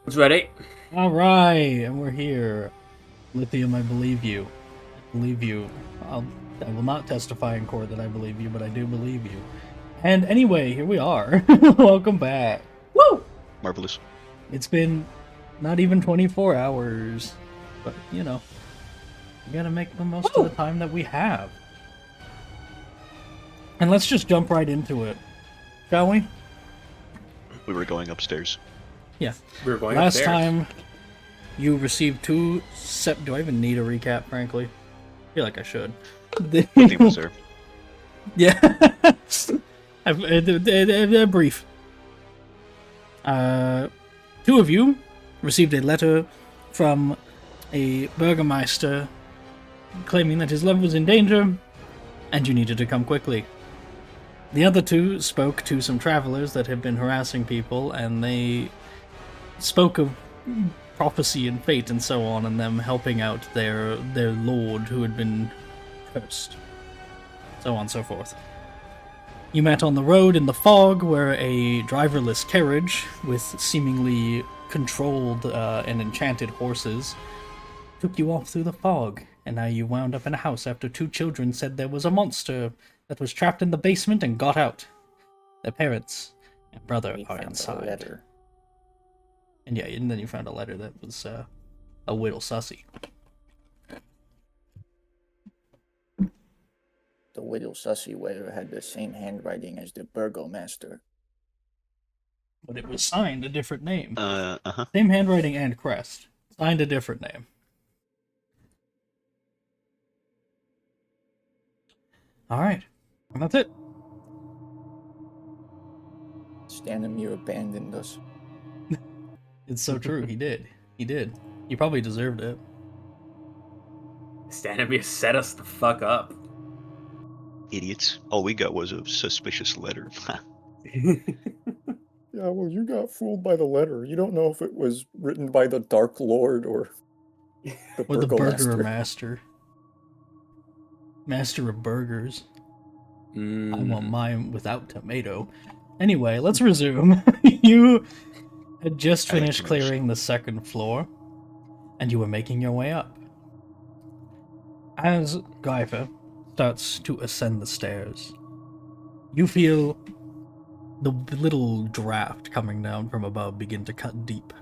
It's ready. All right, and we're here. Lithium, I believe you. I believe you. I will not testify in court that I believe you, but I do believe you. And anyway, here we are. Welcome back. Woo! Marvelous. It's been not even 24 hours, but you know, we gotta make the most of the time that we have. And let's just jump right into it, shall we? We were going upstairs. Yeah. We're going Last upstairs. time, you received two. Do I even need a recap? Frankly, I feel like I should. What theme was there? Yeah. A brief. Two of you received a letter from a burgomaster claiming that his love was in danger and you needed to come quickly. The other two spoke to some travelers that had been harassing people, and they spoke of prophecy and fate and so on, and them helping out their lord who had been cursed. So on and so forth. You met on the road in the fog, where a driverless carriage with seemingly controlled and enchanted horses took you off through the fog, and now you wound up in a house after two children said there was a monster that was trapped in the basement and got out. Their parents and brother We are found inside. a letter. And yeah, and then you found a letter that was a little sussy. The widow Sussy letter had the same handwriting as the burgomaster. But it was signed a different name. Uh-huh. Same handwriting and crest. Signed a different name. Alright. And that's it. Stanimir abandoned us. It's so true. He did. He did. He probably deserved it. Stanimir set us the fuck up. Idiots. All we got was a suspicious letter. Yeah, well, you got fooled by the letter. You don't know if it was written by the Dark Lord or the Or the Burgomaster. burger master. Master of burgers. I want mine without tomato. Anyway, let's resume. You had just I like finished tomatoes. clearing the second floor, and you were making your way up. As Gaifa starts to ascend the stairs, you feel the little draft coming down from above begin to cut deep.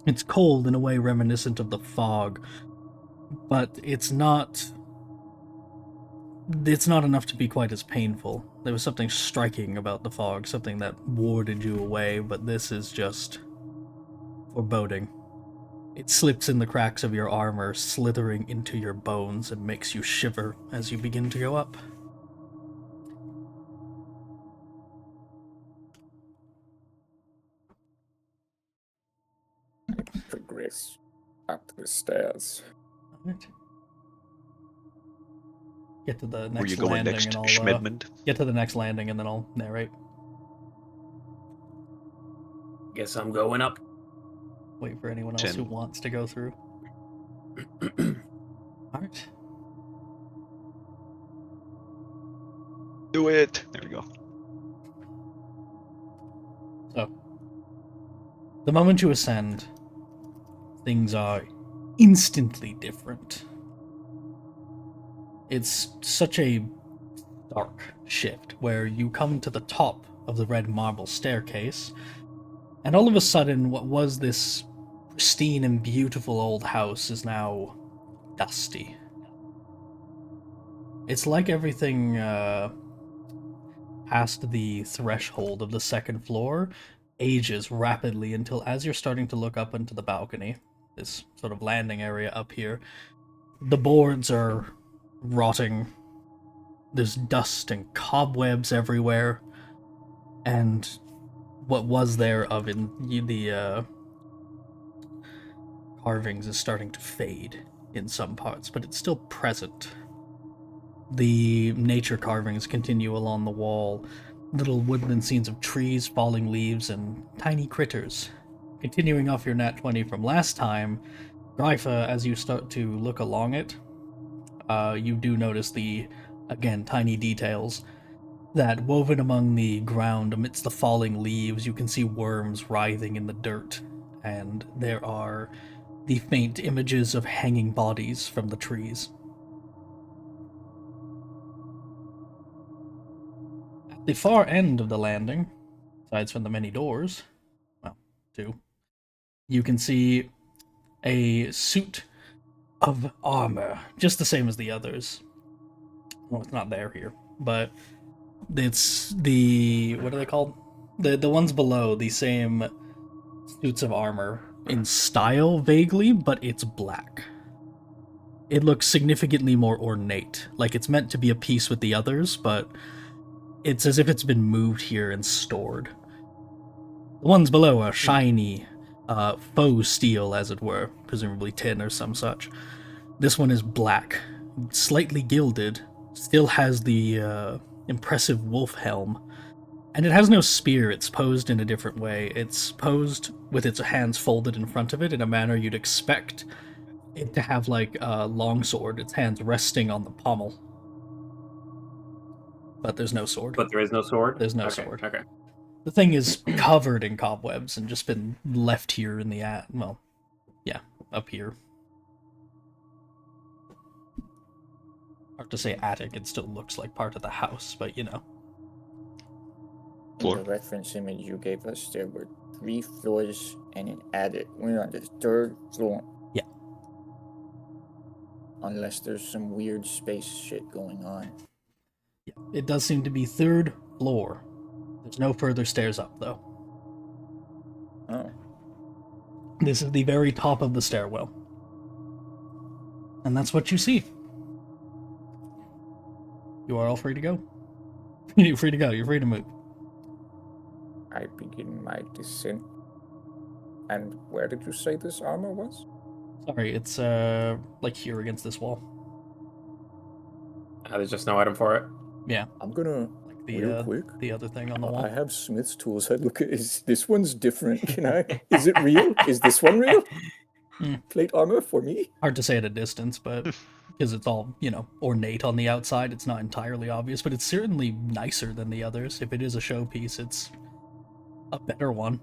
It's cold in a way reminiscent of the fog, but it's not enough to be quite as painful. There was something striking about the fog, something that warded you away, but this is just foreboding. It slips in the cracks of your armor, slithering into your bones, and makes you shiver as you begin to go up. Progress up the stairs. Alright. Get to the next Were you going landing next, and I'll Schmidmund? get to the next landing and then I'll narrate. Guess I'm going up. Wait for anyone else 10. who wants to go through. Alright. Do it! There we go. So, the moment you ascend, things are instantly different. It's such a stark shift where you come to the top of the red marble staircase, and all of a sudden, what was this pristine and beautiful old house is now dusty. It's like everything past the threshold of the second floor ages rapidly until, as you're starting to look up into the balcony, this sort of landing area up here, the boards are rotting. There's dust and cobwebs everywhere, and what was there of in the carvings is starting to fade in some parts, but it's still present. The nature carvings continue along the wall, little woodland scenes of trees, falling leaves, and tiny critters. Continuing off your nat 20 from last time, Grypha, as you start to look along it, you do notice the, again, tiny details that woven among the ground amidst the falling leaves, you can see worms writhing in the dirt and there are the faint images of hanging bodies from the trees. At the far end of the landing, aside from the many doors, well, two, you can see a suit of armor, just the same as the others. Well, it's not there here, but it's the, what are they called? The ones below, the same suits of armor in style vaguely, but it's black. It looks significantly more ornate, like it's meant to be a piece with the others, but it's as if it's been moved here and stored. The ones below are shiny, faux steel, as it were, presumably tin or some such. This one is black, slightly gilded, still has the impressive wolf helm, and it has no spear. It's posed in a different way. It's posed with its hands folded in front of it in a manner you'd expect it to have like a longsword, its hands resting on the pommel. But there's no sword. But there is no sword? There's no Okay, sword. Okay. The thing is covered in cobwebs and just been left here in the up here. Hard to say attic, it still looks like part of the house, but you know. Floor. In the reference image you gave us, there were 3 floors and an attic. We're on the 3rd floor. Yeah. Unless there's some weird space shit going on. Yeah, it does seem to be 3rd floor. There's no further stairs up, though. Oh. This is the very top of the stairwell. And that's what you see. You are all free to go. You're free to go. You're free to move. I begin my descent. And where did you say this armor was? Sorry, it's like here against this wall. There's just no item for it. Yeah, I'm gonna like the real quick. the other thing on the wall. I have Smith's tools. I look at this one's different. Can I? Is it real? Is this one real? Plate armor for me? Hard to say at a distance, but because it's all, you know, ornate on the outside, it's not entirely obvious, but it's certainly nicer than the others. If it is a showpiece, it's a better one.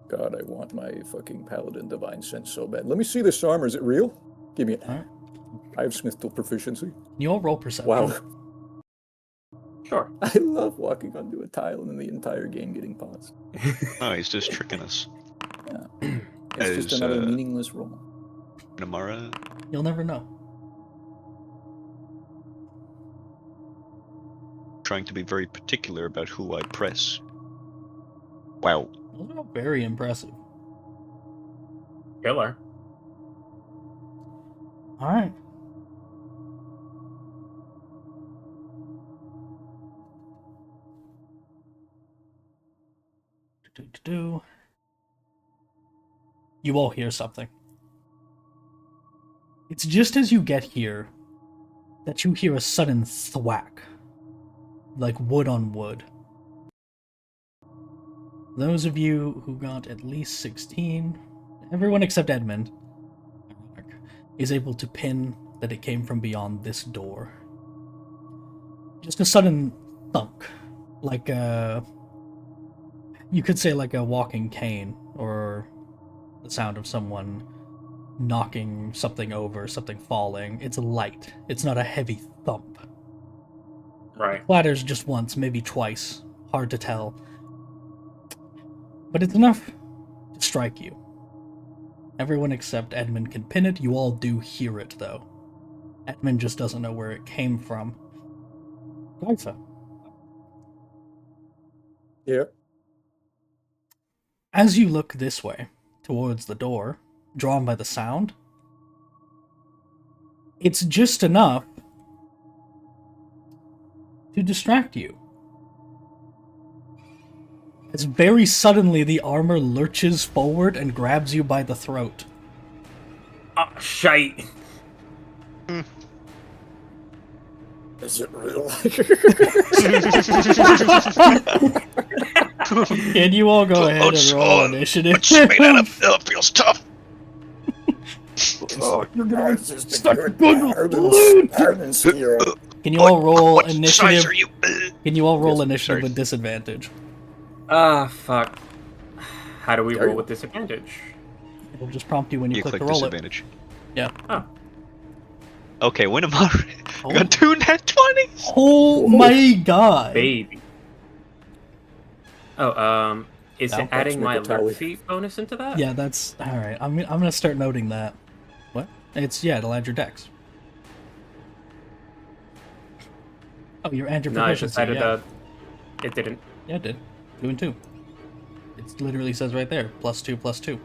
God, I want my fucking Paladin Divine Sense so bad. Let me see this armor. Is it real? Give me it. All right. I have Smith tool proficiency. You all roll perception. Wow. Sure. I love walking onto a tile and then the entire game getting paused. Oh, he's just tricking us. Yeah. It's just another meaningless roll. Namara, You'll never know. trying to be very particular about who I press. Wow. Those are all very impressive. Killer. All right. You all hear something. It's just as you get here that you hear a sudden thwack, like wood on wood. Those of you who got at least 16, everyone except Edmund, is able to pin that it came from beyond this door. Just a sudden thunk, like you could say like a walking cane, or the sound of someone knocking something over, something falling. It's light. It's not a heavy thump. Right. Clatters just once, maybe twice. Hard to tell. But it's enough to strike you. Everyone except Edmund can pin it. You all do hear it, though. Edmund just doesn't know where it came from. Glypha. Yep. As you look this way, towards the door, drawn by the sound, it's just enough to distract you. As very suddenly the armor lurches forward and grabs you by the throat. Oh, shite. Is it real? Can you all go ahead and roll initiative? It's made out of it feels tough. Oh, you're gonna stuck good balloon. Can you all roll What initiative? size are you? Can you all roll Yes, initiative sorry. with disadvantage? Ah, fuck. How do we There roll you with disadvantage? It'll just prompt you when you, You click click to roll it. disadvantage. Yeah. Oh, Okay, Winamar. Oh. Got 2 nat 20s. Oh my god! baby. Oh, is Now it adding my make a tally. alert feat bonus into that? Yeah, that's all right. I'm gonna start noting that. What? It'll add your dex. Oh, you add your No, I proficiency. decided Yeah. it didn't. Yeah, it did. 2 and 2. It literally says right there, +2, +2.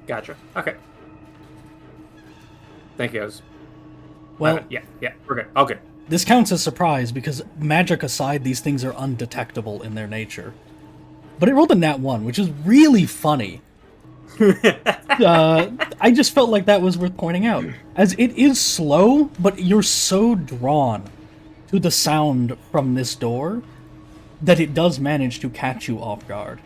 Gotcha. Okay. Thank you. Well, Yeah, we're good. All good. this counts as surprise because magic aside, these things are undetectable in their nature. But it rolled a nat 1, which is really funny. I just felt like that was worth pointing out, as it is slow, but you're so drawn to the sound from this door that it does manage to catch you off guard.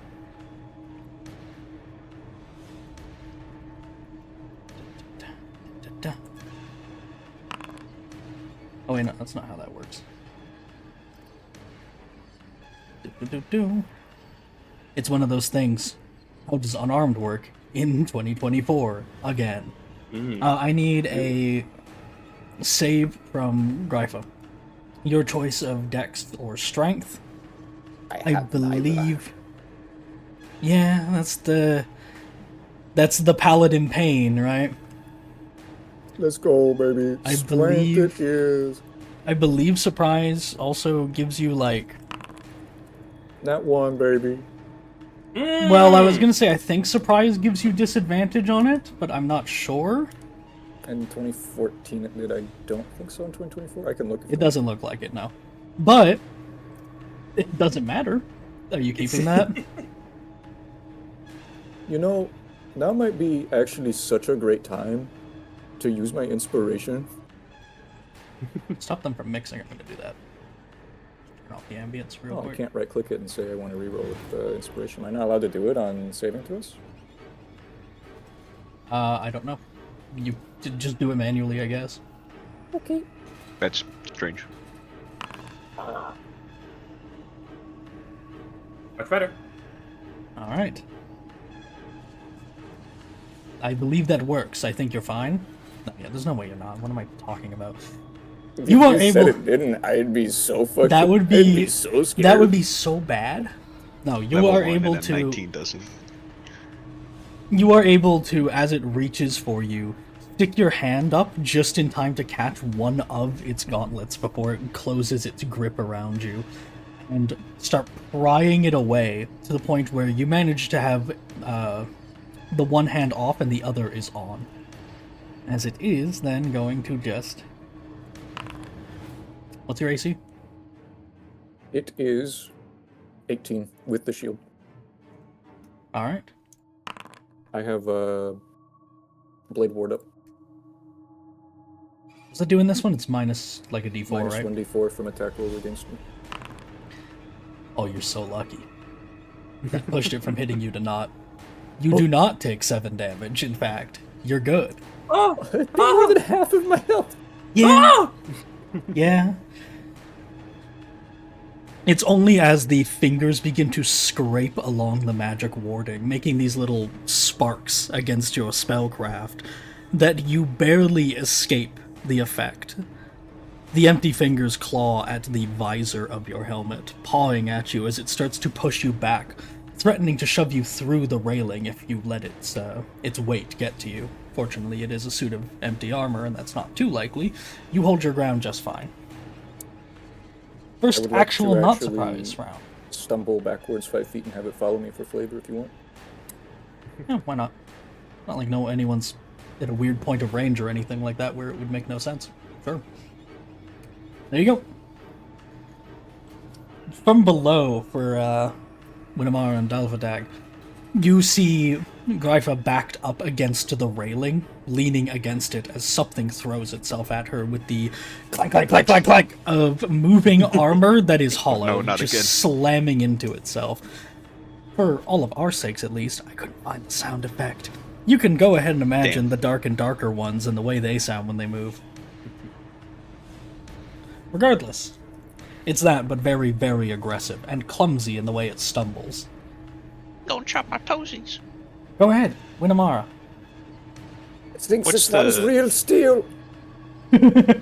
Oh wait, no, that's not how that works. It's one of those things. How does unarmed work in 2024 again? I need a save from Grypha. Your choice of dex or strength. I have neither. believe. Yeah, that's the paladin pain, right? Let's go, baby. I Strength believe- it is. I believe surprise also gives you like. Nat 1, baby. Well, I was gonna say I think surprise gives you disadvantage on it, but I'm not sure. In 2014 it did. I don't think so in 2024. I can look. It doesn't look like it, no. But it doesn't matter. Are you keeping that? You know, now might be actually such a great time to use my inspiration. Stop them from mixing. I'm gonna do that. Turn off the ambience real Oh, I quick. can't right click it and say I want to reroll with inspiration. Am I not allowed to do it on saving throws? I don't know. You just do it manually, I guess. Okay. That's strange. Much better. All right. I believe that works. I think you're fine. No, yeah, there's no way you're not. What am I talking about? If You are said able- it didn't, I'd be so fucking. That would I'd be- be so scared. That would be so bad. No, you Level are 1 able and to. 19 doesn't. You are able to, as it reaches for you, stick your hand up just in time to catch one of its gauntlets before it closes its grip around you, and start prying it away to the point where you manage to have the one hand off and the other is on. As it is then going to just... What's your AC? It is 18 with the shield. Alright. I have a blade ward up. What's it doing this one? It's minus like a d4, Minus right? 1d4 from attack roll against me. Oh, you're so lucky. That pushed it from hitting you to not. You do not take 7 damage, in fact. You're good. Oh, I think more than half of my health. Yeah. Yeah. It's only as the fingers begin to scrape along the magic warding, making these little sparks against your spellcraft, that you barely escape the effect. The empty fingers claw at the visor of your helmet, pawing at you as it starts to push you back, threatening to shove you through the railing if you let its weight get to you. Fortunately, it is a suit of empty armor, and that's not too likely. You hold your ground just fine. First would like actual to not actually- surprise round. Stumble backwards 5 feet and have it follow me for flavor if you want. Yeah, why not? Not like anyone's at a weird point of range or anything like that where it would make no sense. Sure. There you go. From below for Winamar and Dalvadag, you see Grypha backed up against the railing, leaning against it as something throws itself at her with the clank, clank, clank, clank, clank of moving armor that is hollow, No, not just again. slamming into itself. For all of our sakes, at least, I couldn't find the sound effect. You can go ahead and imagine Damn. the dark and darker ones and the way they sound when they move. Regardless, It's that, but very, very aggressive and clumsy in the way it stumbles. Don't chop my toesies. Go ahead, Winamara. It thinks What's this one's the- real steel. It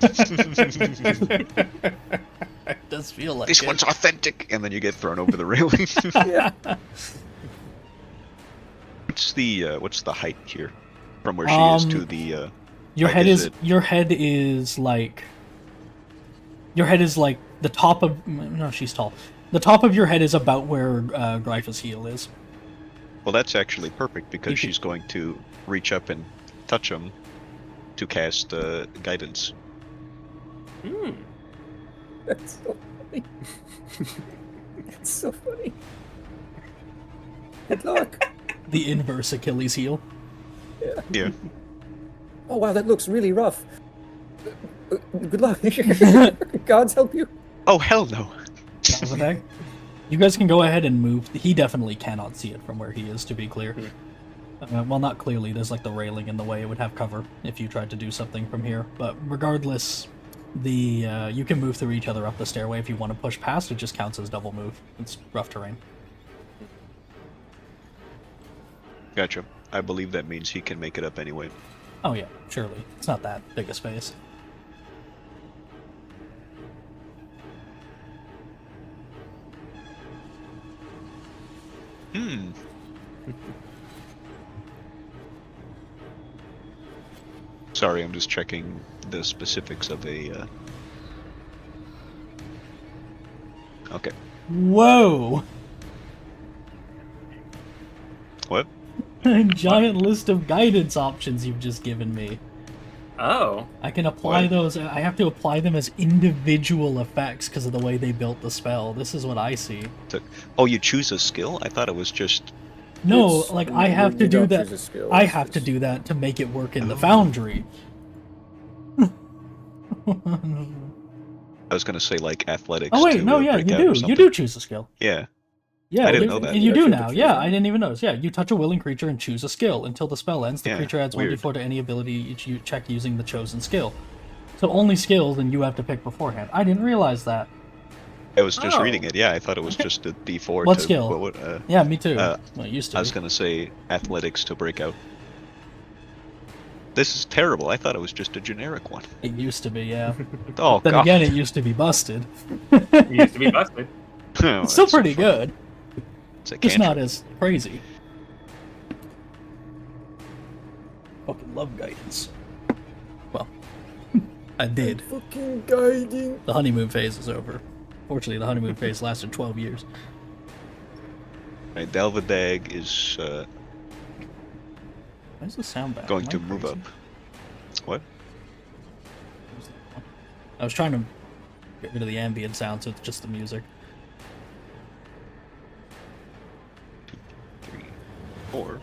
does feel like This it. one's authentic, and then you get thrown over the railing. Yeah. What's the height here, from where she is to the? Your like, head is is it- your head is like the top of no, she's tall. The top of your head is about where Gryfa's heel is. Well, that's actually perfect because You can- she's going to reach up and touch him to cast guidance. Hmm. That's so funny. It's so funny. Headlock. The inverse Achilles heel. Yeah. Oh wow, that looks really rough. Good luck. Gods help you. Oh hell no! That was attack. You guys can go ahead and move. He definitely cannot see it from where he is, to be clear. Well, not clearly. There's like the railing in the way. It would have cover if you tried to do something from here. But regardless, you can move through each other up the stairway if you want to push past. It just counts as double move. It's rough terrain. Gotcha. I believe that means he can make it up anyway. Oh yeah, surely. It's not that big a space. Hmm. Sorry, I'm just checking the specifics of a. Okay. Whoa! What? Giant list of guidance options you've just given me. Oh. I can apply What? those. I have to apply them as individual effects because of the way they built the spell. This is what I see. Oh, you choose a skill? I thought it was just. No, It's- like I have to you do don't that. choose a skill, I it's have to just- do that to make it work in the Foundry. I was gonna say like athletics. Oh wait, to, no, yeah, break you out or do. You something. do choose a skill. Yeah. Yeah, I didn't you, know that. You You do actually have now. to choose Yeah, one. I didn't even notice. Yeah, you touch a willing creature and choose a skill. Until the spell ends, the Yeah, creature adds weird. 1d4 to any ability you check using the chosen skill. So only skills, and you have to pick beforehand. I didn't realize that. I was just Oh. reading it. Yeah, I thought it was just a D4. What to, skill? What, Yeah, me too. Uh, Well, it used to I was be. gonna say athletics to break out. This is terrible. I thought it was just a generic one. It used to be, yeah. Oh Then god. again, it used to be busted. It used to be busted. Oh, It's still that's so pretty funny. good. It's a Just cantrip. not as crazy. Fucking love guidance. Well, I did. Fucking guiding. The honeymoon phase is over. Fortunately, the honeymoon phase lasted 12 years. Right, Dalvadag is Why does this sound bad? going Am I to move crazy? up. What? I was trying to get rid of the ambient sound, so it's just the music. 2, 3, 4.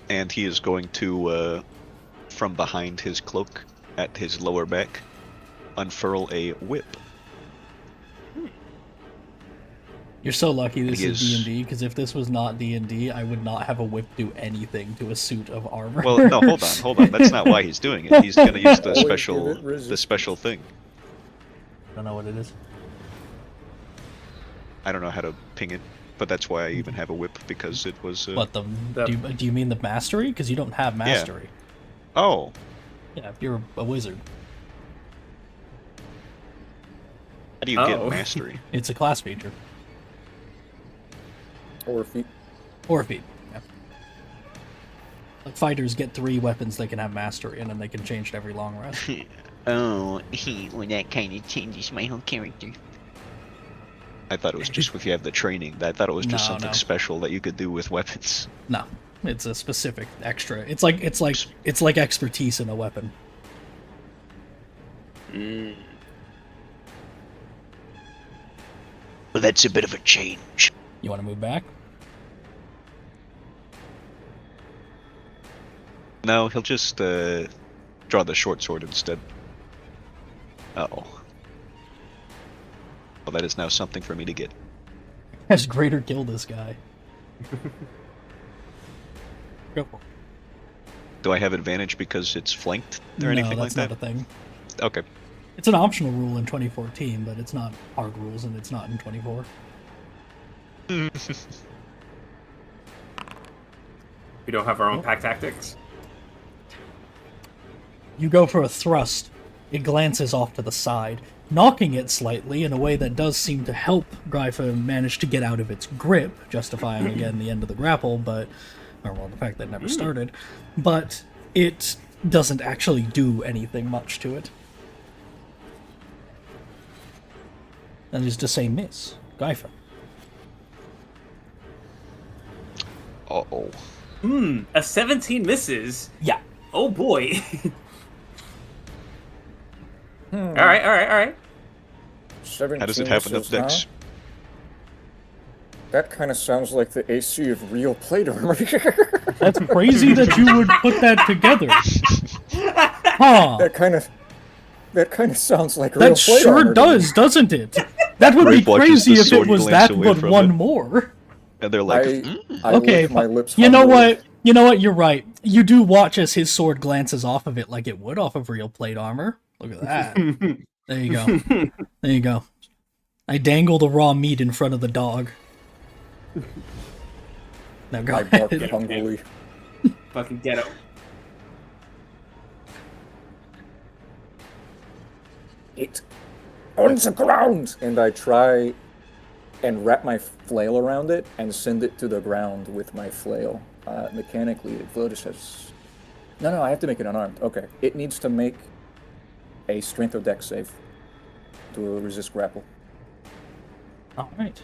And he is going to, from behind his cloak, at his lower back, unfurl a whip. You're so lucky this He is is- D&D, because if this was not D&D, I would not have a whip do anything to a suit of armor. Well, no, hold on. That's not why he's doing it. He's going to use the Always special, give it the resistance. special thing. I don't know what it is. I don't know how to ping it, but that's why I even have a whip, because it was. What, The- do you mean the mastery? Because you don't have mastery. Oh, Yeah, you're a wizard. how do you get Oh. mastery? It's a class feature. Or feet. Or feat. Yeah. Like fighters get 3 weapons they can have mastery, and then they can change it every long rest. Oh, well, that kind of changes my whole character. I thought it was just if you have the training. I thought it was just No, something no. special that you could do with weapons. No, it's a specific extra. It's like expertise in a weapon. Mm. Well, that's a bit of a change. You want to move back? No, he'll just draw the short sword instead. Uh-oh. Well, that is now something for me to get. Has greater kill this guy. Go for it. Do I have advantage because it's flanked or No, anything that's like not that? a thing. Okay. It's an optional rule in 2014, but it's not hard rules, and it's not in 24. We don't have our own pack tactics. You go for a thrust. It glances off to the side, knocking it slightly in a way that does seem to help Grypha manage to get out of its grip, justifying again the end of the grapple, but... or, well, the fact that it never started. But it doesn't actually do anything much to it. That is to say, miss. Grypha. Uh-oh. A 17 misses. Yeah. Oh boy. All right. 17 How does it happen up misses, huh? next? That kind of sounds like the AC of real plate armor. That's crazy that you would put that together. Huh. That kind of sounds like real That plate sure armor. to me. does, doesn't it? That would be Rafe watches crazy the if it sword was glance that, away but from one it. more. And they're like, I Okay, lick my lips. you know hungrily. what? You know what? You're right. You do watch as his sword glances off of it like it would off of real plate armor. Look at that. There you go. There you go. I dangle the raw meat in front of the dog. Now go I bark ahead. hungrily. Fucking ghetto. It on the ground, and I try and wrap my flail around it and send it to the ground with my flail. Mechanically, Vloda says, "No, I have to make it unarmed." Okay, it needs to make a strength or dex save to resist grapple. Alright.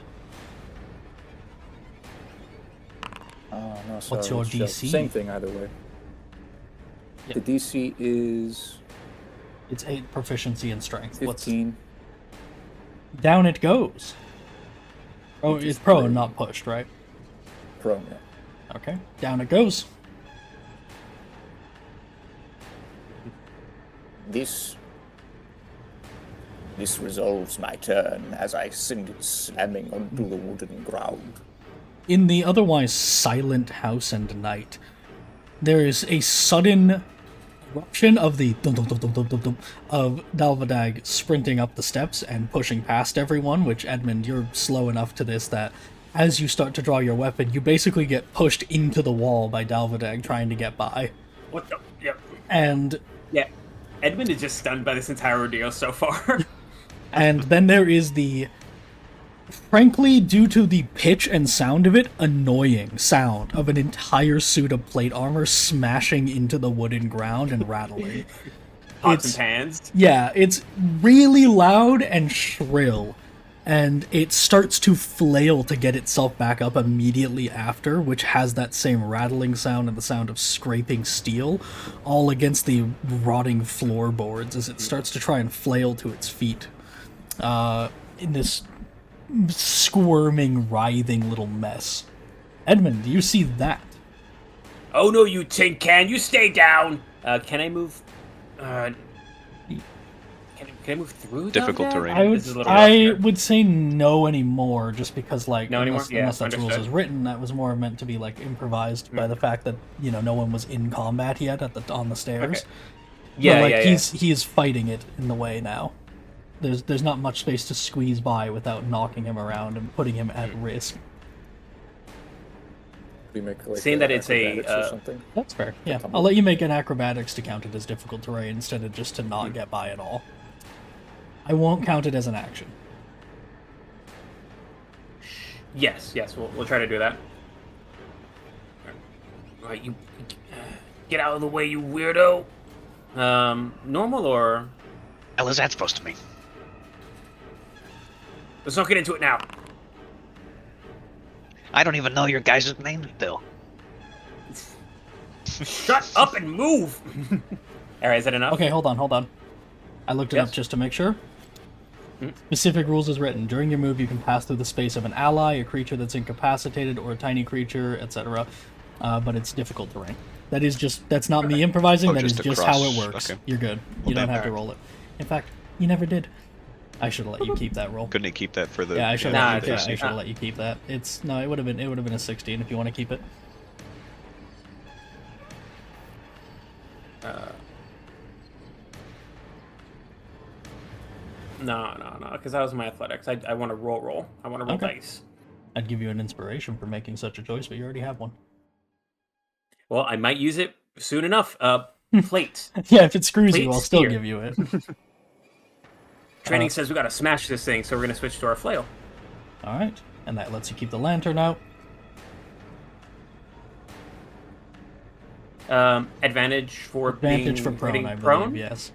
No, What's your it's just DC? Same thing either way. Yep. The DC is It's 8 proficiency and strength. 15. Down it goes. Oh, Which it's is pro great. and not pushed, right? Prone, yeah. Okay. Down it goes. This resolves my turn as I send it slamming onto the wooden ground. In the otherwise silent house and night, there is a sudden eruption of the dum dum dum dum dum dum dum of Dalvadag sprinting up the steps and pushing past everyone, which, Edmund, you're slow enough to this that as you start to draw your weapon, you basically get pushed into the wall by Dalvadag trying to get by. What the? Yep. And Yeah. Edmund is just stunned by this entire ordeal so far. And then there is the, frankly, due to the pitch and sound of it, annoying sound of an entire suit of plate armor smashing into the wooden ground and rattling. Pots It's- and pans. Yeah, it's really loud and shrill, and it starts to flail to get itself back up immediately after, which has that same rattling sound and the sound of scraping steel, all against the rotting floorboards as it starts to try and flail to its feet. In this squirming, writhing little mess. Edmund, do you see that? Oh no, you tin can! You stay down. Can I move? Can I move through? Difficult Dalvadag? terrain. This is a little I rough here. would say no anymore, just because, like, No anymore? unless, Yeah, unless that's rules understood. as written, that was more meant to be, like, improvised by the fact that, you know, no one was in combat yet on the stairs. Okay. Yeah, But, like, yeah. he is fighting it in the way now. There's not much space to squeeze by without knocking him around and putting him at risk. We make like Seeing that it's a, acrobatics or something. That's fair. Yeah, tumble. I'll let you make an acrobatics to count it as difficult terrain instead of just to not get by at all. I won't count it as an action. Yes, we'll try to do that. Alright, you get out of the way, you weirdo. Normal or Hell is that supposed to mean? let's not get into it now. I don't even know your guys' names, Bill. Shut up and move. All right, is that enough? Okay, hold on. I looked it Yes. up just to make sure. Specific rules is written. During your move, you can pass through the space of an ally, a creature that's incapacitated, or a tiny creature, etc. But it's difficult terrain. That's not me improvising, Oh, that is just just across. how it works. Okay. You're good. You don't have to roll it. In fact, you never did. I should have let you keep that roll. Couldn't he keep that for the? Yeah, I should Nah, have it's- let you keep that. It would have been a 16 if you want to keep it. No, because that was my athletics. I want to roll. I want to roll Okay. dice. I'd give you an inspiration for making such a choice, but you already have one. Well, I might use it soon enough. Plate. Yeah, if it screws Plate you, I'll still spear. give you it. Training says we gotta smash this thing, so we're gonna switch to our flail. Alright, and that lets you keep the lantern out. Advantage for Advantage for being prone, hitting I believe, prone. yes.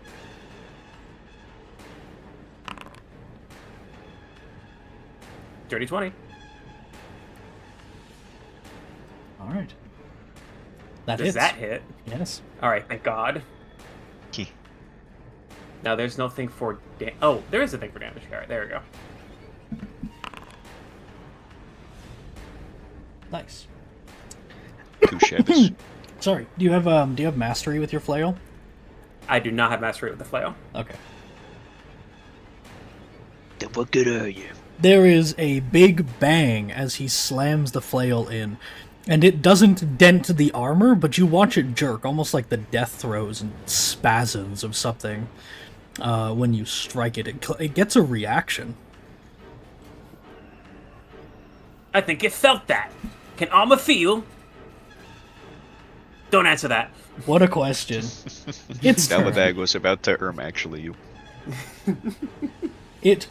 Dirty 20. Alright. That Does hits. that hit? Yes. All right, thank God. Key. Now there's no thing for oh, there is a thing for damage. All right, there we go. Nice. Two shabbies. Sorry, do you have mastery with your flail? I do not have mastery with the flail. Okay. Then what good are you? There is a big bang as he slams the flail in, and it doesn't dent the armor, but you watch it jerk, almost like the death throes and spasms of something. When you strike it, it gets a reaction. I think it felt that. Can armor feel? Don't answer that. What a question. It's turn. Dalvadag was about to actually you. It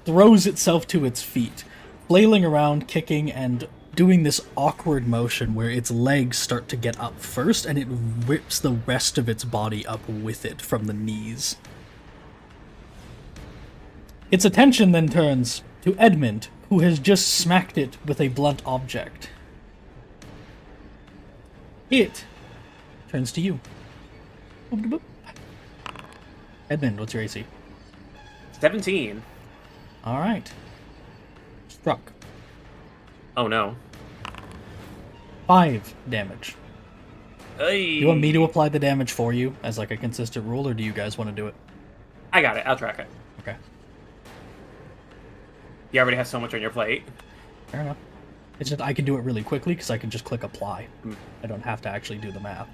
throws itself to its feet, flailing around, kicking, and doing this awkward motion where its legs start to get up first, and it rips the rest of its body up with it from the knees. Its attention then turns to Edmund, who has just smacked it with a blunt object. It turns to you. Boop, boop, boop. Edmund, what's your AC? 17. Alright. Struck. Oh no. 5 damage. Hey. You want me to apply the damage for you as like a consistent rule, or do you guys want to do it? I got it. I'll track it. Okay, You already have so much on your plate. fair enough. It's just I can do it really quickly because I can just click apply. I don't have to actually do the math.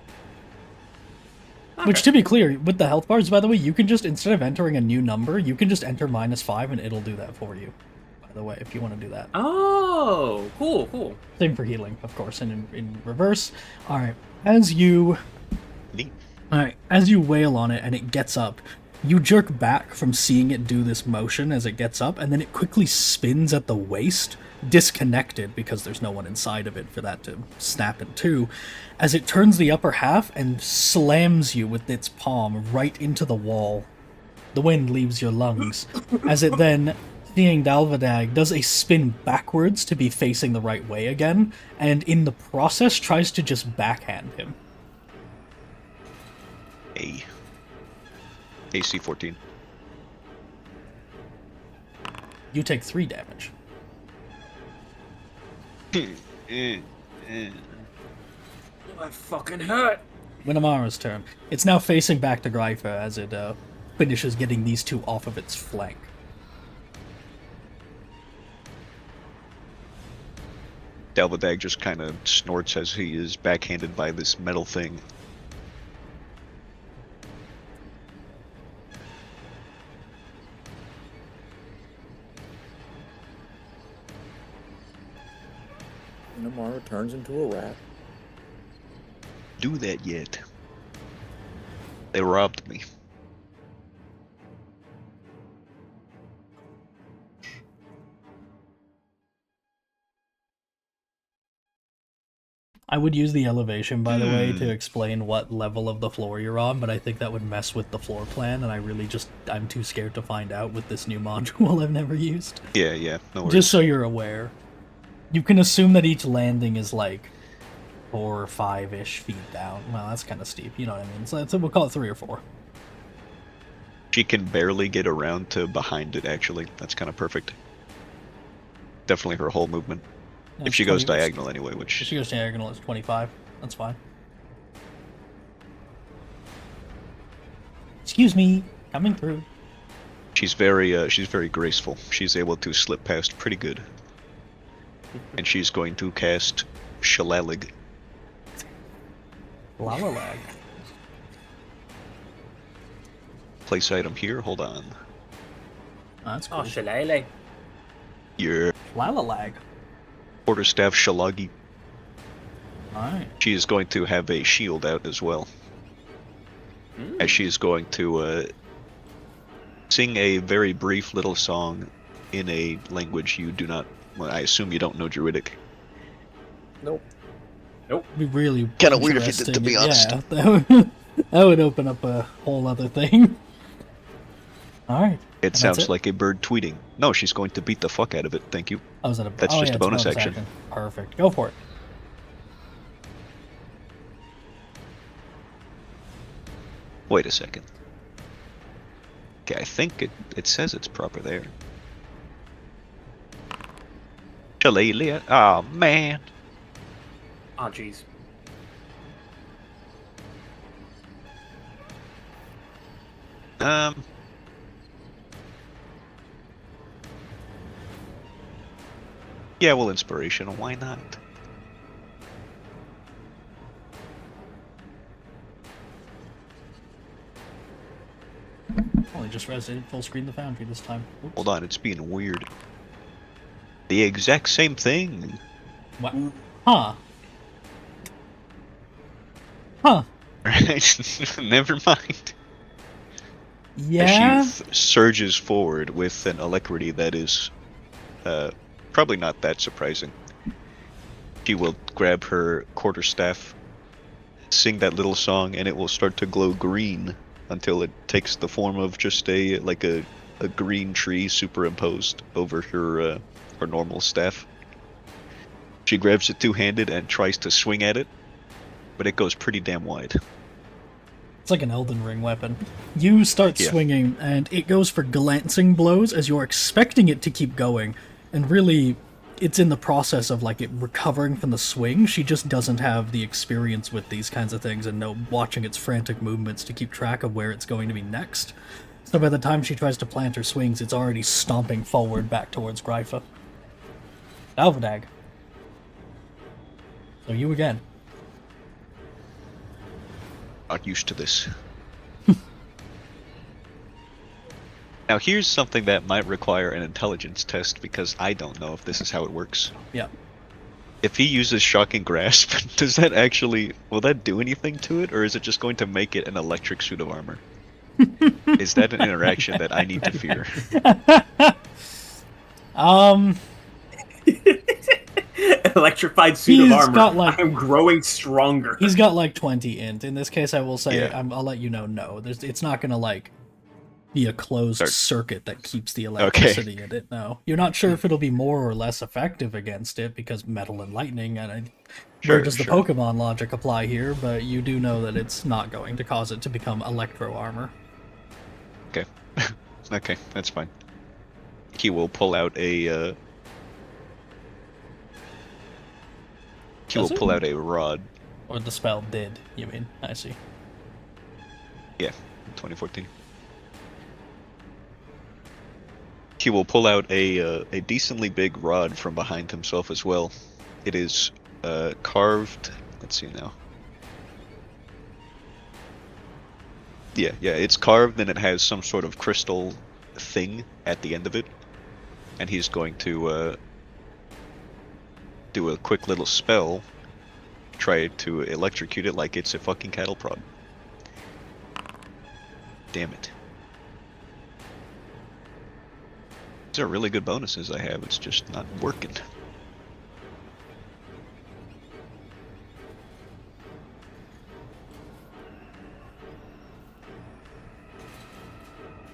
Okay. Which, to be clear, with the health bars, by the way, you can just, instead of entering a new number, you can just enter -5 and it'll do that for you. By the way, if you want to do that. Oh, cool. Same for healing, of course, and in reverse. Alright, as you Neat. wail on it and it gets up, you jerk back from seeing it do this motion as it gets up, and then it quickly spins at the waist, disconnected because there's no one inside of it for that to snap in two, as it turns the upper half and slams you with its palm right into the wall. The wind leaves your lungs, as it then, seeing Dalvadag, does a spin backwards to be facing the right way again, and in the process tries to just backhand him. AC 14. You take 3 damage. That fucking hurt. Winamara's turn. It's now facing back to Grypha as it finishes getting these two off of its flank. Dalvadag just kind of snorts as he is backhanded by this metal thing. Namara turns into a rat. Do that yet. They robbed me. I would use the elevation, by the way, to explain what level of the floor you're on, but I think that would mess with the floor plan, and I'm too scared to find out with this new module I've never used. Yeah, no worries. Just so you're aware. You can assume that each landing is like 4 or 5-ish feet down. Well, that's kind of steep, you know what I mean? So we'll call it 3 or 4. She can barely get around to behind it, actually. That's kind of perfect. Definitely her whole movement. Yeah, If she goes 20 diagonal anyway, which... If she goes diagonal, it's 25. That's fine. Excuse me, coming through. She's very graceful. She's able to slip past pretty good. And she's going to cast Shalalig. Lalalag. Place item here, hold on. That's cool. Oh, shillelagh. Your Lalalag. quarterstaff Shalagi. Alright. She is going to have a shield out as well. As she is going to sing a very brief little song in a language you do not. Well, I assume you don't know Druidic. Nope. Be really Kinda weird if you did, to interesting. be honest. Yeah, that would open up a whole other thing. Alright. It sounds like a bird tweeting. No, she's going to beat the fuck out of it. Thank you. Oh, is that a, That's oh, just yeah, a it's bonus action. Perfect. Go for it. Wait a second. Okay, I think it says it's proper there. Shillelagh. Oh man. Oh, jeez. Yeah, well, inspirational. Why not? Only just resident full screen the foundry this time. Oops. Hold on, it's being weird. The exact same thing. What? Huh. Huh. Never mind. Yeah. As she surges forward with an alacrity that is probably not that surprising. She will grab her quarterstaff, sing that little song, and it will start to glow green until it takes the form of just a green tree superimposed over her normal staff. She grabs it two-handed and tries to swing at it, but it goes pretty damn wide. It's like an Elden Ring weapon. You start swinging, and it goes for glancing blows as you're expecting it to keep going. And really, it's in the process of like it recovering from the swing. She just doesn't have the experience with these kinds of things and watching its frantic movements to keep track of where it's going to be next. So by the time she tries to plant her swings, it's already stomping forward back towards Grypha. Alvadag. So you again. Not used to this. Now here's something that might require an intelligence test because I don't know if this is how it works. Yeah. If he uses Shocking Grasp, does that actually... will that do anything to it, or is it just going to make it an electric suit of armor? Is that an interaction that I need to fear? Electrified suit of He's armor. got, like- I'm growing stronger. He's got like 20 int. In this case, I will say, Yeah. I'll let you know, no. It's not gonna like be a closed Start- circuit that keeps the electricity in it, no. You're not sure if it'll be more or less effective against it, because metal and lightning, and where does the Pokemon logic apply here, but you do know that it's not going to cause it to become electro armor. Okay. Okay, that's fine. He will pull out a... he will Does it? pull out a rod. Or the spell did, you mean? I see. Yeah, 2014. He will pull out a decently big rod from behind himself as well. It is carved. Let's see now. Yeah, it's carved and it has some sort of crystal thing at the end of it. And he's going to do a quick little spell, try to electrocute it like it's a fucking cattle prod. Damn it. These are really good bonuses I have, it's just not working.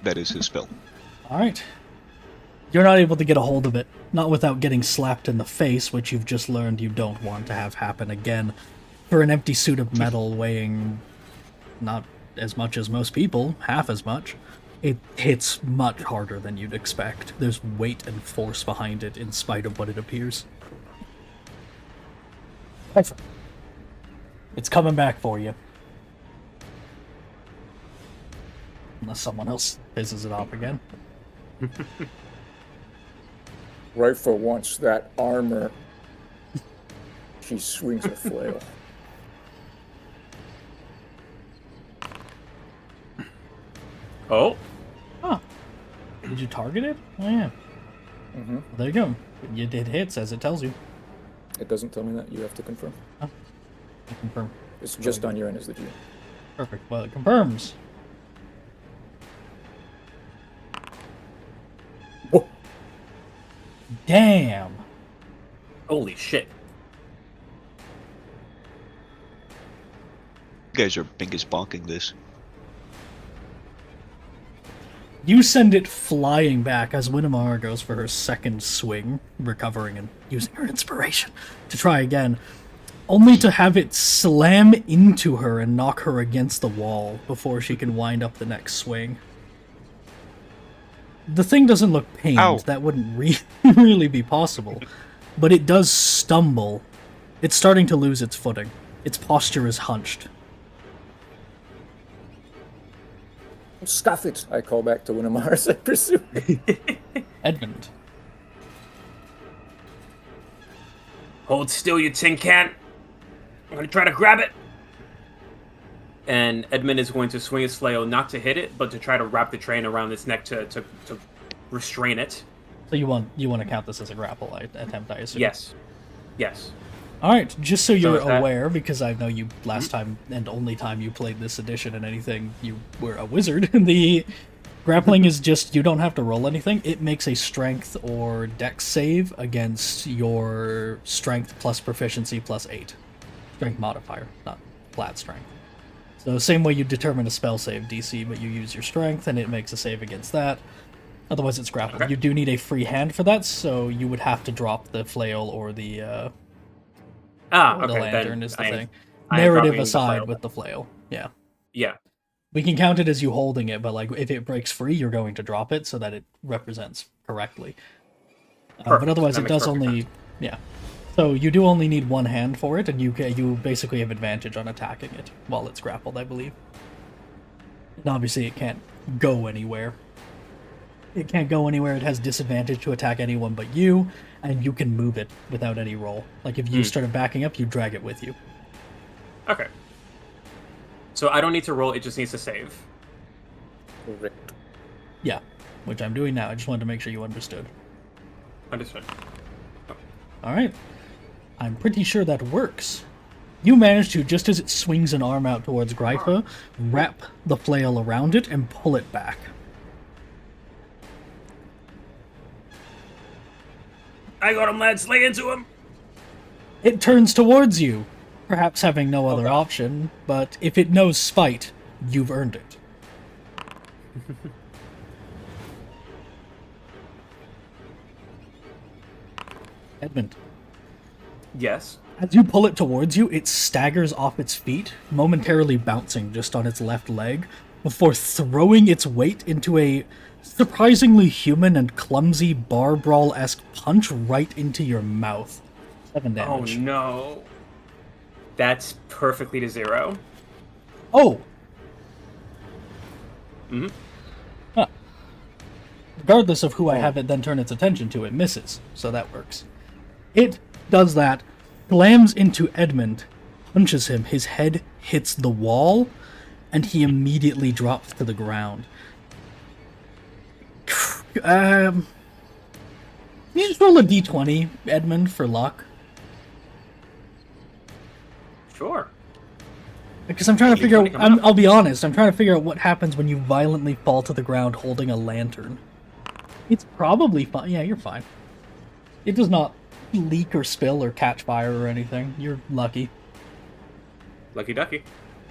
That is his spell. Alright. You're not able to get a hold of it. Not without getting slapped in the face, which you've just learned you don't want to have happen again. For an empty suit of metal weighing not as much as most people, half as much, it hits much harder than you'd expect. There's weight and force behind it in spite of what it appears. It's coming back for you. Unless someone else pisses it off again. Grypha wants that armor. She swings a flail. Oh. Huh. Did you target it? Oh, yeah. Mm-hmm. Well, there you go. You did hits, as it tells you. It doesn't tell me that. You have to confirm. I confirm. It's just on your end as the GM. Perfect. Well, it confirms. Whoa. Damn. Holy shit. You guys are bingus bonking this. You send it flying back as Winnemara goes for her second swing, recovering and using her inspiration to try again, only to have it slam into her and knock her against the wall before she can wind up the next swing. The thing doesn't look pained. Ow. That wouldn't really be possible. But it does stumble. It's starting to lose its footing. Its posture is hunched. Stuff it! I call back to Winnemar as I pursue. Edmund. Hold still, you tin can. I'm gonna try to grab it. And Edmund is going to swing his flail, not to hit it, but to try to wrap the train around its neck to restrain it. So you want to count this as a grapple attempt, I assume? Yes. Yes. Alright, just so you're is that- aware, because I know you last time and only time you played this edition and anything, you were a wizard, the grappling is just, you don't have to roll anything. It makes a strength or dex save against your strength plus proficiency plus 8. Strength modifier, not flat strength. So same way you determine a spell save DC, but you use your strength and it makes a save against that. Otherwise it's grapple. Okay. You do need a free hand for that, so you would have to drop the flail or the Okay. the lantern then is the I am- thing. I am Narrative dropping the aside flail. with the flail. Yeah. Yeah. We can count it as you holding it, but like if it breaks free, you're going to drop it so that it represents correctly. But Perfect. otherwise, That it makes does perfect only... Yeah. So you do only need one hand for it, and you basically have advantage on attacking it while it's grappled, I believe. And obviously, it can't go anywhere. It can't go anywhere. It has disadvantage to attack anyone but you, and you can move it without any roll. Like if you started backing up, you drag it with you. Okay. So I don't need to roll, it just needs to save. Correct. Yeah, which I'm doing now. I just wanted to make sure you understood. Understood. All right. I'm pretty sure that works. You manage to, just as it swings an arm out towards Grypha, wrap the flail around it and pull it back. I got him, lads. Lay into him. It turns towards you, perhaps having no other Okay. option, but if it knows spite, you've earned it. Edmund. Yes. As you pull it towards you, it staggers off its feet, momentarily bouncing just on its left leg, before throwing its weight into a surprisingly human and clumsy bar brawl-esque punch right into your mouth. 7 damage. Oh no. That's perfectly to 0. Oh! Mhm. Huh. Regardless of who I have it then turn its attention to, it misses, so that works. It does that, slams into Edmund, punches him, his head hits the wall, and he immediately drops to the ground. You just roll a d20, Edmund, for luck. Sure. Because I'm trying to figure D20 coming out, up. I'll be honest, I'm trying to figure out what happens when you violently fall to the ground holding a lantern. It's probably fine. Yeah, you're fine. It does not leak or spill or catch fire or anything. You're lucky. Lucky ducky.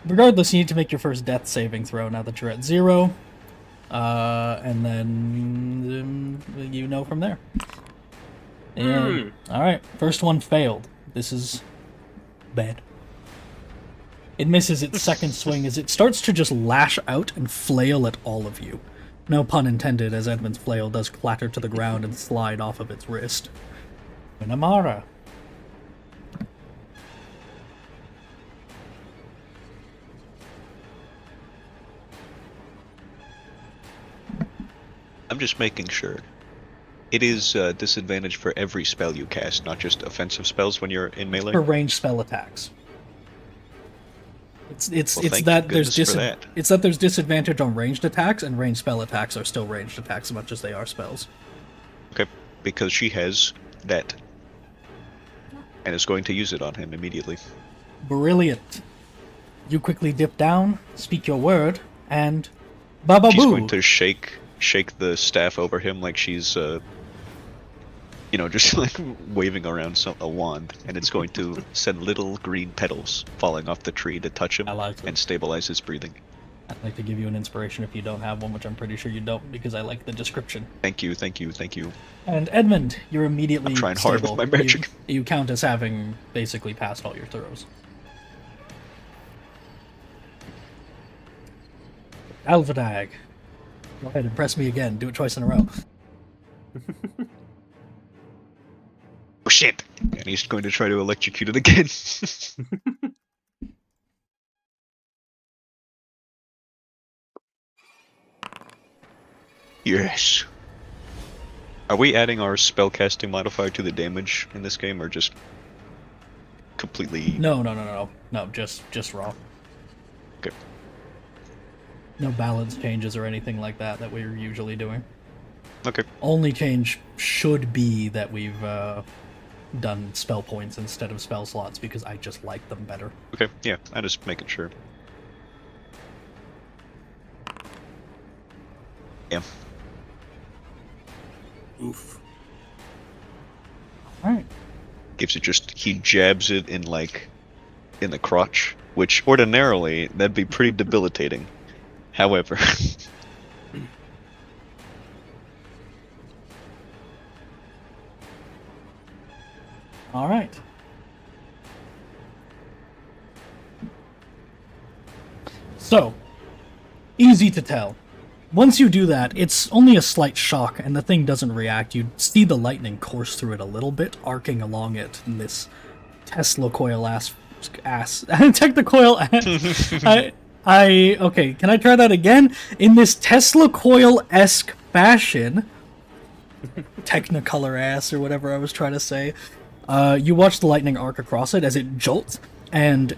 Regardless, you need to make your first death saving throw now that you're at 0. And then you know from there. And, alright, first one failed. This is bad. It misses its second swing as it starts to just lash out and flail at all of you. No pun intended, as Edmund's flail does clatter to the ground and slide off of its wrist. Winnemara. I'm just making sure. It is disadvantage for every spell you cast, not just offensive spells when you're in melee. For ranged spell attacks. It's Well, thank that there's goodness for that. it's that there's disadvantage on ranged attacks, and ranged spell attacks are still ranged attacks as much as they are spells. Okay, because she has that. And is going to use it on him immediately. Brilliant. You quickly dip down, speak your word, and Baba She's Boo. going to shake the staff over him like she's just like waving around a wand, and it's going to send little green petals falling off the tree to touch him I like it. and stabilize his breathing. I'd like to give you an inspiration if you don't have one, which I'm pretty sure you don't, because I like the description. Thank you, thank you, thank you. And Edmund, you're immediately I'm trying hard with stable. my magic. You count as having basically passed all your throws. Alvadag. Go ahead and press me again. Do it twice in a row. Oh shit! And he's going to try to electrocute it again. Yes. Are we adding our spellcasting modifier to the damage in this game, or just completely? No, just raw. Okay. No balance changes or anything like that we're usually doing. Okay. Only change should be that we've done spell points instead of spell slots, because I just like them better. Okay. Yeah, I'm just making sure. Yeah. Oof. Alright. Gives it he jabs it in the crotch, which ordinarily that'd be pretty debilitating. However, Alright. So, easy to tell. Once you do that, it's only a slight shock, and the thing doesn't react. You see the lightning course through it a little bit, arcing along it in this Tesla coil ass technocoil ass. Okay, can I try that again? In this Tesla coil-esque fashion, Technicolor ass or whatever I was trying to say. You watch the lightning arc across it as it jolts, and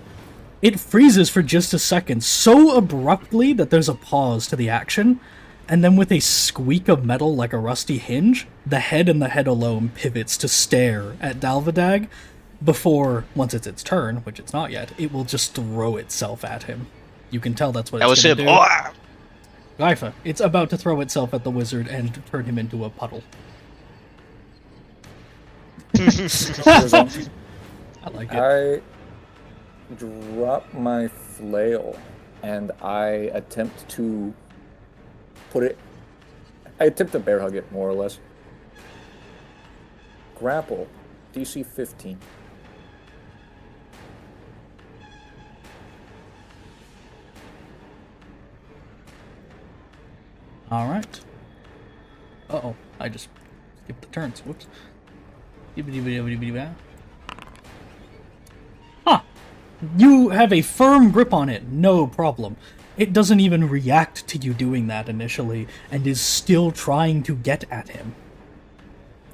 it freezes for just a second, so abruptly that there's a pause to the action, and then with a squeak of metal like a rusty hinge, the head and the head alone pivots to stare at Dalvadag before, once it's its turn, which it's not yet, it will just throw itself at him. You can tell that's what it's going to do. Oh! Gaifa, it's about to throw itself at the wizard and turn him into a puddle. I like it. I drop my flail and I attempt to bear hug it, more or less. Grapple, DC 15. Alright. Uh-oh, I just skipped the turns. Whoops. Huh. You have a firm grip on it, no problem. It doesn't even react to you doing that initially, and is still trying to get at him.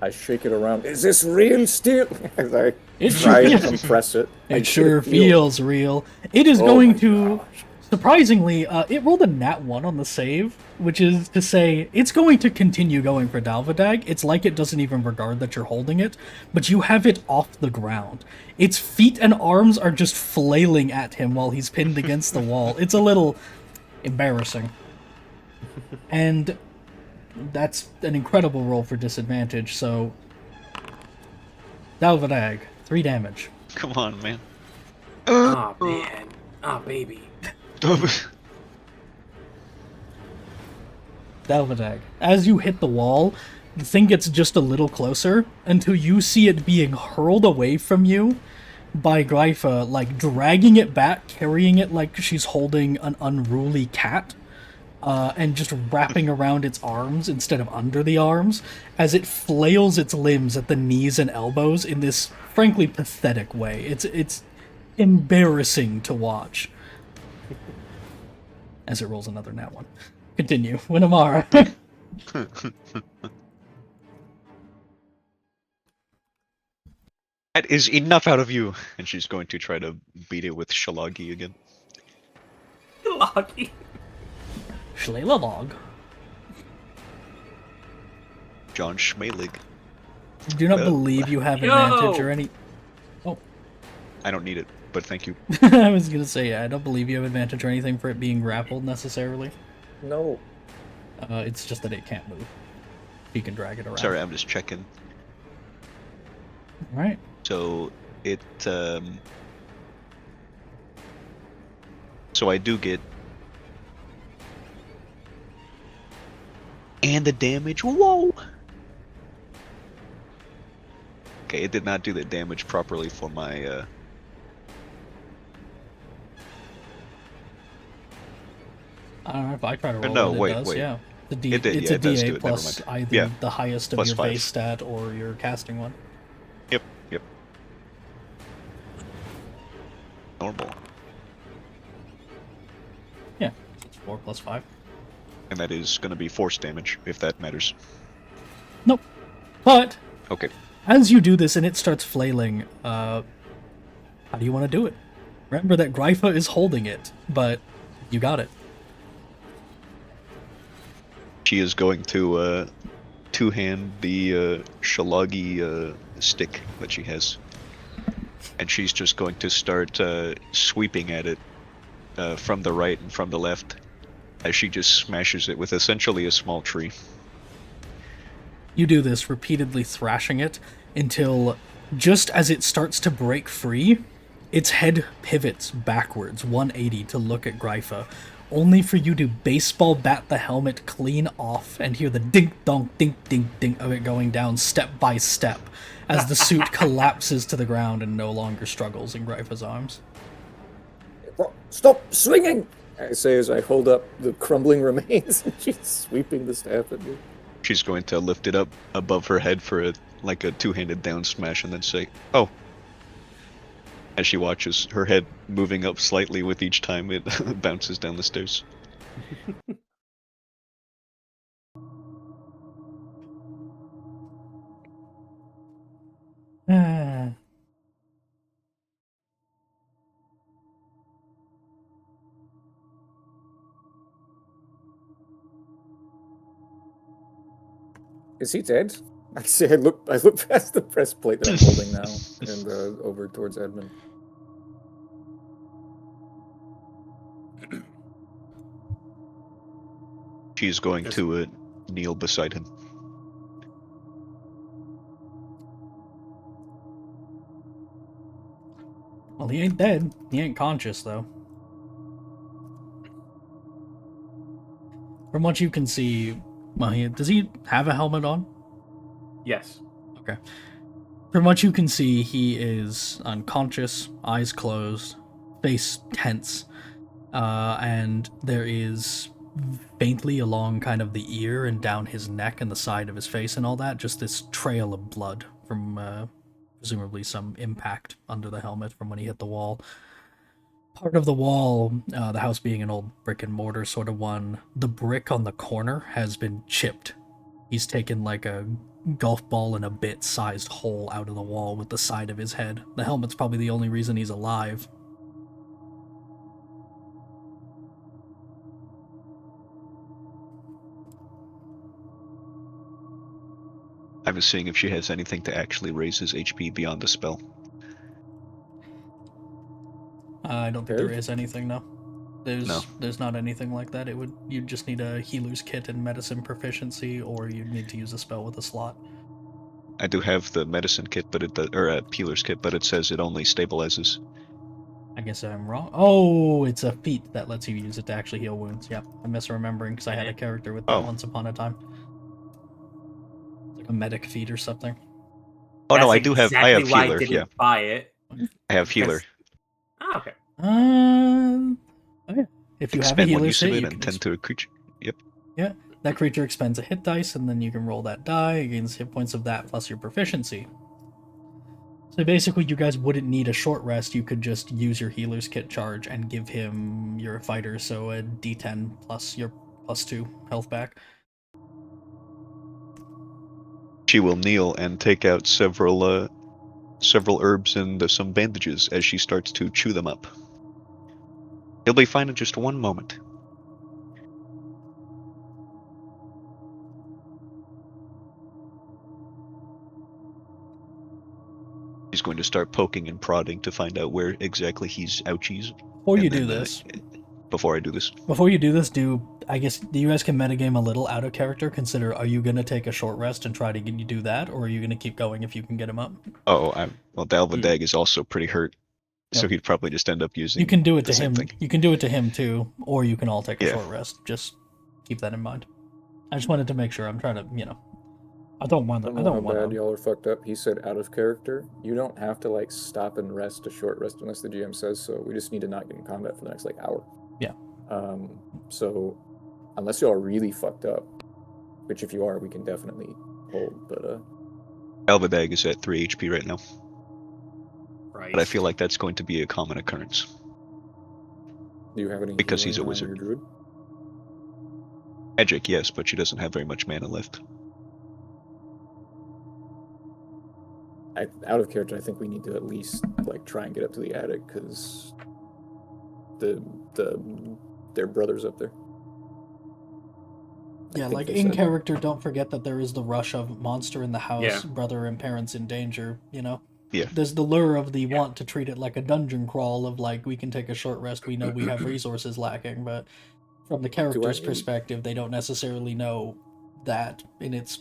I shake it around. Is this real steel? As I It try sure to compress it. It sure feels real. It is Oh going my to... gosh. Surprisingly, it rolled a nat 1 on the save, which is to say, it's going to continue going for Dalvadag. It's like it doesn't even regard that you're holding it, but you have it off the ground. Its feet and arms are just flailing at him while he's pinned against the wall. It's a little embarrassing. And that's an incredible roll for disadvantage, so... Dalvadag, 3 damage. Come on, man. Oh man. Oh baby. Dalvadag. As you hit the wall, the thing gets just a little closer until you see it being hurled away from you by Grypha, like dragging it back, carrying it like she's holding an unruly cat, and just wrapping around its arms instead of under the arms, as it flails its limbs at the knees and elbows in this frankly pathetic way. It's embarrassing to watch. As it rolls another nat 1. Continue. Winamara. That is enough out of you! And she's going to try to beat it with Shalagi again. Loggy. Schlelalog. John Schmelig. Do not Well, believe you have Yo! advantage or any. Oh, I don't need it, but thank you. I was gonna say, I don't believe you have advantage or anything for it being grappled necessarily. No. It's just that it can't move. You can drag it around. Sorry, I'm just checking. Alright. So it so I do get and the damage. Whoa. Okay, it did not do the damage properly for my I don't know if I try to roll no, it, wait, it does, wait. yeah. It did, it's yeah, a it does do D8 it, never plus mind. either Yeah, the highest of plus your 5. base stat or your casting one. Yep. Normal. Yeah, it's 4 plus 5. And that is going to be force damage, if that matters. Nope. But Okay. as you do this and it starts flailing, how do you want to do it? Remember that Grypha is holding it, but you got it. She is going to two-hand the Shalagi stick that she has. And she's just going to start sweeping at it from the right and from the left as she just smashes it with essentially a small tree. You do this, repeatedly thrashing it, until just as it starts to break free, its head pivots backwards 180 to look at Grypha, only for you to baseball bat the helmet clean off and hear the dink-donk, dink-dink-dink of it going down step by step as the suit collapses to the ground and no longer struggles in Grypha's arms. Stop swinging! I say as I hold up the crumbling remains and she's sweeping the staff at me. She's going to lift it up above her head for like a two-handed down smash and then say, "Oh." As she watches her head moving up slightly with each time it bounces down the stairs. Is he dead? I say I look past the breastplate that I'm holding now and over towards Edmund. She's going to kneel beside him. Well, he ain't dead. He ain't conscious, though. From what you can see, well, does he have a helmet on? Yes. Okay. From what you can see, he is unconscious, eyes closed, face tense, and there is faintly along kind of the ear and down his neck and the side of his face and all that, just this trail of blood from presumably some impact under the helmet from when he hit the wall. Part of the wall, the house being an old brick and mortar sort of one, the brick on the corner has been chipped. He's taken like a golf ball and a bit sized hole out of the wall with the side of his head. The helmet's probably the only reason he's alive. I was seeing if she has anything to actually raise his HP beyond the spell. I don't think there is anything, no. No. There's not anything like that. You'd just need a healer's kit and medicine proficiency, or you'd need to use a spell with a slot. I do have the medicine kit, but or a healer's kit, but it says it only stabilizes. I guess I'm wrong. Oh, it's a feat that lets you use it to actually heal wounds. Yep, I'm misremembering because I had a character with that once upon a time. Like a medic feat or something. Oh no, I That's do have. exactly I have why healer. I didn't Yeah, buy it. I have healer. Ah, okay. Oh yeah. If you have a Expend one healer's use of hit, it you and can tend to a creature. Yep. Yeah, that creature expends a hit dice, and then you can roll that die against hit points of that plus your proficiency. So basically, you guys wouldn't need a short rest. You could just use your healer's kit charge and give him your fighter, so a D10 plus your +2 health back. She will kneel and take out several herbs and some bandages as she starts to chew them up. He'll be fine in just one moment. He's going to start poking and prodding to find out where exactly he's ouchies. Before you and do then, this, Before I do this. I guess, do you guys can metagame a little out of character? Consider, are you going to take a short rest and try to do that, or are you going to keep going if you can get him up? Oh, well, Dalvadag is also pretty hurt, so Yep. he'd probably just end up using You can do it the to same him. thing. You can do it to him too, or you can all take a Yeah. short rest. Just keep that in mind. I just wanted to make sure. I'm trying to, I don't want I to. don't know how bad y'all are fucked up. He said out of character. You don't have to like stop and rest a short rest unless the GM says so. We just need to not get in combat for the next like hour. Yeah. So unless y'all are really fucked up, which if you are, we can definitely hold. But Dalvadag is at 3 HP right now, Right. but I feel like that's going to be a common occurrence. do you have any? Because he's a healing on wizard. your druid? Magic, yes, but she doesn't have very much mana left. Out of character, I think we need to at least like try and get up to the attic because their brothers up there. I Yeah, think like they in said. character, don't forget that there is the rush of monster in the house, Yeah. brother and parents in danger. Yeah. There's the lure of the want to treat it like a dungeon crawl of like we can take a short rest. We know we have resources lacking, but from the character's perspective, they don't necessarily know that in its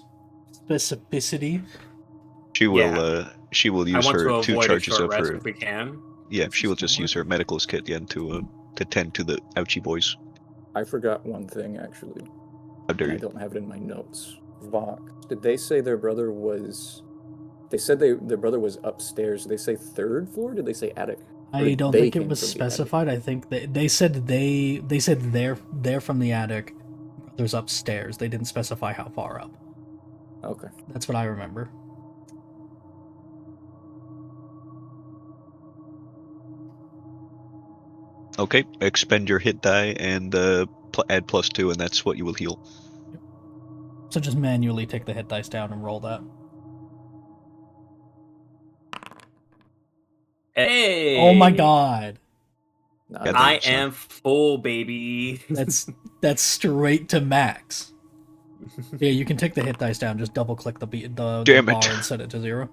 specificity. She will I use want her to 2 avoid a charges short of rest her. if we can. Yeah, she will just use her medicals kit again to tend to the ouchie boys. I forgot one thing actually. How dare I you? don't have it in my notes. Vox, did they say their brother was? They said their brother was upstairs. Did they say 3rd floor? Did they say attic? Or I did don't they think it came was from the attic? specified. I think they said they're from the attic. Brother's upstairs. They didn't specify how far up. Okay. That's what I remember. Okay, expend your hit die and add +2, and that's what you will heal. So just manually take the hit dice down and roll that. Hey! Oh my god. Nah, Yeah, I son. am full, baby. That's straight to max. Yeah, you can take the hit dice down, just double click the bar Damn it. and set it to 0.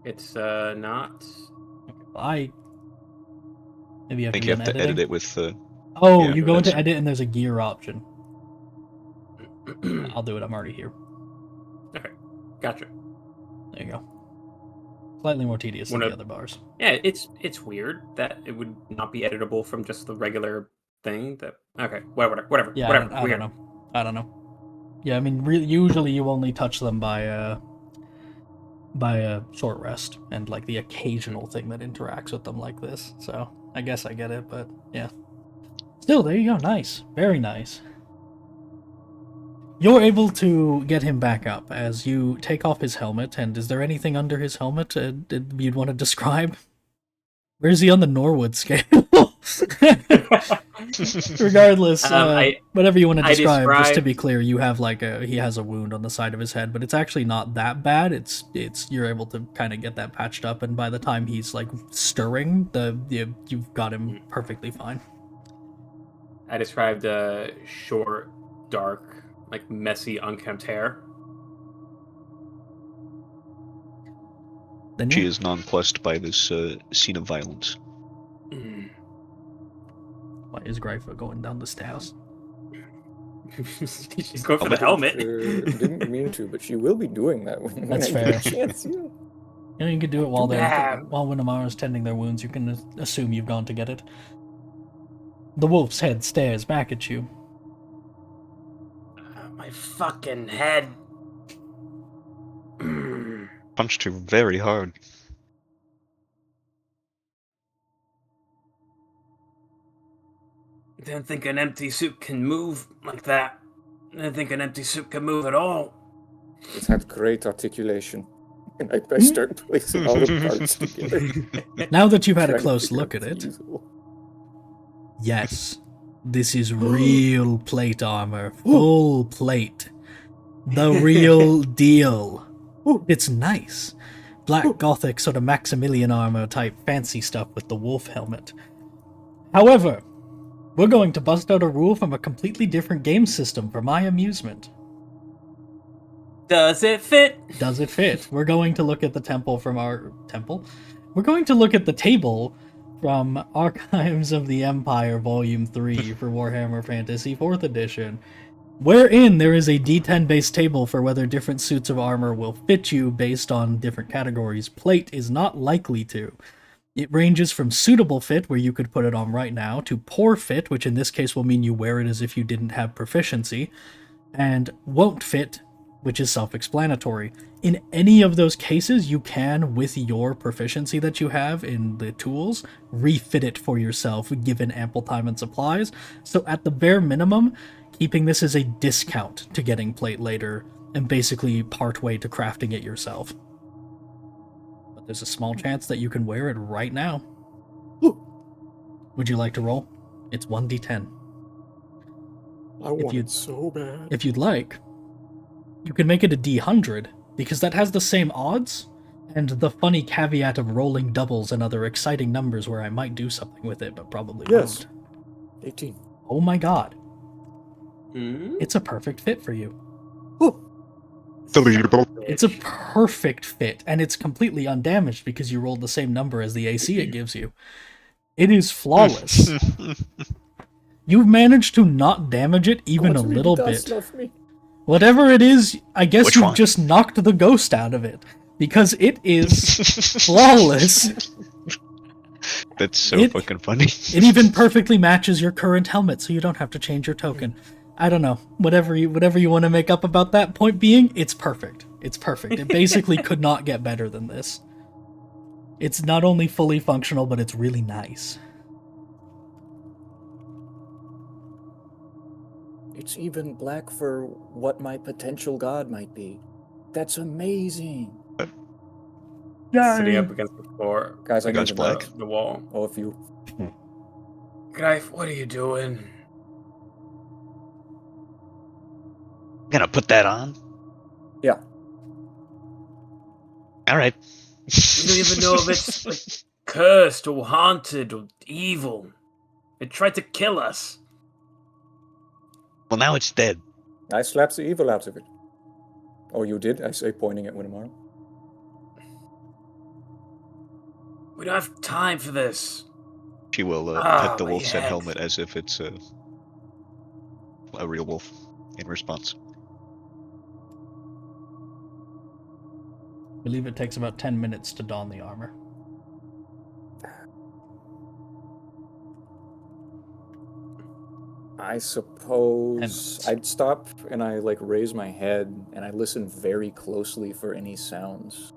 It's not. Maybe you I have think to you be have on to editing. edit it with Oh, yeah, you go into that's- edit and there's a gear option. I'll do it, I'm already here. Okay, gotcha. There you go. Slightly more tedious than Wanna- the other bars. Yeah, it's weird that it would not be editable from just the regular thing. That okay, whatever. Yeah, whatever. I don't know. Yeah, I mean, usually you only touch them by a short rest and like the occasional thing that interacts with them like this. So I guess I get it, but yeah. Still, there you go. Nice, very nice. You're able to get him back up as you take off his helmet. And is there anything under his helmet you'd want to describe? Where is he on the Norwood scale? Regardless, whatever you want to describe. Just to be clear, you have he has a wound on the side of his head, but it's actually not that bad. It's you're able to kind of get that patched up, and by the time he's like stirring, you've got him perfectly fine. I described short, dark, like messy, unkempt hair. Then She is nonplussed by this scene of violence. Why is Gryfa going down the stairs? She's going for the helmet. Didn't mean to, but she will be doing that when That's I get a fair. chance. Yeah. You can do it while Bam. while Winamara's tending their wounds. You can assume you've gone to get it. The wolf's head stares back at you. My fucking head. Punched her very hard. Didn't think an empty suit can move like that. Didn't think an empty suit can move at all. It's had great articulation. And I start placing all the parts together. Now that you've had a trying to close figure look out at what's it, usable. yes, this is real plate armor. Full plate. The real deal. It's nice. Black Gothic sort of Maximilian armor type fancy stuff with the wolf helmet. However, we're going to bust out a rule from a completely different game system for my amusement. Does it fit? Does it fit? We're going to look at the temple from our temple. We're going to look at the table from Archives of the Empire Volume 3 for Warhammer Fantasy 4th Edition, wherein there is a D10 based table for whether different suits of armor will fit you based on different categories. Plate is not likely to. It ranges from suitable fit, where you could put it on right now, to poor fit, which in this case will mean you wear it as if you didn't have proficiency, and won't fit, which is self-explanatory. In any of those cases, you can, with your proficiency that you have in the tools, refit it for yourself, given ample time and supplies. So at the bare minimum, keeping this as a discount to getting plate later, and basically part way to crafting it yourself. But there's a small chance that you can wear it right now. Would you like to roll? It's 1d10. I want you'd- it so bad. If you'd like, you can make it a D100, because that has the same odds, and the funny caveat of rolling doubles and other exciting numbers where I might do something with it, but probably Yes. won't. 18. Oh my god. Hmm? It's a perfect fit for you. Deletable. It's a perfect fit, and it's completely undamaged because you rolled the same number as the AC it gives you. It is flawless. You've managed to not damage it even God a really little does bit. love me. Whatever it is, I guess Which you've one? just knocked the ghost out of it. Because it is flawless. That's so It- fucking funny. It even perfectly matches your current helmet, so you don't have to change your token. I don't know. Whatever you want to make up about that, point being, it's perfect. It's perfect. It basically could not get better than this. It's not only fully functional, but it's really nice. It's even black for what my potential god might be. That's amazing. Sitting up against the floor. Guys, I God's need to black. know. The wall. Oh, if you... Greif, what are you doing? Gonna put that on? Yeah. Alright. You don't even know if it's like cursed or haunted or evil. It tried to kill us. Well, now it's dead. I slapped the evil out of it. Oh, you did? I say, pointing at Winnemar. We don't have time for this. She will pet the my wolf's head head. helmet as if it's a real wolf in response. I believe it takes about 10 minutes to don the armor. I suppose minutes. I'd stop and I raise my head and I listen very closely for any sounds.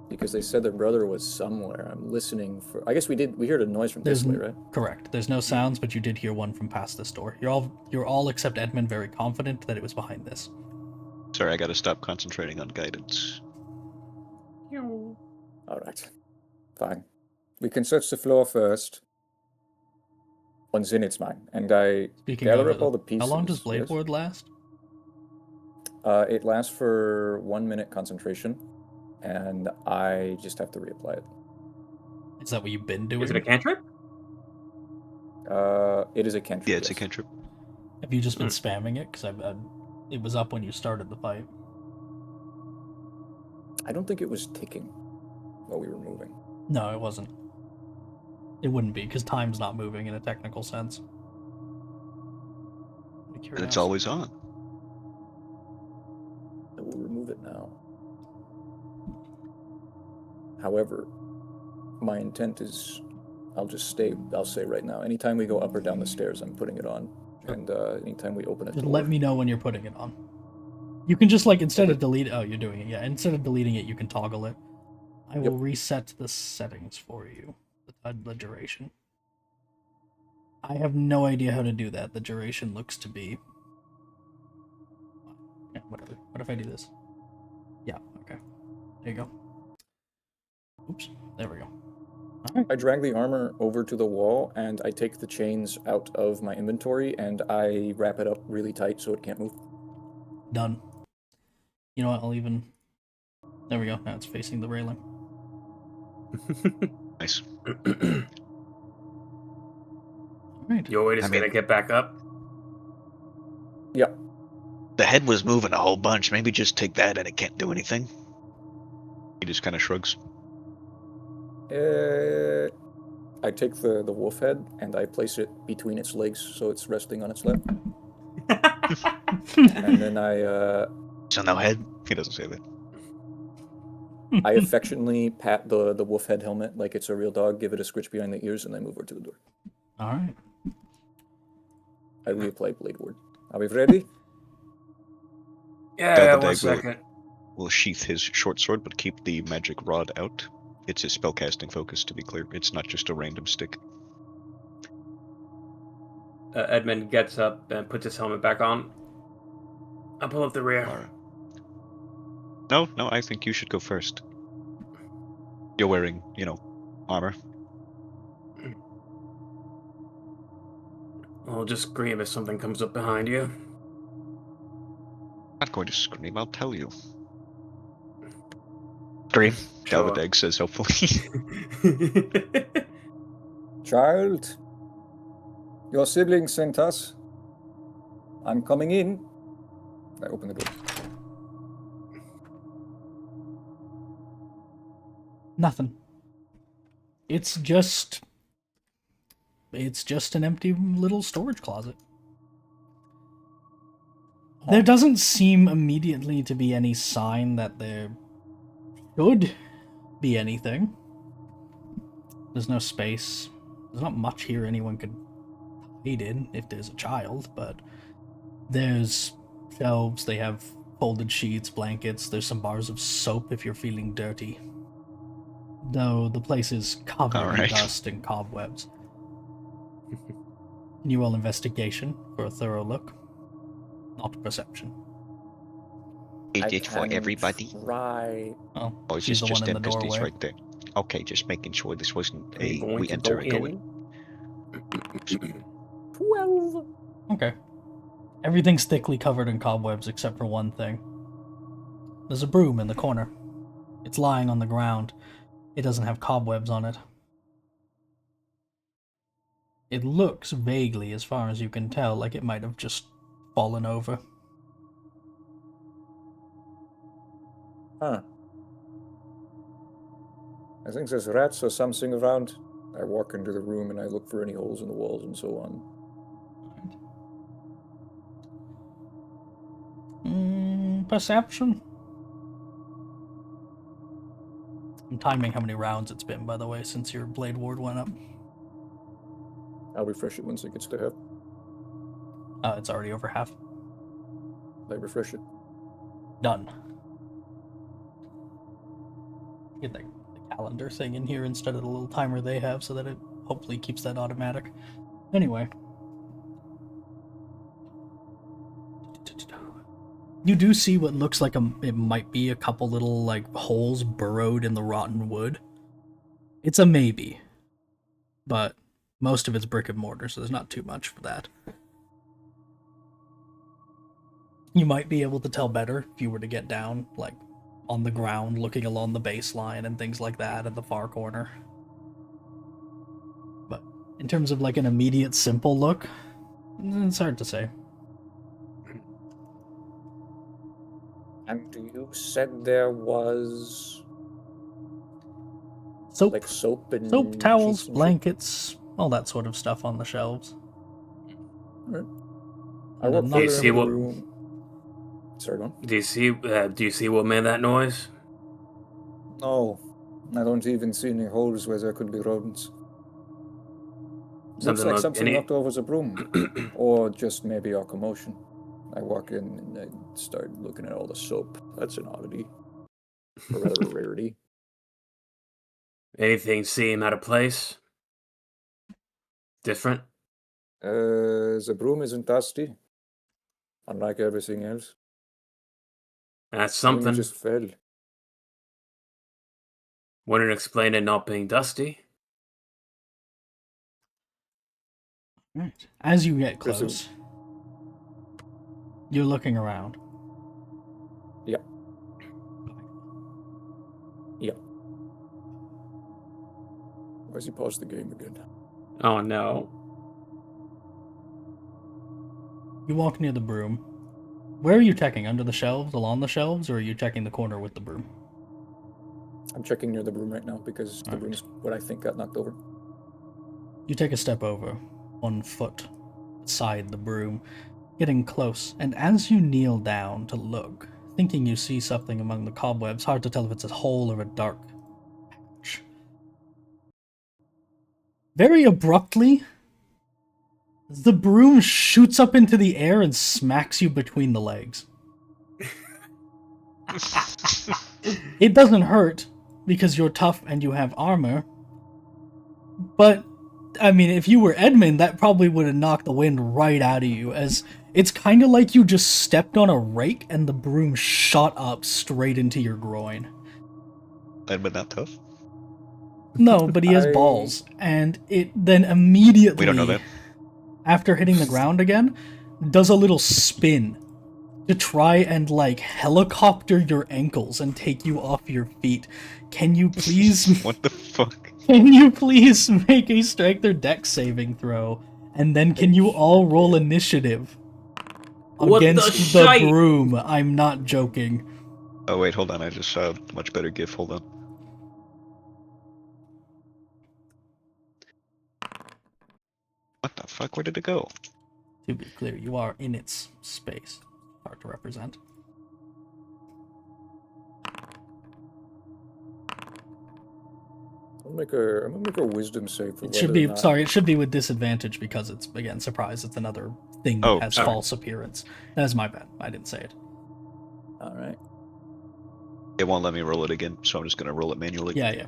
Because they said their brother was somewhere. I'm listening for... I guess we heard a noise from this way, right? Correct. There's no sounds, but you did hear one from past this door. You're all except Edmund very confident that it was behind this. Sorry, I gotta stop concentrating on guidance. Alright. Fine. We can search the floor first. On Zenith's mine. And I Speaking gather of, up all the pieces. how long does Blade yes? Ward last? It lasts for 1 minute concentration. And I just have to reapply it. Is that what you've been doing? Is it a cantrip? It is a cantrip. Yeah, it's a yes. cantrip. Have you just been spamming it? Because it was up when you started the fight. I don't think it was ticking while we were moving. No, it wasn't. It wouldn't be, because time's not moving in a technical sense. And it's always on. I will remove it now. However, my intent is, I'll say right now, anytime we go up or down the stairs, I'm putting it on. And anytime we open a Just door... let me know when you're putting it on. You can just, instead of delete... Oh, you're doing it, yeah. Instead of deleting it, you can toggle it. I will reset the settings for you. The duration. I have no idea how to do that. The duration looks to be... Yeah, whatever. What if I do this? Yeah, okay. There you go. Oops, there we go. I drag the armor over to the wall, and I take the chains out of my inventory, and I wrap it up really tight so it can't move. Done. You know what, I'll even... There we go, now it's facing the railing. Nice. Right. You're just gonna get back up? Yeah. The head was moving a whole bunch. Maybe just take that and it can't do anything. He just kind of shrugs. I take the wolf head and I place it between its legs so it's resting on its lap. And then So no head? He doesn't say that. I affectionately pat the wolf head helmet like it's a real dog, give it a scritch behind the ears, and I move over to the door. All right. I reapply Blade Ward. Are we ready? Yeah, Dalbedag 1 second. will sheath his short sword, but keep the magic rod out. It's his spellcasting focus, to be clear. It's not just a random stick. Edmund gets up and puts his helmet back on. I'll pull up the rear. Alright. No, I think you should go first. You're wearing, armor. I'll just scream if something comes up behind you. I'm not going to scream, I'll tell you. Scream, Sure. Dalbedag says hopefully. Child, your siblings sent us. I'm coming in. I open the door. Nothing. It's just an empty little storage closet. There doesn't seem immediately to be any sign that there should be anything. There's no space. There's not much here anyone could hide in if there's a child, but there's shelves, they have folded sheets, blankets, there's some bars of soap if you're feeling dirty. Though the place is covered in Alright. dust and cobwebs. Can you roll investigation for a thorough look? Not perception. Is it for everybody? Right. Oh, Oh, it's she's the just one in them the because he's doorway. right there. Okay, just making sure this wasn't Are you a going we to enter go and go in? in. 12. Okay. Everything's thickly covered in cobwebs except for one thing. There's a broom in the corner. It's lying on the ground. It doesn't have cobwebs on it. It looks vaguely, as far as you can tell, like it might have just fallen over. Huh. I think there's rats or something around. I walk into the room and I look for any holes in the walls and so on. Perception? I'm timing how many rounds it's been, by the way, since your Blade Ward went up. I'll refresh it once it gets to half. It's already over half. I refresh it. Done. Get the calendar thing in here instead of the little timer they have so that it hopefully keeps that automatic. Anyway. You do see what looks like it might be a couple little, like, holes burrowed in the rotten wood. It's a maybe. But most of it's brick and mortar, so there's not too much for that. You might be able to tell better if you were to get down, like, on the ground, looking along the baseline and things like that at the far corner. But in terms of, like, an immediate simple look, it's hard to say. And you said there was Soap, like soap and soap, towels, sheets and blankets, all that sort of stuff on the shelves. Alright. I And walk then Do you further see into the what? room. Sorry, go on. Do you see what made that noise? No, I don't even see any holes where there could be rodents. Looks like something knocked over the broom, or just maybe a commotion. I walk in and I start looking at all the soap. That's an oddity, or rather a rarity. Anything seem out of place? Different? The broom isn't dusty, unlike everything else. That's Maybe it something. just fell. Wouldn't explain it not being dusty. Right. As you get There's a- close, you're looking around. Yep. Yep. Why has he paused the game again? Oh no. You walk near the broom. Where are you checking? Under the shelves, along the shelves, or are you checking the corner with the broom? I'm checking near the broom right now because the broom's what I think got knocked over. You take a step over, 1 foot beside the broom, getting close, and as you kneel down to look, thinking you see something among the cobwebs, hard to tell if it's a hole or a dark patch. Very abruptly, the broom shoots up into the air and smacks you between the legs. It doesn't hurt, because you're tough and you have armor, but, I mean, if you were Edmund, that probably would have knocked the wind right out of you, as it's kind of like you just stepped on a rake and the broom shot up straight into your groin. Edmund not tough? No, but he has balls, and it then immediately, We don't know that. after hitting the ground again, does a little spin to try and, like, helicopter your ankles and take you off your feet. Can you please... What the fuck? Can you please make a strength or dex saving throw? And then can you all roll initiative What the against the shite? broom? I'm not joking. Oh wait, hold on, I just saw a much better gif, hold on. What the fuck, where did it go? To be clear, you are in its space. Hard to represent. I'm gonna make a wisdom save for It should whether be, or not- sorry, it should be with disadvantage because it's, again, surprise, it's another thing that Oh, has sorry. false appearance. That is my bad. I didn't say it. Alright. It won't let me roll it again, so I'm just gonna roll it manually. Yeah, yeah.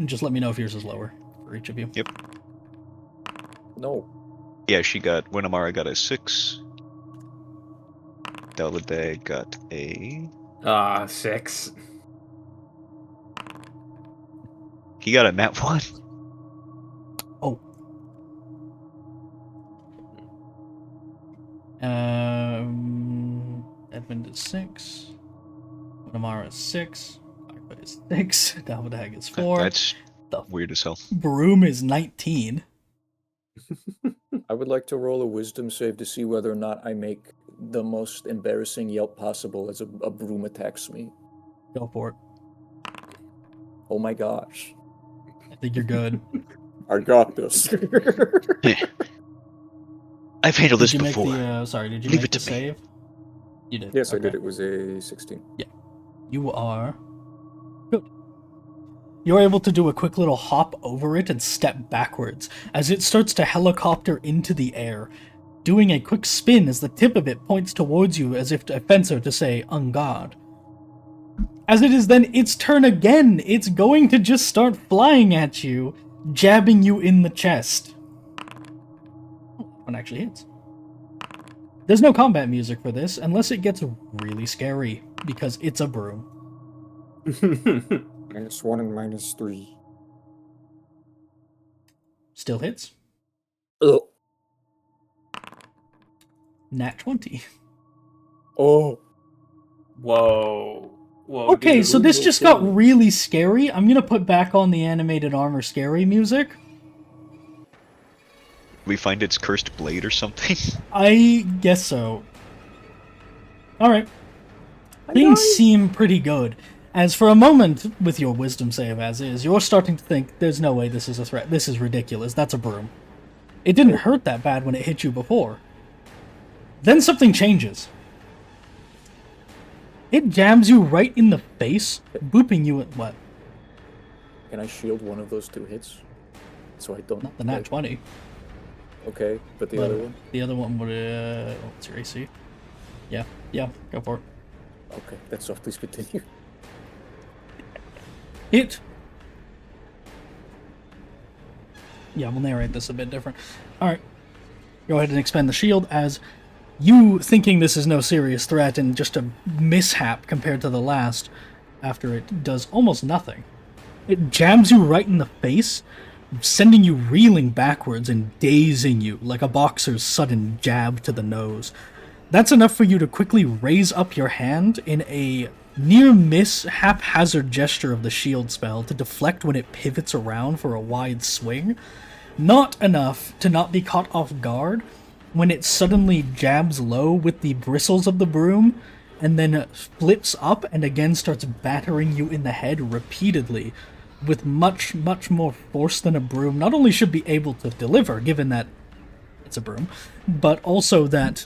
Just let me know if yours is lower for each of you. Yep. No. Yeah, Winamara got a 6. Dalvide got a... 6. He got a nat 1. Oh. Edmund is 6. Namara is 6. Arpa is 6. Dalvadag is 4. That's The weird as hell. broom is 19. I would like to roll a wisdom save to see whether or not I make the most embarrassing yelp possible as a broom attacks me. Go for it. Oh my gosh. I think you're good. I got this. I've handled this Did you before. make the, sorry, did you Leave make it the to me. save? You did. Yes, I Okay. did. It was a 16. You are good. You're able to do a quick little hop over it and step backwards as it starts to helicopter into the air, doing a quick spin as the tip of it points towards you as if a fencer to say, "En garde." As it is then its turn again, it's going to just start flying at you, jabbing you in the chest. One actually hits. There's no combat music for this unless it gets really scary, because it's a broom. -1 and -3. Still hits. Ugh. Nat 20. Oh. Whoa. Whoa. Okay, dude. so this just got really scary. I'm gonna put back on the animated armor scary music. We find its cursed blade or something. I guess so. Alright. Things seem pretty good. As for a moment, with your wisdom save as is, you're starting to think, there's no way this is a threat. This is ridiculous. That's a broom. It didn't hurt that bad when it hit you before. Then something changes. It jams you right in the face, booping you at what? Can I shield one of those 2 hits? So I don't... Not the nat like- 20. Okay, but the other one? The other one would, what's your AC? Yeah, go for it. Okay, that's all. Please continue. Hit! Yeah, we'll narrate this a bit different. Alright. Go ahead and expend the shield as you, thinking this is no serious threat and just a mishap compared to the last, after it does almost nothing. It jams you right in the face, sending you reeling backwards and dazing you like a boxer's sudden jab to the nose. That's enough for you to quickly raise up your hand in a near-miss, haphazard gesture of the shield spell to deflect when it pivots around for a wide swing. Not enough to not be caught off guard, when it suddenly jabs low with the bristles of the broom, and then flips up and again starts battering you in the head repeatedly, with much, much more force than a broom not only should be able to deliver, given that it's a broom, but also that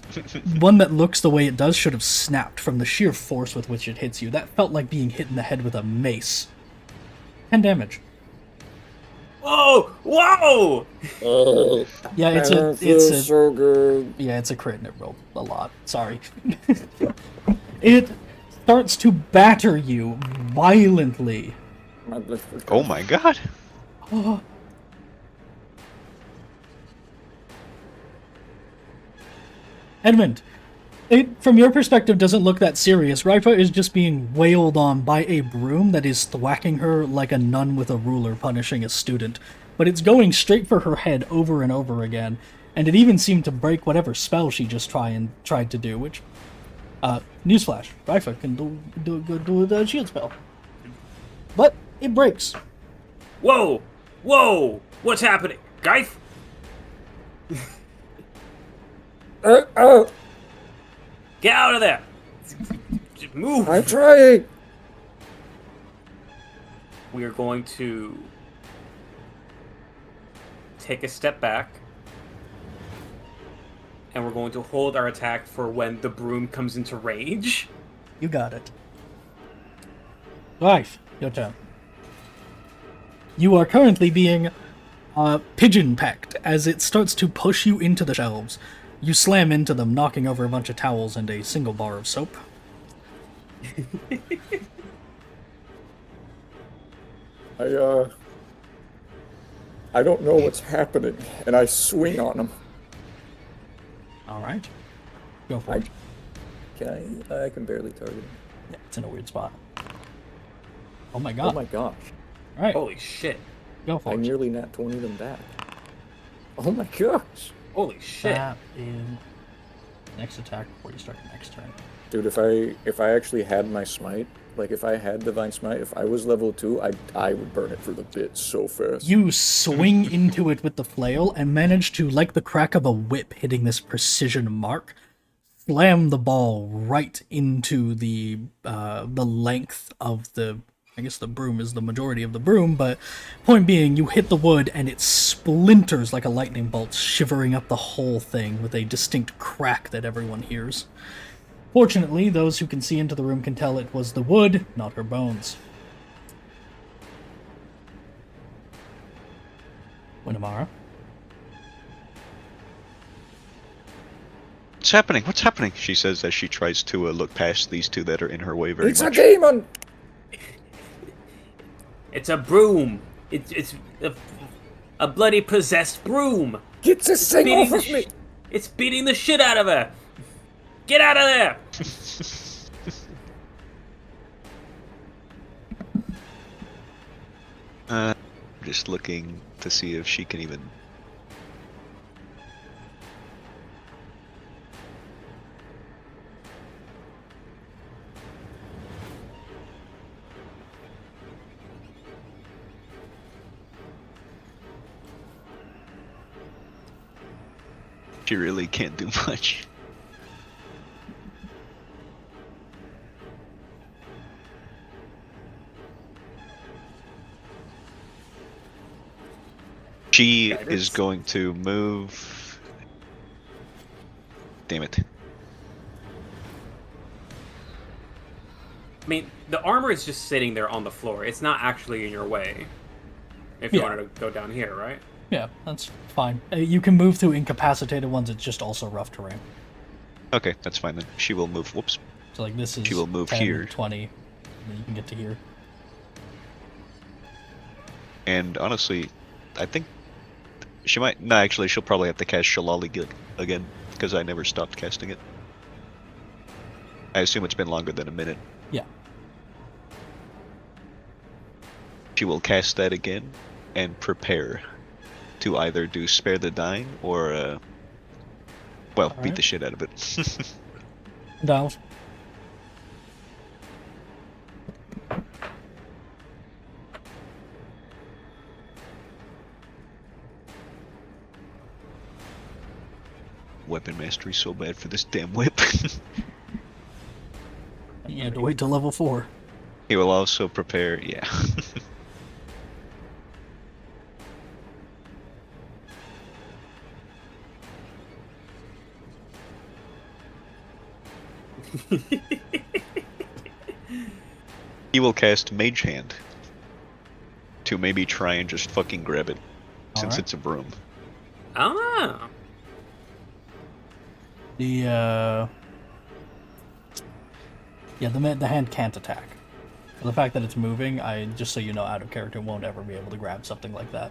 one that looks the way it does should have snapped from the sheer force with which it hits you. That felt like being hit in the head with a mace. 10 damage. Whoa! Whoa! Oh, Yeah, it's I a feel so good. yeah, it's a crit and it rolled a lot. Sorry. It starts to batter you violently. My blood pressure. Oh my god. Edmund, it, from your perspective, doesn't look that serious. Rifa is just being wailed on by a broom that is thwacking her like a nun with a ruler punishing a student. But it's going straight for her head over and over again, and it even seemed to break whatever spell she just tried to do, which... newsflash, Rifa can do the shield spell. But it breaks. Whoa! Whoa! What's happening? Geif? Oh, Get out of there! Just move! I'm trying. We are going to take a step back, and we're going to hold our attack for when the broom comes into range. You got it. Rife, your turn. You are currently being pigeon-pecked as it starts to push you into the shelves. You slam into them, knocking over a bunch of towels and a single bar of soap. I don't know what's happening, and I swing on him. Alright. Go for I- it. Can I can barely target him. Yeah, it's in a weird spot. Oh my god. Oh my gosh. Alright, Holy shit. go for I it. nearly nat 20 them back. Oh my gosh. Holy shit. That is next attack before you start your next turn. Dude, if I actually had my smite, like if I had divine smite, if I was level 2, I would burn it through the bit so fast. You swing into it with the flail and manage to, like the crack of a whip hitting this precision mark, slam the ball right into the length of the... I guess the broom is the majority of the broom, but point being, you hit the wood and it splinters like a lightning bolt, shivering up the whole thing with a distinct crack that everyone hears. Fortunately, those who can see into the room can tell it was the wood, not her bones. Winamara. What's happening? What's happening? She says as she tries to look past these two that are in her way very It's much. a demon! It's a broom. It's a bloody possessed broom. Get this thing Beating off the of me! It's beating the shit out of her. Get out of there! Just looking to see if she can even... She really can't do much. She is going to move... Damn it. I mean, the armor is just sitting there on the floor. It's not actually in your way. If you Yeah. wanted to go down here, right? Yeah, that's fine. You can move through incapacitated ones, it's just also rough terrain. Okay, that's fine then. She will move... Whoops. So like this is She will move 10, here. 20, and then you can get to here. And honestly, I think she might... No, actually, she'll probably have to cast Shillelagh again, because I never stopped casting it. I assume it's been longer than a minute. Yeah. She will cast that again, and prepare to either do Spare the Dying, or, well, beat Alright. the shit out of it. Dials. weapon mastery so bad for this damn whip. You had to wait till level 4. He will also prepare, yeah. He will cast Mage Hand to maybe try and just fucking grab it, since Alright. it's a broom. Ah. The hand can't attack. For the fact that it's moving, just so you know, out of character won't ever be able to grab something like that.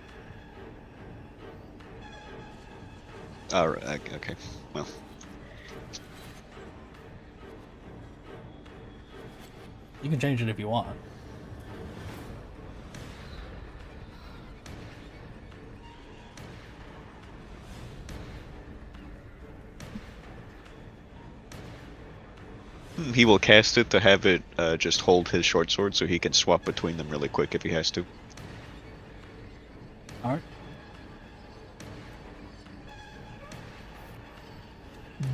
Alright, okay. Well. You can change it if you want. He will cast it to have it just hold his short sword so he can swap between them really quick if he has to. Alright.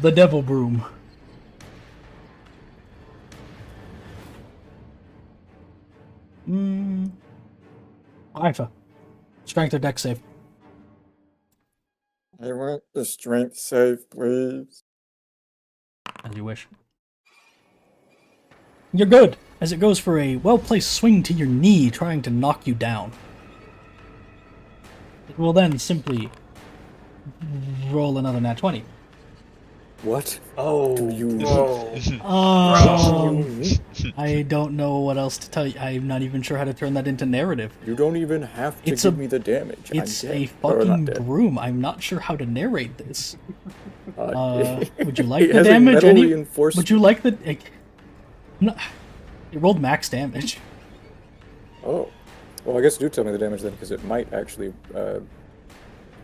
The Devil Broom. Ifa. Strength or dex save. I want the strength save, please. As you wish. You're good, as it goes for a well-placed swing to your knee, trying to knock you down. It will then simply roll another nat 20. What? Oh. Do you- Whoa. I don't know what else to tell you. I'm not even sure how to turn that into narrative. You don't even have to It's give a- me the damage. It's I'm a dead. Or not fucking dead. broom. I'm not sure how to narrate this. Would you it like the has a damage? metal reinforcement. Would you like the... No, you rolled max damage. Oh. Well, I guess do tell me the damage then, because it might actually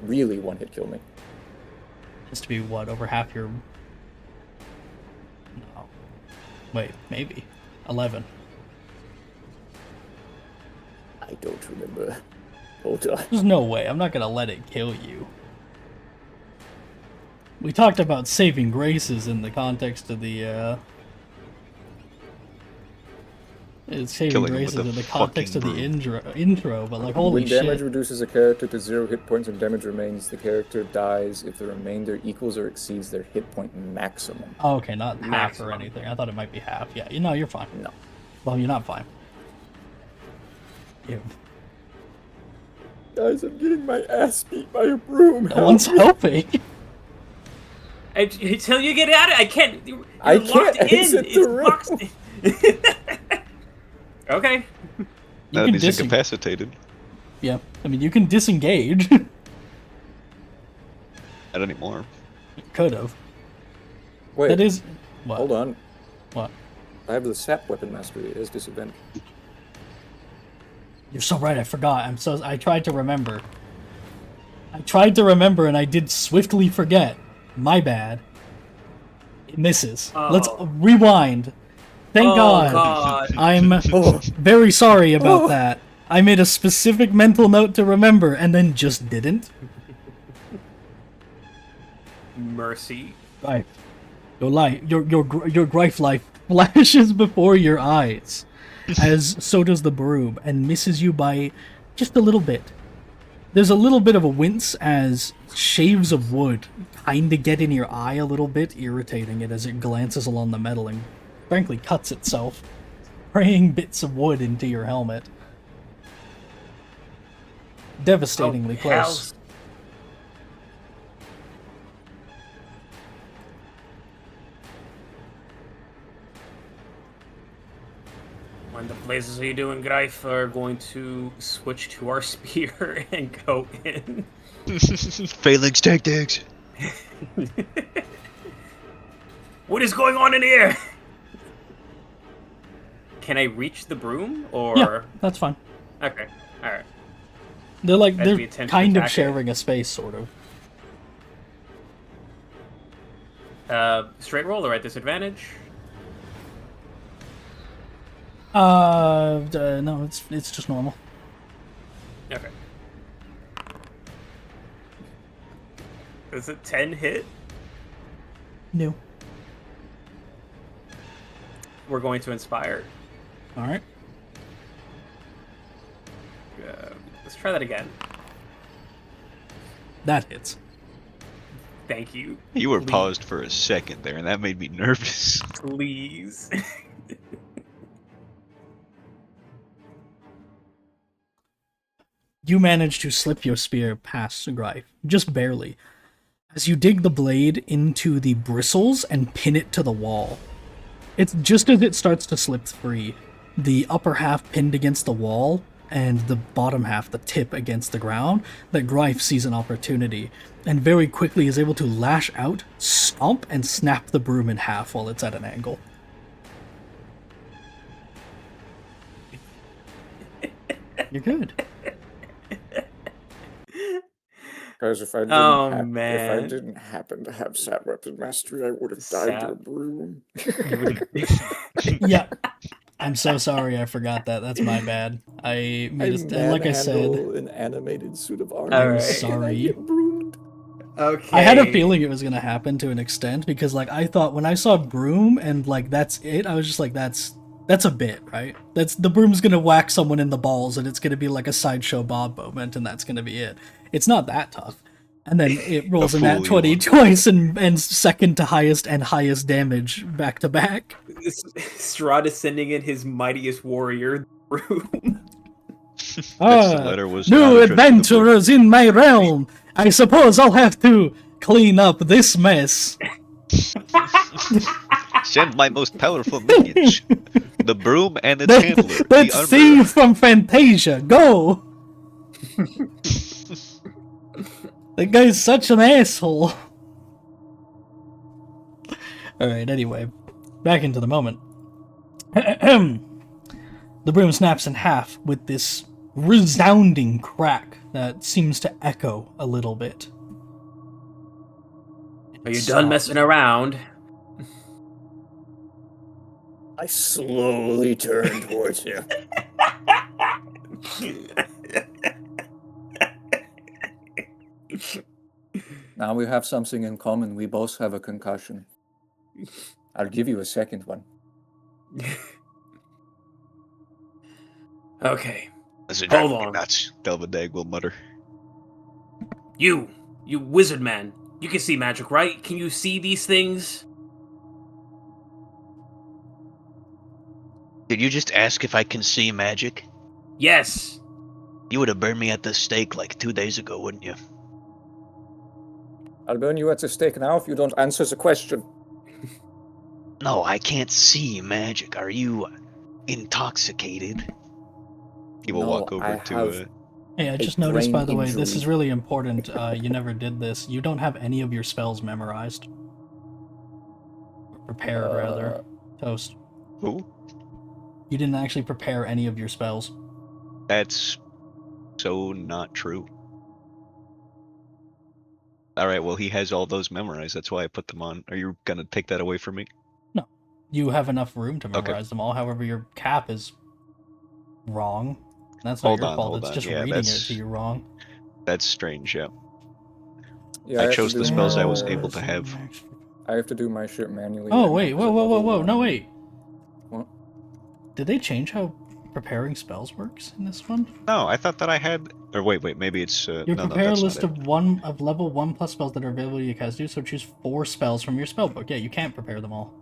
really one-hit kill me. Has to be, what, over half your... No. Wait, maybe. 11. I don't remember. Hold on. There's no way. I'm not gonna let it kill you. We talked about saving graces in the context of the, It's saving Killing him with graces a in the context of fucking the intro, but like, holy When damage shit. reduces a character to 0 hit points and damage remains, the character dies if the remainder equals or exceeds their hit point maximum. Oh, okay, not half or Maximum. anything. I thought it might be half. Yeah, you know, you're fine. No. Well, you're not fine. You. Guys, I'm getting my ass beat by a broom. No one's helping. Until you get out of it, I can't. You're I locked can't in. exit It's the room. locked in. Okay. You Now can that he's incapacitated. Yeah, I mean, you can disengage. Not anymore. Could have. Wait, That is. What? hold on. What? I have the sap weapon mastery. It has disadvantage. You're so right. I forgot. I tried to remember. And I did swiftly forget. My bad. It misses. Oh. Let's rewind. Thank Oh, God. I'm very sorry about that. I made a specific mental note to remember and then just didn't. Mercy. Right. Your grife life flashes before your eyes, as so does the broom, and misses you by just a little bit. There's a little bit of a wince as shaves of wood kinda get in your eye a little bit, irritating it as it glances along the metal and frankly cuts itself, spraying bits of wood into your helmet. Devastatingly Oh, close. When the places you doing, Greif, are going to switch to our spear and go in. Phalanx tactics. What is going on in here? Can I reach the broom, or? Yeah, that's fine. Okay, all right. They're like That'd be they're attention kind of attack. sharing a space, sort of. Straight roll or at disadvantage? No, it's just normal. Okay. Is it 10 hit? New. We're going to inspire. All right. Let's try that again. That hits. Thank you. You were Please. paused for a second there, and that made me nervous. Please. You manage to slip your spear past Greif, just barely, as you dig the blade into the bristles and pin it to the wall. It's just as it starts to slip free, the upper half pinned against the wall, and the bottom half, the tip, against the ground, that Greif sees an opportunity, and very quickly is able to lash out, stomp, and snap the broom in half while it's at an angle. You're good. Because if I didn't, Oh, if I man. didn't happen to have Sap Weapon Mastery, I would have died to a Sap. broom. Yeah. I'm so sorry I forgot that. That's my bad. I made like I said, manhandle an animated suit of armor. Alright. And I get broomed. Okay. I had a feeling it was gonna happen to an extent because like I thought when I saw broom and like that's it, I was just like that's a bit, right? That's the broom's gonna whack someone in the balls and it's gonna be like a sideshow Bob moment and that's gonna be it. It's not that tough. And then it rolls a nat fool you 20 want. twice and second to highest and highest damage back to back. Strahd is sending in his mightiest warrior room. Next the letter was not New addressed to the broom. adventurers in my realm. I suppose I'll have to clean up this mess. Send my most powerful minions. The broom and its handler. The That armor. thief from Fantasia, go! That guy's such an asshole. Alright, anyway. Back into the moment. The broom snaps in half with this resounding crack that seems to echo a little bit. Are you done messing around? I slowly turn towards him. Now we have something in common. We both have a concussion. I'll give you a second one. Okay. Hold on. Nuts. Delvadag will mutter. You wizard man. You can see magic, right? Can you see these things? Did you just ask if I can see magic? Yes. You would have burned me at the stake like 2 days ago, wouldn't you? I'll burn you at the stake now if you don't answer the question. No, I can't see magic. Are you intoxicated? He will No, walk over I to have- Hey, I A just noticed, by brain the way, this injury. is really important. You never did this. You don't have any of your spells memorized. Prepared, rather. Toast. Who? You didn't actually prepare any of your spells. That's so not true. Alright, well, he has all those memorized. That's why I put them on. Are you gonna take that away from me? No. You have enough room to memorize them all. However, your cap is wrong. That's not Hold your on, fault. hold It's on. just Yeah, reading it that's- to you wrong. That's strange, yeah. Yeah, I have to chose the do spells I was my- able to have. I have to do my shit manually. Oh, right wait. now 'cause Whoa, I'm whoa, whoa, level whoa. one. No, wait. What? Did they change how preparing spells works in this one? No, I thought that I had. Or wait, maybe it's. You no, prepare a that's list not it. of level 1 plus spells that are available to you cast do, so choose 4 spells from your spellbook. Yeah, you can't prepare them all.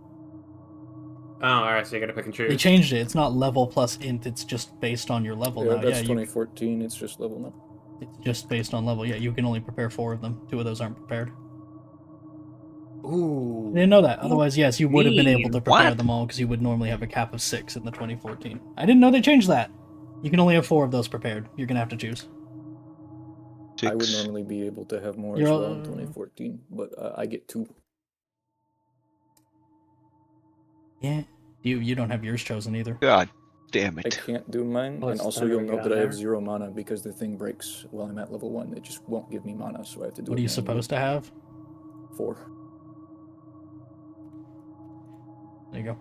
Oh, alright, so you gotta pick and choose. They changed it. It's not level plus int, it's just based on your level Yeah, now. that's Yeah, 2014. It's just level now. it's just based on level. Yeah, you can only prepare 4 of them. 2 of those aren't prepared. Ooh. I didn't know that. Otherwise, yes, you would have been able to prepare What? them all because you would normally have a cap of 6 in the 2014. I didn't know they changed that. You can only have 4 of those prepared. You're gonna have to choose. I would 6. normally be able to have more You're as all- well in 2014, but I get 2. Yeah. You don't have yours chosen either. God damn I it. can't do mine, Oh, and it's also time you'll to note get that on I have there. 0 mana because the thing breaks while I'm at level 1. It just won't give me mana, so I have to do What it are you manually. supposed to have? 4. There you go.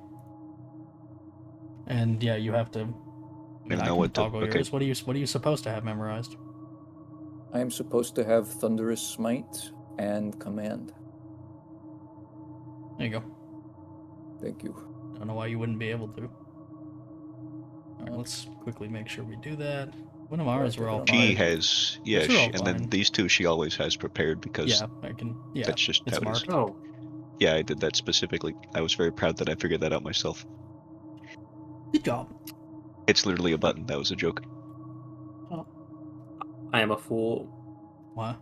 And yeah, you have to. I don't know can what to. toggle Okay. yours. What are you supposed to have memorized? I am supposed to have Thunderous Smite and Command. There you go. Thank you. I don't know why you wouldn't be able to. Alright, let's quickly make sure we do that. One of ours were all She fine. has, yeah, Those are all and then fine. these two she always has prepared because Yeah, I can. Yeah, that's just it's how it is. marked. Oh, Yeah, I did that specifically. I was very proud that I figured that out myself. Good job. It's literally a button. That was a joke. I am a fool. What?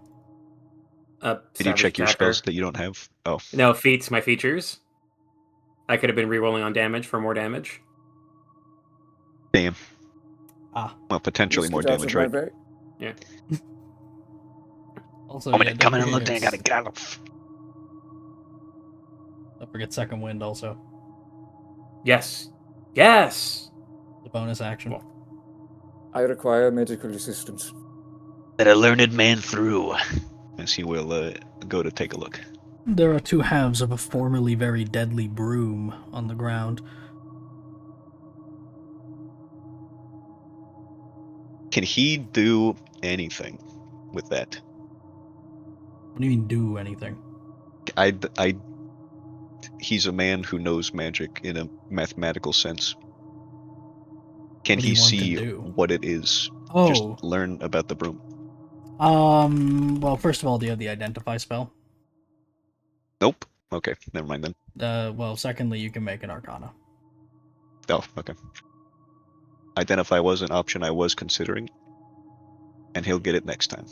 Did you Savage check your attacker. spells that you don't have? Oh, No, feats, my features. I could have been rerolling on damage for more damage. damn. Ah. Well, potentially more damage, right? Yeah. Also, I'm yeah, gonna come in and look. I gotta get out of. Don't forget second wind also. Yes. Yes. The bonus action. Well, I require medical assistance. That a learned man through. As he will go to take a look. There are two halves of a formerly very deadly broom on the ground. Can he do anything with that? What do you mean do anything? He's a man who knows magic in a mathematical sense. Can What do he you want to see do? what it is? Oh. Just learn about the broom. Well, first of all, do you have the identify spell? Nope. Okay, never mind then. Well, secondly, you can make an arcana. Oh, okay. Identify was an option I was considering, and he'll get it next time.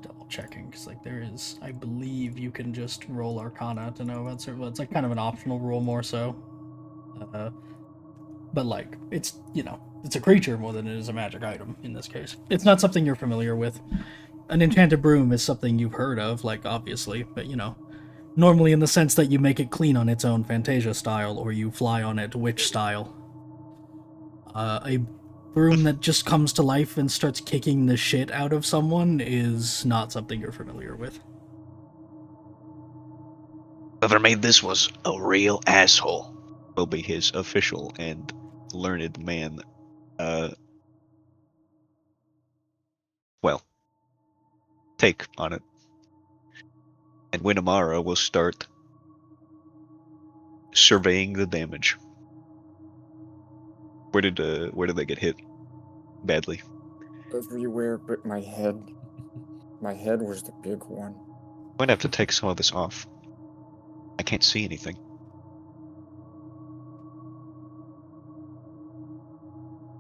Double checking, because like there is, I believe you can just roll arcana to know about certain. Well, it's like kind of an optional rule more so. But like it's it's a creature more than it is a magic item in this case. It's not something you're familiar with. An enchanted broom is something you've heard of, like obviously, but normally in the sense that you make it clean on its own Fantasia style, or you fly on it witch style. A broom that just comes to life and starts kicking the shit out of someone is not something you're familiar with. Whoever made this was a real asshole. Will be his official and learned man. Well, take on it. And Winamara will start surveying the damage. Where did they get hit badly? Everywhere but my head. My head was the big one. I'm going to have to take some of this off. I can't see anything.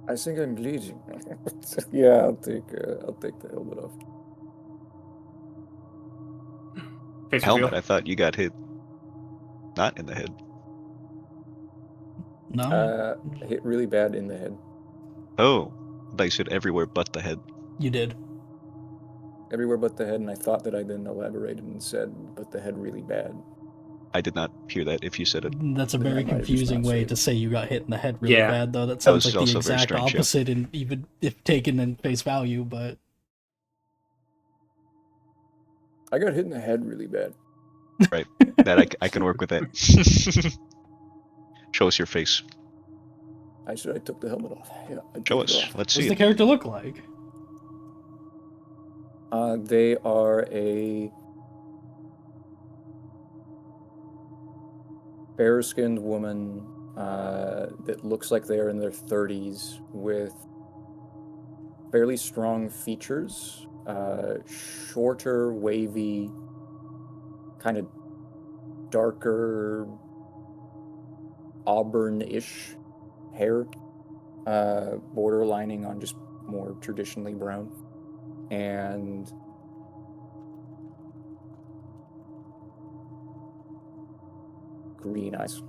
I think I'm bleeding. Yeah, I'll take the helmet off. Face Helmet, reveal. I thought you got hit not in the head. No, Hit really bad in the head. Oh, they said everywhere but the head. you did. Everywhere but the head, and I thought that I then elaborated and said, but the head really bad. I did not hear that if you said it. That's a Then I very might have just confusing not way said to it. say you got hit in the head really Yeah. bad, though. That That sounds was like the also very exact strange, yeah. opposite, and even if taken in face value, but I got hit in the head really bad. Right. That I can work with that. Show us your face. I said I took the helmet off. Yeah, I Show took it us. off. Let's what see does the it. character look like? They are a fair-skinned woman that looks like they are in their 30s with fairly strong features, shorter, wavy, kind of darker auburn-ish hair, borderlining on just more traditionally brown, and green eyes.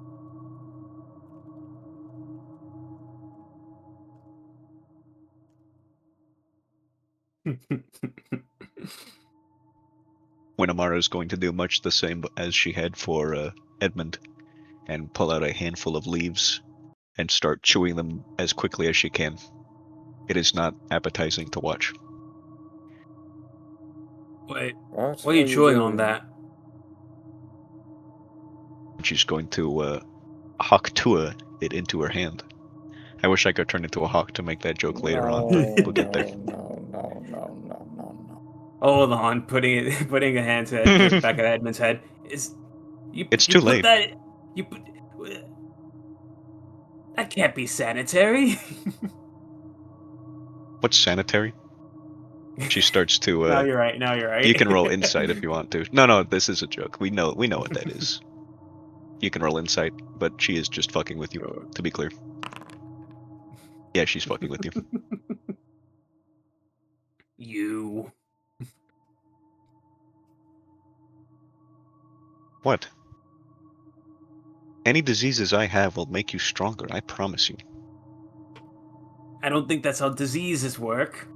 Winamara is going to do much the same as she had for Edmund, and pull out a handful of leaves and start chewing them as quickly as she can. It is not appetizing to watch. Wait, What are you chewing on doing? that? She's going to Hawk-Tua it into her hand. I wish I could turn into a hawk to make that joke later on. We'll get there. No. Hold on, putting a hand to the back of Edmund's head. It's you too put late. That you put that can't be sanitary. What's sanitary? She starts to. No, you're right. No, you're right. You can roll insight if you want to. No, this is a joke. We know what that is. You can roll insight, but she is just fucking with you. To be clear. Yeah, she's fucking with you. You. What? Any diseases I have will make you stronger. I promise you. I don't think that's how diseases work.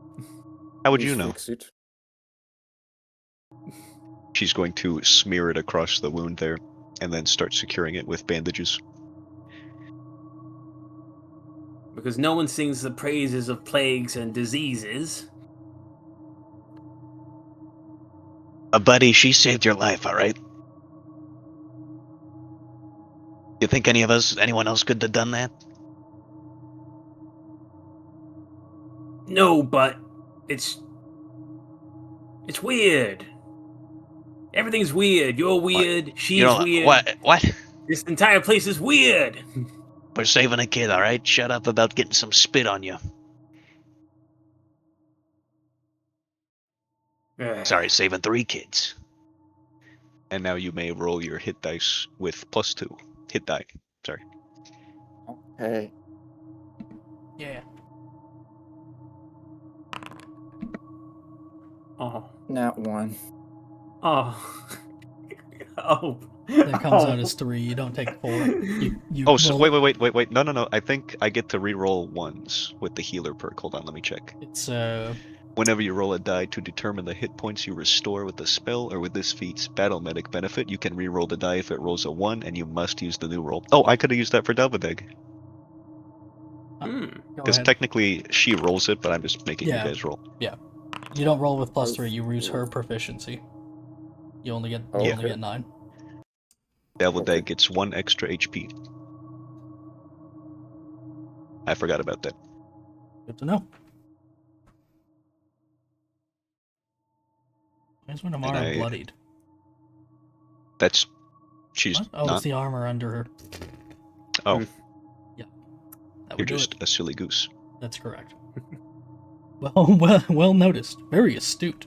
How would Please you know? fix it. She's going to smear it across the wound there, and then start securing it with bandages. Because no one sings the praises of plagues and diseases. Buddy, she saved your life, alright? You think anyone else could have done that? No, but it's weird. Everything's weird. You're weird. She's weird. What? This entire place is weird. We're saving a kid, alright? Shut up about getting some spit on you. Sorry, saving 3 kids. And now you may roll your hit dice with +2. Hit die. Sorry. Okay. Yeah. Oh. Not 1. Oh. Oh. That comes out as 3. You don't take 4. You Oh, so roll- wait. No. I think I get to re-roll ones with the healer perk. Hold on, let me check. It's Whenever you roll a die to determine the hit points you restore with the spell or with this feat's battle medic benefit, you can re-roll the die if it rolls a 1, and you must use the new roll. Oh, I could have used that for Delvedeg. Hmm. go Because ahead. technically she rolls it, but I'm just making Yeah. you guys roll. You don't roll with +3. You use her proficiency. You only get Okay. 9. Delvedeg Okay. gets 1 extra HP. I forgot about that. Good to know. Where's when Amara I- bloodied? That's... She's What? Oh, not... it's the armor under her. Oh, Hmm. That you're would do just it. a silly goose. That's correct. Well noticed. Very astute.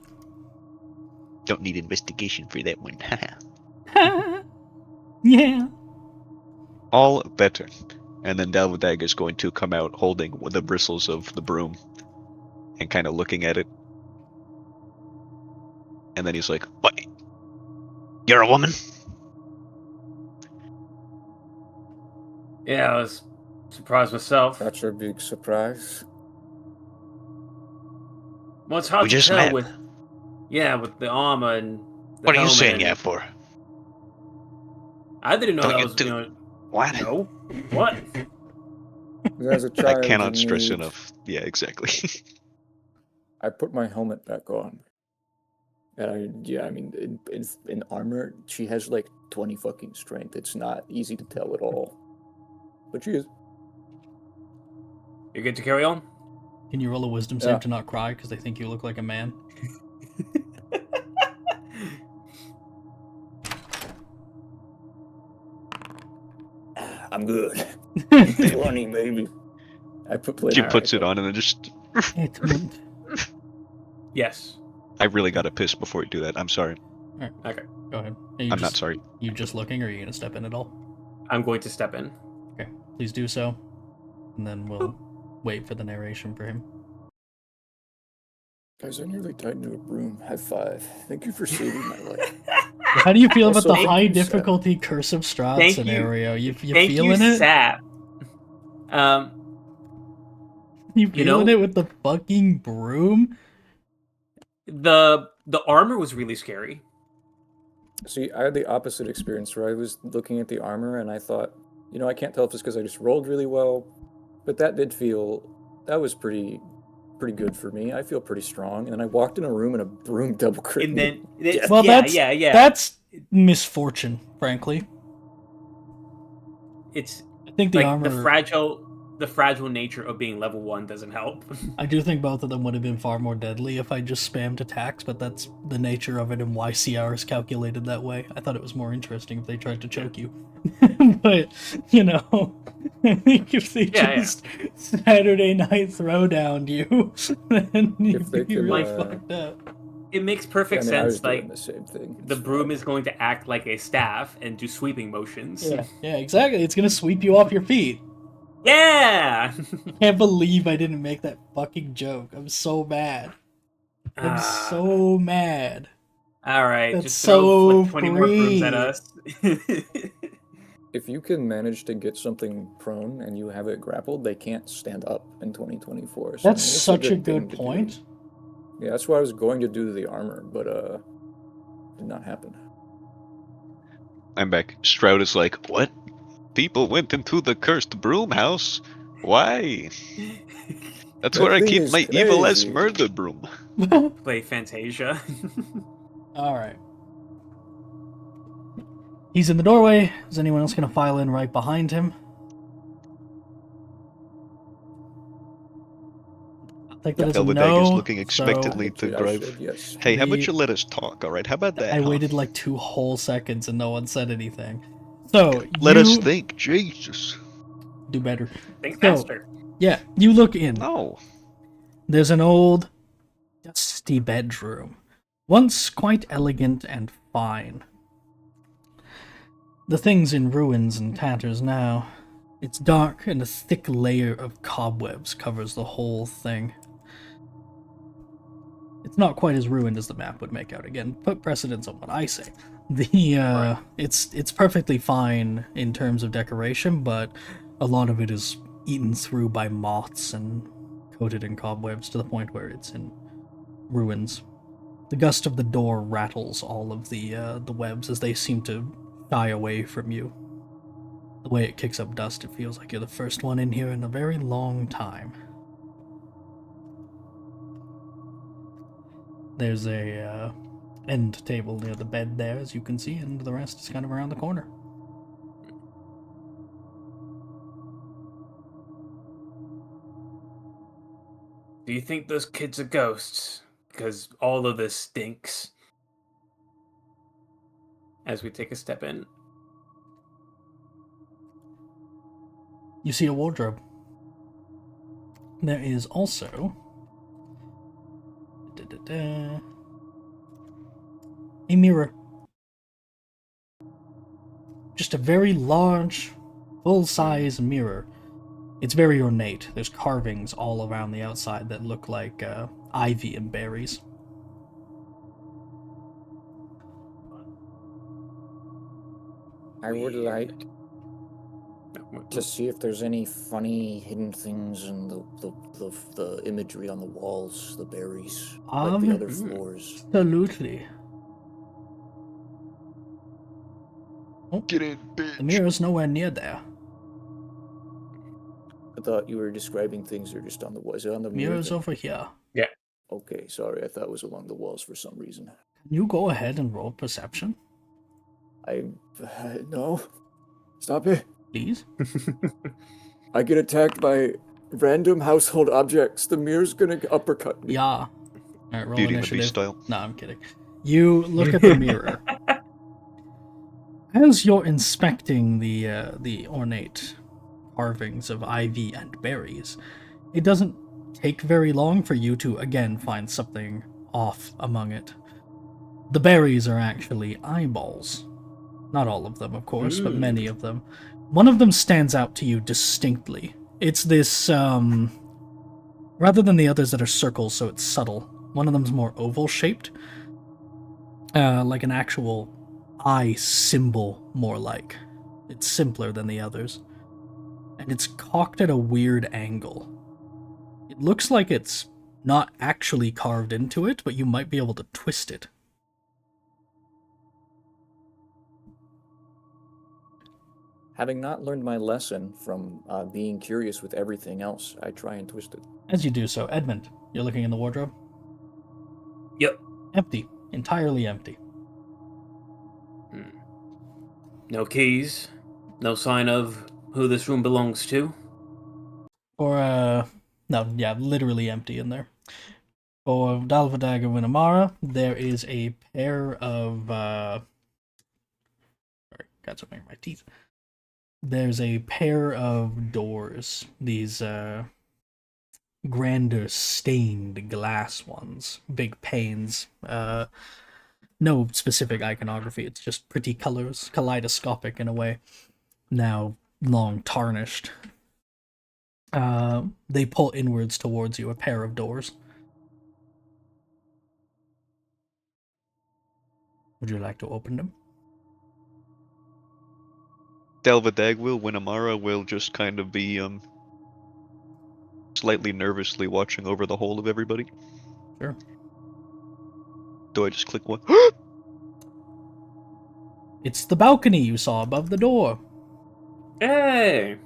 Don't need investigation for that one. Yeah. All better. And then Delvedeg is going to come out holding the bristles of the broom and kind of looking at it. And then he's like, What? You're a woman? Yeah, I was surprised myself. That's your big surprise. Well, it's hard We to just tell met. with the armor and the What are you helmet saying and- yeah for? I didn't know Don't that you was, do- What? No. What? As a child, I cannot you stress need- enough. Yeah, exactly. I put my helmet back on. And in armor, she has like 20 fucking strength. It's not easy to tell at all. But she is. You good to carry on? Can you roll a wisdom Yeah. save to not cry because they think you look like a man? I'm good. 20, maybe. I put play. She puts it on and then just... Edmund. Yes. I really gotta piss before you do that. I'm sorry. Okay. Go ahead. Are you I'm just, not sorry. You just looking, or are you gonna step in at all? I'm going to step in. Okay, please do so, and then we'll wait for the narration for him. Guys, I nearly tied into a broom. High five. Thank you for saving my life. How do you feel about Also, the thank high you, Sap. difficulty Curse of Strahd Thank you. scenario? You Thank feeling you, it? Sap. You feeling know- it with the fucking broom? The armor was really scary. See, I had the opposite experience where I was looking at the armor and I thought, I can't tell if it's because I just rolled really well, but that was pretty good for me. I feel pretty strong. And then I walked in a room and a broom double crit And me. then Yeah. Well, yeah. that's misfortune, frankly. It's I think the like armor. the fragile the fragile nature of being level 1 doesn't help. I do think both of them would have been far more deadly if I just spammed attacks, but that's the nature of it and why CR is calculated that way. I thought it was more interesting if they tried to choke you. But, you know, I think if they Yeah, just Saturday Night Throwdown you, then If they you'd be could, really uh, fucked up. It makes perfect I was sense. doing Like, the same thing. the It's broom fine. is going to act like a staff and do sweeping motions. Yeah, exactly. It's gonna sweep you off your feet. Yeah! Can't believe I didn't make that fucking joke. I'm so mad. I'm so mad. Alright, That's just throw so like 20 more brooms at free. us. If you can manage to get something prone and you have it grappled, they can't stand up in 2024. So That's it's such a thing good to do. point. Yeah, that's why I was going to do the armor, but did not happen. I'm back. Strahd is like, what? People went into the cursed broom house? Why? That's That where I thing keep is my evil as crazy. murder broom. Play Fantasia. Alright. He's in the doorway. Is anyone else gonna file in right behind him? I'll take that as a Elvidag is no. looking expectantly to I drive. should, yes. Hey, how about The- you let us talk, alright? How about that, I huh? waited like 2 whole seconds and no one said anything. So, Let us you think, Jesus. do better. Think So, faster. yeah, you look in. No. There's an old, dusty bedroom, once quite elegant and fine. The thing's in ruins and tatters now. It's dark, and a thick layer of cobwebs covers the whole thing. It's not quite as ruined as the map would make out. Again, put precedence on what I say. It's perfectly fine in terms of decoration, but a lot of it is eaten through by moths and coated in cobwebs to the point where it's in ruins. The gust of the door rattles all of the webs as they seem to shy away from you. The way it kicks up dust, it feels like you're the first one in here in a very long time. There's a end table near the bed there, as you can see, and the rest is kind of around the corner. Do you think those kids are ghosts? Because all of this stinks. As we take a step in. You see a wardrobe. There is also a mirror. Just a very large, full-size mirror. It's very ornate. There's carvings all around the outside that look like ivy and berries. I would like to see if there's any funny hidden things in the imagery on the walls, the berries, like the other floors. Absolutely. Oh, Get in, the bitch. mirror's nowhere near there. I thought you were describing things that are just on the walls. Is it on the mirror Mirror's thing? over here. Okay, sorry. I thought it was along the walls for some reason. Can you go ahead and roll perception, No. Stop it. please? I get attacked by random household objects. The mirror's gonna uppercut me. Yeah. Alright, roll Beauty and the initiative. Beast style. No, I'm kidding. You look at the mirror. As you're inspecting the ornate carvings of ivy and berries, it doesn't take very long for you to again find something off among it. The berries are actually eyeballs. Not all of them, of course, but many of them. One of them stands out to you distinctly. It's this, rather than the others that are circles, so it's subtle. One of them's more oval-shaped. Like an actual eye symbol, more like. It's simpler than the others. And it's cocked at a weird angle. It looks like it's not actually carved into it, but you might be able to twist it. Having not learned my lesson from being curious with everything else, I try and twist it. As you do so, Edmund, you're looking in the wardrobe? Yep. Empty. Entirely empty. No keys. No sign of who this room belongs to. No, yeah, literally empty in there. For Dalvadag and Winamara, there is a pair of sorry, got something in my teeth. There's a pair of doors. These grander stained glass ones, big panes. No specific iconography. It's just pretty colors, kaleidoscopic in a way. Now long tarnished. They pull inwards towards you, a pair of doors. Would you like to open them? Dalvadag will, Winamara will just kind of be slightly nervously watching over the whole of everybody. Sure. Do I just click one? It's the balcony you saw above the door. Hey!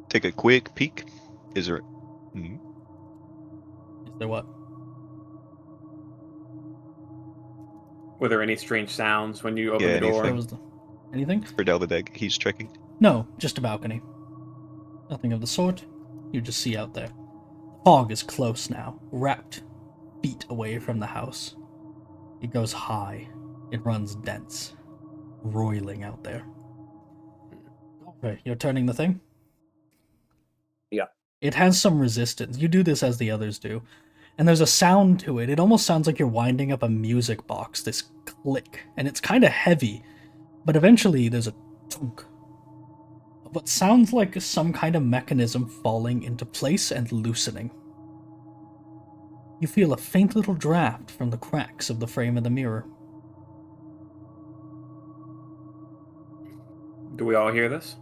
Take a quick peek. Is there? Is there what? Were there any strange sounds when you opened Yeah, the door? There was anything? For Dalvadag, he's checking. No, just a balcony. Nothing of the sort. You just see out there. The fog is close now, wrapped feet away from the house. It goes high. It runs dense, roiling out there. Okay, you're turning the thing? Yeah. It has some resistance. You do this as the others do. And there's a sound to it. It almost sounds like you're winding up a music box, this click. And it's kind of heavy. But eventually there's a tunk. What sounds like some kind of mechanism falling into place and loosening. You feel a faint little draft from the cracks of the frame of the mirror. Do we all hear this?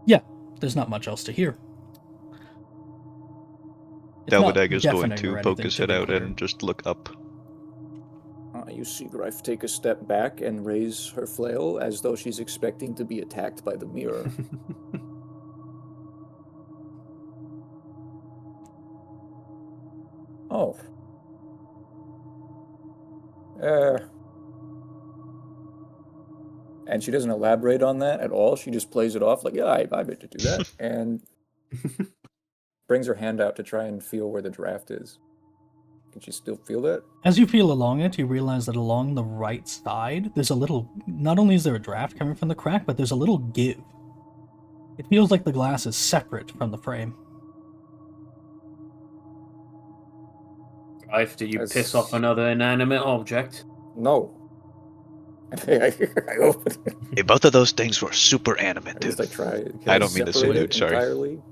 Yeah, there's not much else to hear. It's not Dalvadag is going deafening to or poke anything, his to head be out clear. and just look up. You see Greif take a step back and raise her flail as though she's expecting to be attacked by the mirror. Oh. And she doesn't elaborate on that at all. She just plays it off like, yeah, I meant to do that. And brings her hand out to try and feel where the draft is. Can she still feel that? As you feel along it, you realize that along the right side, there's a little... Not only is there a draft coming from the crack, but there's a little give. It feels like the glass is separate from the frame. Life, did you As- piss off another inanimate object? No. I open it. Hey, both of those things were super animate, At least dude. I try. Can I don't mean to say separate dude, it sorry. entirely?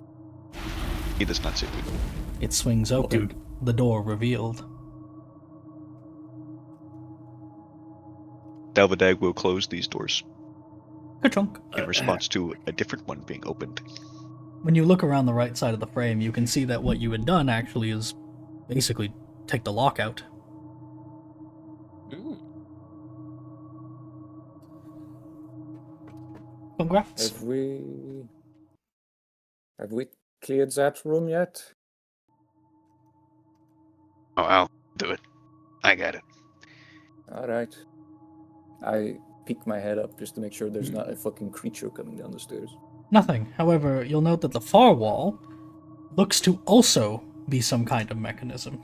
He does not say dude. It swings open, Dude. the door revealed. Dalvadag will close these doors Ka-chunk. in response to a different one being opened. When you look around the right side of the frame, you can see that what you had done actually is basically take the lock out. Mm. Congrats. Have we cleared that room yet? Oh, I'll do it. I got it. All right. I peek my head up just to make sure there's not a fucking creature coming down the stairs. Nothing. However, you'll note that the far wall looks to also be some kind of mechanism.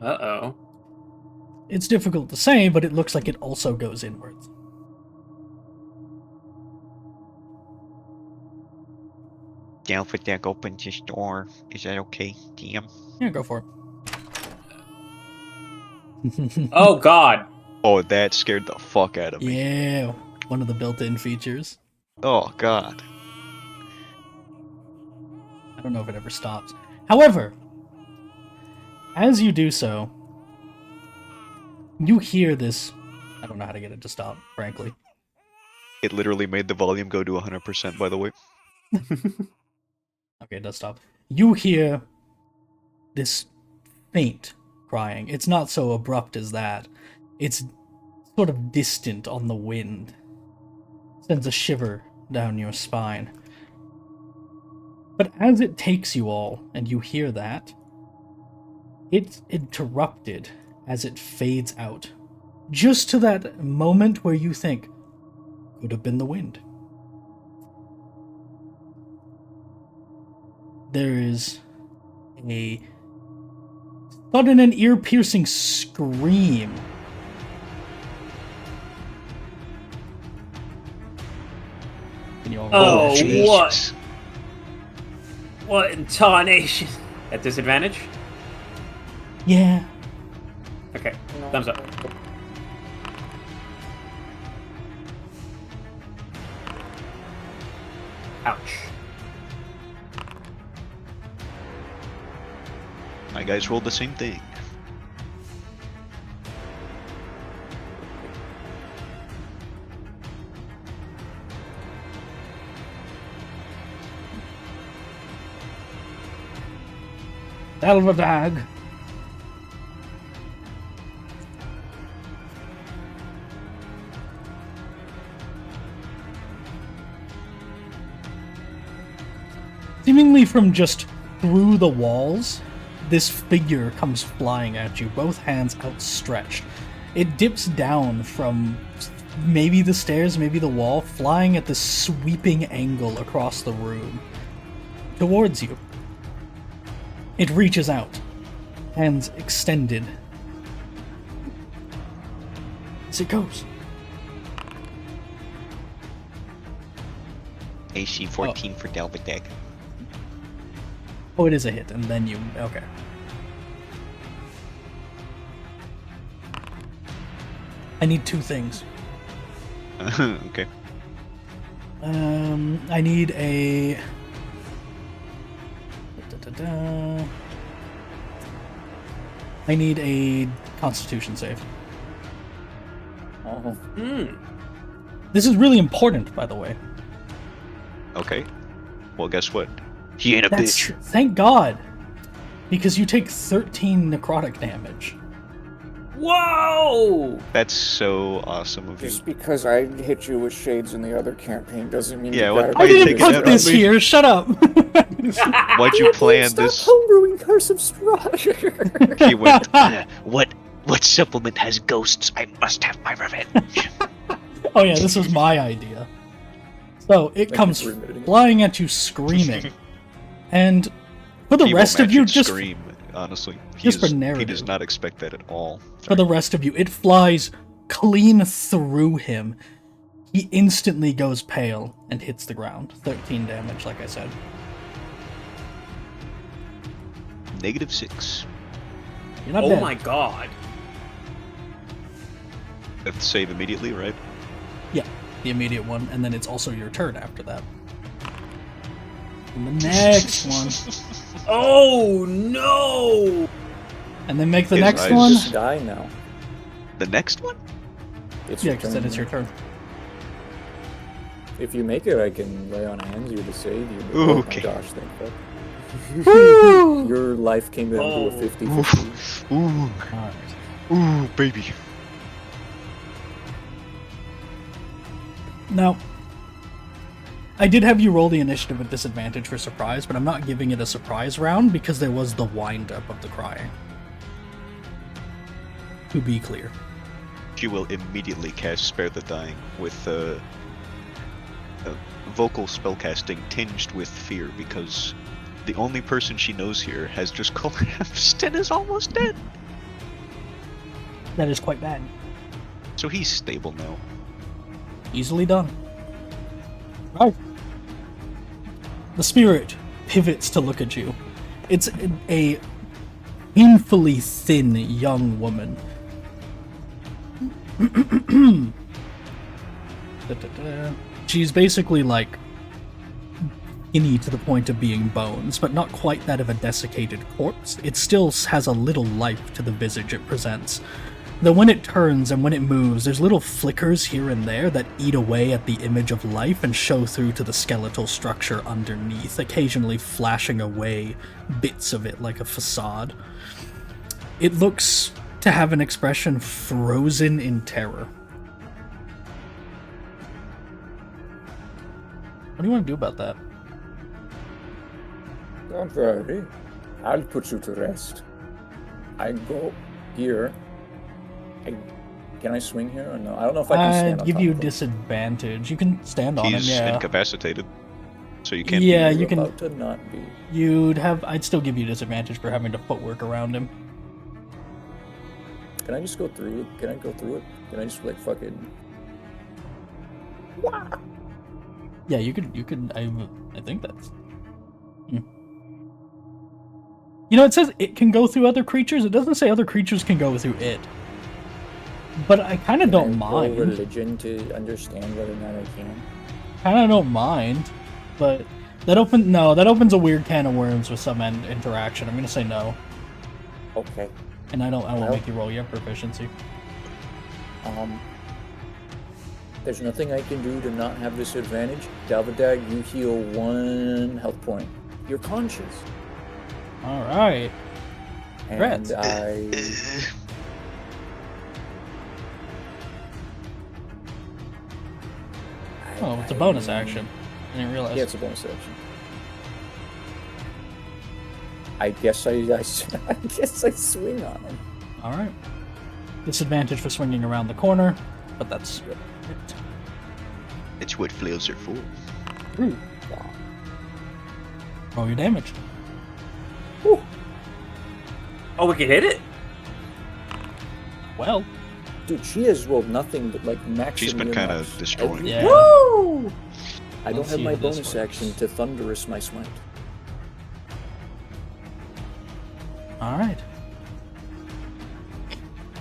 Uh-oh. It's difficult to say, but it looks like it also goes inwards. Dalvadag opens his door. Is that okay, DM? Yeah, go for it. Oh, God. Oh, that scared the fuck out of me. Yeah, one of the built-in features. Oh, God. I don't know if it ever stops. However, as you do so, you hear this... I don't know how to get it to stop, frankly. It literally made the volume go to 100%, by the way. Okay, it does stop. You hear this faint crying. It's not so abrupt as that. It's sort of distant on the wind. Sends a shiver down your spine. But as it takes you all, and you hear that, it's interrupted as it fades out. just to that moment where you think, could have been the wind. There is a sudden and ear-piercing scream. Can you all roll? Oh, Jesus. what in tarnation? At disadvantage? Yeah. Okay, thumbs up. Ouch. My guys rolled the same thing. Elvadag. Seemingly from just through the walls, this figure comes flying at you, both hands outstretched. It dips down from maybe the stairs, maybe the wall, flying at this sweeping angle across the room towards you. It reaches out, hands extended. As it goes. AC 14 for Delvedeg. Oh, it is a hit, and then you... Okay. I need two things. Okay. I need a... I need a Constitution save. Oh, This is really important, by the way. Okay. Well, guess what? He ain't a bitch. Thank God! Because you take 13 necrotic damage. Whoa! That's so awesome of you. just because I hit you with shades in the other campaign doesn't mean Yeah, you what- gotta why I you do didn't take it put out this on me? here, shut up! Why'd you plan Stop this? homebrewing Curse of Strahd. He went. What supplement has ghosts? I must have my revenge. Oh yeah, this was my idea. So it you comes for admitting it. flying at you screaming. And for the Evil rest of you, magic just scream. Honestly, just for he narrative. does not expect that at all. for the rest of you, it flies clean through him. He instantly goes pale and hits the ground. 13 damage, like I said. -6. You're not Oh dead. my god. Have to save immediately, right? Yeah, the immediate one, and then it's also your turn after that. And the next one. Oh no! And then make the His next eyes one. Just die now. The next one? It's Yeah, your because turn then it's your now. turn. If you make it, I can lay on hands you to save you. but Ooh, oh okay. my gosh, thank God. Woo! Your life came down to a Oh. 50-50. Ooh, Alright. ooh, baby. Now, I did have you roll the initiative with disadvantage for surprise, but I'm not giving it a surprise round because there was the wind-up of the crying. To be clear. She will immediately cast Spare the Dying with vocal spellcasting tinged with fear because the only person she knows here has just collapsed and is almost dead. That is quite bad. So he's stable now. Easily done. Right. The spirit pivots to look at you. It's a painfully thin young woman. She's basically like skinny to the point of being bones, but not quite that of a desiccated corpse. It still has a little life to the visage it presents. Though when it turns and when it moves, there's little flickers here and there that eat away at the image of life and show through to the skeletal structure underneath, occasionally flashing away bits of it like a facade. It looks to have an expression frozen in terror. What do you want to do about that? Don't worry. I'll put you to rest. I go here. I Can I swing here or no? I don't know if I can stand on give top you of him. disadvantage. You can stand on him, He's yeah. incapacitated, so you can't. Yeah, You're you can. about to not be. You'd have. I'd still give you disadvantage for having to footwork around him. Can I just go through it? Can I go through it? Can I just like fucking? Yeah, you could. I think that's. You know, it says it can go through other creatures. It doesn't say other creatures can go through it. But I kind of don't Can I roll mind. religion to understand whether or not I can. Kind of don't mind, but that opens a weird can of worms with some interaction. I'm gonna say no, Okay. and I won't Well- make you roll your proficiency. There's nothing I can do to not have this advantage. Dalvadag, you heal 1 health point. You're conscious. All right. And Congrats. Oh, it's a bonus action. I didn't realize. Yeah, it's a bonus action. I guess I guess I swing on him. All right. Disadvantage for swinging around the corner, but that's it. It's what flails are for. Ooh. Roll your damage. Oh, we can hit it? Well, Dude, she has rolled nothing but like max. She's been kind of destroying. yeah. Woo! I don't Let's have see my how this bonus works. action to thunderous my smite. All right.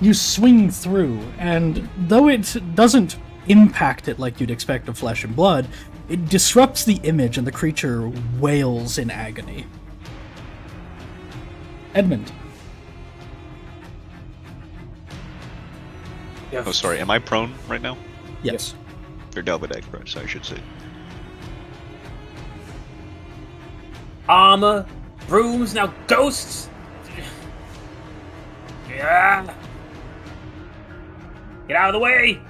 You swing through, and though it doesn't impact it like you'd expect of flesh and blood, it disrupts the image and the creature wails in agony. Edmund. Yes. Oh, sorry. Am I prone right now? Yes. Or Dalvadag prone, so I should say. Armor, brooms, now ghosts. Yeah. Get out of the way!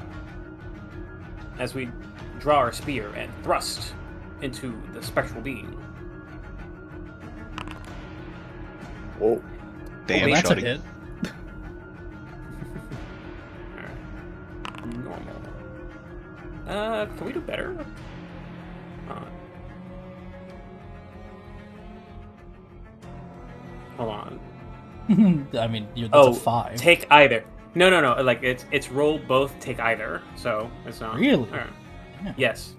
As we draw our spear and thrust into the spectral being. Whoa. Damn, Well, that's a shotty. hit. Normal. Can we do better? Hold on. I mean, that's a 5. Take either. No. Like it's roll both. Take either. So it's not Really? All right. Yeah. Yes.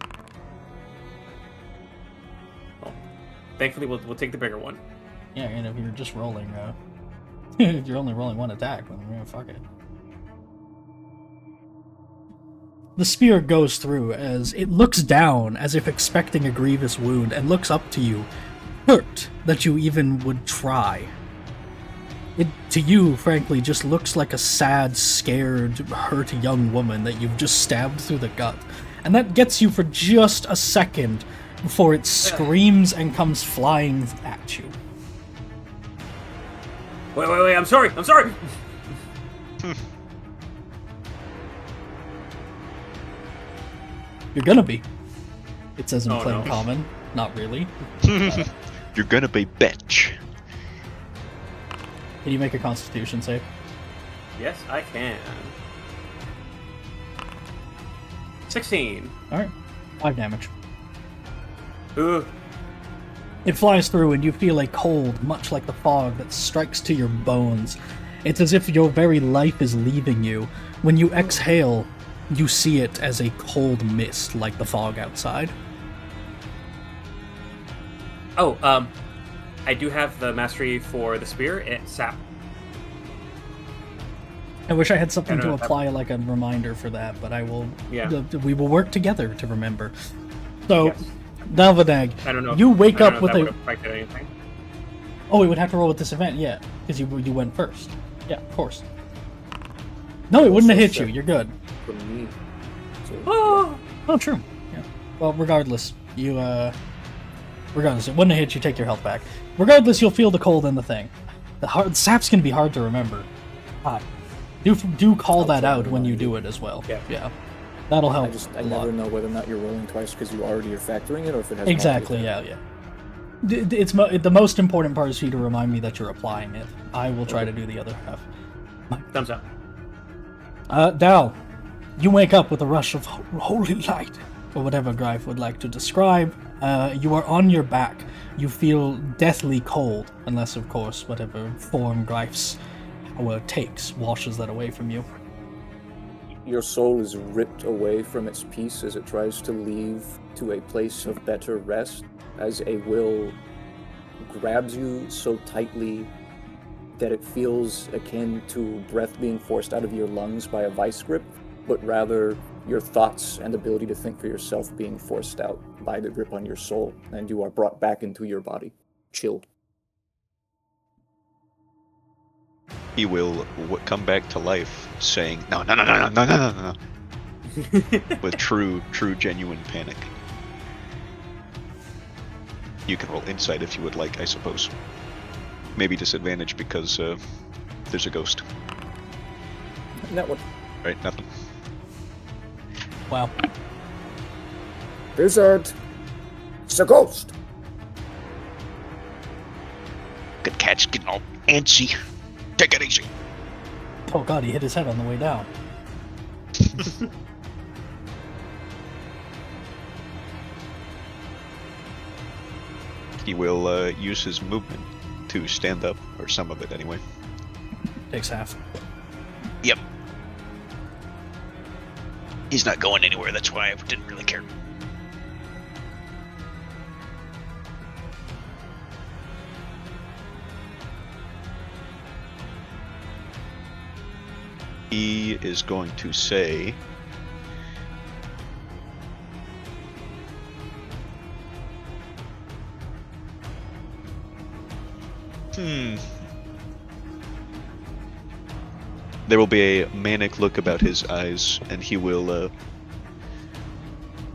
Well, thankfully, we'll take the bigger one. Yeah, and if you're just rolling, if you're only rolling one attack, then fuck it. The spear goes through as it looks down as if expecting a grievous wound and looks up to you, hurt that you even would try. It, to you, frankly, just looks like a sad, scared, hurt young woman that you've just stabbed through the gut. And that gets you for just a second before it screams and comes flying at you. Wait, I'm sorry! You're gonna be. It says in Oh, plain no. common. Not really. You're gonna be bitch. Can you make a constitution save? Yes, I can. 16. Alright. 5 damage. Ugh. It flies through and you feel a cold, much like the fog that strikes to your bones. It's as if your very life is leaving you. When you exhale, you see it as a cold mist like the fog outside. Oh, I do have the mastery for the spear. It's sap. I wish I had something I don't to know if apply like a reminder for that, but I will. Yeah. We will work together to remember. So, Yes. Dalvadag, I don't know. you wake I don't up know with if that a. would have affected anything. Oh, we would have to roll with this event, yeah, because you went first. Yeah, of course. No, it wouldn't have hit you. You're good. For me. So, Oh! Oh, true. Yeah. Well, regardless, regardless, it wouldn't have hit you. Take your health back. Regardless, you'll feel the cold in the thing. The sap's gonna be hard to remember. Do call that try to out when you remind do it as well. Yeah. That'll help. I a lot. never know whether or not you're rolling twice because you already are factoring it, or if it has Exactly. multiple. Yeah. The most important part is for you to remind me that you're applying it. I will try to do the other half. Thumbs up. Dal, you wake up with a rush of holy light, or whatever Greif would like to describe. You are on your back. You feel deathly cold, unless, of course, whatever form Greif's power takes washes that away from you. Your soul is ripped away from its peace as it tries to leave to a place of better rest, as a will grabs you so tightly that it feels akin to breath being forced out of your lungs by a vice grip, but rather your thoughts and ability to think for yourself being forced out by the grip on your soul, and you are brought back into your body, chilled. He will come back to life, saying, "No, no, no, no, no, no, no, no, no," with true, genuine panic. You can roll insight if you would like, I suppose. Maybe disadvantage because there's a ghost. That one. Right, nothing. Wow. Wizard! It's a ghost! Good catch, getting all antsy. Take it easy. Oh god, he hit his head on the way down. He will use his movement to stand up, or some of it anyway. Takes half. Yep. He's not going anywhere, that's why I didn't really care. He is going to say... There will be a manic look about his eyes, and he will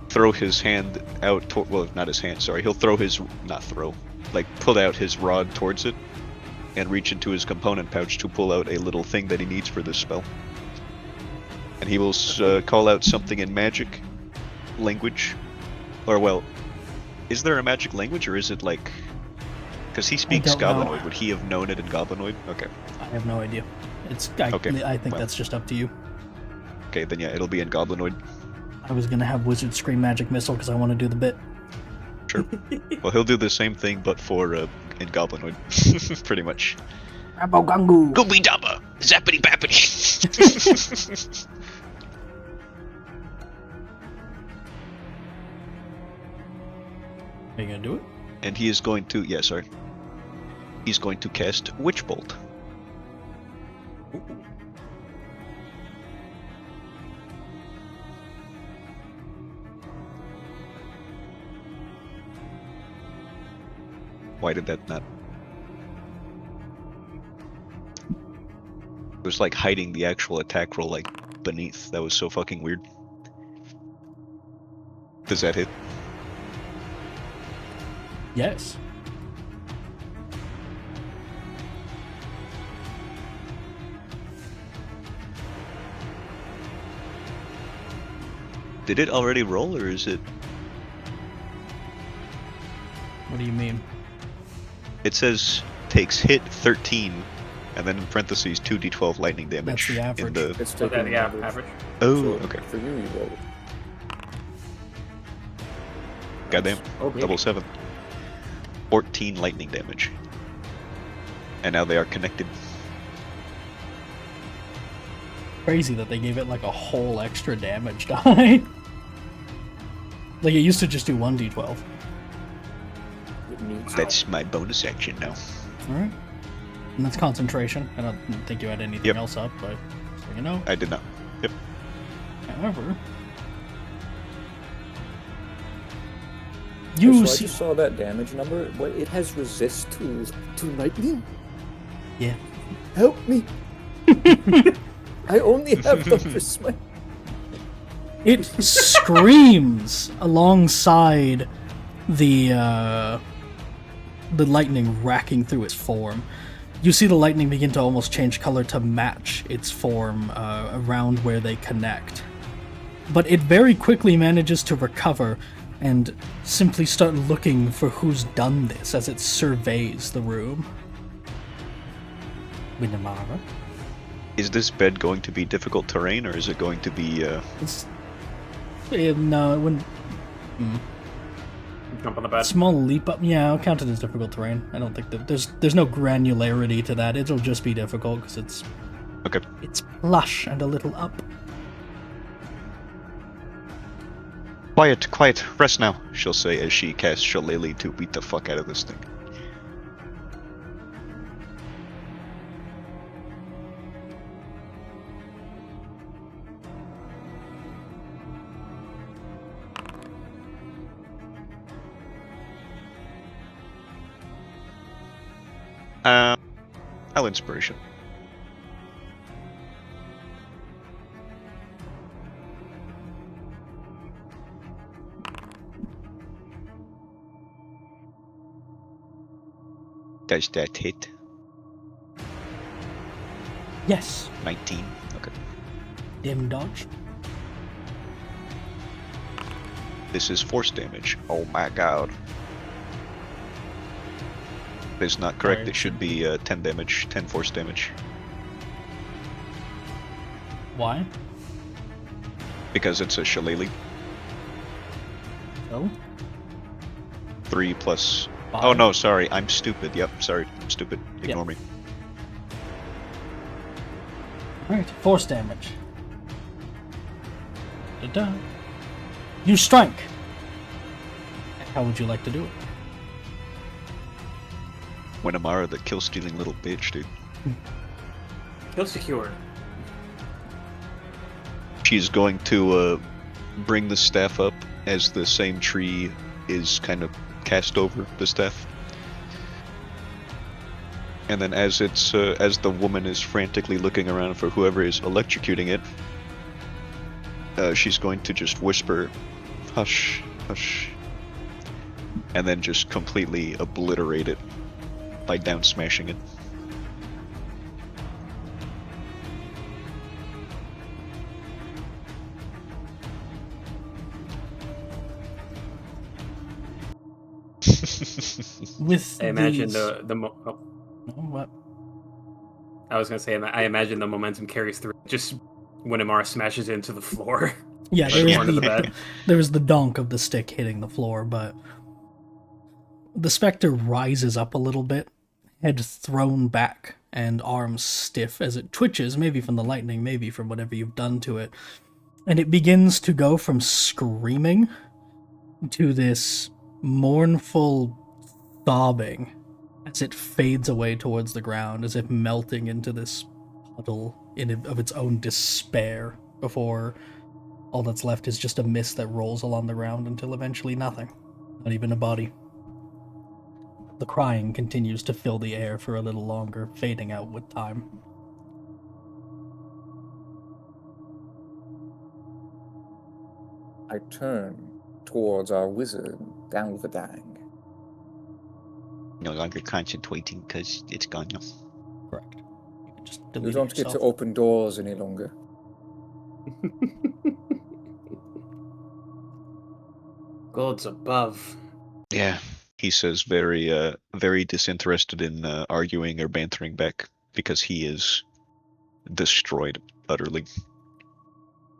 throw his hand out toward... Well, not his hand, sorry. He'll throw his... Not throw. Like, pull out his rod towards it, and reach into his component pouch to pull out a little thing that he needs for this spell. And he will call out something in magic language. Or, well, is there a magic language, or is it like... Because he speaks Goblinoid. Would he have known it in Goblinoid? Okay. I have no idea. Okay, I think well. that's just up to you. Okay, then yeah, it'll be in Goblinoid. I was gonna have Wizard Scream Magic Missile because I want to do the bit. Sure. Well, he'll do the same thing, but for in Goblinoid. Pretty much. Rabogangu! Gooby Dabba! Zappity Bappity! Are you gonna do it? And he is going to... Yeah, sorry. He's going to cast Witch Bolt. Why did that not... It was like hiding the actual attack roll like beneath. That was so fucking weird. Does that hit? Yes. Did it already roll, or is it... What do you mean? It says takes hit 13, and then in parentheses 2d12 lightning damage. That's the average. In the... It's Okay, taking yeah, average. average. Oh, So, okay. For you, you roll it. Goddamn. Oh, baby. Double 7. 14 lightning damage. And now they are connected. Crazy that they gave it like a whole extra damage die. Like it used to just do 1d12. It needs That's my bonus action now. Alright. And that's concentration. I don't think you had anything Yep. else up, but so you know. I did not. Yep. However. So You I see. just saw that damage number. What, it has resist to lightning? Yeah. Help me! I only have them for smite. It screams alongside the lightning racking through its form. You see the lightning begin to almost change color to match its form around where they connect. But it very quickly manages to recover and simply start looking for who's done this as it surveys the room. Winamara. Is this bed going to be difficult terrain, or is it going to be? No, it wouldn't. Jump on the bed. Small leap up. Yeah, I'll count it as difficult terrain. I don't think that there's no granularity to that. It'll just be difficult because it's Okay. It's plush and a little up. Quiet, quiet. Rest now. She'll say as she casts Shillelagh to beat the fuck out of this thing. I'll inspiration. Does that hit? Yes. 19. Okay. Dim dodge. This is force damage. Oh my god. That's not correct. Sorry. It should be 10 damage, 10 force damage. Why? Because it's a shillelagh. Oh. 3 plus... 5. Oh no, sorry. I'm stupid. Yep, sorry. I'm stupid. Ignore me. Alright, force damage. Da-da. You strike! How would you like to do it? Winamara, the kill-stealing little bitch, dude. Kill secure. She's going to bring the staff up as the same tree is kind of cast over the staff. And then as it's as the woman is frantically looking around for whoever is electrocuting it, she's going to just whisper, "Hush, hush," and then just completely obliterate it by down smashing it. With I imagine these... oh, What? I was gonna say I imagine the momentum carries through. Just when Amara smashes into the floor. Yeah, By there the is corner of the the, bed. there is the donk of the stick hitting the floor, but the specter rises up a little bit, head thrown back and arms stiff as it twitches, maybe from the lightning, maybe from whatever you've done to it. And it begins to go from screaming to this mournful sobbing as it fades away towards the ground, as if melting into this puddle of its own despair before all that's left is just a mist that rolls along the ground until eventually nothing. Not even a body. The crying continues to fill the air for a little longer, fading out with time. I turn towards our wizard, Galvadang. No longer concentrating because it's gone now. Correct. You can just You delete don't it get to yourself. open doors any longer. Gods above. Yeah, he says very disinterested in arguing or bantering back because he is destroyed utterly.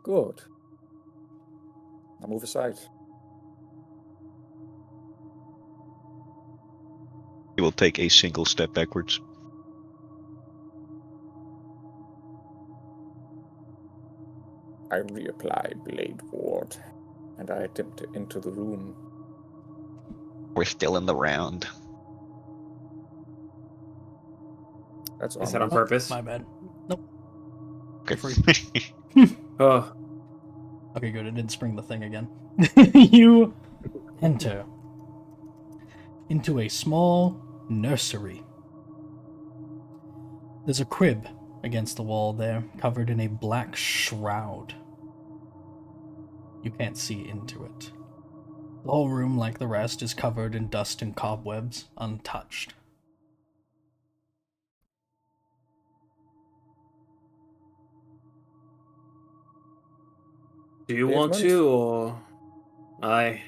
Good. I'll move aside. He will take a single step backwards. I reapply Blade Ward, and I attempt to enter the room. We're still in the round. That's Is that on honorable. purpose? My bad. Nope. Okay. Oh, Okay, good. It didn't spring the thing again. You enter into a small nursery. There's a crib against the wall there, covered in a black shroud. You can't see into it. The whole room, like the rest, is covered in dust and cobwebs, untouched. do you want Pavement? to, or I?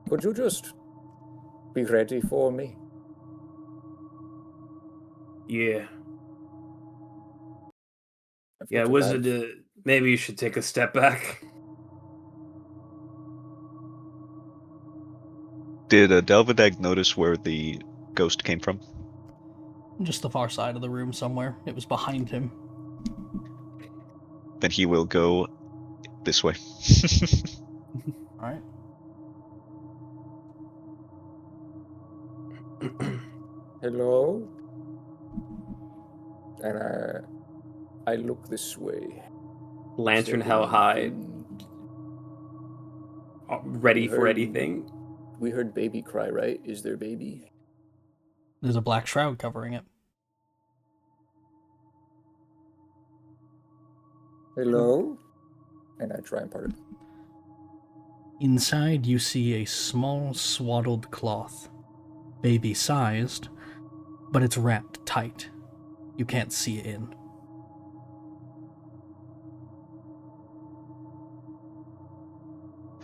Could you just be ready for me? Yeah. Yeah, got to wizard. dive. Maybe you should take a step back. Did Delvedag notice where the ghost came from? Just the far side of the room somewhere. It was behind him. Then he will go this way. Alright. Hello? And I look this way. Is Lantern there held high, anything- ready We for heard- anything. We heard baby cry, right? Is there baby? There's a black shroud covering it. Hello? And I try and part it. Inside, you see a small swaddled cloth, baby-sized, but it's wrapped tight. You can't see in.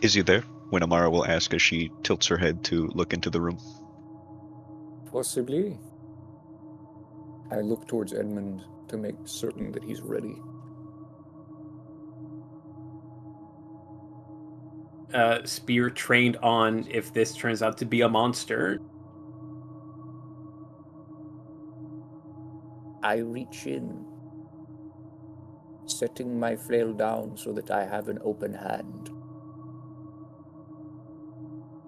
Is he there? When Amara will ask as she tilts her head to look into the room. Possibly. I look towards Edmund to make certain that he's ready. Spear trained on if this turns out to be a monster. I reach in, setting my flail down so that I have an open hand.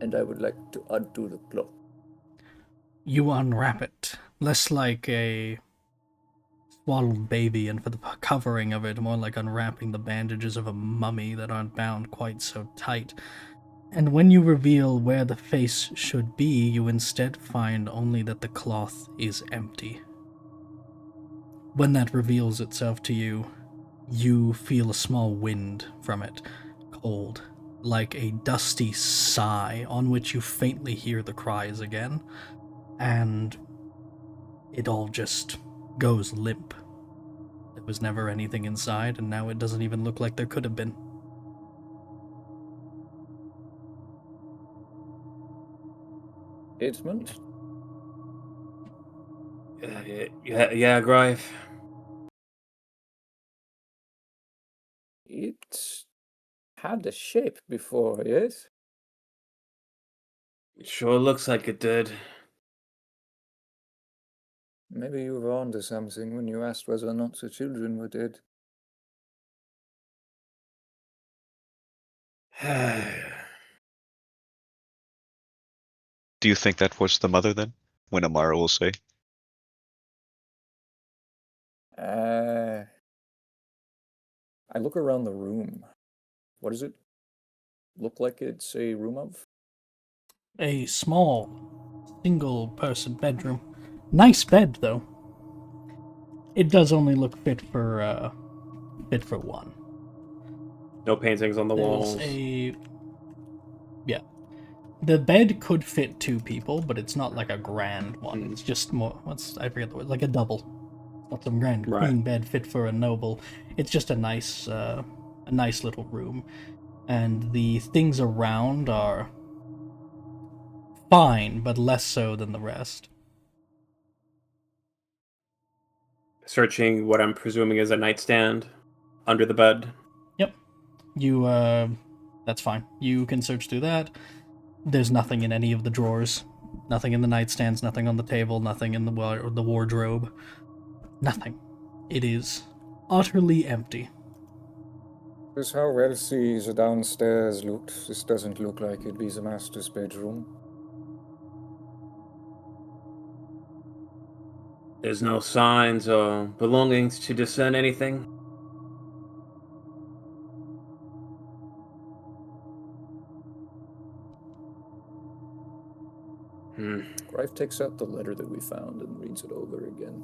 And I would like to undo the cloth. You unwrap it, less like a swaddled baby, and for the covering of it, more like unwrapping the bandages of a mummy that aren't bound quite so tight. And when you reveal where the face should be, you instead find only that the cloth is empty. When that reveals itself to you, you feel a small wind from it, cold, like a dusty sigh on which you faintly hear the cries again, and it all just goes limp. There was never anything inside, and now it doesn't even look like there could have been. Edmund? Yeah, Grive. It had a shape before, yes? Sure looks like it did. Maybe you were onto something when you asked whether or not the children were dead. Do you think that was the mother then? When Amara will say. I look around the room. What does it look like it's a room of? A small, single-person bedroom. Nice bed, though. It does only look fit for one. No paintings on the walls. Yeah. The bed could fit two people, but it's not like a grand one. It's just more, I forget the word, like a double. Not some grand queen bed fit for a noble. It's just a nice little room. And the things around are fine, but less so than the rest. Searching what I'm presuming is a nightstand under the bed. Yep. That's fine. You can search through that. There's nothing in any of the drawers. Nothing in the nightstands, nothing on the table, nothing in the wardrobe. Nothing. It is utterly empty. This how wealthy the downstairs looked. This doesn't look like it'd be the master's bedroom. There's no signs or belongings to discern anything. Grife takes out the letter that we found and reads it over again.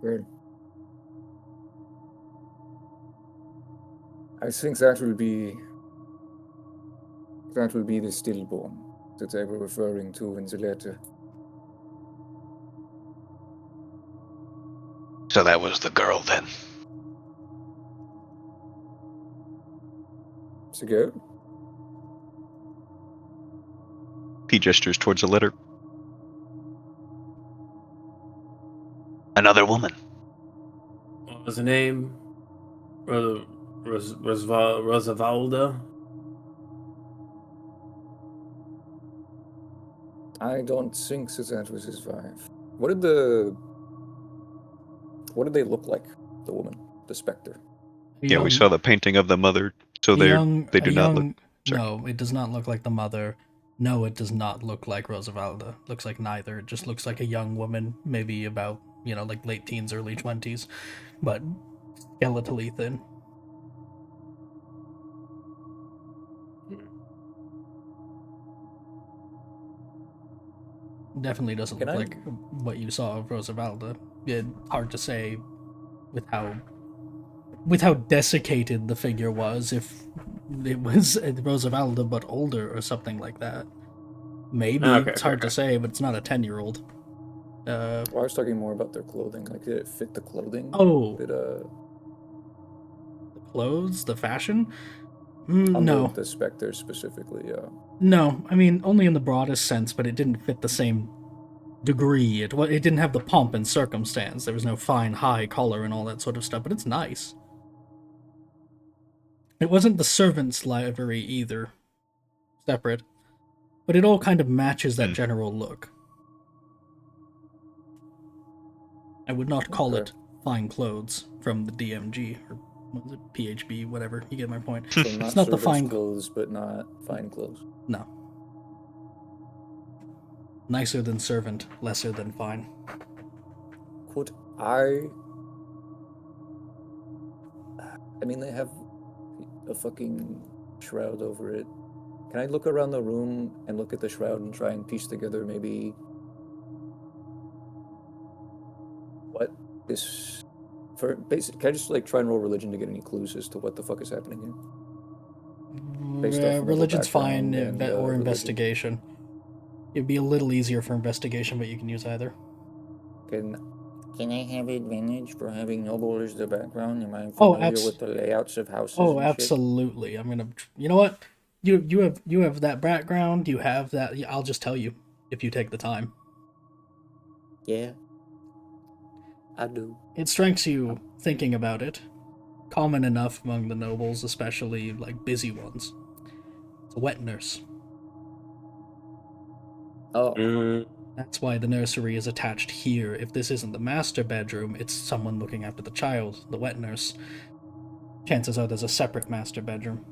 Good. I think that will be the stillborn that they were referring to in the letter. So that was the girl then. The girl? He gestures towards a letter. Another woman. What was her name? Rosavalda? I don't think that was his wife. What did they look like? The woman, the specter. Yeah, we saw the painting of the mother, so they do not look. Sorry. No, it does not look like the mother. No, it does not look like Rosavalda. Looks like neither. It just looks like a young woman, maybe about, like late teens, early 20s, but skeletally thin. Definitely doesn't look like what you saw of Rosavalda. It's hard to say with how desiccated the figure was, if it was Rosavalda but older or something like that. Maybe. It's hard to say, but it's not a 10-year-old. Well, I was talking more about their clothing. Like, did it fit the clothing? Oh. The clothes? The fashion? On no. The specter specifically, yeah. No, I mean, only in the broadest sense, but it didn't fit the same degree. It didn't have the pomp and circumstance. There was no fine high collar and all that sort of stuff, but it's nice. It wasn't the servant's livery either. Separate. But it all kind of matches that general look. I would not call it fine clothes from the DMG, or what was it, PHB, whatever. You get my point. So it's not the fine clothes, but not fine clothes. No. Nicer than servant, lesser than fine. Could I mean, they have a fucking shroud over it. Can I look around the room and look at the shroud and try and piece together maybe what is for basic? Can I just try and roll religion to get any clues as to what the fuck is happening here? Religion's fine, or investigation. It'd be a little easier for investigation, but you can use either. Can I have advantage for having noble as the background? Am I familiar with the layouts of houses? Oh, absolutely. I'm gonna. You know what? You have that background. You have that. I'll just tell you if you take the time. Yeah, I do. It strikes you thinking about it. Common enough among the nobles, especially busy ones. It's a wet nurse. Oh. That's why the nursery is attached here. If this isn't the master bedroom, it's someone looking after the child, the wet nurse. Chances are there's a separate master bedroom.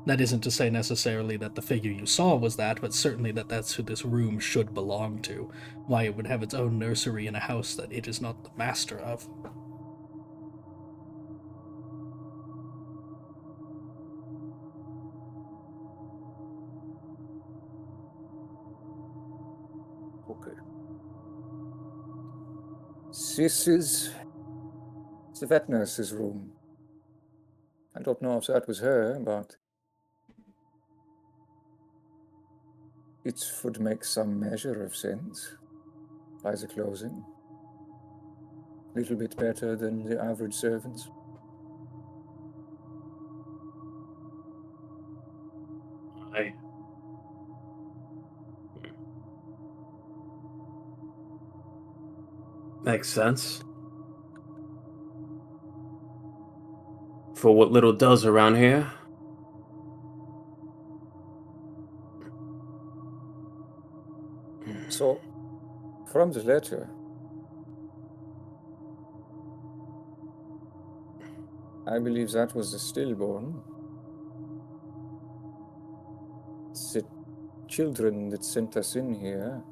That isn't to say necessarily that the figure you saw was that, but certainly that's who this room should belong to. Why it would have its own nursery in a house that it is not the master of. Okay. This is the vet nurse's room. I don't know if that was her, but it would make some measure of sense by the clothing. A little bit better than the average servants. Makes sense. For what little does around here. So, from the letter, I believe that was the stillborn. The children that sent us in here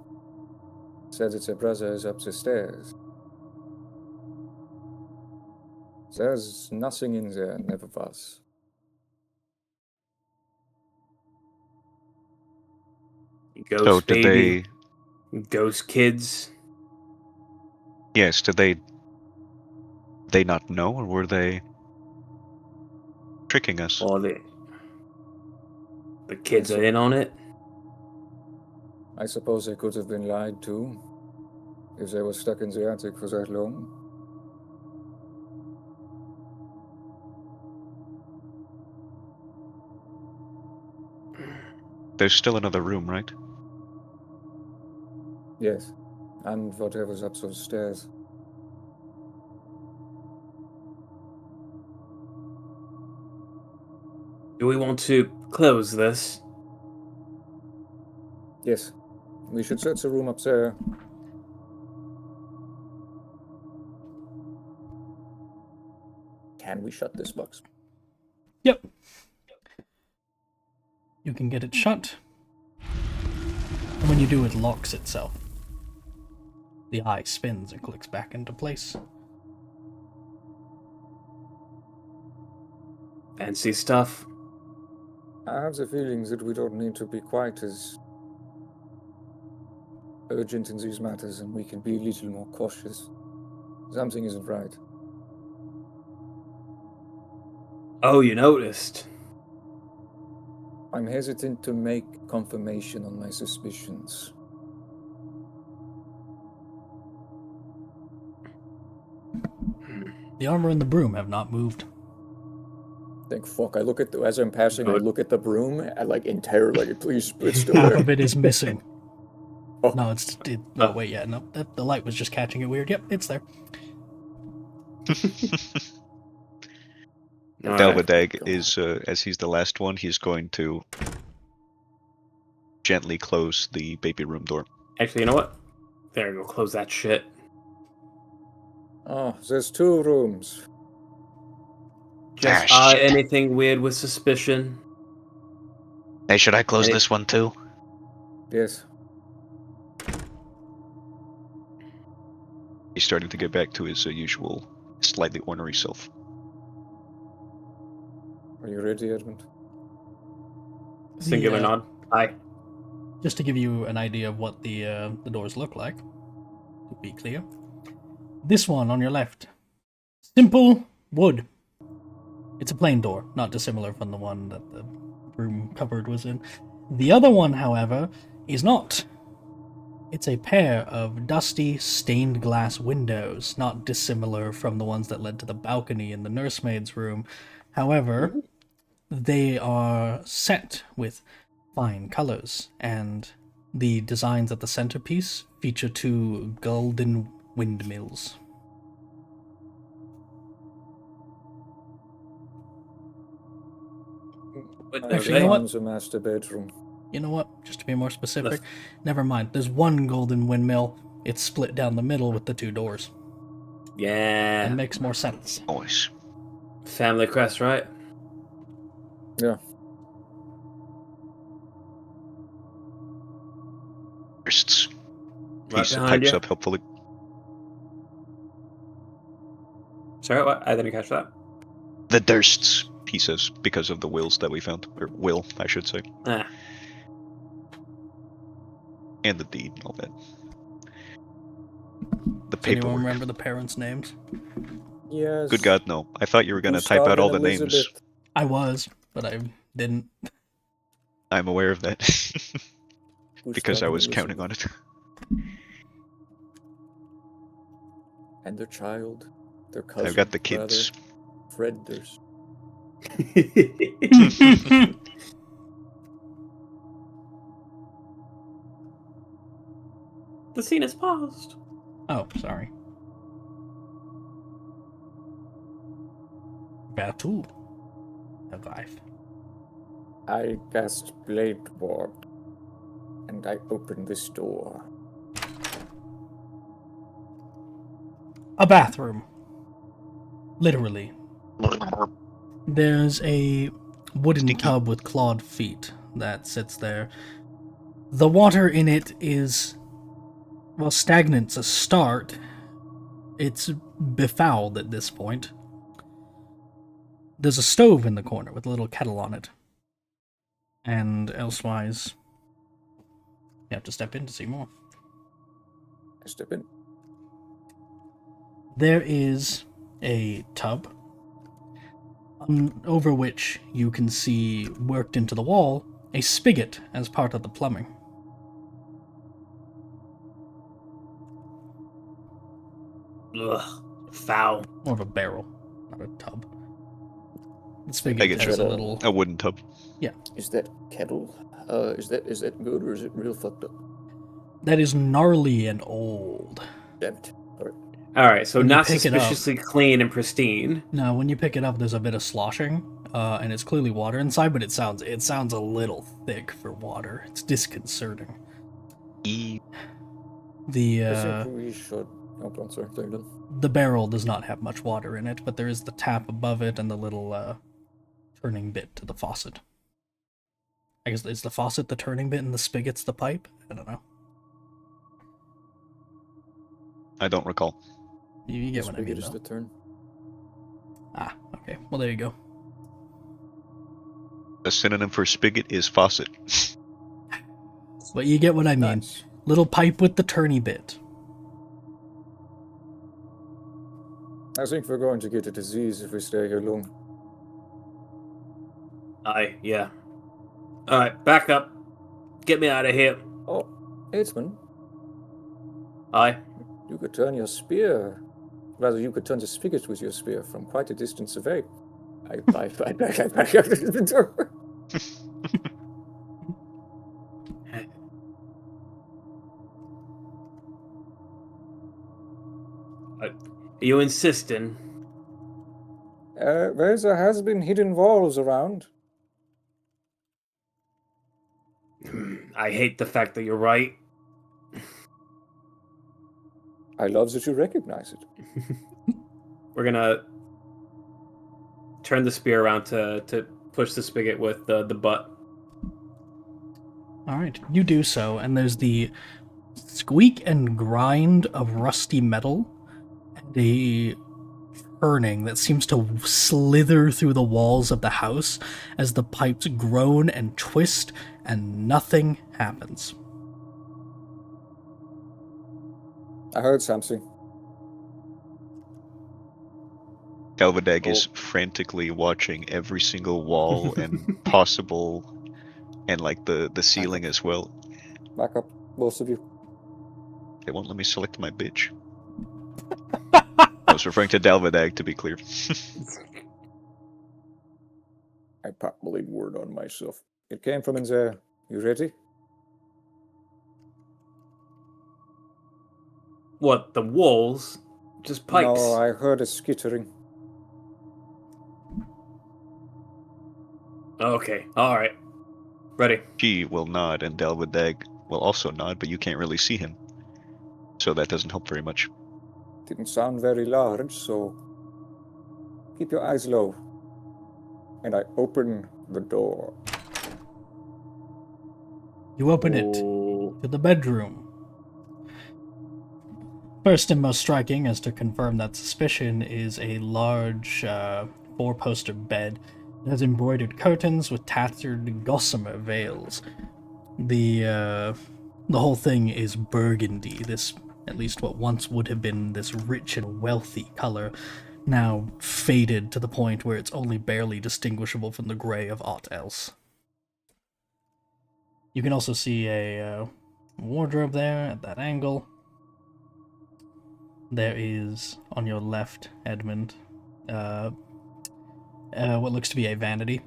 said that their brother is up the stairs. There's nothing in there, never was. Ghost baby. Ghost kids. Yes, did they not know, or were they tricking us? Well, the kids are in on it. I suppose they could have been lied to if they were stuck in the attic for that long. There's still another room, right? Yes, and whatever's up those stairs. Do we want to close this? Yes, we should search the room up there. Can we shut this box? Yep. You can get it shut. And when you do, it locks itself. The eye spins and clicks back into place. Fancy stuff. I have the feeling that we don't need to be quite as urgent in these matters, and we can be a little more cautious. Something isn't right. Oh, you noticed. I'm hesitant to make confirmation on my suspicions. The armor and the broom have not moved. Thank fuck. I look at as I'm passing, I Good. look at the broom, and like in terror, like please, it's still Half there. of it is missing. Oh. No, oh, wait, yeah, no. The light was just catching it weird. Yep, it's there. All right. Dalvadag is, as he's the last one, he's going to gently close the baby room door. Actually, you know what? There you go. Close that shit. Oh, there's 2 rooms. Just Ah, shit. anything weird with suspicion? Hey, should I close Any- this one too? Yes. He's starting to get back to his usual, slightly ornery self. Are you ready, Edmund? Singular The, nod. Aye. Just to give you an idea of what the doors look like, to be clear. This one on your left. Simple wood. It's a plain door, not dissimilar from the one that the room cupboard was in. The other one, however, is not. It's a pair of dusty, stained glass windows, not dissimilar from the ones that led to the balcony in the nursemaid's room. However, they are set with fine colors, and the designs at the centerpiece feature 2 golden windmills. What I Actually, you know what? found the master bedroom. You know what? Just to be more specific, never mind. There's 1 golden windmill. It's split down the middle with the 2 doors. Yeah. That makes more sense. Nice. Family crest, right? Yeah. Bursts. Right He behind pipes you. up helpfully. Sorry, what? I didn't catch that. The Dursts. He says, because of the wills that we found. Or will, I should say. Ah. And the deed and all that. The Does anyone paperwork. remember the parents' names? Yes. Good God, no. I thought you were going to type Gustav out all the and names. Elizabeth. I was, but I didn't. I'm aware of that. because Gustav I and was counting on Elizabeth. it. And their child, their cousin. I've got the kids. Brother, Fred Durst. The scene is paused. Oh, sorry. Batu. Survive. I cast Blade Ward, and I open this door. A bathroom. Literally. There's a wooden Stinky. tub with clawed feet that sits there. The water in it is, well, stagnant's a start. It's befouled at this point. There's a stove in the corner with a little kettle on it. And elsewise, you have to step in to see more. I step in. There is a tub over which you can see, worked into the wall, a spigot as part of the plumbing. Ugh, foul. More of a barrel, not a tub. The I spigot get has you. a little. A wooden tub. Is that kettle? Is that good or is it real fucked up? That is gnarly and old. Damn it. Alright. All right, so When you not pick it up- suspiciously clean and pristine. Now, when you pick it up, there's a bit of sloshing, and it's clearly water inside, but it sounds a little thick for water. It's disconcerting. E. The I think we should. Oh, I'm sorry. Sorry, done. the barrel does not have much water in it, but there is the tap above it and the little turning bit to the faucet. I guess is the faucet the turning bit and the spigot's the pipe? I don't know. I don't recall. You get The what I mean, spigot is though. the turn. Ah, okay. Well, there you go. A synonym for spigot is faucet. But you get what I mean. Nice. Little pipe with the turny bit. I think we're going to get a disease if we stay here long. Aye, yeah. All right, back up. Get me out of here. Oh, Aidsman, Aye. you could turn your spear. Rather, you could turn the spigot with your spear from quite a distance away. I back out of the door. You insisting? Well, there has been hidden walls around. I hate the fact that you're right. I love that you recognize it. We're gonna turn the spear around to push the spigot with the butt. All right, you do so, and there's the squeak and grind of rusty metal and a churning that seems to slither through the walls of the house as the pipes groan and twist, and nothing happens. I heard something. Galvadag is frantically watching every single wall and possible, and like the ceiling as well. Back up, both of you. They won't let me select my bitch. I was referring to Dalvadag, to be clear. I probably word on myself. It came from in there. You ready? What, the walls? Just pipes? No, I heard a skittering. Okay, alright. Ready. She will nod, and Dalvadag will also nod, but you can't really see him. So that doesn't help very much. Didn't sound very large, so keep your eyes low. And I open the door. You open it Ooh. to the bedroom. First and most striking, as to confirm that suspicion, is a large four-poster bed. It has embroidered curtains with tattered gossamer veils. The whole thing is burgundy, this, at least what once would have been this rich and wealthy color, now faded to the point where it's only barely distinguishable from the gray of aught else. You can also see a wardrobe there at that angle. There is, on your left, Edmund, what looks to be a vanity.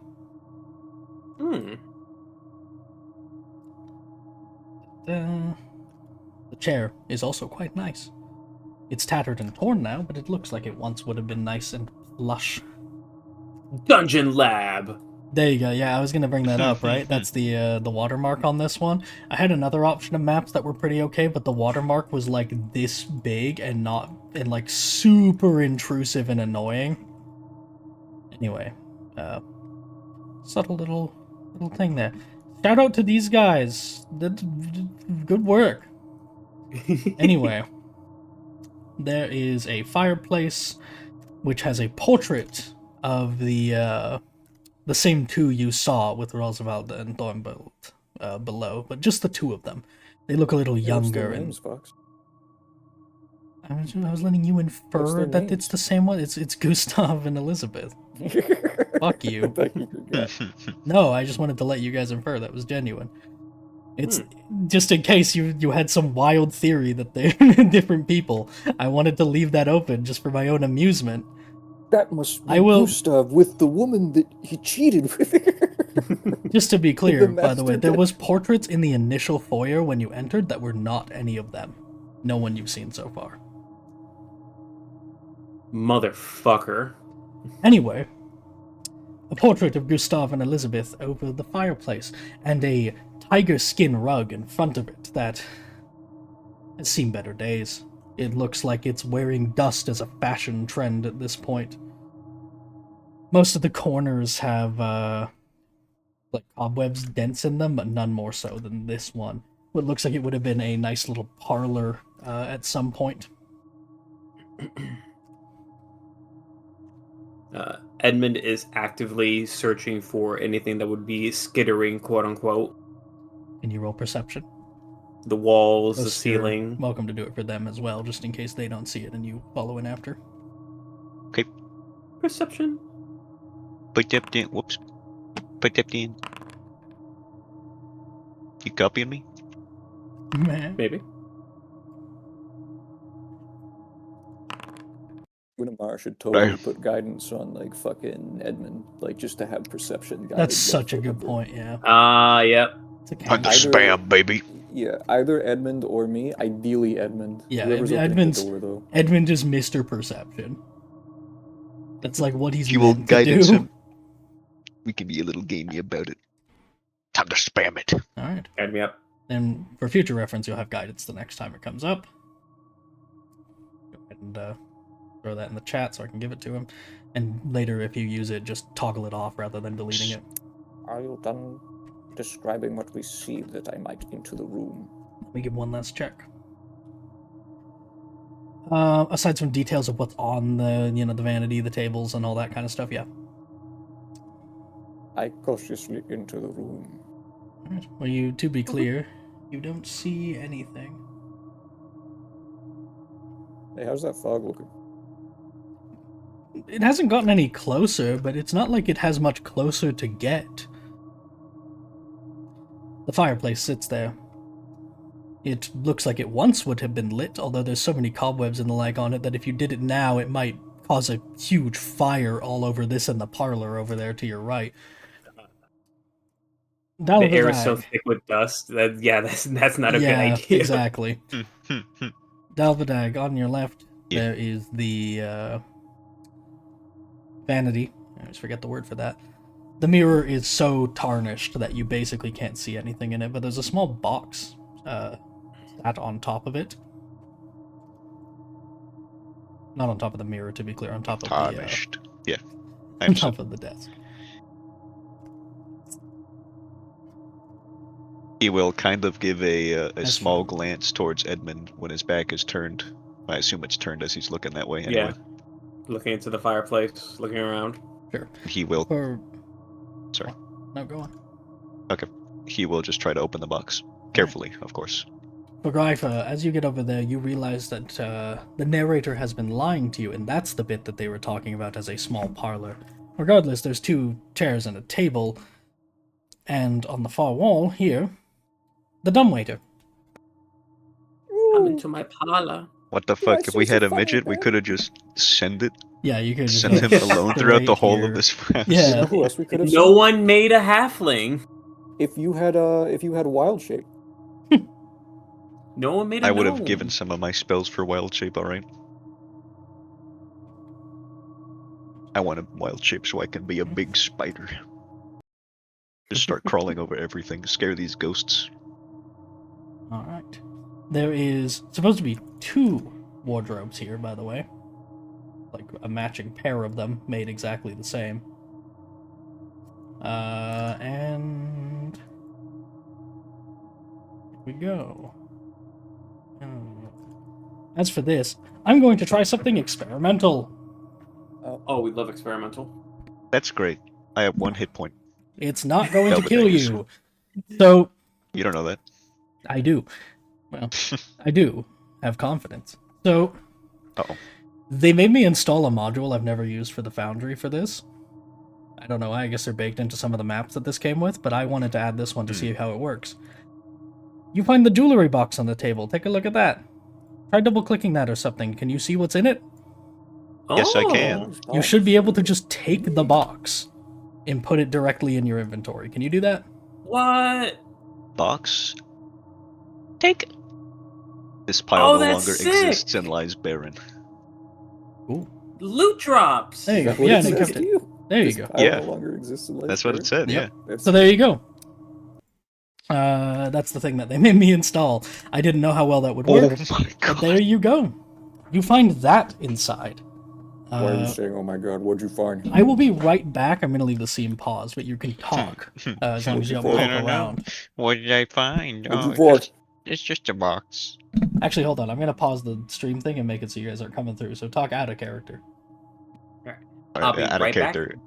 The chair is also quite nice. It's tattered and torn now, but it looks like it once would have been nice and plush. Dungeon Lab! There you go. Yeah, I was gonna bring that up, right? That's the watermark on this one. I had another option of maps that were pretty okay, but the watermark was like this big and like super intrusive and annoying. Anyway, subtle little thing there. Shout out to these guys. Good work. Anyway, there is a fireplace which has a portrait of the same two you saw with Roosevelt and Thornbolt below, but just the two of them. They look a little younger. What's their And names, Fox? I was letting you What's infer their that names? it's the same one. It's Gustav and Elizabeth. Fuck you. Thank you, good guy. No, I just wanted to let you guys infer that was genuine. It's just in case you had some wild theory that they're different people. I wanted to leave that open just for my own amusement. That must be I will- Gustav with the woman that he cheated with. Just to be clear, The by the way, master there bed- was portraits in the initial foyer when you entered that were not any of them. No one you've seen so far. Motherfucker. Anyway, a portrait of Gustav and Elizabeth over the fireplace, and a tiger skin rug in front of it that has seen better days. It looks like it's wearing dust as a fashion trend at this point. Most of the corners have, like cobwebs, dents in them, but none more so than this one. What looks like it would have been a nice little parlor at some point. Edmund is actively searching for anything that would be skittering, quote unquote. Can you roll perception? The walls, the Plus, you're ceiling. welcome to do it for them as well, just in case they don't see it and you follow in after. Perception. Put that in. Whoops. Put that in. You copying me? Maybe. Winnemar should totally Right. put guidance on like fucking Edmund, like just to have perception guide. That's such a like, good forever. point, yeah. Yep. It's a On the cat. spam, baby. Yeah, either Edmund or me. Ideally Edmund. Yeah, Whoever's opening Edmund's- the door though. Edmund is Mr. Perception. That's like what he's You will meant to guidance do. him. We can be a little gamey about it. Time to spam it. Alright. Add me up. And for future reference, you'll have guidance the next time it comes up. Go ahead and throw that in the chat so I can give it to him. And later, if you use it, just toggle it off rather than deleting it. Are you done describing what we see that I might into the room? Let me give one last check. Aside from details of what's on the, the vanity, the tables, and all that kind of stuff, yeah. I cautiously enter the room. Alright. Well, to be clear, you don't see anything. Hey, how's that fog looking? It hasn't gotten any closer, but it's not like it has much closer to get. The fireplace sits there. It looks like it once would have been lit, although there's so many cobwebs and the like on it that if you did it now, it might cause a huge fire all over this and the parlor over there to your right. The air is so thick with dust that that's not a good idea. Exactly. Dalvadag, on your left, Yeah. there is the vanity. I always forget the word for that. The mirror is so tarnished that you basically can't see anything in it, but there's a small box sat on top of it. Not on top of the mirror, to be clear, on top of Tarnished. Yeah. the I'm on so, top of the desk. he will kind of give a That's small true. glance towards Edmund when his back is turned. I assume it's turned as he's looking that way. Anyway. Yeah. Looking into the fireplace, looking around. Sure. He will. Or Sorry. no, go on. He will just try to open the box carefully, of course. But Grypha, as you get over there, you realize that the narrator has been lying to you, and that's the bit that they were talking about as a small parlor. Regardless, there's 2 chairs and a table, and on the far wall here, the dumbwaiter. Come into my parlor. What the Yeah, fuck? If we she's had a a funny midget, we man. could have just send Yeah, you could just him alone throughout the whole here. of this house. Yeah. You know who else we could have No sent? one made a halfling. If you had wild shape. No one made a I would have gnome. given some of my spells for wild shape, alright? I want a wild shape so I can be a big spider. Just start crawling over everything, scare these ghosts. Alright. There is supposed to be 2 wardrobes here, by the way. Like a matching pair of them, made exactly the same. And here we go. As for this, I'm going to try something experimental. Oh, we love experimental. That's great. I have 1 hit point. It's not going to Velvet kill Angus. you. So, You don't know that. I do. Well, I do have confidence. So, Uh-oh. they made me install a module I've never used for the Foundry for this. I don't know, I guess they're baked into some of the maps that this came with, but I wanted to add this one to see how it works. You find the jewelry box on the table. Take a look at that. Try double-clicking that or something. Can you see what's in it? Yes, I Oh. can. You should be able to just take the box and put it directly in your inventory. Can you do that? What? Box. Take it. This pile Oh, no that's longer sick. exists and lies barren. Cool. Loot drops. There Is you go. that what Yeah, it and it says kept to it. you? There you This go. pile Yeah. no longer exists in That's what it said, Yep. That's So there you go. That's the thing that they made me install. I didn't know how well that would work, Oh my but god. there you go. You find that inside. Why are you saying, oh my god, what'd you find? I will be right back. I'm going to leave the scene paused, but you can talk as long as you don't What'd you poke I don't know. around. What did I find? What'd you Oh, find? it's just a box. Actually, hold on. I'm going to pause the stream thing and make it so you guys aren't coming through. So talk out of character. I'll be Out of right back. character.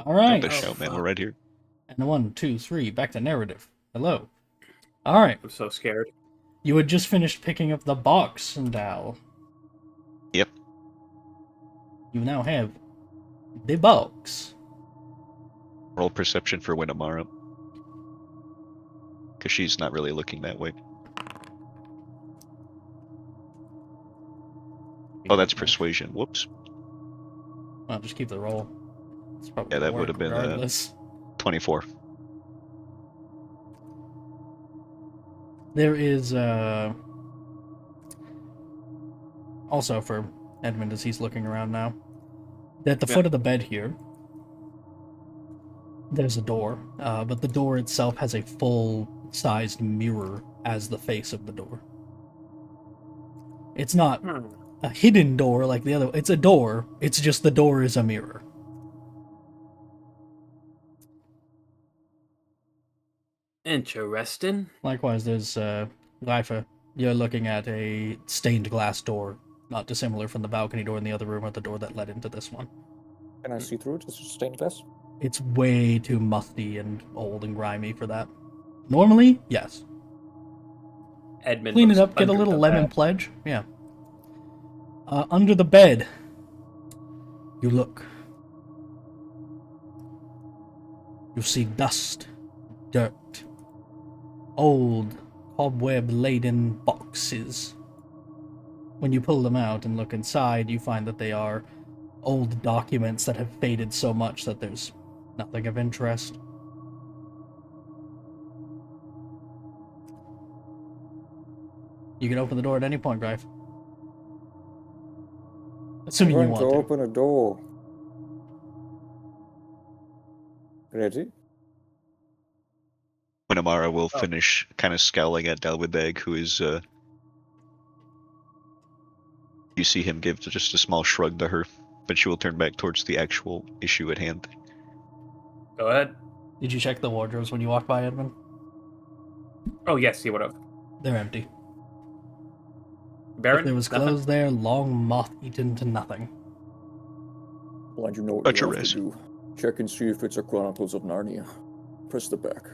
All right. The show, man. We're right here. And 1, 2, 3, back to narrative. Hello. All right. I'm so scared. You had just finished picking up the box, Dal. Yep. You now have the box. Roll perception for Winamara. Because she's not really looking that way. Oh, that's persuasion. Whoops. I'll just keep the roll. It's probably Yeah, that work would have been regardless. 24. There is also for Edmund as he's looking around now. At the foot of the bed here, there's a door, but the door itself has a full-sized mirror as the face of the door. It's not a hidden door like the other. It's a door. It's just the door is a mirror. Interesting. Likewise, there's Lifa. You're looking at a stained glass door, not dissimilar from the balcony door in the other room or the door that led into this one. Can I see through it? Is it stained glass? It's way too musty and old and grimy for that. Normally, yes. Edmund Clean it looks up, get a under little the lemon bed. pledge. Yeah. Under the bed, you look. You see dust, dirt, old, cobweb-laden boxes. When you pull them out and look inside, you find that they are old documents that have faded so much that there's nothing of interest. You can open the door at any point, Grife. Assuming you I'm want going to. to open a door. Ready? Winamara will finish kind of scowling at Dalwidbag, who is, you see him give just a small shrug to her, but she will turn back towards the actual issue at hand. Go ahead. Did you check the wardrobes when you walked by, Edmund? Oh, yes, he would have. They're empty. Baron? If there was Nothing? clothes there, long moth-eaten to nothing. Glad you know what But you your have to risk. do. Check and see if it's a Chronicles of Narnia. Press the back.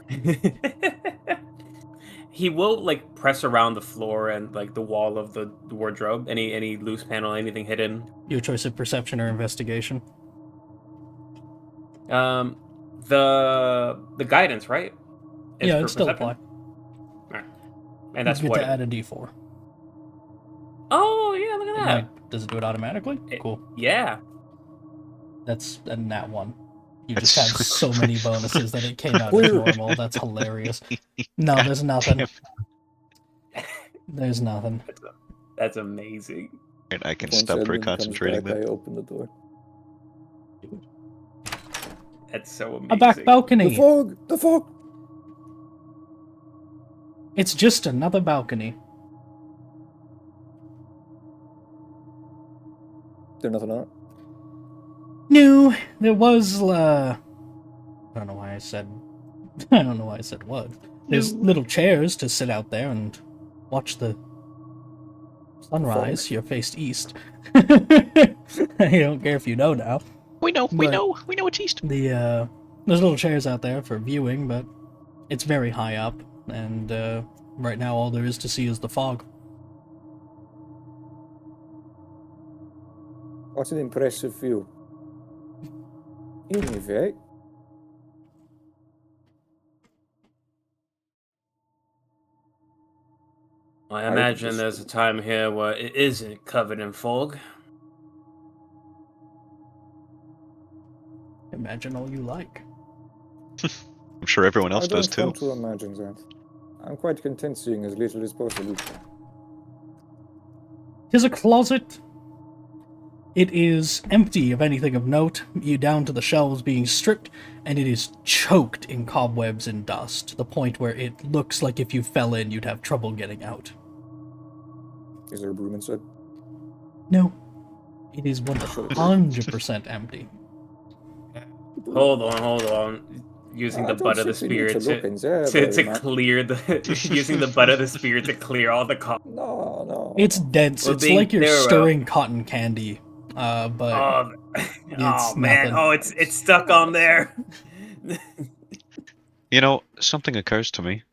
He will like press around the floor and like the wall of the wardrobe. Any loose panel, anything hidden. Your choice of perception or investigation. The guidance, right? Is Yeah, for it still perception? apply. Alright. And that's you get what. to add a d4. Oh yeah, look at that. Like, does it do it automatically? Cool. Yeah. That's a nat 1. You That's just have so many bonuses that it came out as Clear. normal. That's hilarious. No, there's nothing. There's nothing. That's amazing. And I can Once stop for Edmund comes concentrating back, then. I open the door. That's so amazing. A back balcony. The fog! The fog! It's just another balcony. There's nothing on it? No, there was, I don't know why I said... I don't know why I said what. There's little chairs to sit out there and watch the sunrise. You're faced east. I don't care if you know now. We know But- it's east. There's little chairs out there for viewing, but it's very high up, and right now all there is to see is the fog. What an impressive view. Evening, right? I imagine there's a time here where it isn't covered in fog. Imagine all you like. I'm sure everyone else I don't does too. want to imagine that. I'm quite content seeing as little as possible. Tis a closet. It is empty of anything of note, you down to the shelves being stripped, and it is choked in cobwebs and dust, to the point where it looks like if you fell in, you'd have trouble getting out. Is there a broom inside? No, it is 100% empty. Hold on. Using the I don't butt of the think we need spirit to look in there to very much. clear the using the butt of the spirit to clear all the No. It's dense. Well, it's being like you're thorough. stirring cotton candy but Oh, it's oh man. nothing. Oh, it's stuck on there. You know, something occurs to me.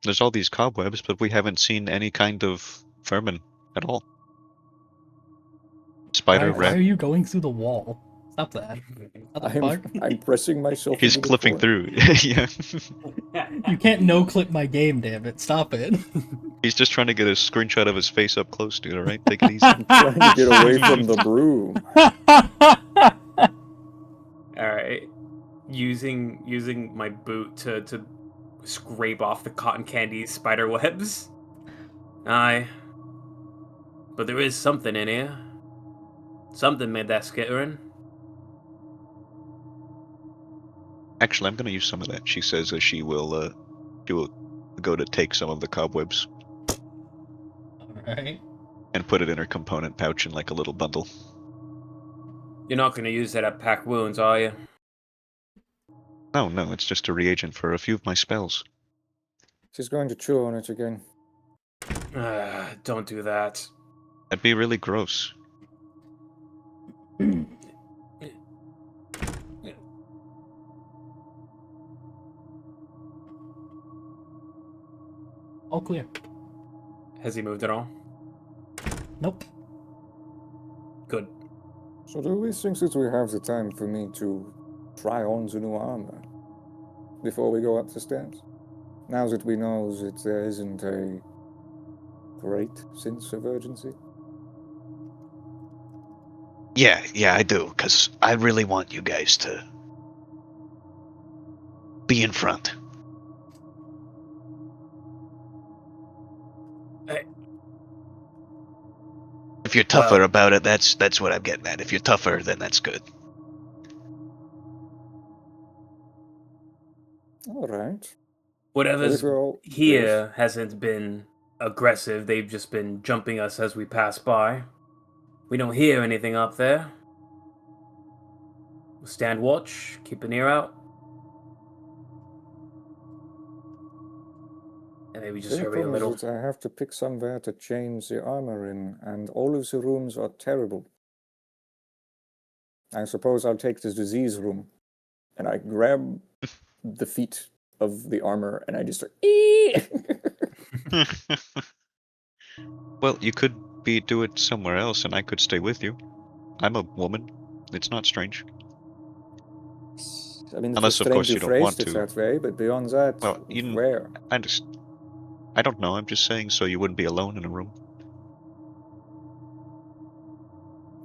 There's all these cobwebs, but we haven't seen any kind of vermin at all. Spider, Why rat. are you going through the wall? Stop that. What the fuck? I'm pressing myself He's into the clipping corner. through. Yeah. You can't no-clip my game, damn it. Stop it. He's just trying to get a screenshot of his face up close, dude, alright? Take it easy. Trying to get away from the broom. All right. Using my boot to scrape off the cotton candy spider webs. Aye. But there is something in here. Something made that skittering. Actually, I'm gonna use some of that, she says as she will go to take some of the cobwebs Alright. and put it in her component pouch in like a little bundle. You're not going to use that at pack wounds, are you? No, no, it's just a reagent for a few of my spells. She's going to chew on it again. Don't do that. That'd be really gross. All clear. Has he moved at all? Nope. Good. So do we think that we have the time for me to try on the new armor before we go up the stairs? Now that we know that there isn't a great sense of urgency? Yeah, I do, because I really want you guys to be in front. If you're tougher about it, that's what I'm getting at. If you're tougher, then that's good. All right. Whatever's Yes. here hasn't been aggressive. They've just been jumping us as we pass by. We don't hear anything up there. We'll stand watch, keep an ear out. And maybe just The hurry a problem little. is that I have to pick somewhere to change the armor in, and all of the rooms are terrible. I suppose I'll take the disease room, and I grab the feet of the armor, and I just start. Well, you could do it somewhere else, and I could stay with you. I'm a woman. It's not strange. I mean, Unless, it's of course, strange you don't want phrased it to. that way, but beyond that, Well, you where? I don't know. I'm just saying so you wouldn't be alone in a room.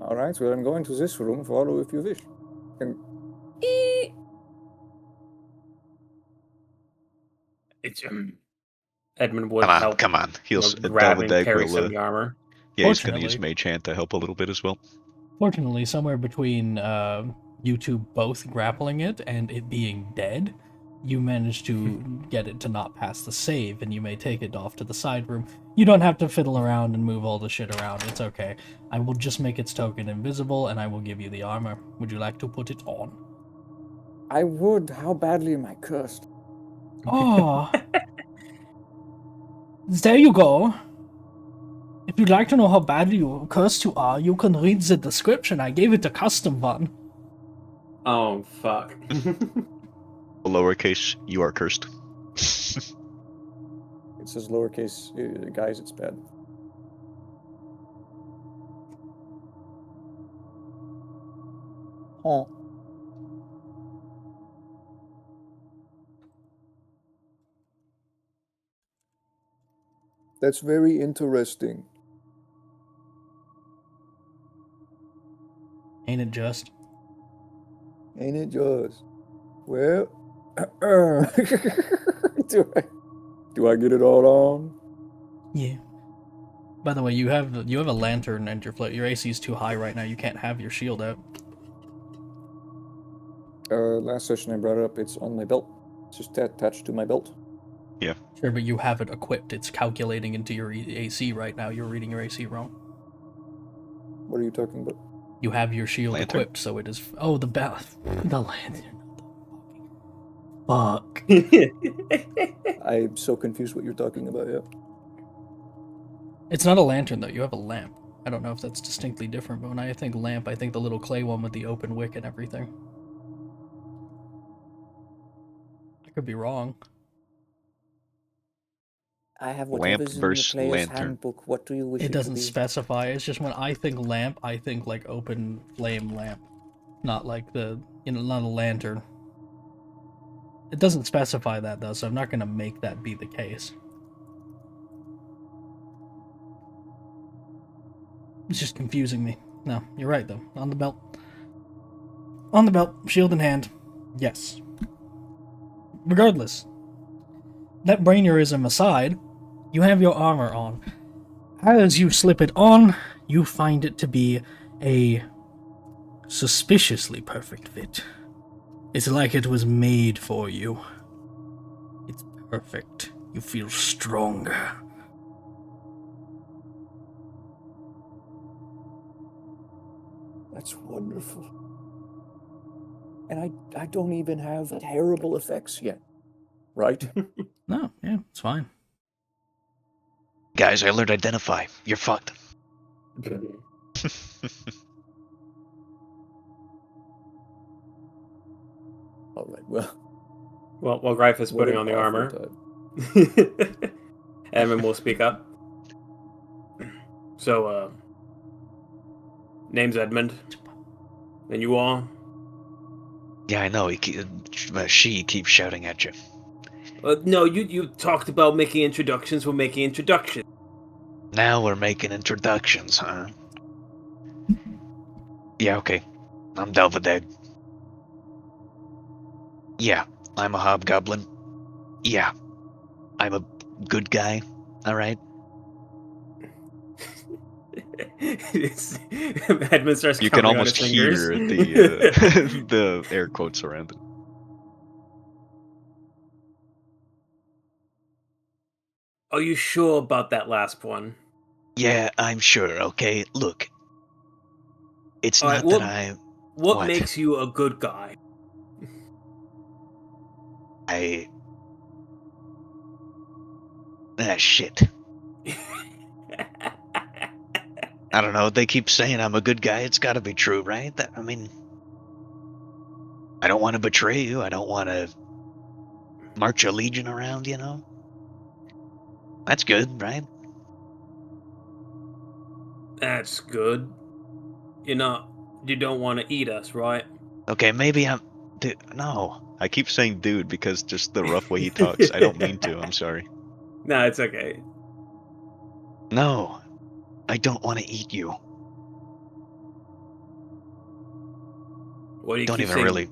All right, well, I'm going to this room. Follow if you wish. And It's Edmund would help. Come on. He'll Grab and Dalvadag carry some of will. the armor. Yeah, he's gonna use Fortunately- Mage Hand to help a little bit as well. Fortunately, somewhere between you two both grappling it and it being dead, you managed to get it to not pass the save, and you may take it off to the side room. You don't have to fiddle around and move all the shit around. It's okay. I will just make its token invisible, and I will give you the armor. Would you like to put it on? I would. How badly am I cursed? Oh. There you go. If you'd like to know how badly cursed you are, you can read the description. I gave it a custom one. Oh, fuck. Lowercase, you are cursed. It says lowercase, guys, it's bad. Huh. That's very interesting. Ain't it just? Ain't it just? Well, do I get it all on? Yeah. By the way, you have a lantern and your AC is too high right now. You can't have your shield out. Last session I brought it up. It's on my belt. It's just attached to my belt. Yeah. Sure, but you have it equipped. It's calculating into your AC right now. You're reading your AC wrong. What are you talking about? You have your shield Lantern? equipped, so it is. Oh, the bell. The lantern. Fuck. I'm so confused what you're talking about. Yeah. It's not a lantern though. You have a lamp. I don't know if that's distinctly different, but when I think lamp, I think the little clay one with the open wick and everything. I could be wrong. I have Lamp whatever's in the versus player's lantern. handbook. What do you wish It it to doesn't be? specify. It's just when I think lamp, I think like open flame lamp, not like not a lantern. It doesn't specify that though, so I'm not gonna make that be the case. It's just confusing me. No, you're right though. On the belt. On the belt, shield in hand. Yes. Regardless, that brainerism aside, you have your armor on. As you slip it on, you find it to be a suspiciously perfect fit. It's like it was made for you. It's perfect. You feel stronger. That's wonderful. And I don't even have terrible effects yet, right? No, yeah, it's fine. Guys, I learned identify. You're fucked. All right, well. While Greif is what putting an on the awful armor, time. Edmund will speak up. So, name's Edmund. And you all? Yeah, I know. She keeps shouting at you. No, you talked about making introductions. We're making introductions. Now we're making introductions, huh? Yeah, okay. I'm Delvedeg. Yeah, I'm a hobgoblin. Yeah, I'm a good guy. Alright? Edmund starts You can counting on almost his fingers. hear the air quotes around it. Are you sure about that last one? Yeah, I'm sure, okay? Look. It's All right, not that I... What makes you a good guy? Shit. I don't know, they keep saying I'm a good guy, it's gotta be true, right? I mean... I don't want to betray you, I don't want to... march a legion around, you know? That's good, right? That's good. You don't want to eat us, right? Okay, maybe I'm... Dude, no. I keep saying dude because just the rough way he talks. I don't mean to, I'm sorry. No, it's okay. No. I don't want to eat you. What do you Don't keep even saying? really...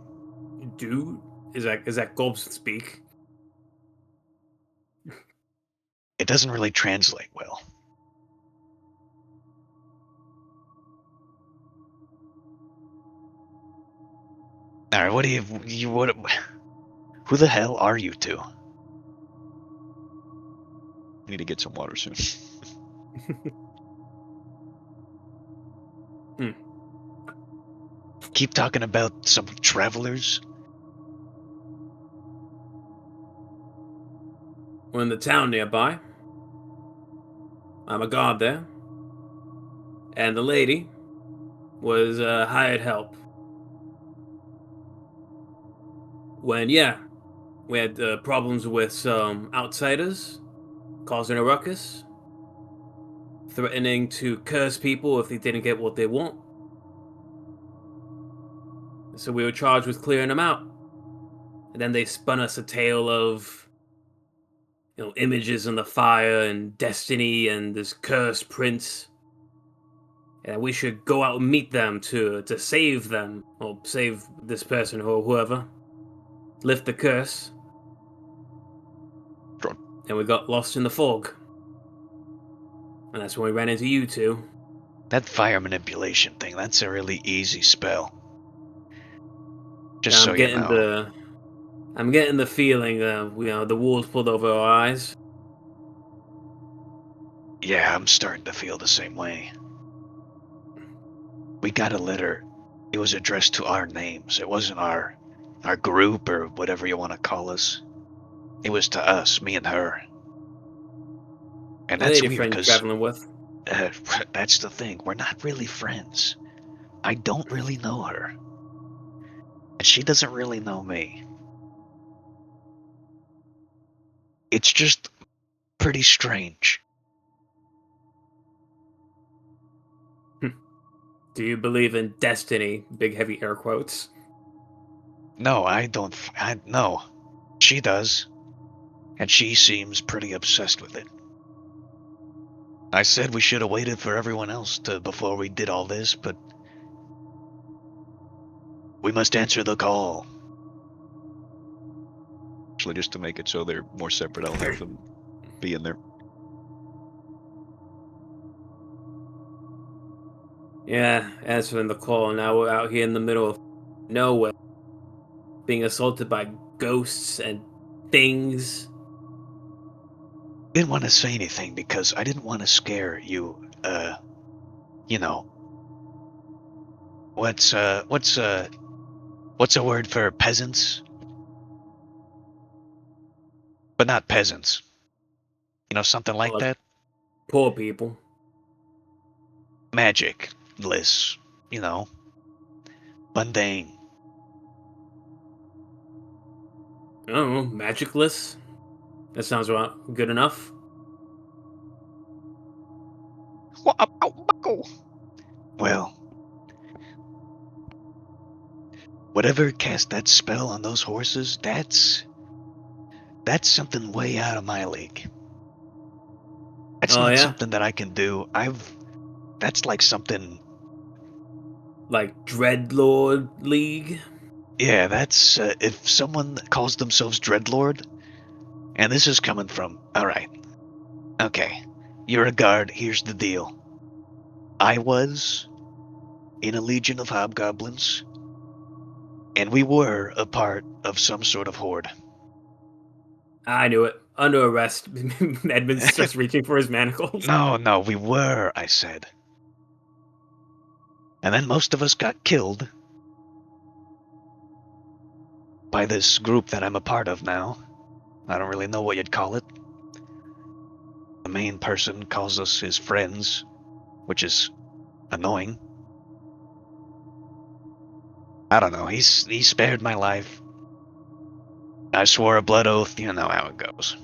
Dude? Is that Gulp speak? It doesn't really translate well. Alright, what do you... What... Who the hell are you two? I need to get some water soon. Keep talking about some travelers? We're in the town nearby. I'm a guard there. And the lady was hired help. When, we had problems with some outsiders causing a ruckus, threatening to curse people if they didn't get what they want. So we were charged with clearing them out. And then they spun us a tale of, images in the fire and destiny and this cursed prince. And we should go out and meet them to save them, or save this person or whoever. Lift the curse. Sure. And we got lost in the fog. And that's when we ran into you two. That fire manipulation thing, that's a really easy spell. Just And so you know. I'm getting the feeling that, the wolves pulled over our eyes. Yeah, I'm starting to feel the same way. We got a letter. It was addressed to our names. It wasn't our group or whatever you want to call us. It was to us, me and her. And The that's lady weird friend you're because... traveling with. That's the thing. We're not really friends. I don't really know her. And she doesn't really know me. It's just pretty strange. Do you believe in destiny? Big heavy air quotes. No, I don't. No. She does. And she seems pretty obsessed with it. I said we should have waited for everyone else before we did all this, but we must answer the call. Actually, just to make it so they're more separate, I'll have them be in there. Yeah, answering the call. Now we're out here in the middle of nowhere, being assaulted by ghosts and things. Didn't want to say anything because I didn't want to scare you. You know, what's a word for peasants? But not peasants. You know, something like Like that? poor people. Magic-less, you know, mundane. I don't know, magicless. That sounds good enough. What about Buckle? Well, whatever cast that spell on those horses, that's something way out of my league. That's Oh not yeah, something that I can do. That's like something. like Dreadlord League. Yeah, that's if someone calls themselves Dreadlord, and this is coming from. All right, okay, you're a guard. Here's the deal. I was in a legion of hobgoblins, and we were a part of some sort of horde. I knew it. Under arrest. Edmund starts reaching for his manacles. No, we were, I said. And then most of us got killed by this group that I'm a part of now. I don't really know what you'd call it. The main person calls us his friends, which is annoying. I don't know, he spared my life. I swore a blood oath, you know how it goes.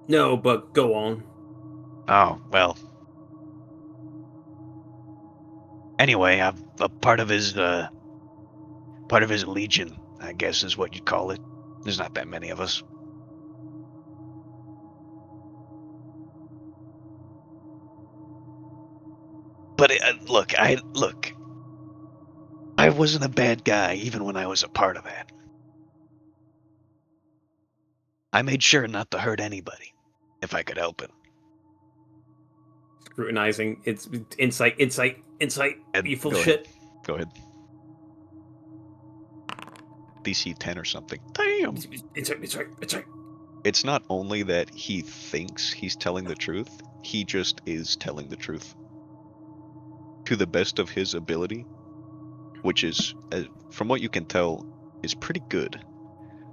No, but go on. Oh, well. Anyway, I'm a part of his legion, I guess is what you'd call it. There's not that many of us. But look, I wasn't a bad guy even when I was a part of that. I made sure not to hurt anybody, if I could help it. Scrutinizing. It's insight. Ed, You full go shit. ahead. Go ahead. DC 10 or something. Damn! It's right. It's not only that he thinks he's telling the truth, he just is telling the truth. To the best of his ability, which is, from what you can tell, is pretty good.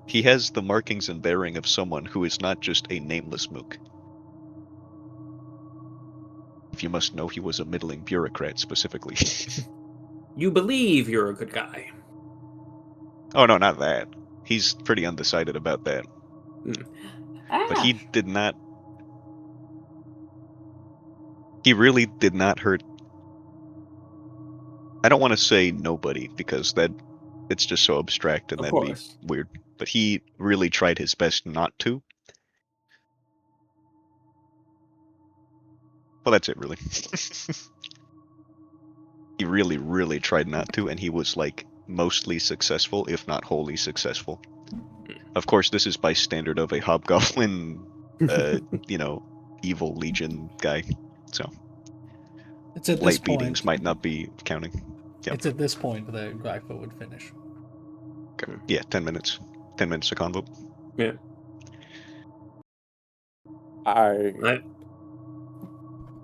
He has the markings and bearing of someone who is not just a nameless mook. If you must know, he was a middling bureaucrat specifically. You believe you're a good guy. Oh no, not that. He's pretty undecided about that. But he did not. He really did not hurt. I don't want to say nobody because it's just so abstract and Of that'd be course. weird. But he really tried his best not to. Well, that's it, really. He really, really tried not to, and he was like mostly successful, if not wholly successful. Of course, this is by standard of a hobgoblin, evil legion guy. So It's at this late point. beatings might not be counting. Yep. It's at this point that Gryfa would finish. Okay. Yeah, 10 minutes. 10 minutes to convo. Yeah. I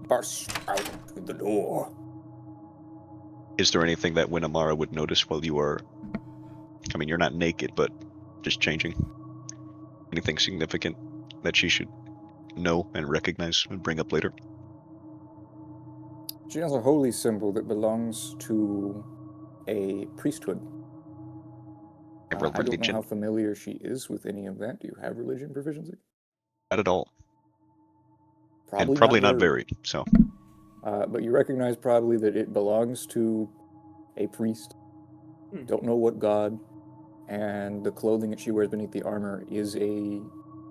burst out through the door. Is there anything that Winamara would notice while you are... I mean, you're not naked, but just changing? Anything significant that she should know and recognize and bring up later. She has a holy symbol that belongs to a priesthood. Have a I don't know religion. how familiar she is with any of that. Do you have religion proficiency? Not at all. Probably, And probably not very, so. But you recognize probably that it belongs to a priest. Don't know what god. And the clothing that she wears beneath the armor is a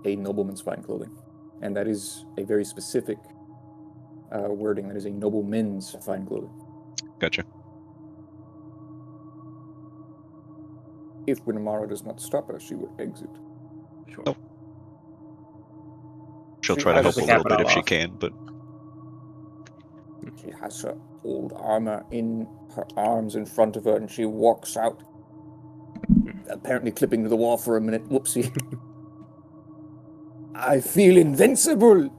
nobleman's fine clothing. And that is a very specific wording. That is a nobleman's fine clothing. Gotcha. If Winamara does not stop her, she will exit. Sure. Oh. She'll She try to has help a to little cap it bit all if she off. can, but She has her old armor in her arms in front of her, and she walks out. Apparently clipping to the wall for a minute. Whoopsie. I feel invincible!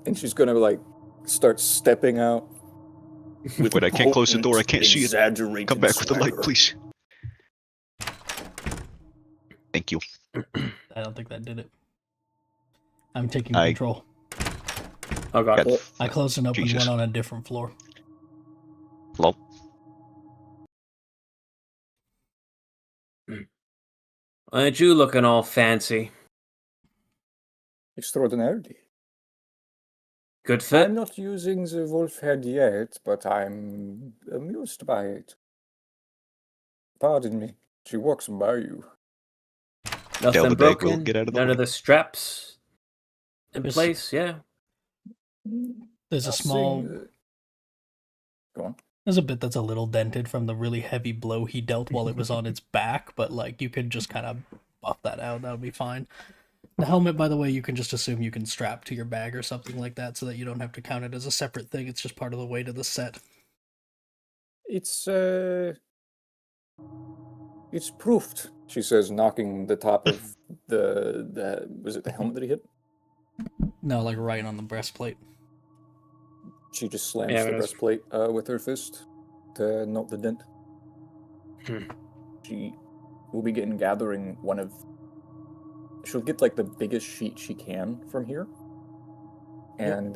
And she's gonna, like, start stepping out. With wait, I can't close the door, I can't see it. exaggerated Come back with the light, swagger. please. Thank you. I don't think that did it. I'm taking I- control. Oh god. God, I closed and opened Jesus. one on a different floor. lol. Aren't you looking all fancy? Extraordinarily. Good fit? I'm not using the wolf head yet, but I'm amused by it. Pardon me. She walks by you. Tell Nothing the bag will broken. get out of the None way. of the straps in There's- place. Yeah. There's a Nothing, small. Go on. There's a bit that's a little dented from the really heavy blow he dealt while it was on its back, but like you could just kind of buff that out. That would be fine. The helmet, by the way, you can just assume you can strap to your bag or something like that, so that you don't have to count it as a separate thing. It's just part of the weight of the set. It's proofed, she says, knocking the top of the was it the helmet that he hit? No, like right on the breastplate. She just slams Yeah, the it is. breastplate with her fist to note the dent. Hmm. She will be gathering one of. She'll get like the biggest sheet she can from here, and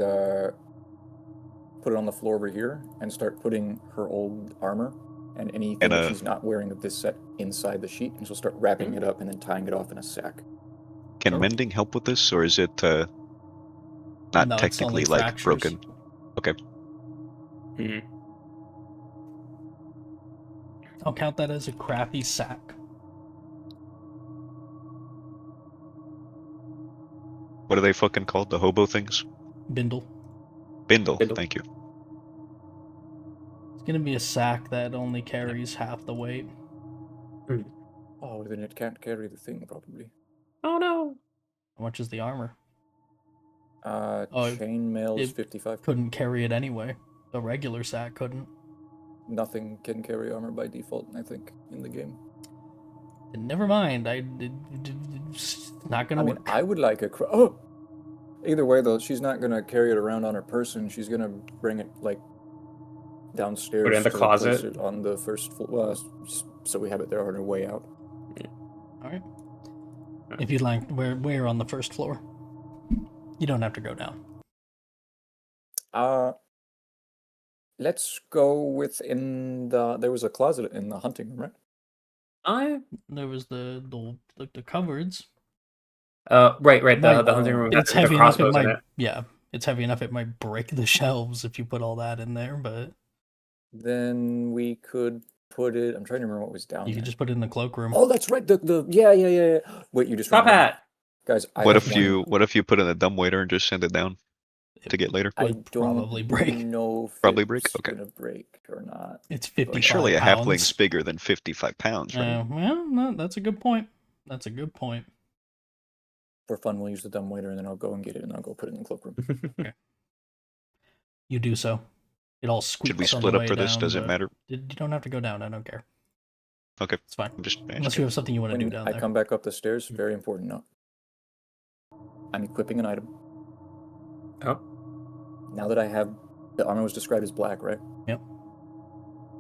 put it on the floor over here, and start putting her old armor and anything And, that she's not wearing of this set inside the sheet, and she'll start wrapping it up and then tying it off in a sack. Can Oh. mending help with this, or is it not No, it's technically only like fractures. broken? Okay. Hmm. I'll count that as a crappy sack. What are they fucking called? The hobo things? Bindle. Bindle. Bindle. Thank you. It's gonna be a sack that only carries half the weight. Oh, then it can't carry the thing probably. Oh no. How much is the armor? Chainmail is it 55. Couldn't carry it anyway. A regular sack couldn't. Nothing can carry armor by default, I think, in the game. Never mind. It's not gonna I mean, work. I would like a. Oh! Either way, though, she's not gonna carry it around on her person. She's gonna bring it like downstairs. Put it in the to place closet? it on the first floor. Well, so we have it there on her way out. All right. If you'd like, where on the first floor? You don't have to go down. Let's go within the. There was a closet in the hunting room, right? There was the cupboards. Right. Might- The hunting room. It's got heavy the enough. It crossbows in might. it. Yeah, it's heavy enough. It might break the shelves if you put all that in there. But Then we could put it. I'm trying to remember what was down you there. could just put it in the cloakroom. Oh, that's right. The yeah. Wait, you just Top remembered. hat. Guys. I What have if one. you put in a dumbwaiter and just send it down to get later? I would don't probably break. know if Probably it's break? Okay. gonna break or not. It's 55 Surely a pounds. halfling's bigger than 55 pounds, right? Well, no, that's a good point. That's a good point. For fun, we'll use the dumbwaiter, and then I'll go and get it, and I'll go put it in the cloakroom. You do so. It all squeaks. Should we on split the up way for this? down, Does it but matter? You don't have to go down. I don't care. Okay. It's fine. I'm just Unless you have something you want to do When down I there. come back up the stairs, very important note. I'm equipping an item. Oh. Now that I have the armor was described as black, right? Yep.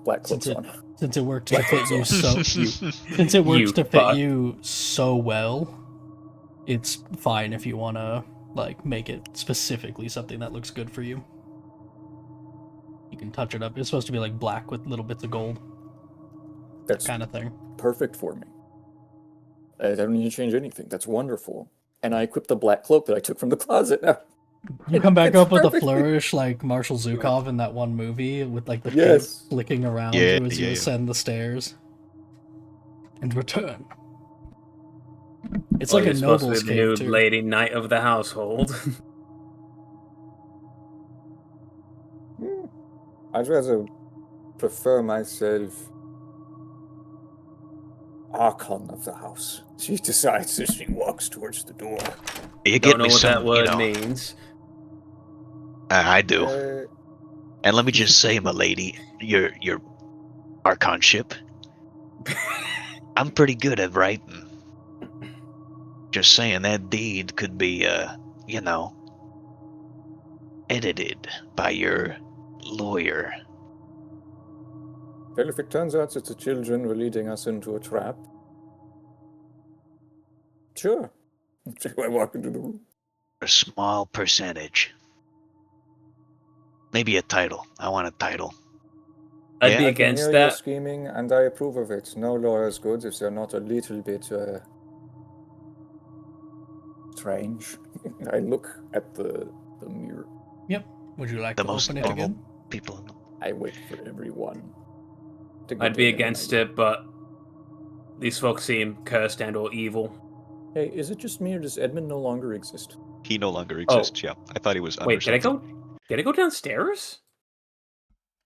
Black cloaks Since it- on. Since it works to fit you so You fuck. so well, it's fine if you wanna like make it specifically something that looks good for you. You can touch it up. It's supposed to be like black with little bits of gold. That's That kind of thing. perfect for me. I don't need to change anything. That's wonderful. And I equip the black cloak that I took from the closet now. You come back It's up with a perfect. flourish like Marshall Zukov in that one movie with like the Yes. cape flicking around Yeah, you as you yeah. ascend the stairs. And return. It's Well, like a you're supposed to noble's be the new cave too. lady knight of the household. I'd rather prefer myself Archon of the house. She decides as she walks towards the door. You Don't get know me what some, that word you know. means. I do. Uh, And let me just say, my lady, your archonship, I'm pretty good at writing. Just saying, that deed could be, you know, edited by your lawyer. well, if it turns out that the children were leading us into a trap, sure. So I walk into the room. A small percentage. Maybe a title. I want a title. I'd Yeah. be I can against hear your that. scheming, and I approve of it. No lawyer is good if they're not a little bit strange. I look at the mirror. Yep. Would you like The to most open it normal again? people in the I wait for everyone to get I'd be in, and then against I go. it, but these folks seem cursed and or evil. Hey, is it just me, or does Edmund no longer exist? He no longer exists, yeah. I thought he was under Wait, did I something. go? Did I go downstairs?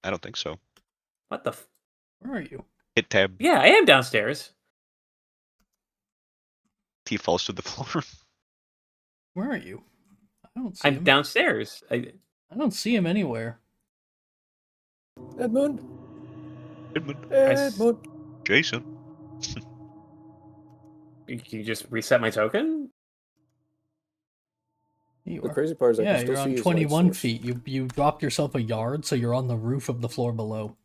I don't think so. What the? Where are you? Hit tab. Yeah, I am downstairs. He falls to the floor. Where are you? I don't see I'm him. downstairs. I don't see him anywhere. Edmund? Edmund. Edmund? Jason. Can you just reset my token? You The are. crazy part is I Yeah, can still you're see on his 21 light source. feet. You dropped yourself a yard, so you're on the roof of the floor below.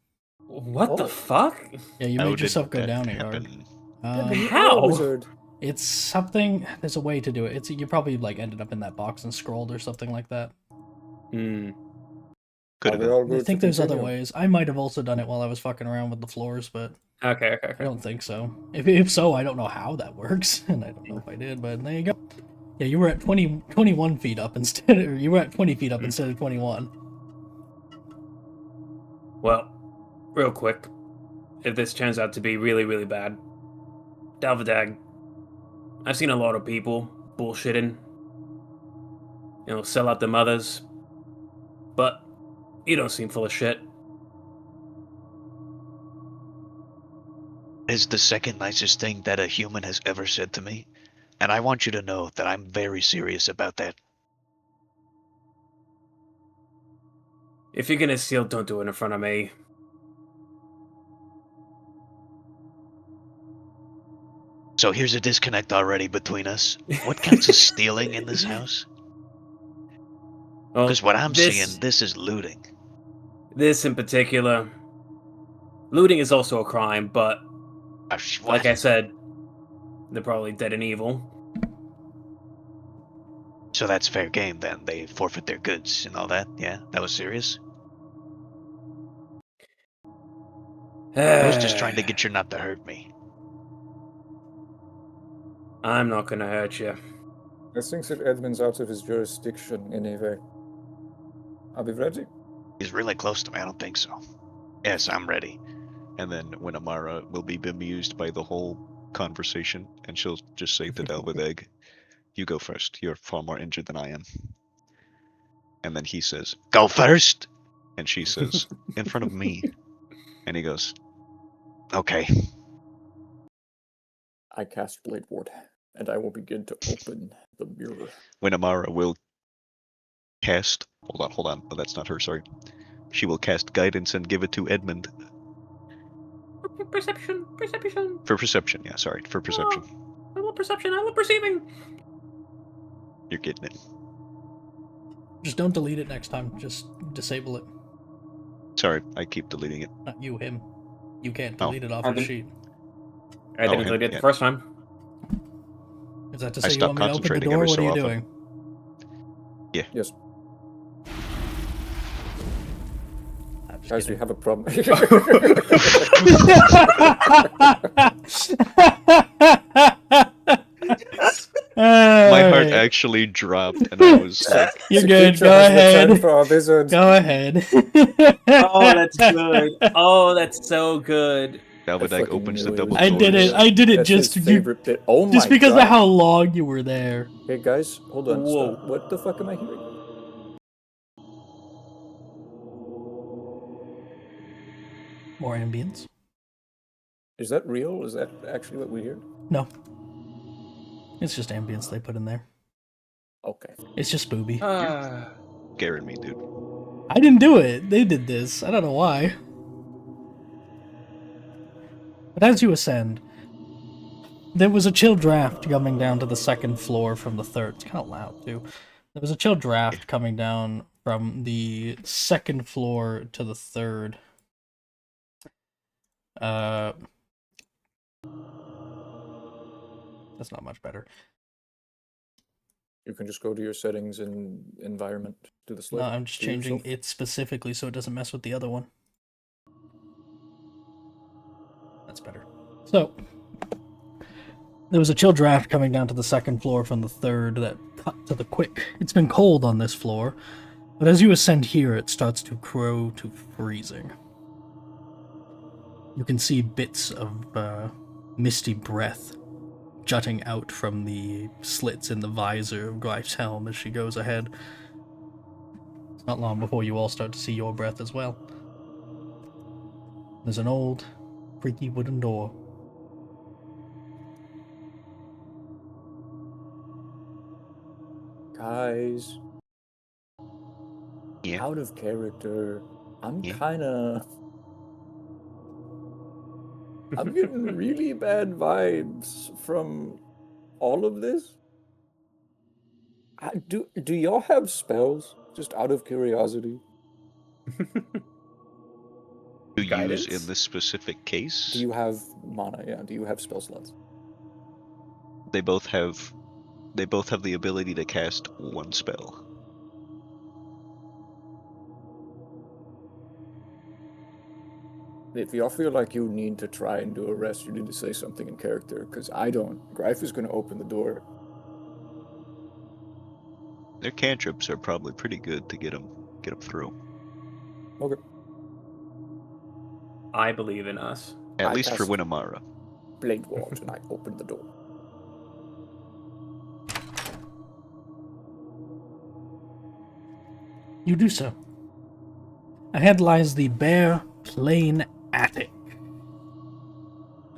What the Oh. fuck? Yeah, you How made did yourself go that down a yard. happen? Edmund, you are How? a wizard. It's something. There's a way to do it. It's you probably like ended up in that box and scrolled or something like that. Hmm. Could Are have we been. all I good think to there's other continue? ways. I might have also done it while I was fucking around with the floors, but Okay. I don't think so. If so, I don't know how that works, and I don't know if I did, but there you go. Yeah, you were at 21 feet up instead, or you were at 20 feet up instead of 21. Well, real quick, if this turns out to be really, really bad, Dalvadag, I've seen a lot of people bullshitting, sell out the mothers, but you don't seem full of shit. It's the second nicest thing that a human has ever said to me. And I want you to know that I'm very serious about that. If you're gonna steal, don't do it in front of me. So here's a disconnect already between us. What counts as stealing in this house? Well, Because what I'm this, seeing, this is looting. This in particular, looting is also a crime, but What? like I said, they're probably dead and evil. So that's fair game then. They forfeit their goods and all that. Yeah, that was serious. I was just trying to get you not to hurt me. I'm not gonna hurt you. I think that Edmund's out of his jurisdiction anyway. I'll be ready. He's really close to me. I don't think so. Yes, I'm ready. And then when Amara will be bemused by the whole conversation, and she'll just say to Delvedeg, "You go first. You're far more injured than I am." And then he says, "Go first," and she says, "In front of me." And he goes, "Okay." I cast Blade Ward, and I will begin to open the mirror. When Amara will cast, hold on. Oh, that's not her. Sorry. She will cast guidance and give it to Edmund Perception. for perception. Yeah, sorry, for perception. I love perception. I love perceiving. You're getting it. Just don't delete it next time. Just disable it. Sorry, I keep deleting it. Not you, him. You can't Oh. delete it off I the didn't- sheet. I didn't him, delete it yeah. the first time. Is that to I say you stopped want me to open the concentrating door? every What are so you often. doing? Yeah. Yes. I'm just Guys, we kidding. have a problem. My heart Alright. actually dropped, and I was like, You're The good. creature Go has returned ahead. for our wizard. Go ahead. Oh, that's good. Oh, that's so good. Dalvadike fucking opens the knew it double was I gonna did do doors. it. that. I did it That's just his you, favorite bit. Oh my just because god. of how long you were there. Hey guys, hold on. Whoa. Stop. What the fuck am I hearing? More ambience. Is that real? Is that actually what we hear? No. It's just ambience they put in there. Okay. It's just booby. Scaring me, dude. I didn't do it. They did this. I don't know why. But as you ascend, there was a chill draft coming down to the second floor from the third. It's kind of loud, too. There was a chill draft coming down from the second floor to the third. That's not much better. You can just go to your settings and environment, do the No, select. I'm just to changing yourself. it specifically so it doesn't mess with the other one. That's better. So, there was a chill draft coming down to the second floor from the third that cut to the quick. It's been cold on this floor, but as you ascend here, it starts to grow to freezing. You can see bits of misty breath jutting out from the slits in the visor of Glyph's helm as she goes ahead. It's not long before you all start to see your breath as well. There's an old, creaky wooden door. Guys, Yeah. out of character. I'm Yeah. kinda. I'm getting really bad vibes from all of this. Do y'all have spells? Just out of curiosity. To use Guidance? in this specific case, Do you have mana? Yeah. Do you have spell slots? they both have the ability to cast one spell. If y'all feel like you need to try and do a rest, you need to say something in character, because I don't. Greif is going to open the door. Their cantrips are probably pretty good to get them through. Okay. I believe in us. At I least for cast Winamara. Blade Ward, and I open the door. You do so. Ahead lies the bare, plain attic.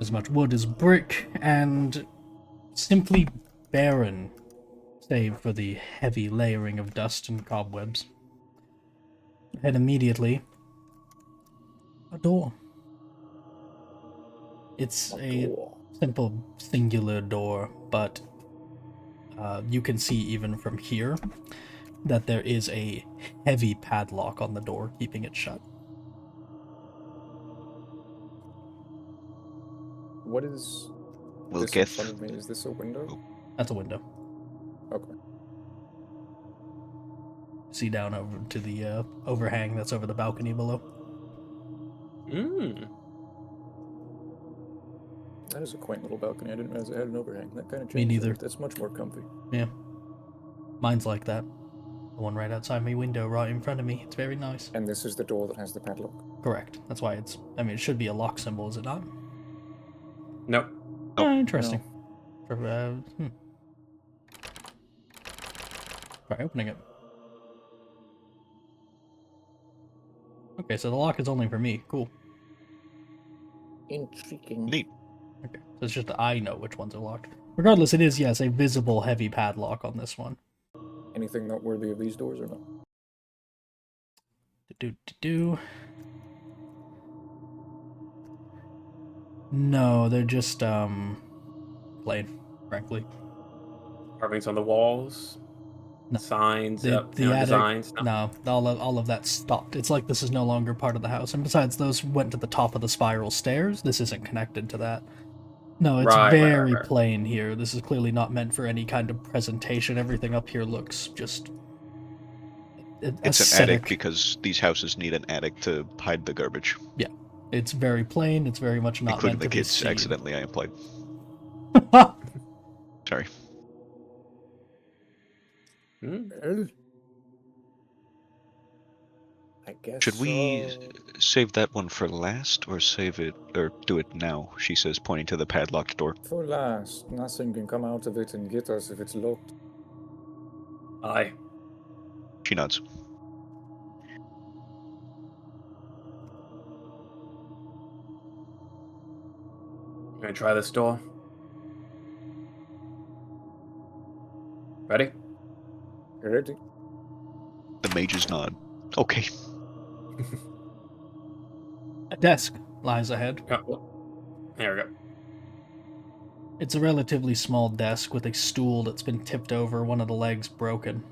As much wood as brick, and simply barren, save for the heavy layering of dust and cobwebs. Ahead immediately, a door. It's a Door. simple singular door, but you can see even from here that there is a heavy padlock on the door, keeping it shut. What is Will this in Geth front of me? Is this a window? That's a window. Okay. See down over to the overhang that's over the balcony below. That is a quaint little balcony. I didn't realize it had an overhang. That kind of Me changed neither. it. That's much more comfy. Yeah. Mine's like that. The one right outside my window, right in front of me. It's very nice. And this is the door that has the padlock. Correct. That's why it's... I mean, it should be a lock symbol, is it not? Nope. Oh, interesting. Try opening it. Okay, so the lock is only for me. Cool. Intriguing. neat. Okay, so it's just I know which ones are locked. Regardless, it is, yes, a visible heavy padlock on this one. Anything noteworthy of these doors or no? No, they're just, plain, frankly. Carvings on the walls. No. Signs, The attic, designs. no, all of that stopped. It's like this is no longer part of the house. And besides, those went to the top of the spiral stairs. This isn't connected to that. No, it's very plain here. This is clearly not meant for any kind of presentation. Everything up here looks just It's an attic because these houses need an attic to hide the garbage, Yeah, it's very plain. It's very much not including meant the to be kids. seen. Accidentally, I implied. Sorry. Well, I guess Should we save that one for last, or do it now? She says, pointing to the padlocked door. for last, nothing can come out of it and get us if it's locked. Aye. She nods. I'm gonna try this door. Ready? Ready? The mages nod. Okay. A desk lies ahead. Oh, there we go. It's a relatively small desk with a stool that's been tipped over, one of the legs broken.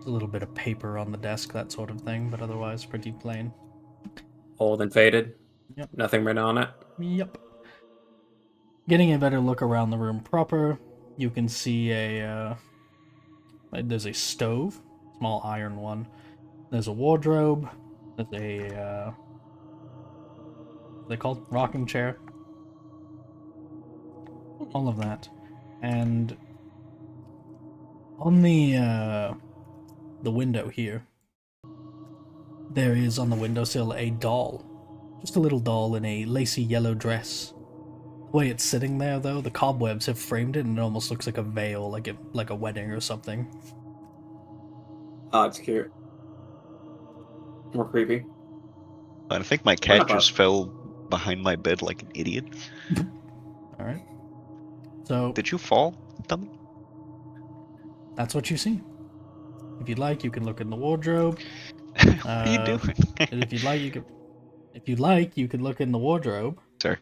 A little bit of paper on the desk, that sort of thing, but otherwise pretty plain. Old and faded. Yep. Nothing written on it. Yep. Getting a better look around the room proper, you can see there's a stove, small iron one. There's a wardrobe. There's a what are they called? Rocking chair. All of that. And on the window here, there is on the windowsill a doll. Just a little doll in a lacy yellow dress. The way it's sitting there, though, the cobwebs have framed it, and it almost looks like a veil, like a wedding or something. Oh, it's cute. More creepy. I think my cat just fell behind my bed like an idiot. Alright. So, Did you fall, dummy? that's what you see. If you'd like, you can look in the wardrobe. What are you doing? And if you'd like, you could look in the wardrobe. Sir.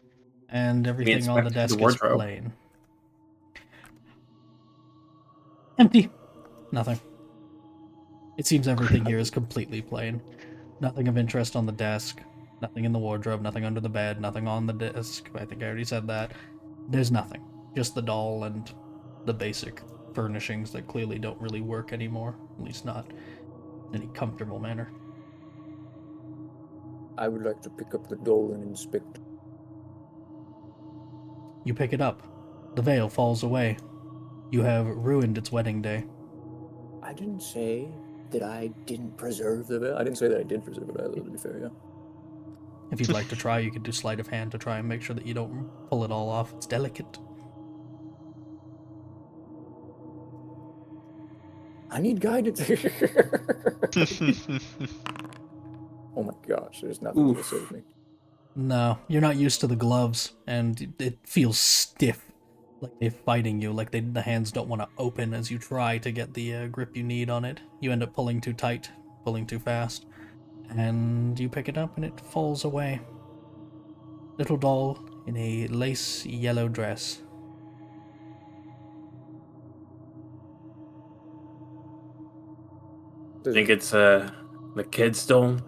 And everything on the inspect the desk is wardrobe. plain. Empty. Nothing. It seems everything here is completely plain. Nothing of interest on the desk. Nothing in the wardrobe. Nothing under the bed. Nothing on the desk. I think I already said that. There's nothing. Just the doll and the basic furnishings that clearly don't really work anymore. At least not in any comfortable manner. I would like to pick up the doll and inspect. You pick it up. The veil falls away. You have ruined its wedding day. I didn't say that I didn't preserve the veil. I didn't say that I did preserve it either, to be fair, yeah. If you'd like to try, you could do sleight of hand to try and make sure that you don't pull it all off. It's delicate. I need guidance. Oh my gosh, there's nothing to save me. No, you're not used to the gloves, and it feels stiff. Like they're fighting you, like the hands don't want to open as you try to get the grip you need on it. You end up pulling too tight, pulling too fast, and you pick it up and it falls away. Little doll in a lace yellow dress. Think it's the kid's doll?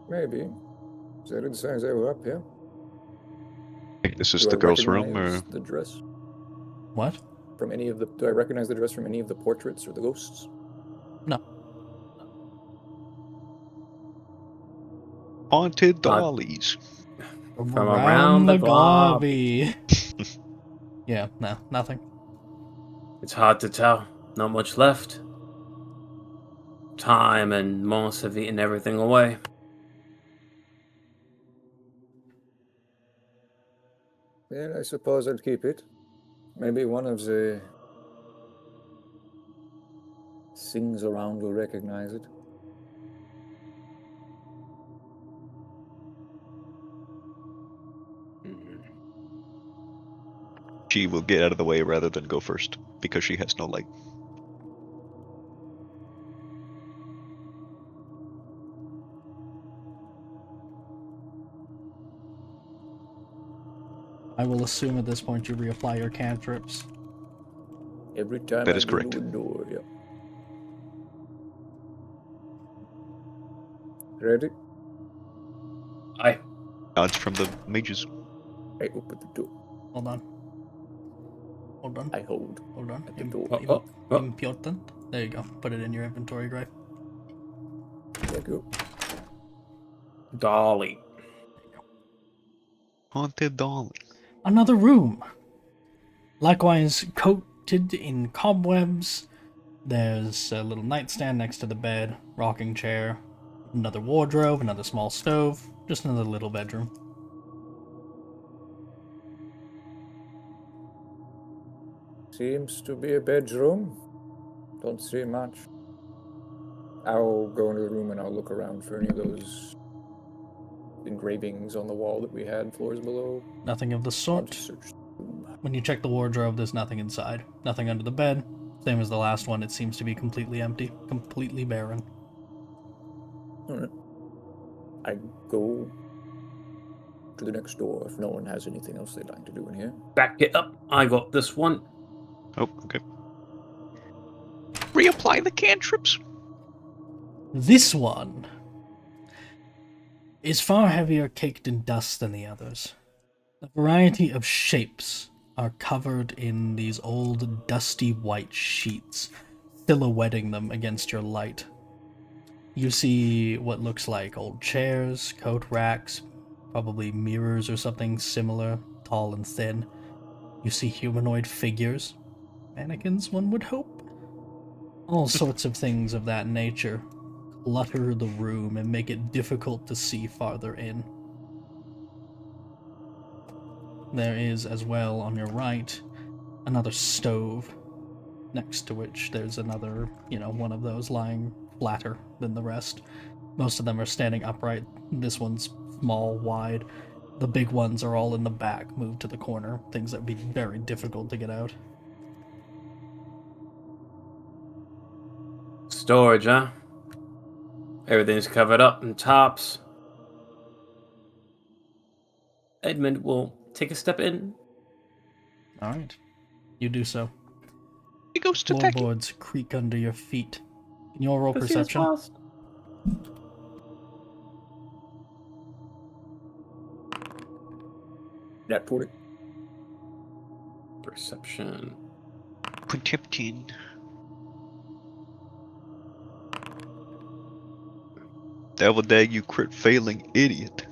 Maybe. They didn't say they were up here. This is Do the I girl's room, recognize or the dress What? from any of the? Do I recognize the dress from any of the portraits or the ghosts? No. haunted dollies? From around the globe. Gobby. Yeah, no, nothing. It's hard to tell. Not much left. Time and moss have eaten everything away. Yeah, I suppose I'll keep it. Maybe one of the things around will recognize it. She will get out of the way rather than go first, because she has no light. I will assume at this point you reapply your cantrips. Every time That I is go correct. to a door, yeah. Ready? Aye. Nods from the mages. I open the door. Hold on. Hold on. I hold Hold on. at the door. Important. There you go. Put it in your inventory, Gray. There you go. Dolly. Haunted darling. Another room. Likewise coated in cobwebs. There's a little nightstand next to the bed, rocking chair, another wardrobe, another small stove, just another little bedroom. Seems to be a bedroom. Don't see much. I'll go into the room and I'll look around for any of those engravings on the wall that we had floors below. Nothing of the I'll sort. just search the room. When you check the wardrobe, there's nothing inside. Nothing under the bed. Same as the last one, it seems to be completely empty, completely barren. Alright. I go to the next door if no one has anything else they'd like to do in here. Back it up. I got this one. Oh, okay. Reapply the cantrips. This one is far heavier caked in dust than the others. A variety of shapes are covered in these old, dusty white sheets, silhouetting them against your light. You see what looks like old chairs, coat racks, probably mirrors or something similar, tall and thin. You see humanoid figures, mannequins, one would hope. All sorts of things of that nature clutter the room and make it difficult to see farther in. There is, as well, on your right, another stove, next to which there's another, one of those lying flatter than the rest. Most of them are standing upright. This one's small, wide. The big ones are all in the back, moved to the corner, things that would be very difficult to get out. Storage, huh? Everything's covered up in tops. Edmund will take a step in. Alright. You do so. He goes to Techie. Floorboards creak under your feet. Can you all roll Let's see this perception? fast. Net 40. Perception. Perception. Devil dag, you crit failing idiot.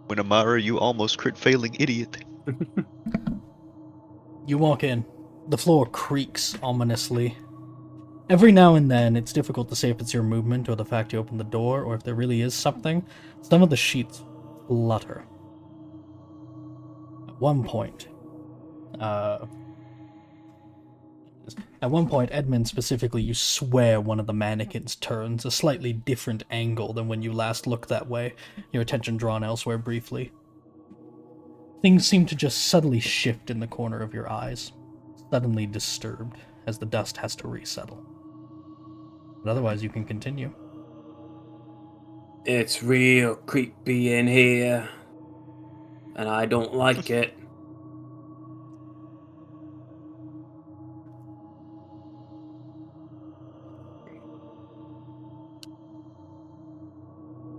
When Amara, you almost crit failing idiot. You walk in. The floor creaks ominously. Every now and then, it's difficult to say if it's your movement or the fact you opened the door, or if there really is something. Some of the sheets flutter. At one point, Edmund specifically, you swear one of the mannequins turns a slightly different angle than when you last looked that way, your attention drawn elsewhere briefly. Things seem to just subtly shift in the corner of your eyes, suddenly disturbed as the dust has to resettle. But otherwise, you can continue. It's real creepy in here, and I don't like it.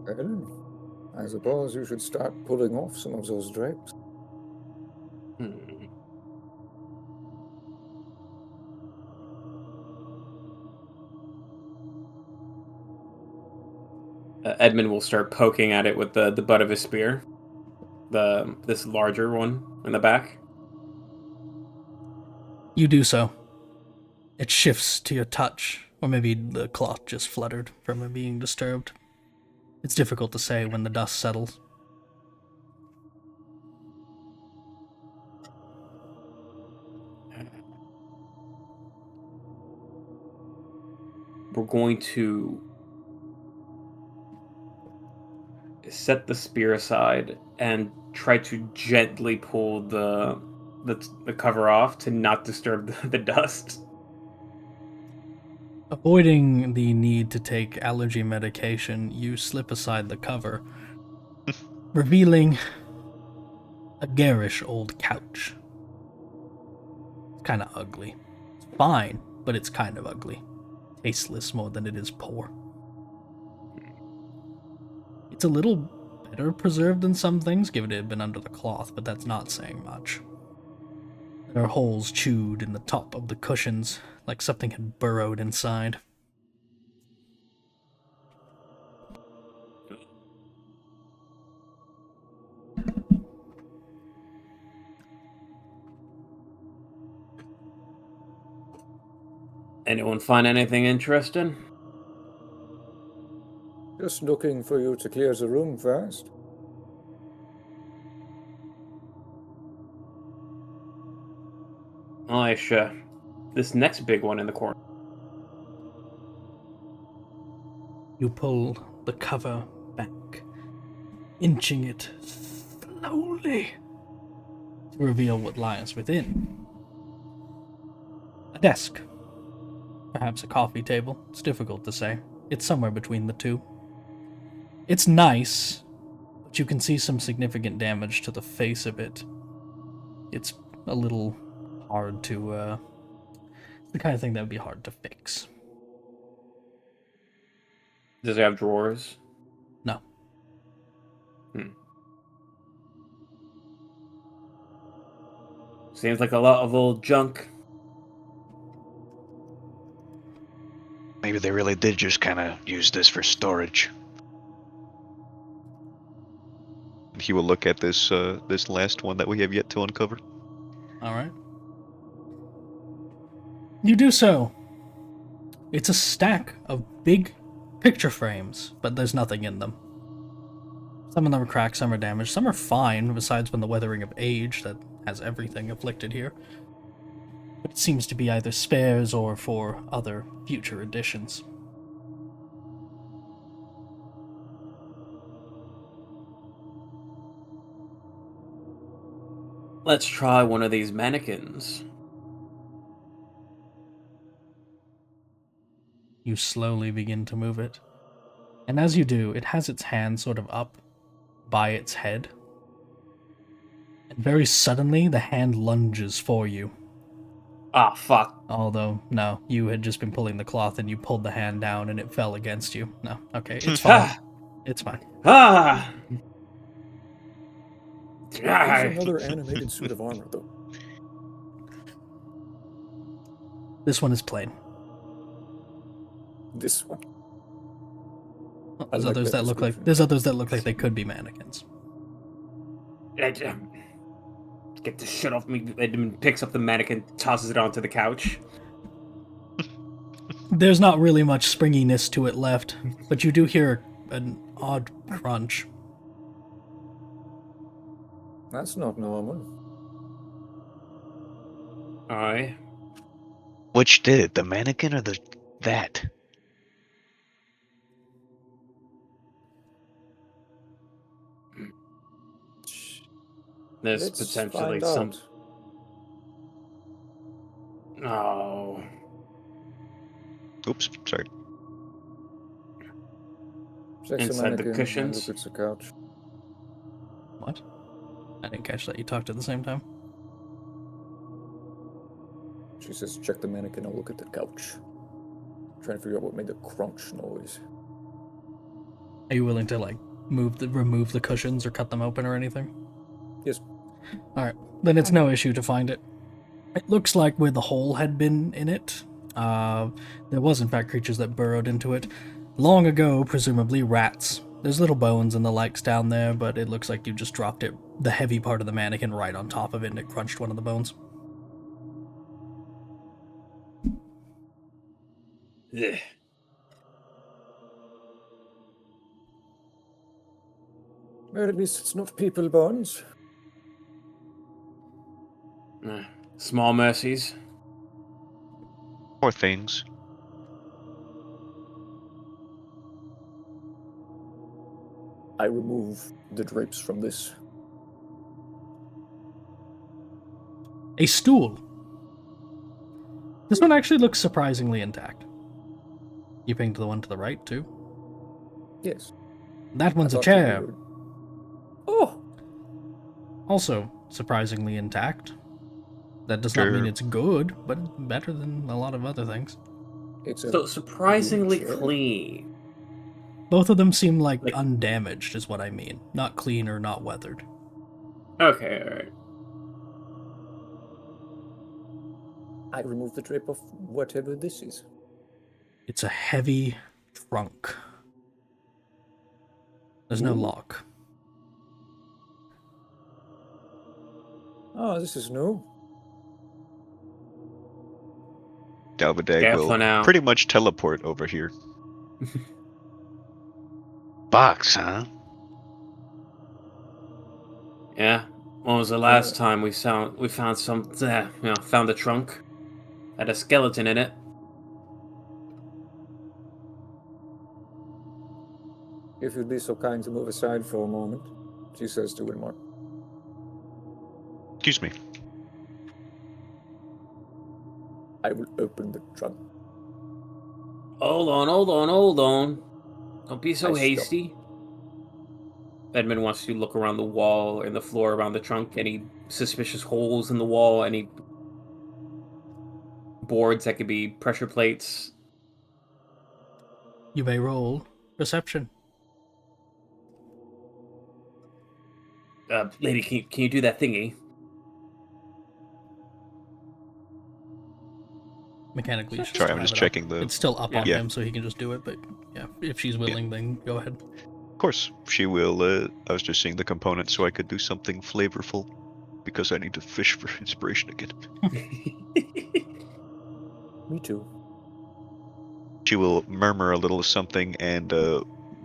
Well, I suppose you should start pulling off some of those drapes. Edmund will start poking at it with the butt of his spear. This larger one in the back. You do so. It shifts to your touch, or maybe the cloth just fluttered from it being disturbed. It's difficult to say when the dust settles. We're going to set the spear aside and try to gently pull the cover off to not disturb the dust. Avoiding the need to take allergy medication, you slip aside the cover, revealing a garish old couch. It's kind of ugly. It's fine, but it's kind of ugly. tasteless more than it is poor. It's a little better preserved than some things, given it had been under the cloth, but that's not saying much. There are holes chewed in the top of the cushions, like something had burrowed inside. Anyone find anything interesting? Just looking for you to clear the room first. Aisha, this next big one in the corner. You pull the cover back, inching it slowly to reveal what lies within. A desk. Perhaps a coffee table. It's difficult to say. It's somewhere between the two. It's nice, but you can see some significant damage to the face of it. It's a little hard to, the kind of thing that would be hard to fix. Does it have drawers? No. Seems like a lot of old junk. Maybe they really did just kind of use this for storage. He will look at this this last one that we have yet to uncover. All right. You do so. It's a stack of big picture frames, but there's nothing in them. Some of them are cracked, some are damaged, some are fine, besides from the weathering of age that has everything afflicted here. But it seems to be either spares or for other future editions. Let's try one of these mannequins. You slowly begin to move it. And as you do, it has its hand sort of up by its head. And very suddenly, the hand lunges for you. Ah, fuck. Although, no, you had just been pulling the cloth and you pulled the hand down and it fell against you. No, okay, it's fine. It's fine. Ah! It's Ah! another animated suit of armor, though. This one is plain. This one. Well, I there's like others that that look like description. they could be mannequins. Get this shit off me. Edmund picks up the mannequin, tosses it onto the couch. There's not really much springiness to it left, but you do hear an odd crunch. That's not normal. Aye. Which did it, the mannequin or that? There's Let's potentially find some. out. Oh. Oops, sorry. Checks Inside the mannequin and cushions? look at the couch. What? I didn't catch that. You talked at the same time. She says, check the mannequin and look at the couch. Trying to figure out what made the crunch noise. Are you willing to, like, remove the cushions or cut them open or anything? Yes. Alright, then it's no issue to find it. It looks like where the hole had been in it, there was in fact creatures that burrowed into it. Long ago, presumably rats. There's little bones and the likes down there, but it looks like you just dropped it, the heavy part of the mannequin, right on top of it, and it crunched one of the bones. Ugh. Well, at least it's not people bones. Small mercies. Poor things. I remove the drapes from this. A stool. This one actually looks surprisingly intact. You pinged the one to the right, too? Yes. That one's a thought you chair. were- Oh! Also surprisingly intact. That does not mean Sure. it's good, but better than a lot of other things. It's a So surprisingly wheelchair? clean. Both of them seem like Like- undamaged, is what I mean. Not clean or not weathered. Okay, alright. I remove the drape of whatever this is. It's a heavy trunk. There's no Ooh. lock. Oh, this is new. Dalbadag Careful will now. pretty much teleport over here. Box, huh? Yeah. When was the last time we found found a trunk? Had a skeleton in it. If you'd be so kind to move aside for a moment, she says to Winmar. Excuse me. I will open the trunk. Hold on. Don't be so I stop. hasty. Edmund wants to look around the wall and the floor around the trunk. Any suspicious holes in the wall? Any boards that could be pressure plates? You may roll perception. Lady, can you do that thingy? Mechanically, you should Sorry, still I'm just have it checking up. the. It's still up on Yeah. him, so he can just do it. But yeah, if she's willing, then go ahead. Of course, she will. I was just seeing the components so I could do something flavorful, because I need to fish for inspiration again. Me too. She will murmur a little something and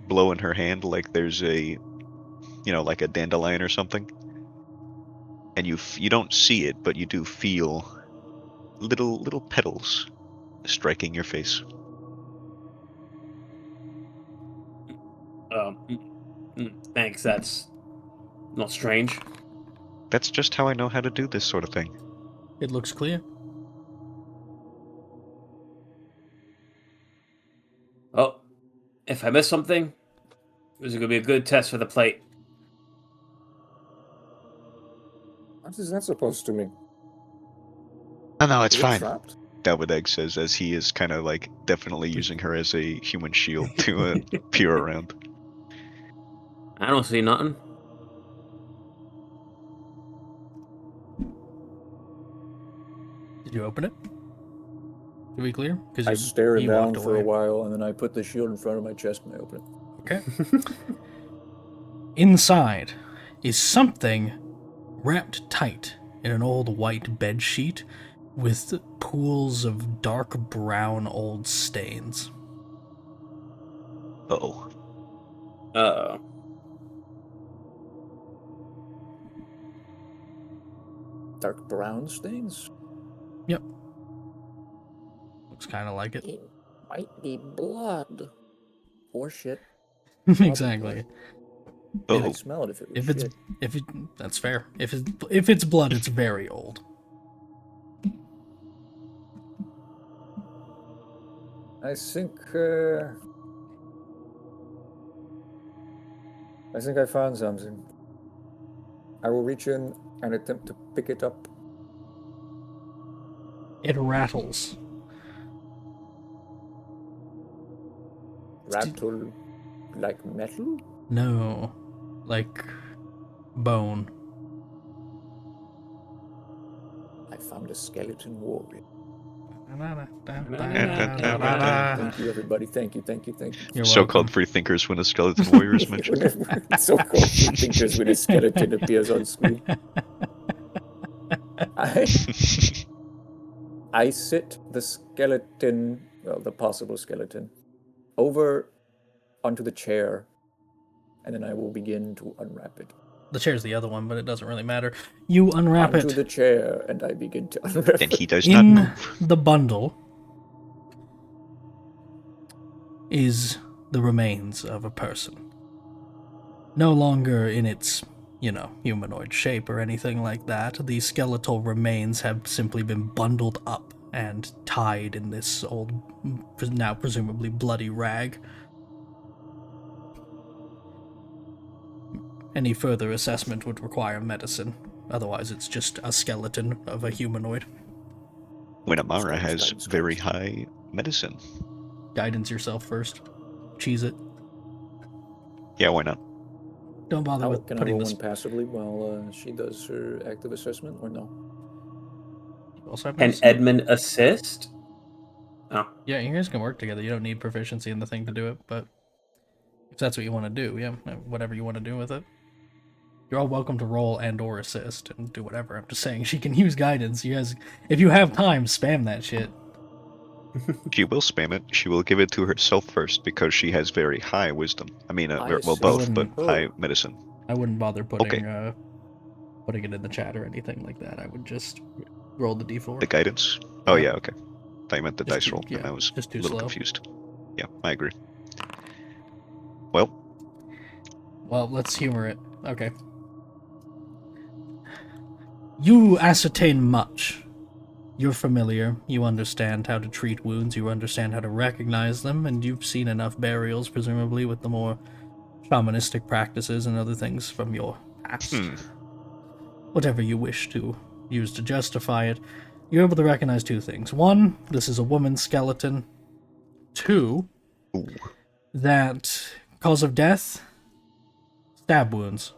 blow in her hand like there's a, like a dandelion or something. And you don't see it, but you do feel little petals striking your face. Thanks, that's not strange. That's just how I know how to do this sort of thing. It looks clear. Oh, if I miss something, this is going to be a good test for the plate. What is that supposed to mean? Oh, no, it's Is it fine. trapped? Dalbadag says as he is kind of like definitely using her as a human shield to peer around. I don't see nothing. Did you open it? To be clear? I Because stare it he down walked for a away. while, and then I put the shield in front of my chest and I open it. Okay. Inside is something wrapped tight in an old white bed sheet with pools of dark brown old stains. Uh-oh. Uh-oh. Dark brown stains? Yep. Looks kind of like it. It might be blood. Or shit. Exactly. I'd Uh-oh. smell it if it was If it's shit. that's fair. If it's blood, it's very old. I think I found something. I will reach in and attempt to pick it up. It rattles. Rattle like metal? No, like bone. I found a skeleton warrior. Thank Thank you, everybody. Thank you. You're So-called welcome. free thinkers when a skeleton warrior is mentioned. Whenever so-called free thinkers when a skeleton appears on screen. I sit the skeleton, well, the possible skeleton, over onto the chair, and then I will begin to unwrap it. The chair's the other one, but it doesn't really matter. You unwrap Onto it. the chair, and I begin to unwrap Then it. he does not In move. the bundle is the remains of a person. No longer in its, humanoid shape or anything like that. The skeletal remains have simply been bundled up and tied in this old, now presumably bloody rag. Any further assessment would require medicine. Otherwise, it's just a skeleton of a humanoid. When Amara has Skulls. very high medicine. Guidance yourself first. Cheese it. Yeah, why not? Don't bother with Can I putting roll this. one passively while she does her active assessment, or no? You also have Can medicine? Edmund assist? Oh, Yeah, you guys can work together. You don't need proficiency in the thing to do it, but if that's what you want to do, yeah, whatever you want to do with it. You're all welcome to roll and or assist and do whatever. I'm just saying she can use guidance. You guys, if you have time, spam that shit. She will spam it. She will give it to herself first because she has very high wisdom. I mean, I well, assist both, but her. high medicine. I wouldn't bother putting Okay. putting it in the chat or anything like that. I would just roll the d4. The guidance? Oh, Yeah. yeah, okay. I thought you meant the Just dice roll, and I was just a too little slow. confused. Yeah, I agree. Well, Well, let's humor it. Okay. You ascertain much. You're familiar, you understand how to treat wounds, you understand how to recognize them, and you've seen enough burials, presumably, with the more shamanistic practices and other things from your past. Whatever you wish to use to justify it, you're able to recognize two things. One, this is a woman's skeleton. Two, ooh. that cause of death, stab wounds.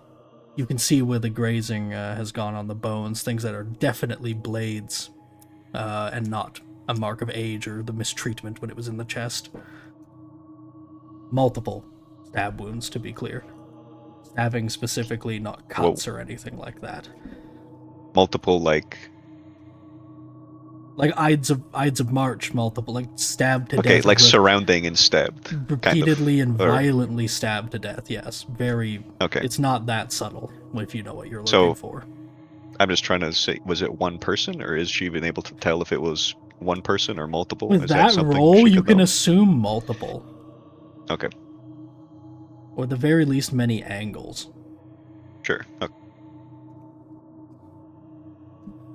You can see where the grazing has gone on the bones, things that are definitely blades, and not a mark of age or the mistreatment when it was in the chest. Multiple stab wounds, to be clear. Stabbing specifically, not cuts or anything like that. Multiple, like Ides of March, multiple, like stabbed to okay, death. like surrounding and stabbed, Repeatedly kind of, and violently stabbed to death, yes. Very. Okay. It's not that subtle, if you know what you're So, looking for. I'm just trying to say, was it one person, or is she even able to tell if it was one person or multiple? With Is that something roll, she you could can know? assume multiple. Okay, Or at the very least, many angles. sure. Okay.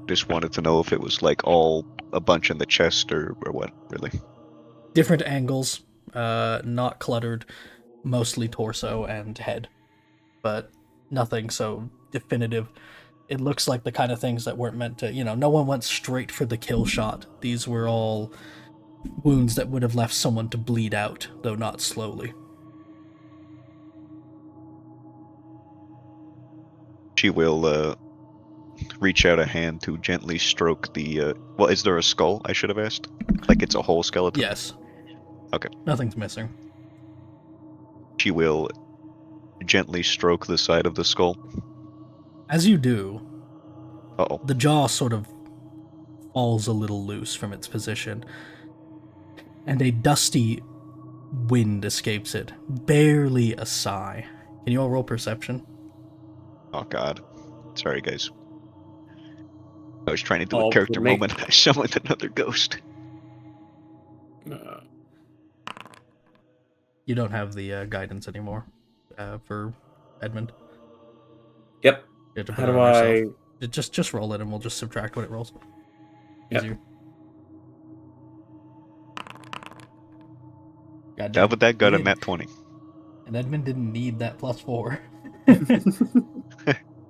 Just wanted to know if it was like all a bunch in the chest or what, really. Different angles, not cluttered, mostly torso and head. But nothing so definitive. It looks like the kind of things that weren't meant to, no one went straight for the kill shot. These were all wounds that would have left someone to bleed out, though not slowly. She will reach out a hand to gently stroke the. Well, is there a skull? I should have asked. Like it's a whole skeleton. Yes. Okay. Nothing's missing. She will gently stroke the side of the skull. As you do, Uh-oh. the jaw sort of falls a little loose from its position, and a dusty wind escapes it, barely a sigh. Can you all roll perception? Oh god. Sorry, guys. I was trying to do a Oh, character make- moment. I summoned another ghost. You don't have the guidance anymore for Edmund. Yep. You have to put How it do on I? yourself. Just roll it, and we'll just subtract what it rolls. Yep. Easier. Goddamn. Davidag got a He nat 20. And Edmund didn't need that +4.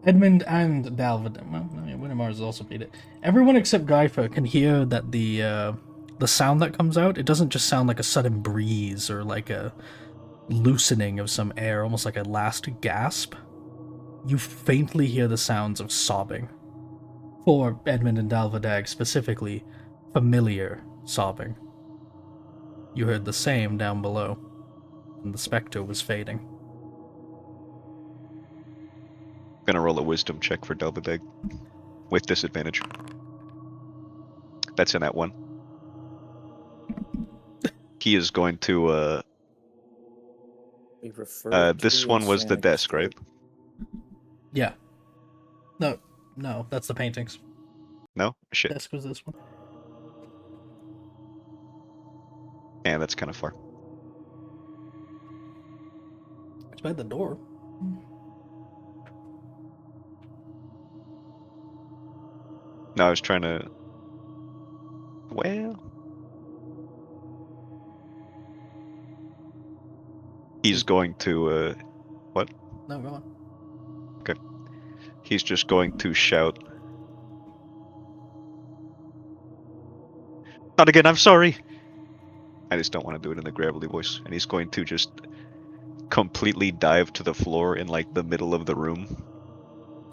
Edmund and Dalvin. Well, Winnemars has also beat it. Everyone except Gryfa can hear that the sound that comes out, it doesn't just sound like a sudden breeze or like a loosening of some air, almost like a last gasp. You faintly hear the sounds of sobbing. For Edmund and Dalvadag specifically, familiar sobbing. You heard the same down below, and the spectre was fading. Gonna roll a wisdom check for Davidag. With disadvantage. That's in that one. He is going to, We refer to this the one was the insanity desk, flight. right? Yeah. No, that's the paintings. No? Shit. Desk was this one. Yeah, that's kind of far. It's by the door. No, I was trying to... Well... He's going to, What? No, go on. He's just going to shout... Not again, I'm sorry! I just don't want to do it in the gravelly voice. And he's going to just completely dive to the floor in like the middle of the room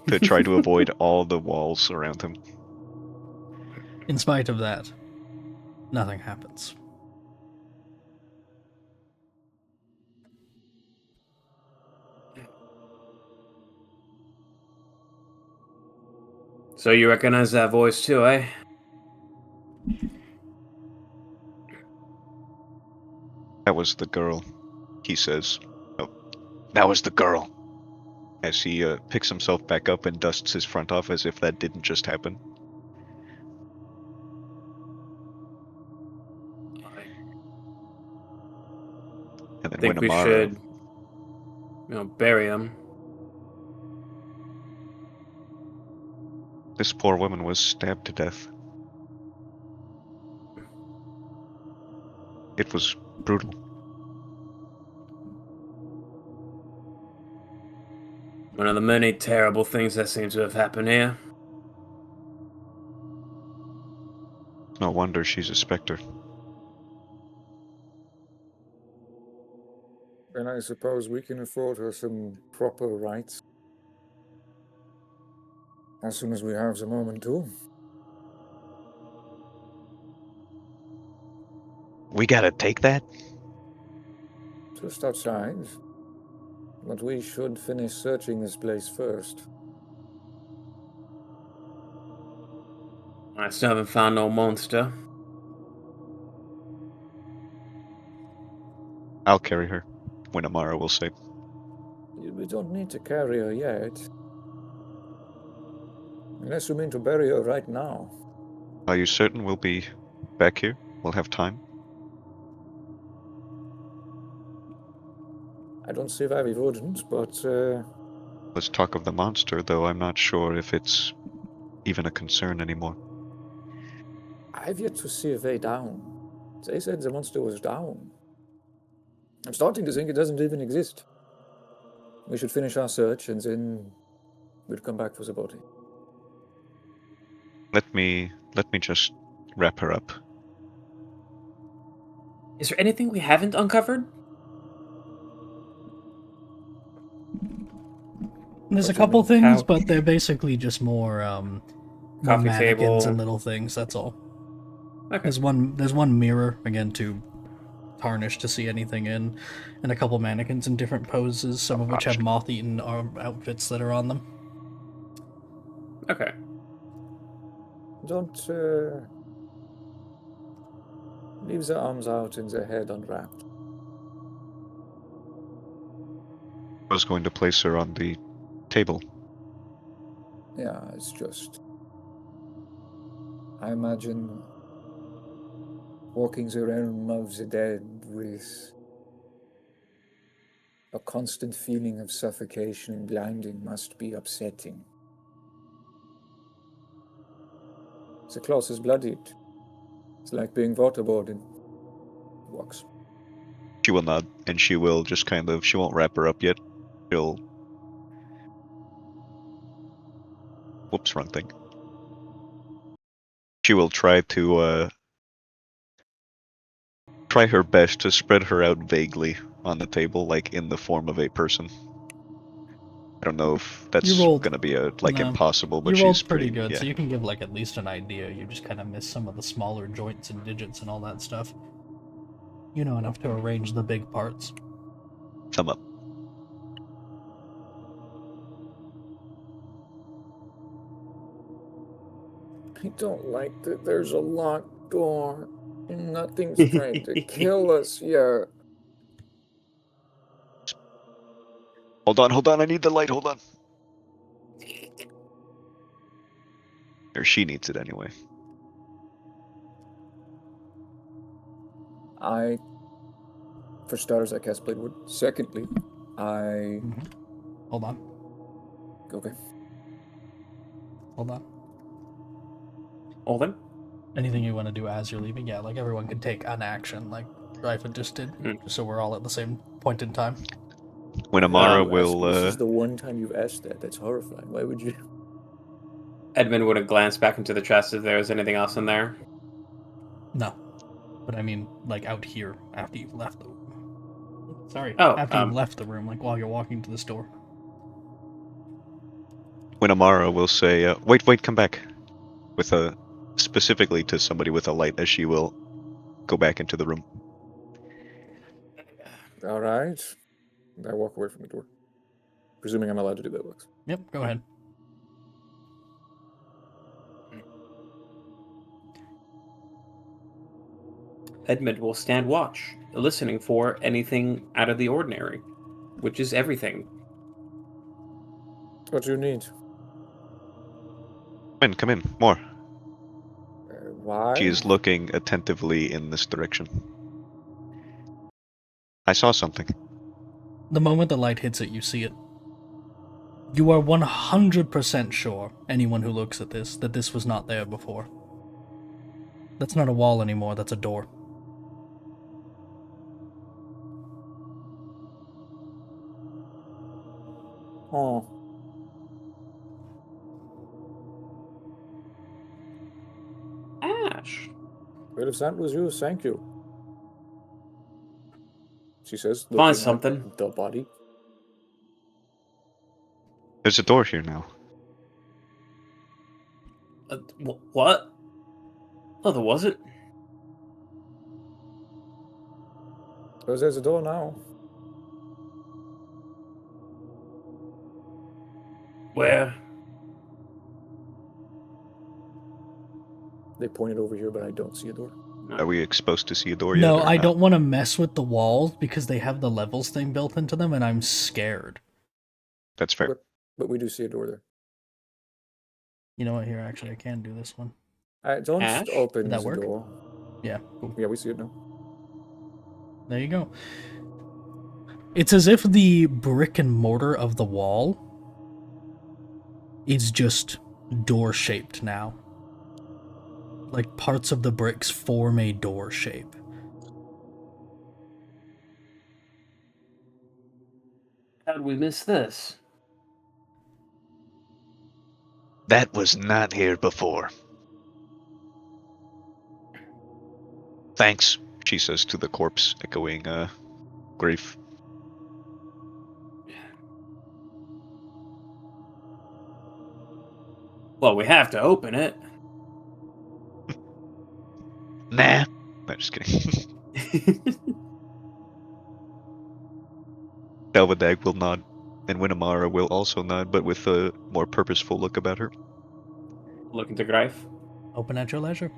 to try to avoid all the walls around him. In spite of that, nothing happens. So you recognize that voice too, eh? That was the girl, he says. Oh, that was the girl. As he picks himself back up and dusts his front off as if that didn't just happen. I And then think we Winamara, should, bury him. this poor woman was stabbed to death. It was brutal. One of the many terrible things that seem to have happened here. No wonder she's a specter. And I suppose we can afford her some proper rights. As soon as we have the moment to. We gotta take that? Just outside. But we should finish searching this place first. I still haven't found no monster. I'll carry her, Winamara will say. We don't need to carry her yet. Unless you mean to bury her right now. Are you certain we'll be back here? We'll have time? I don't see why we wouldn't, but Let's talk of the monster, though I'm not sure if it's even a concern anymore. I've yet to see a way down. They said the monster was down. I'm starting to think it doesn't even exist. We should finish our search and then we'll come back for the body. Let me just wrap her up. Is there anything we haven't uncovered? There's a What do you couple mean? things, How- but they're basically just more Coffee mannequins table. and little things. That's all. Okay. There's one mirror again to tarnish to see anything in, and a couple mannequins in different poses, some of which have moth-eaten outfits that are on them. Okay. Don't leave the arms out and the head unwrapped. I was going to place her on the table. Yeah, it's just. I imagine walking the realm of the dead with a constant feeling of suffocation and blinding must be upsetting. The cloth is bloodied. It's like being waterboarded. Walks. She will nod, and she will just she won't wrap her up yet. She'll... Whoops, wrong thing. She will try her best to spread her out vaguely on the table, like in the form of a person. I don't know if that's gonna be No, impossible, but you she's rolled pretty good, yeah. so you can give at least an idea. You just kind of miss some of the smaller joints and digits and all that stuff. You know enough to arrange the big parts. Thumb up. I don't like that there's a locked door and nothing's trying to kill us here. Hold on, I need the light, hold on. Or she needs it anyway. For starters, I cast Blade Ward. Secondly, Hold on. Okay. Hold on. Olden? Anything you want to do as you're leaving? Yeah, like everyone can take an action, like Ryfa just did, just so we're all at the same point in time. When Amara This is the one time you've asked that. That's horrifying. Why would you? Edmund would have glanced back into the chest if there was anything else in there. No. But I mean, like out here after you've left the. Sorry, Oh, after you've left the room, like while you're walking to the store. When Amara will say, wait, come back. With a specifically to somebody with a light, as she will go back into the room. All right. I walk away from the door, presuming I'm allowed to do that, Lex. Yep, go ahead. Edmund will stand watch, listening for anything out of the ordinary, which is everything. What do you need? Come in, more. Why? She is looking attentively in this direction. I saw something. The moment the light hits it, you see it. You are 100% sure, anyone who looks at this, that this was not there before. That's not a wall anymore, that's a door. Oh. Ash. Well, if that was you, thank you. She says, Find looking something. at the body. There's a door here now. What? Oh, there wasn't. Oh, there's a door now. Where? They pointed over here, but I don't see a door. Are we supposed to see a door yet? No, or I not? don't want to mess with the walls because they have the levels thing built into them and I'm scared. That's fair. But we do see a door there. You know what, here, actually, I can do this one. Don't Ash? open Did that the work? door. Yeah, cool. Yeah, we see it now. There you go. It's as if the brick and mortar of the wall is just door-shaped now. Like, parts of the bricks form a door shape. How'd we miss this? That was not here before. Thanks, she says to the corpse, echoing grief. Well, we have to open it. Nah. No, just kidding. Dalvadag will nod, and Winamara will also nod, but with a more purposeful look about her. Looking to Greif. Open at your leisure.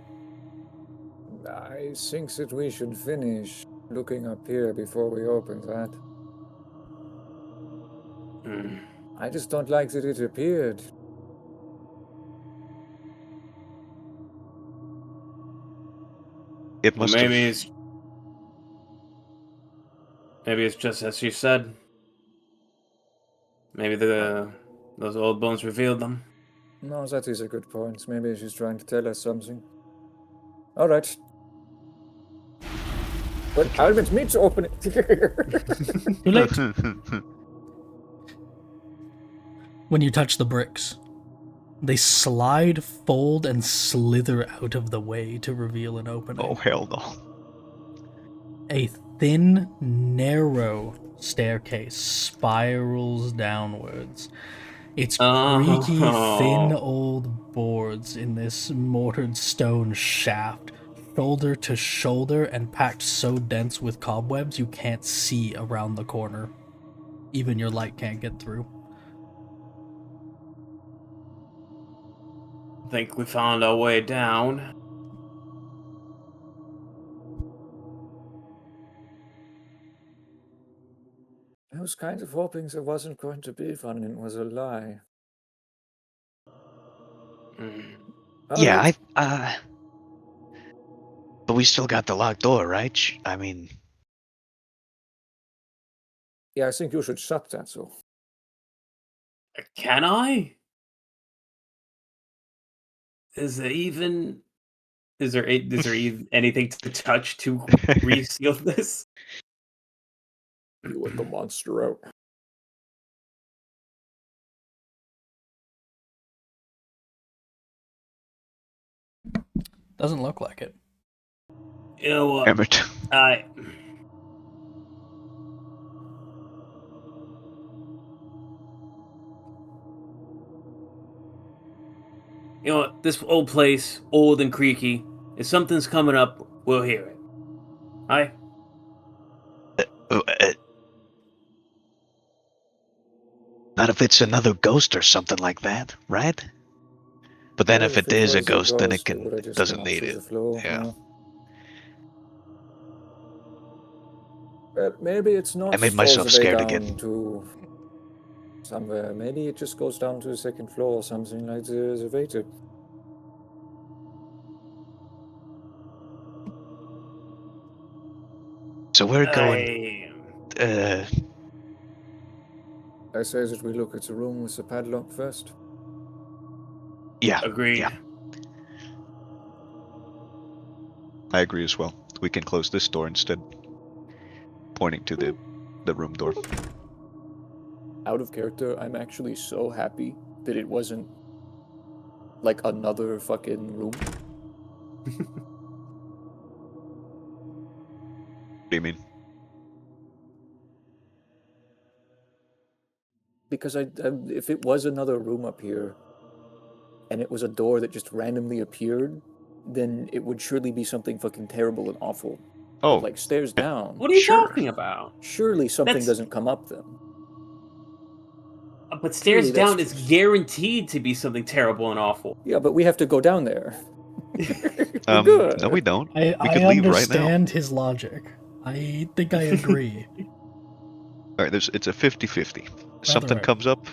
I think that we should finish looking up here before we open that. Hmm. I just don't like that it appeared. It Well, must have. maybe it's just as you said. Maybe those old bones revealed them. No, that is a good point. Maybe she's trying to tell us something. All right. But Alvin's meat open it. Too late. When you touch the bricks, they slide, fold, and slither out of the way to reveal an opening. Oh, hell no. A thin, narrow staircase spirals downwards. Its creaky, thin old boards in this mortared stone shaft, shoulder to shoulder, and packed so dense with cobwebs you can't see around the corner. Even your light can't get through. Think we found our way down. I was kind of hoping there wasn't going to be fun and it was a lie. Hmm. All Yeah, right. but we still got the locked door, right? I mean, Yeah, I think you should shut that, so. Can I? Is there even anything to touch to reseal this? You let the monster out. Doesn't look like it. You know what? Emmett. I. You know what? This old place, old and creaky. If something's coming up, we'll hear it. Aye? Not if it's another ghost or something like that, right? But then Well, if if it it is a was ghost, then it would have it just doesn't come up need through it. the floor. Yeah. No. But maybe it's not I made all myself the way scared down again. to somewhere. Maybe it just goes down to the second floor or something like the elevator. So we're going. I. I say that we look at the room with the padlock first. Yeah. Agreed. Yeah. I agree as well. We can close this door instead. Pointing to the room door. Out of character, I'm actually so happy that it wasn't like another fucking room. What do you mean? Because if it was another room up here, and it was a door that just randomly appeared, then it would surely be something fucking terrible and awful. Oh, But like stairs down, What are you sure. talking about? surely something That's- doesn't come up then. But stairs Surely that's down is just- guaranteed to be something terrible and awful. Yeah, but we have to go down there. We're good. No, we don't. I We could leave right now. understand his logic. I think I agree. All right, it's a 50-50. Something right. comes up,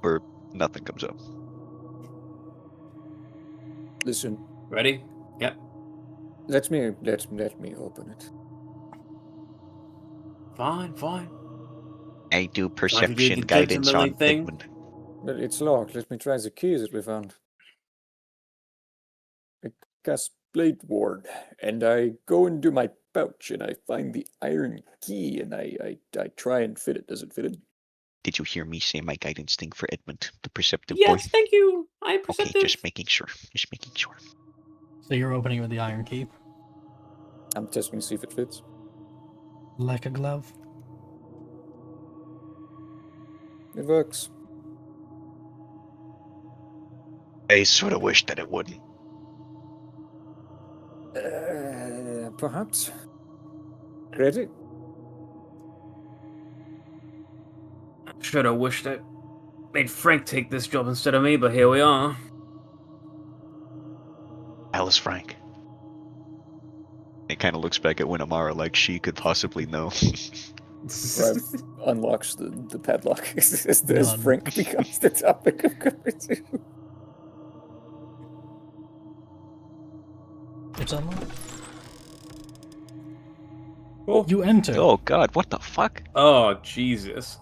or nothing comes up. Listen, Ready? Yep. let me open it. Fine, fine. I do Like you perception the guidance on judgment thing. Edmund. But it's locked. Let me try the keys that we found. I cast Blade Ward, and I go into my pouch, and I find the iron key, and I try and fit it. Does it fit it? Did you hear me say my guidance thing for Edmund, the perceptive Yes, boy? thank you. I'm Okay, perceptive. just making sure. Just making sure. So you're opening with the iron key, I'm testing to see if it fits. like a glove. It works. I sort of wish that it wouldn't. Perhaps. Ready? Should have wished I made Frank take this job instead of me, but here we are. Alice Frank. It kind of looks back at Winamara like she could possibly know. Rev unlocks the padlock as None. Frank becomes the topic of conversation. It's unlocked. Oh. You enter. Oh god, what the fuck? Oh, Jesus.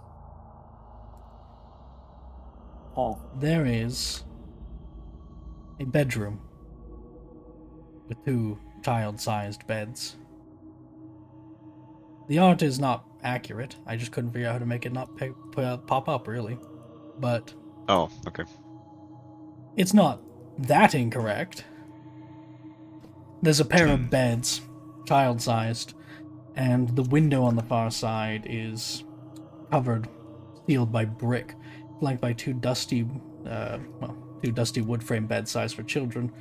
Oh, There is a bedroom with 2 child-sized beds. The art is not accurate. I just couldn't figure out how to make it not pop up, really. But Oh, okay. it's not that incorrect. There's a pair of beds, child-sized, and the window on the far side is covered, sealed by brick, flanked by 2 dusty wood frame bed size for children.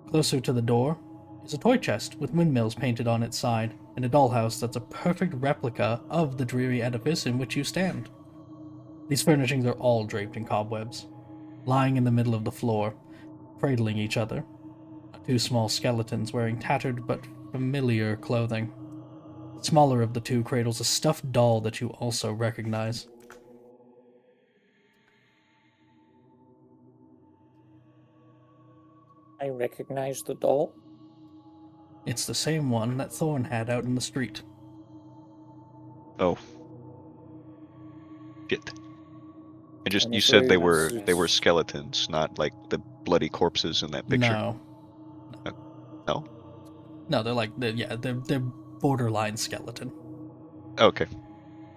Closer to the door is a toy chest with windmills painted on its side, and a dollhouse that's a perfect replica of the dreary edifice in which you stand. These furnishings are all draped in cobwebs. Lying in the middle of the floor, cradling each other, are 2 small skeletons wearing tattered but familiar clothing. The smaller of the 2 cradles a stuffed doll that you also recognize. I recognize the doll. It's the same one that Thorn had out in the street. Oh. Shit. I'm You said they afraid were skeletons, not like the bloody corpses in that picture. No. No? No, they're borderline skeleton. Okay.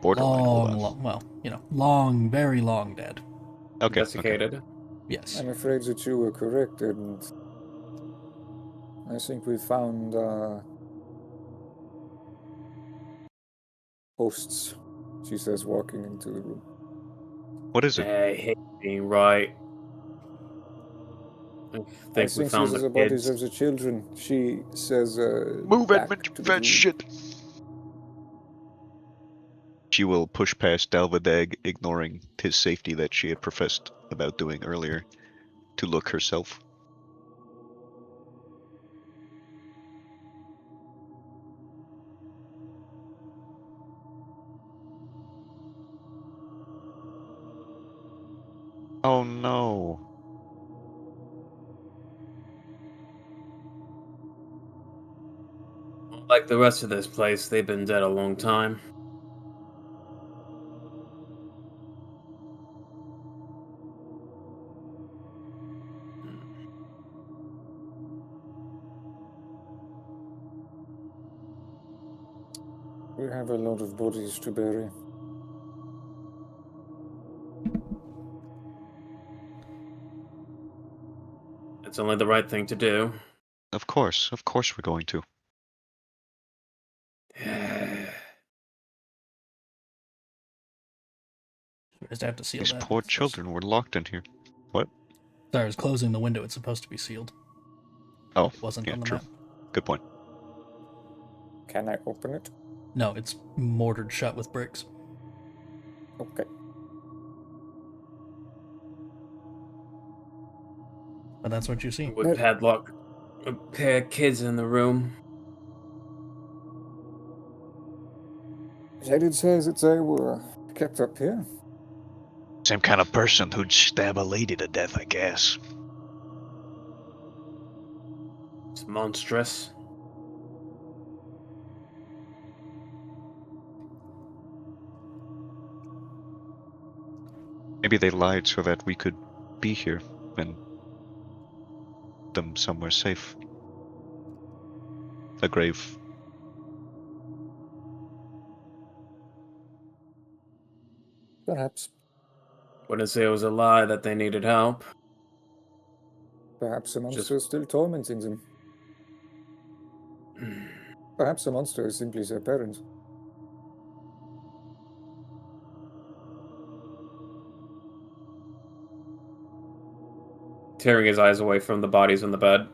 Borderline, hold on. Long, very long dead. Okay. Desiccated. Yes. I'm afraid that you were correct, and I think we found Hosts, she says, walking into the room. What is it? I hate being right. I I think we think found these are the the bodies kids. of the children. She says, Move, back Edmund, you to the fat room. shit! She will push past Dalvadag, ignoring his safety that she had professed about doing earlier, to look herself. Oh no. Like the rest of this place, they've been dead a long time. We have a lot of bodies to bury. It's only the right thing to do. Of course we're going to. Just have to seal These that. poor It's supposed- children were locked in here. What? Sorry, I was closing the window. It's supposed to be sealed. Oh, It wasn't yeah, on the true. map. Good point. Can I open it? No, it's mortared shut with bricks. Okay. But that's what you see. Would padlock a pair of kids in the room. It says that they were kept up here. Same kind of person who'd stab a lady to death, I guess. It's monstrous. Maybe they lied so that we could be here and them somewhere safe. A grave. Perhaps. Wouldn't say it was a lie that they needed help. Perhaps the Just- monster is still tormenting them. Perhaps the monster is simply their parents. Tearing his eyes away from the bodies on the bed.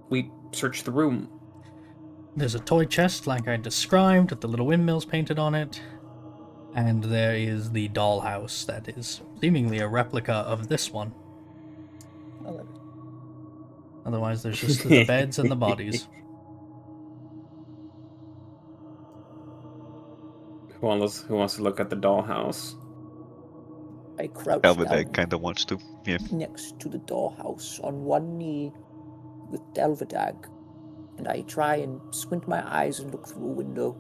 We searched the room. There's a toy chest, like I described, with the little windmills painted on it. And there is the dollhouse that is seemingly a replica of this one. I like it. Otherwise, there's just the beds and the bodies. Who wants to look at the dollhouse? I crouch Dalvadag down kinda wants to. Yeah. next to the dollhouse on one knee with Delvadag, and I try and squint my eyes and look through a window.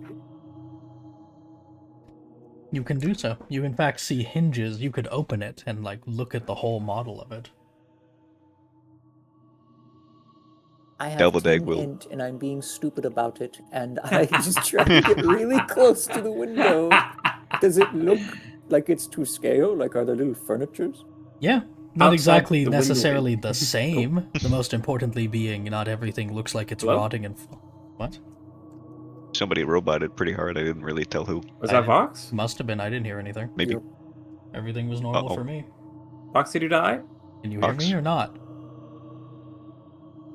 You can do so. You in fact see hinges. You could open it and like look at the whole model of it. I have Delvadag teen will- int, and I'm being stupid about it, and I just try to get really close to the window. Does it look like it's to scale? Like, are there little furnitures? Yeah, not Outside exactly the window. necessarily the same. The most importantly being not everything looks like it's Hello? rotting and what? Somebody roboted pretty hard, I didn't really tell who. Was I that didn't- Vox? Must have been. I didn't hear anything. Maybe. Yep. Everything was normal Uh-oh. for me. Vox, did you die? Can you hear Fox? me or not?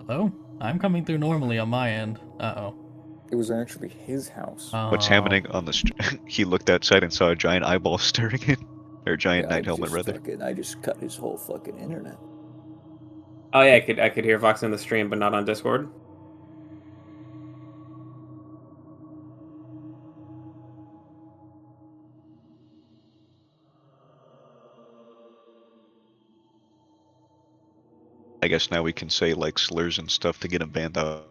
Hello? I'm coming through normally on my end. Uh-oh. It was actually his house. What's Oh. happening on the he looked outside and saw a giant eyeball staring in. Or a giant Yeah, night helmet, rather. I just cut his whole fucking internet. Oh yeah, I could hear Vox in the stream, but not on Discord. I guess now we can say, like, slurs and stuff to get him banned out.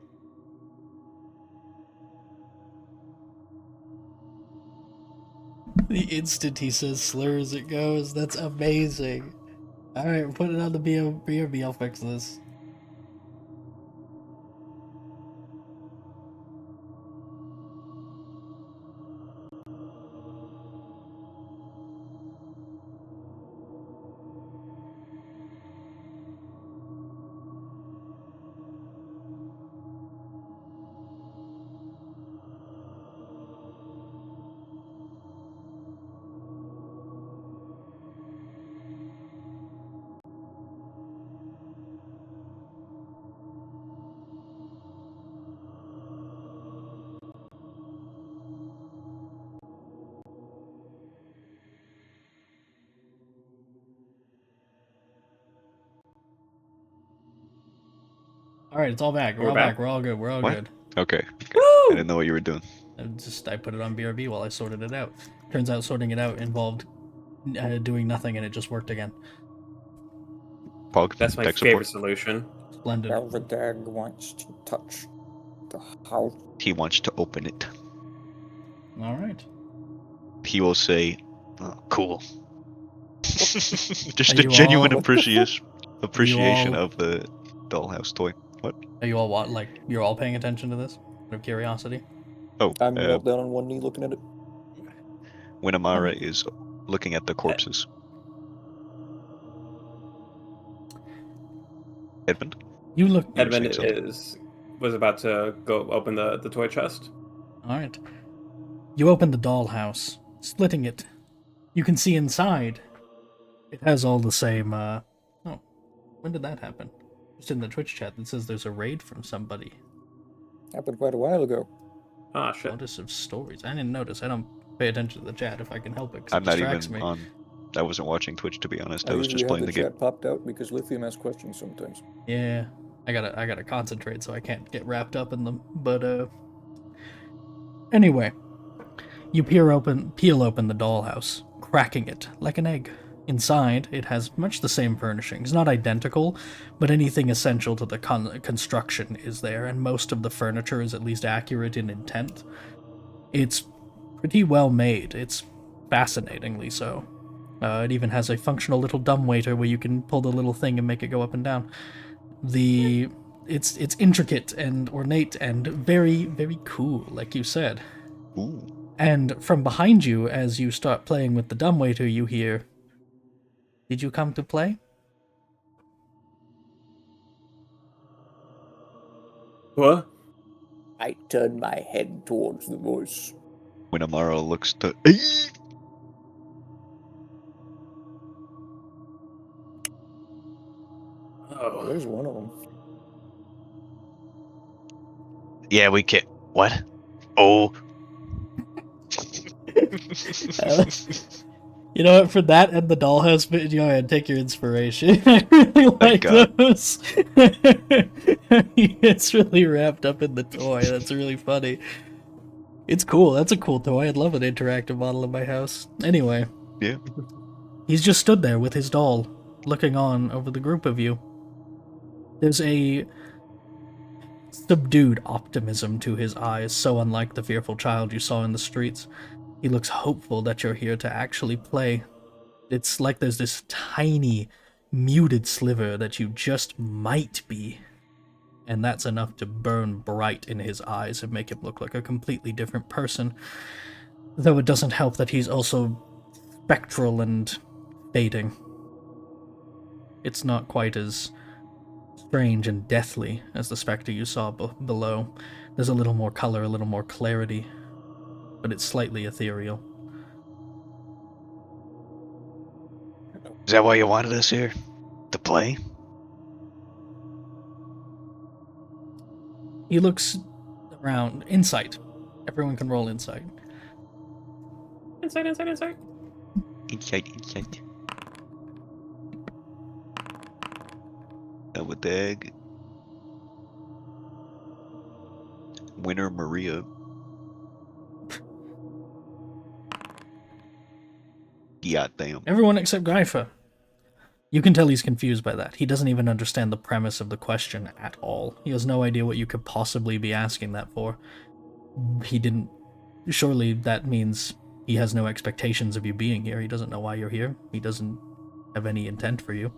The instant he says slurs, it goes. That's amazing. Alright, put it on the BRB. I'll fix this. All right, it's all back. We're We're all back? back. We're all good. We're all What? good. Okay. I didn't know what you were doing. I put it on BRB while I sorted it out. Turns out sorting it out involved doing nothing, and it just worked again. Pog, That's my tech favorite support. solution. Splendid. Elvedag wants to touch the house. He wants to open it. All right. He will say, oh, "Cool." Just Are a you genuine all- appreciation all- of the dollhouse toy. What? Are you all you're all paying attention to this? Out of curiosity. Oh, I'm knelt down on one knee looking at it. when Amara is looking at the corpses. Edmund? You look. You were Edmund saying something. was about to go open the toy chest. All right. You open the dollhouse, splitting it. You can see inside. It has all the same. Oh, when did that happen? Just in the Twitch chat that says there's a raid from somebody. Happened quite a while ago. Ah, shit. Notice of stories. I didn't notice. I don't pay attention to the chat if I can help it. 'Cause I'm it not distracts even me. on. I wasn't watching Twitch, to be honest. I I was usually just have playing the the game. chat popped out because Lithium has questions sometimes. Yeah, I gotta concentrate so I can't get wrapped up in them. But anyway, you peel open the dollhouse, cracking it like an egg. Inside, it has much the same furnishings, not identical, but anything essential to the construction is there, and most of the furniture is at least accurate in intent. It's pretty well made. It's fascinatingly so. It even has a functional little dumbwaiter where you can pull the little thing and make it go up and down. It's intricate and ornate and very, very cool, like you said. Ooh. And from behind you, as you start playing with the dumbwaiter, you hear, "Did you come to play?" What? I turn my head towards the voice. When Amara looks to. Well, Oh. there's one of them. Yeah, we can. What? Oh. You know what? For that and the dollhouse video, I'd take your inspiration. I really like God. those. He gets really wrapped up in the toy. That's really funny. It's cool. That's a cool toy. I'd love an interactive model in my house. Anyway, Yeah. he's just stood there with his doll, looking on over the group of you. There's a subdued optimism to his eyes, so unlike the fearful child you saw in the streets. He looks hopeful that you're here to actually play. It's like there's this tiny, muted sliver that you just might be. And that's enough to burn bright in his eyes and make him look like a completely different person. Though it doesn't help that he's also spectral and fading. It's not quite as strange and deathly as the specter you saw below. There's a little more color, a little more clarity, but it's slightly ethereal. Is that why you wanted us here? To play? He looks around. Insight. Everyone can roll insight. Insight. Insight. Elvedag. Winner Maria. God damn. Everyone except Grypha. You can tell he's confused by that. He doesn't even understand the premise of the question at all. He has no idea what you could possibly be asking that for. He didn't... Surely that means he has no expectations of you being here. He doesn't know why you're here. He doesn't have any intent for you.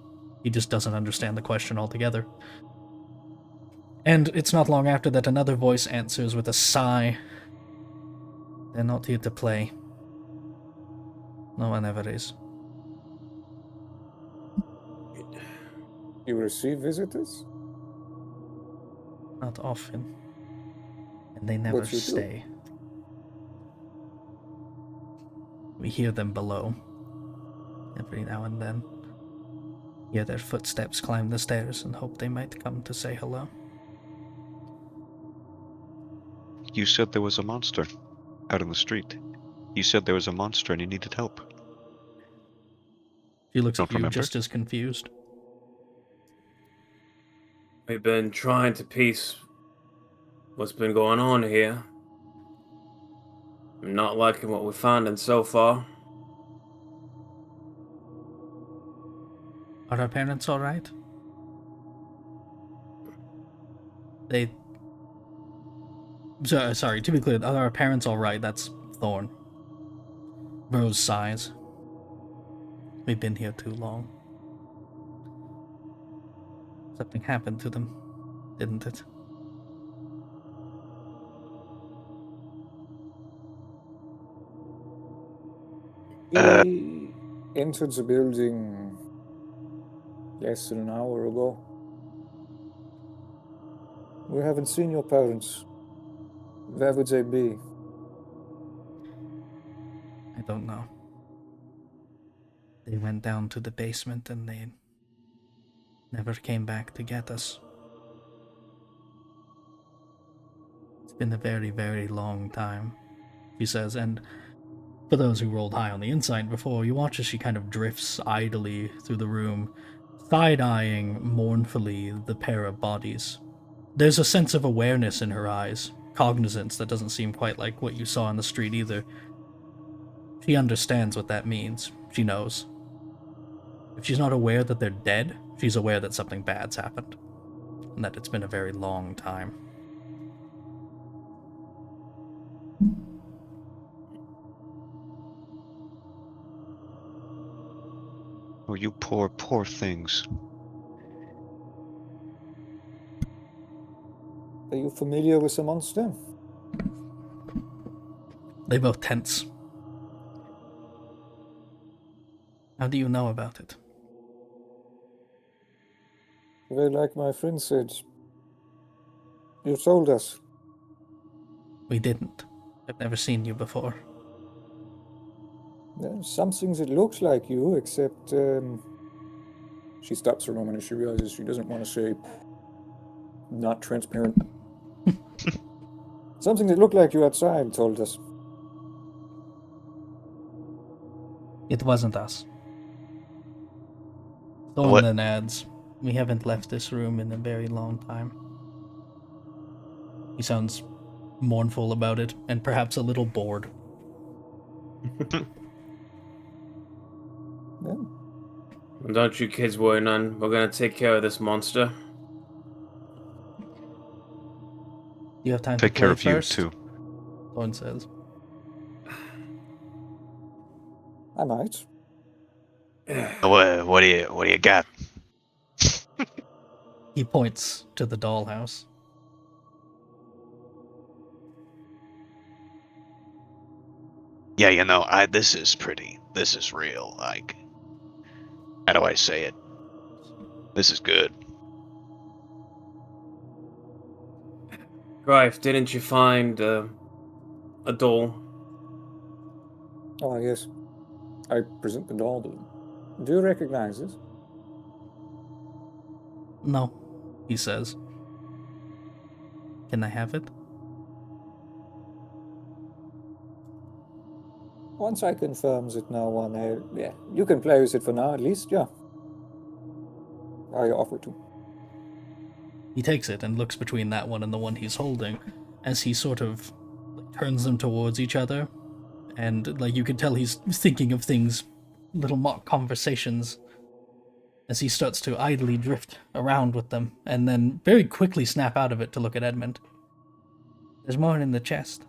He just doesn't understand the question altogether. And it's not long after that another voice answers with a sigh. They're not here to play. No one ever is. You receive visitors? Not often. And they never What you do? stay. We hear them below. Every now and then. Hear their footsteps climb the stairs and hope they might come to say hello. You said there was a monster out in the street. You said there was a monster and you needed help. She looks Don't at you remember? just as confused. We've been trying to piece what's been going on here. I'm not liking what we're finding so far. Are our parents alright? They. Sorry, to be clear, are our parents alright? That's Thorn. Rose sighs. We've been here too long. Something happened to them, didn't it? He entered the building less than an hour ago. We haven't seen your parents. Where would they be? I don't know. They went down to the basement and they never came back to get us. It's been a very, very long time, she says, and for those who rolled high on the insight before, you watch as she kind of drifts idly through the room, side-eyeing mournfully the pair of bodies. There's a sense of awareness in her eyes, cognizance that doesn't seem quite like what you saw on the street either. She understands what that means. She knows. If she's not aware that they're dead, she's aware that something bad's happened, and that it's been a very long time. Oh, you poor, poor things. Are you familiar with the monster? They both tense. How do you know about it? Well, like my friend said, you told us. We didn't. I've never seen you before. There's something that looks like you, except she stops for a moment as she realizes she doesn't want to say not transparent. Something that looked like you outside told us. It wasn't us. Thorn What? then adds, we haven't left this room in a very long time. He sounds mournful about it, and perhaps a little bored. Yeah. Don't you kids worry none. We're gonna take care of this monster. You have time Take to care play of you first? too. Thorn says. I might. What do you got? He points to the dollhouse. Yeah, this is real. Like, how do I say it? This is good. Greif, didn't you find a doll? Oh, yes. I present the doll to them. Do you recognize this? No, he says. Can I have it? Once I confirm that no one, yeah, you can play with it for now at least, yeah. I offer to. He takes it and looks between that one and the one he's holding as he sort of turns them towards each other. And you can tell he's thinking of things, little mock conversations, as he starts to idly drift around with them and then very quickly snap out of it to look at Edmund. There's more in the chest.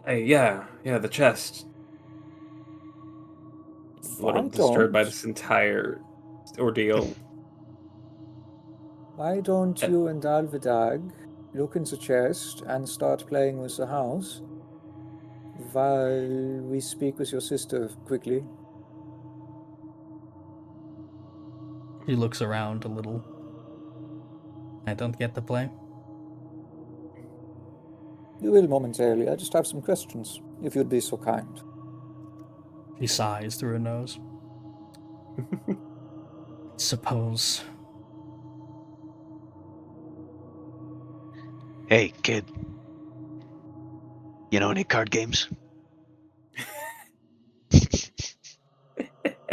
Hey, yeah, the chest. A little disturbed by this entire ordeal. Why don't you and Alvidag look in the chest and start playing with the house while we speak with your sister quickly? He looks around a little. I don't get to play. You will momentarily. I just have some questions, if you'd be so kind. She sighs through her nose. Suppose. Hey, kid. You know any card games?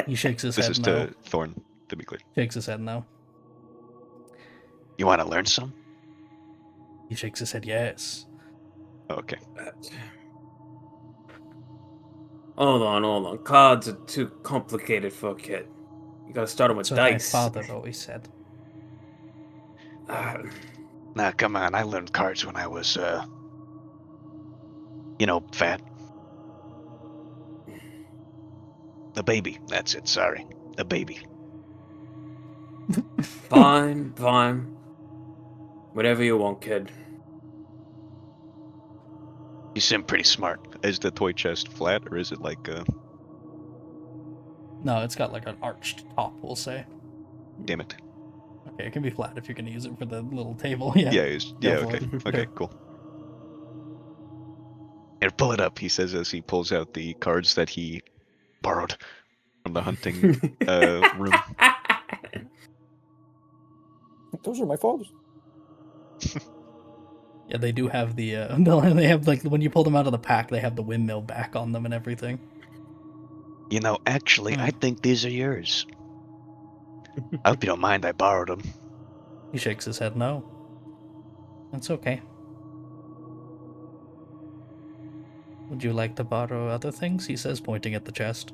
He shakes his This head is no. to Thorn. to be clear. Shakes his head no. You want to learn some? He shakes his head yes. Oh, okay. Hold on. Cards are too complicated for a kid. You gotta start them with That's what my dice. father always said. Ah, Nah, come on. I learned cards when I was, fat. A baby. That's it. Sorry. A baby. fine. Whatever you want, kid. You seem pretty smart. Is the toy chest flat, or is it like No, it's got like an arched top, we'll say. damn it? Okay, it can be flat if you're gonna use it for the little table. Yeah. Yeah, Go for okay. it. Okay, Sure. cool. Here, pull it up. He says as he pulls out the cards that he borrowed from the hunting room. Those are my father's. Yeah, they do have the they have like when you pull them out of the pack, they have the windmill back on them and everything. Actually, I think these are yours. I hope you don't mind I borrowed them. He shakes his head no. That's okay. Would you like to borrow other things? He says, pointing at the chest.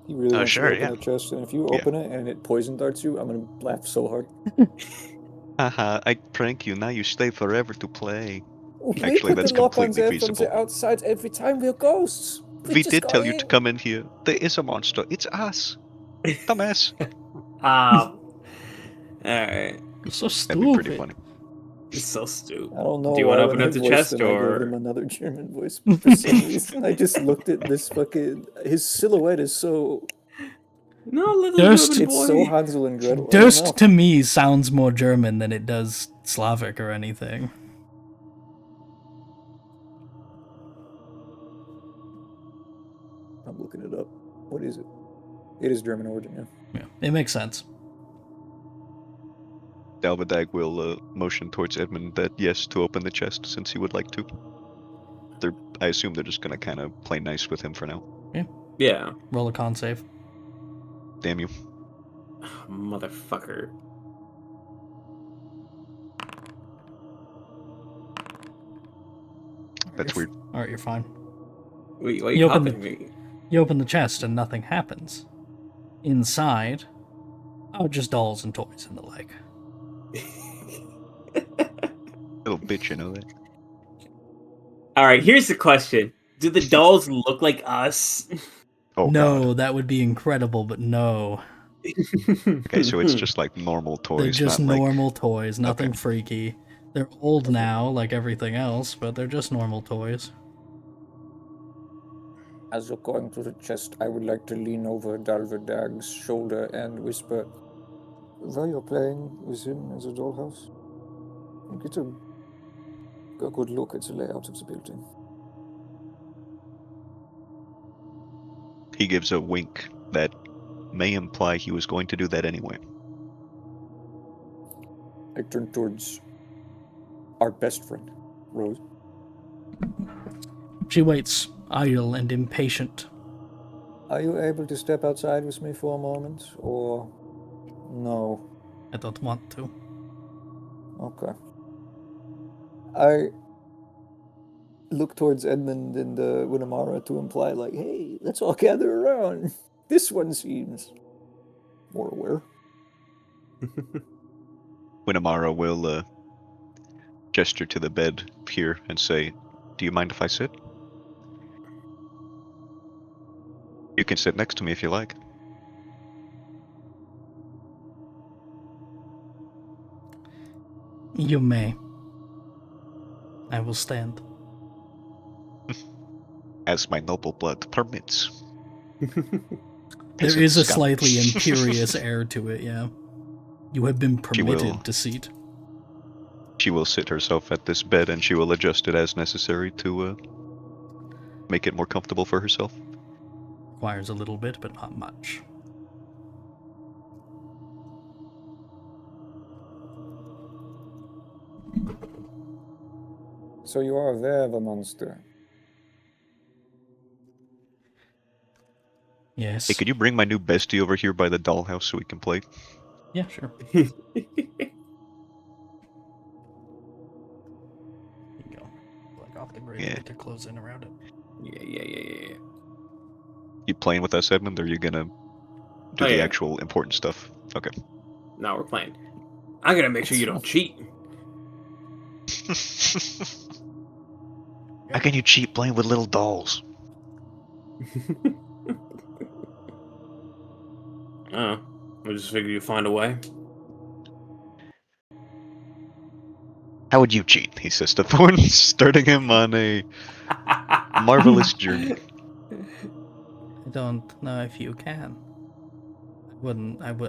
He really wants sure, to open yeah. the chest, and if you Yeah. open it and it poison darts you, I'm gonna laugh so hard. Haha, I prank you. Now you stay forever to play. We Actually, put that's the lock on completely there from feasible. the outside every time we're ghosts. We just did go tell you to in. come in here. There is a monster. It's us. Dumbass. Alright. You're so That'd be pretty stupid. funny. It's so stupid. I don't know Do you want why to when open I up the voiced chest him, I gave him or? another German voice. But for some reason, I just looked at this fucking. His silhouette is so. No, little Durst. German It's boy. so Hansel and Gretel. I don't know. Durst to me sounds more German than it does Slavic or anything. I'm looking it up. What is it? It is German origin, yeah. Yeah, it makes sense. Dalvadag will motion towards Edmund that yes to open the chest since he would like to. I assume they're just gonna kind of play nice with him for now. Yeah. Roll a con save. Damn you. Motherfucker. That's weird. Alright, you're fine. Wait, why are You you open copying the- me? You open the chest and nothing happens. Inside are just dolls and toys and the like. Little bitch, you know that? Alright, here's the question. Do the dolls look like us? Oh no, god. that would be incredible, but no. Okay, so it's just like normal toys. They're just not normal like... toys, nothing Okay. freaky. They're old now, like everything else, but they're just normal toys. As you're going to the chest, I would like to lean over Dalverdag's shoulder and whisper, while you're playing with him as a dollhouse, get a good look at the layout of the building. He gives a wink that may imply he was going to do that anyway. I turn towards our best friend, Rose. She waits, idle and impatient. Are you able to step outside with me for a moment, or no? I don't want to. Okay. I look towards Edmund and Winamara to imply, like, hey, let's all gather around. This one seems more aware. Winamara will gesture to the bed here and say, do you mind if I sit? You can sit next to me if you like. You may. I will stand. As my noble blood permits. There is a scum. slightly imperious air to it, yeah. You have been She will. permitted to seat. She will sit herself at this bed and she will adjust it as necessary to make it more comfortable for herself. Requires a little bit, but not much. So you are aware of a monster? Yes. Hey, could you bring my new bestie over here by the dollhouse so we can play? Yeah, sure. Yeah, There you go. Like off the grid, Yeah. we could close in around it. yeah. You playing with us, Edmund, or are you gonna do Oh, the yeah. actual important stuff? Okay. Now we're playing. I gotta make sure you don't cheat. How can you cheat playing with little dolls? Oh, I just figured you'd find a way. How would you cheat? He says to Thorn, starting him on a marvelous journey. I don't know if you can.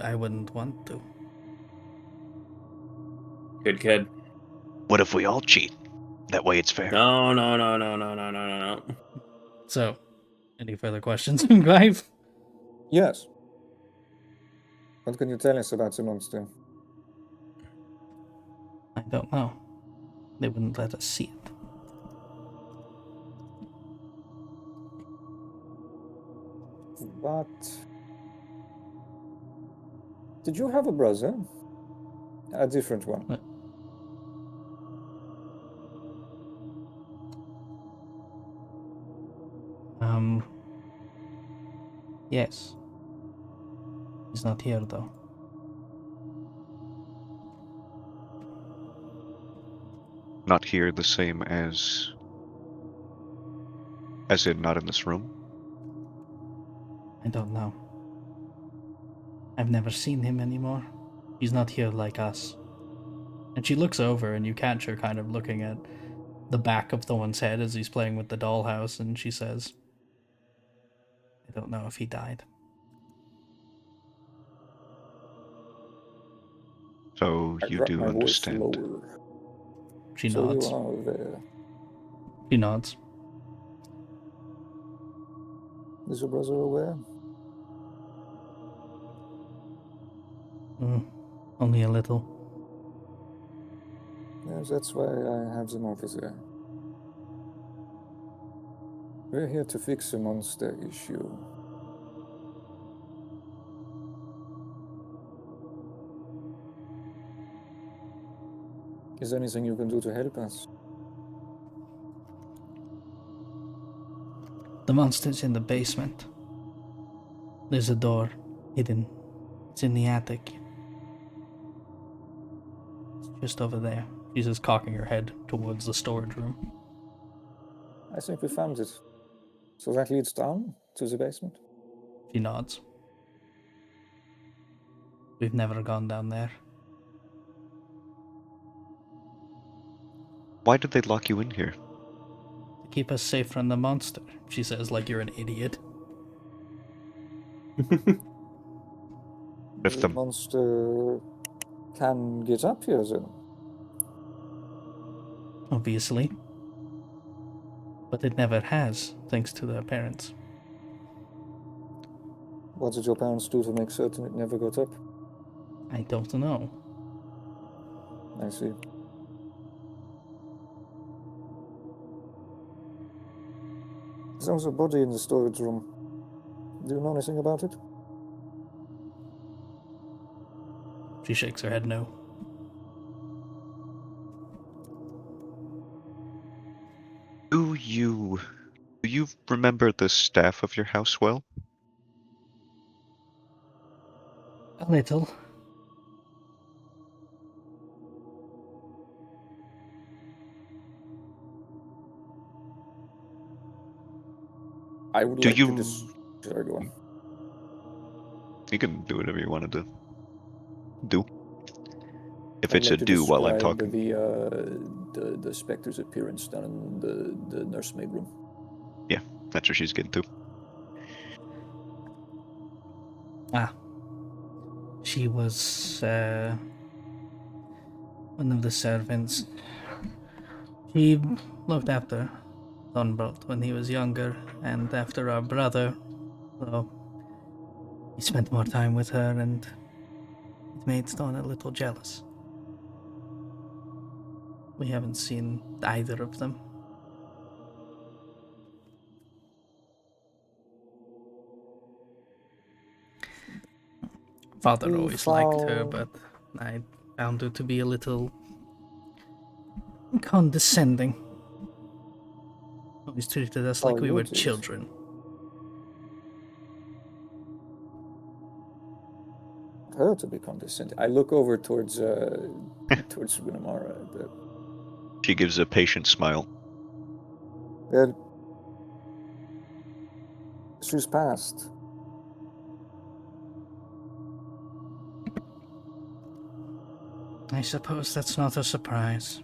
I wouldn't want to. Good kid. What if we all cheat? That way it's fair. No. So, any further questions, Clive? Yes. What can you tell us about the monster? I don't know. They wouldn't let us see it. But did you have a brother? A different one. Yes. He's not here though. Not here the same as in not in this room. I don't know. I've never seen him anymore. He's not here like us. And she looks over, and you catch her kind of looking at the back of Thorn's head as he's playing with the dollhouse, and she says, I don't know if he died. So I you drop do my voice understand. lower. She So you nods. are there. She nods. Is your brother aware? Only a little. Yes, that's why I have them over there. We're here to fix a monster issue. Is there anything you can do to help us? The monster's in the basement. There's a door hidden. It's in the attic. It's just over there. She's just cocking her head towards the storage room. I think we found it. So that leads down to the basement? She nods. We've never gone down there. Why did they lock you in here? To keep us safe from the monster, she says, like you're an idiot. If The the monster can get up here then? Obviously. But it never has, thanks to their parents. What did your parents do to make certain it never got up? I don't know. I see. There was a body in the storage room. Do you know anything about it? She shakes her head no. Do you remember the staff of your house well? A little. I would Do like to you? Sorry, go on. You can do whatever you wanted to do. If I would it's like a to do while I'm describe talking. the specter's appearance down in the nursemaid room. Yeah, that's where she's getting to. She was one of the servants. She looked after Thornbolt when he was younger, and after our brother, so he spent more time with her, and it made Thorn a little jealous. We haven't seen either of them. Father We always liked her, found- but I found her to be a little condescending. Always treated us like Oh, we you were did. children. Her to be condescending. I look over towards towards Winamara. She gives a patient smile. Well, she's passed. I suppose that's not a surprise.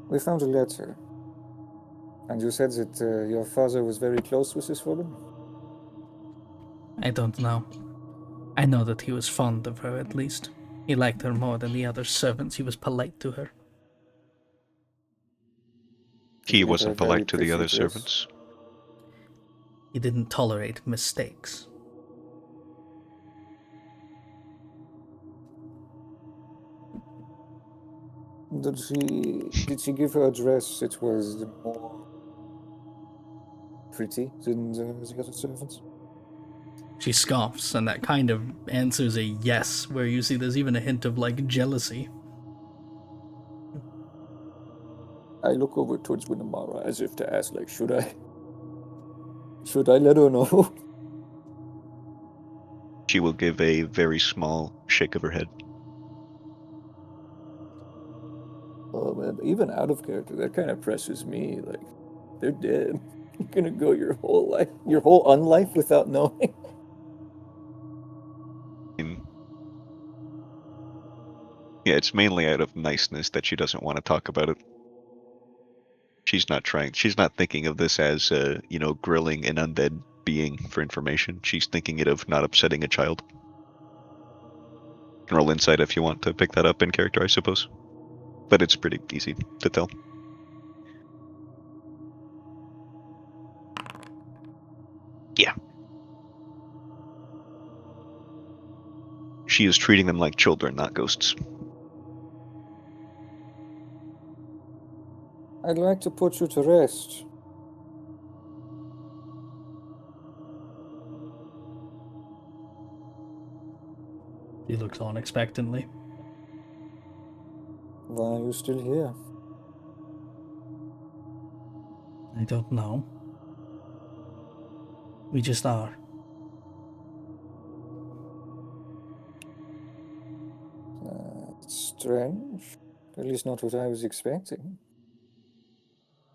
We found a letter. And you said that your father was very close with this woman? I don't know. I know that he was fond of her, at least. He liked her more than the other servants. He was polite to her. He Did you make her wasn't very polite to the pretty other dress? servants. He didn't tolerate mistakes. Did she give her a dress that was more pretty than the other servants? She scoffs, and that kind of answers a yes, where you see there's even a hint of, like, jealousy. I look over towards Winamara as if to ask, like, should I let her know? She will give a very small shake of her head. Oh man, even out of character, that kind of presses me. Like, they're dead. You're gonna go your whole life, your whole unlife without knowing. And yeah, it's mainly out of niceness that she doesn't want to talk about it. She's not thinking of this as, grilling an undead being for information. She's thinking it of not upsetting a child. You can roll insight if you want to pick that up in character, I suppose. But it's pretty easy to tell. Yeah. She is treating them like children, not ghosts. I'd like to put you to rest. He looks on expectantly. Why are you still here? I don't know. We just are. It's strange. At least not what I was expecting.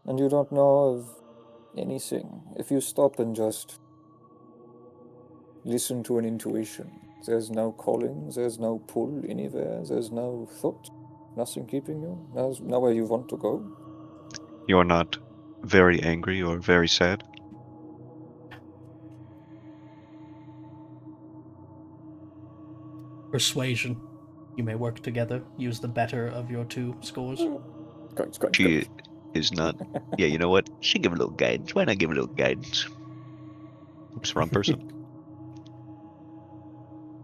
And you don't know of anything. If you stop and just listen to an intuition, there's no calling, there's no pull anywhere, there's no thought, nothing keeping you, nowhere you want to go. You're not very angry or very sad. Persuasion. You may work together. Use the better of your two scores. She is not. Yeah, you know what? She give a little guidance. Why not give a little guidance? Oops, wrong person.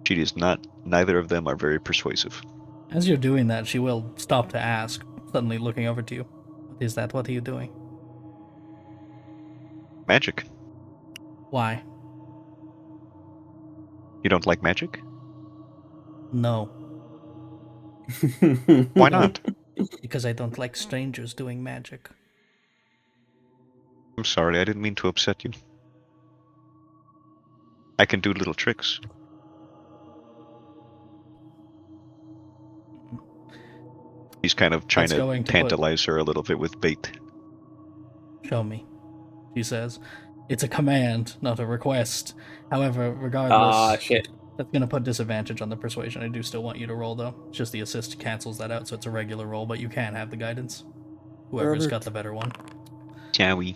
She is not. Neither of them are very persuasive. As you're doing that, she will stop to ask, suddenly looking over to you. What is that? What are you doing? Magic. Why? You don't like magic? No. Why not? Because I don't like strangers doing magic. I'm sorry, I didn't mean to upset you. I can do little tricks. He's kind of trying to tantalize her a little bit with bait. Show me, she says. It's a command, not a request. However, regardless, Shit. that's going to put disadvantage on the persuasion. I do still want you to roll, though. Just the assist cancels that out, so it's a regular roll, but you can have the guidance. Whoever's got the better one. Shall we?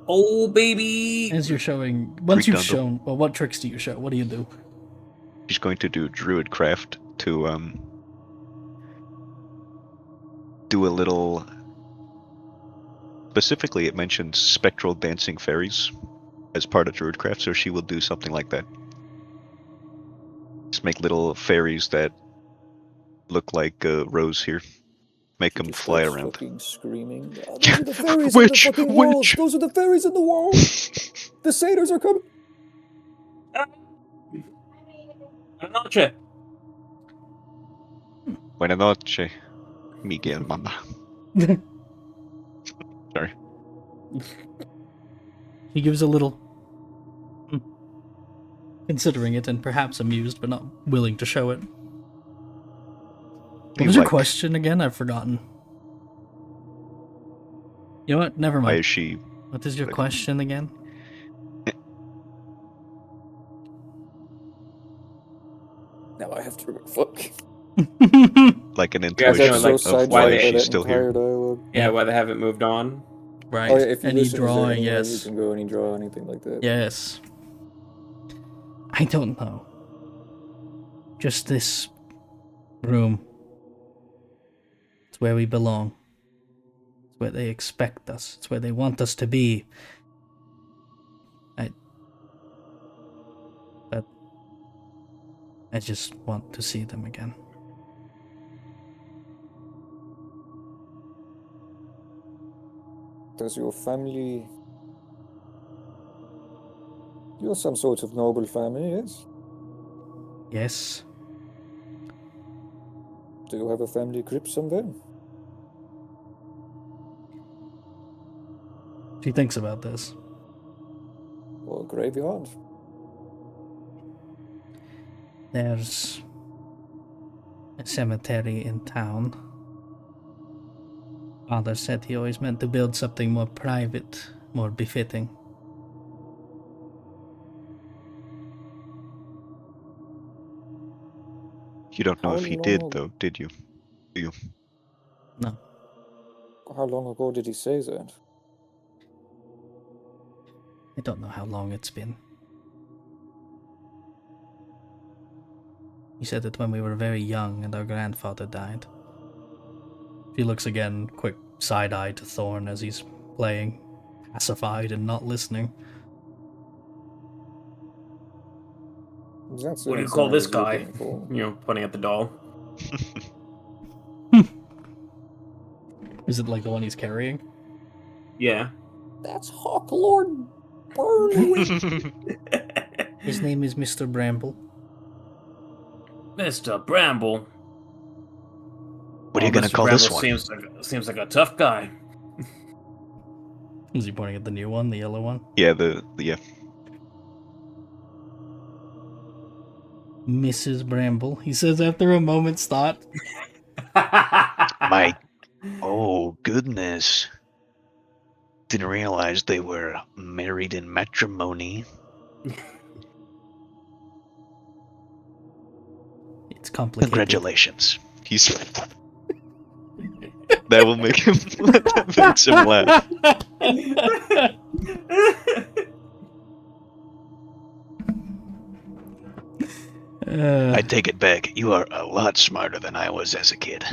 Oh, baby! As you're showing... Once you've Freak shown... Well, what tricks do you show? What do you do? She's going to do Druidcraft to, do a little... Specifically, it mentions spectral dancing fairies as part of Druidcraft, so she will do something like that. Just make little fairies that look like Rose here. Make She them just fly starts around. fucking screaming. "Oh, those are the fairies in the fucking walls! Those are the fairies in the walls! The satyrs are coming!" Anoche. Buenas noches, Miguel, mama. Sorry. He gives a little, considering it and perhaps amused, but not willing to show it. What was your question again? I've forgotten. You know what? Never Why mind. is she? What is your question again? Now I have to remember. Fuck. Like an You guys intuition are like, So of why sidetracked by she's that still here. entire dialogue. yeah, why they haven't moved on. Right. Oh yeah, if you Any listen, is draw, there anywhere you yes. can go, any draw, anything like that? Yes. I don't know. Just this room. It's where we belong. It's where they expect us. It's where they want us to be. But I just want to see them again. Does your family... You're some sort of noble family, yes? Yes. Do you have a family crypt somewhere? She thinks about this. Or a graveyard? There's a cemetery in town. Father said he always meant to build something more private, more befitting. You don't know How if he did, long- though, did you? Do you? No. How long ago did he say that? I don't know how long it's been. He said it when we were very young and our grandfather died. She looks again, quick side-eye to Thorn as he's playing, pacified and not listening. That's the What do you reason call I this was guy? looking for. You know, pointing at the doll. Is it like the one he's carrying? Yeah. That's Hawk Lord Burnley. His name is Mr. Bramble. Mr. Bramble. What are you gonna Mr. call Bramble this one? seems like a tough guy. Is he pointing at the new one, the yellow one? Yeah, yeah. Mrs. Bramble, he says after a moment's thought. My, oh goodness. Didn't realize they were married in matrimony. It's complicated. Congratulations. He's. That will make him. That makes him laugh. I take it back. You are a lot smarter than I was as a kid.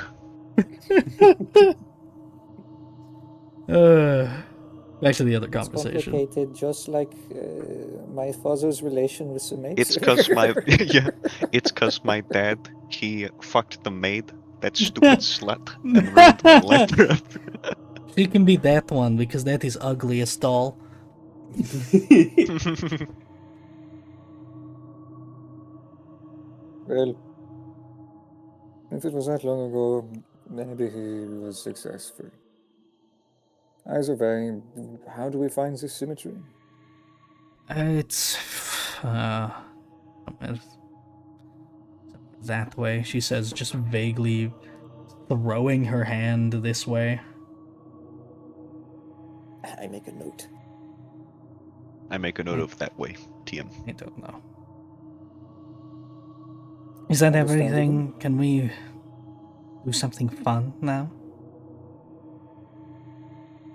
Back to the other It's conversation. complicated, just like my father's relation with the maid. It's cause my yeah. It's cause my dad he fucked the maid, that stupid slut, and ruined my life forever. She can be that one because that is ugliest doll. Well, if it was that long ago, maybe he was successful. Either way, how do we find this symmetry? It's that way, she says, just vaguely throwing her hand this way. I make a note. I make a note of that way, TM. I don't know. Is that Understandable. everything? Can we do something fun now?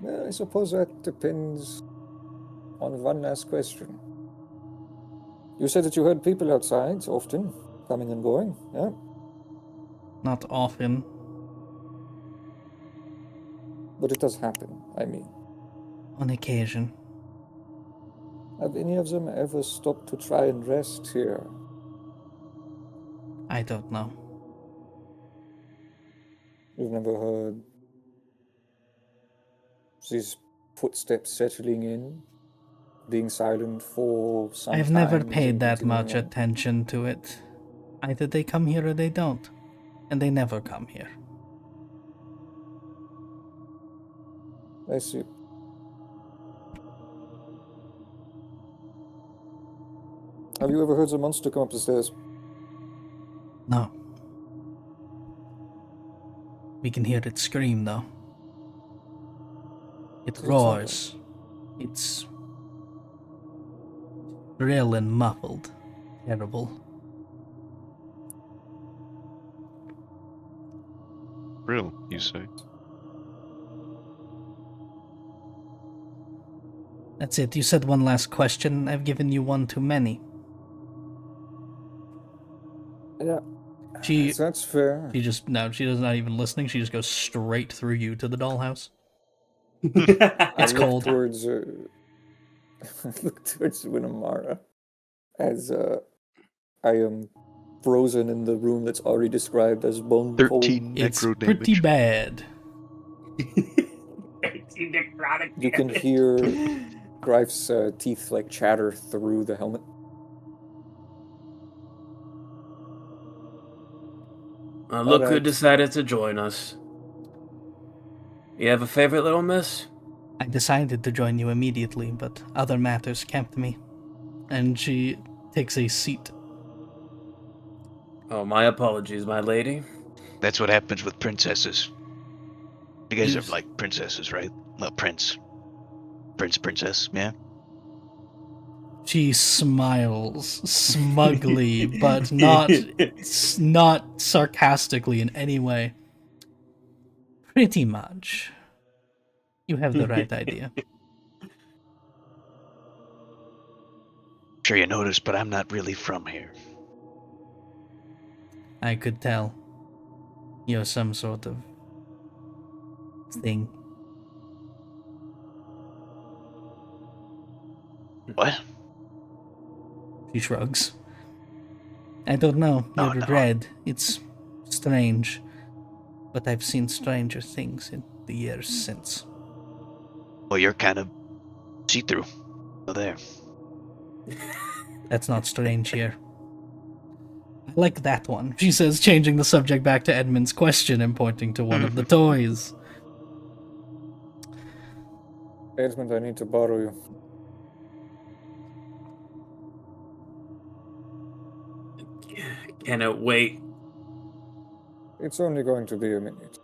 Well, I suppose that depends on one last question. You said that you heard people outside often, coming and going, yeah? Not often. But it does happen, I mean. On occasion. Have any of them ever stopped to try and rest here? I don't know. You've never heard these footsteps settling in, being silent for some I've time, never and paid then that continuing much on. attention to it. Either they come here or they don't. And they never come here. I see. Have you ever heard the monster come up the stairs? No. We can hear it scream, though. It Does it sound like? roars. It's shrill and muffled. Terrible. Real, you say? That's it. You said one last question. I've given you one too many. Yeah. She That's fair. she just no, she does not even listening. She just goes straight through you to the dollhouse. I It's look cold. towards I look towards Winamara as I am frozen in the room that's already described as bone cold. 13 It's necro pretty damage. bad. 18 necrotic You can damage. hear Greif's teeth like chatter through the helmet. Look who Alright. decided to join us. You have a favorite, little miss? I decided to join you immediately, but other matters kept me. And she takes a seat. Oh, my apologies, my lady. That's what happens with princesses. You guys are Yes. like princesses, right? No, prince. Prince, princess, yeah? She smiles smugly, but not sarcastically in any way. Pretty much. You have the right idea. Sure you noticed, but I'm not really from here. I could tell. You're some sort of thing. What? She shrugs. I don't know. No, You're no. red. It's strange. But I've seen stranger things in the years since. Well, you're kind of see-through. Oh, there. That's not strange here. I like that one, she says, changing the subject back to Edmund's question and pointing to one of the toys. Edmund, I need to borrow you. Cannot wait. It's only going to be a minute.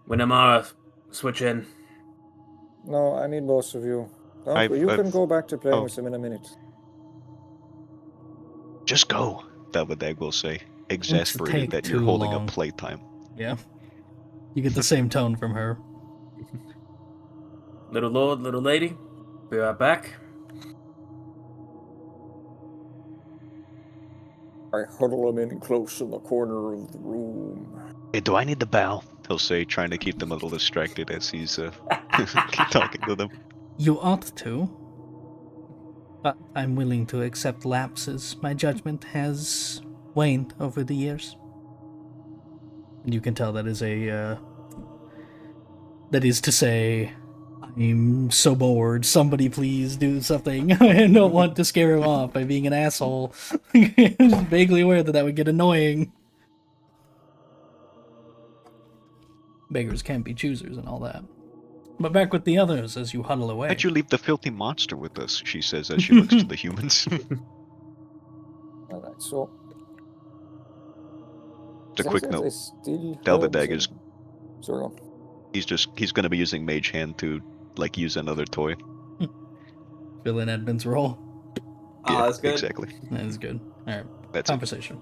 Winamara, switch in. No, I need both of you. You can go back to playing with him in a minute. Just go. Dalbadag will say, exasperated that you're too holding long. a playtime. Yeah. You get the same tone from her. Little lord, little lady, be right back. I huddle him in close in the corner of the room. Hey, do I need the bow? He'll say, trying to keep them a little distracted as he's talking to them. You ought to. But I'm willing to accept lapses. My judgment has waned over the years. And you can tell that is that is to say, I'm so bored. Somebody please do something. I don't want to scare him off by being an asshole. I'm vaguely aware that would get annoying. Beggars can't be choosers and all that. But back with the others as you huddle away. Why'd you leave the filthy monster with us? She says as she looks to the humans. Alright, so. A quick note. Dalbadag Dalbadag is. Sorry, on. He's gonna be using Mage Hand to use another toy. Fill in Edmund's role. Yeah, That's good. exactly. That is good. Alright. That's it. Conversation.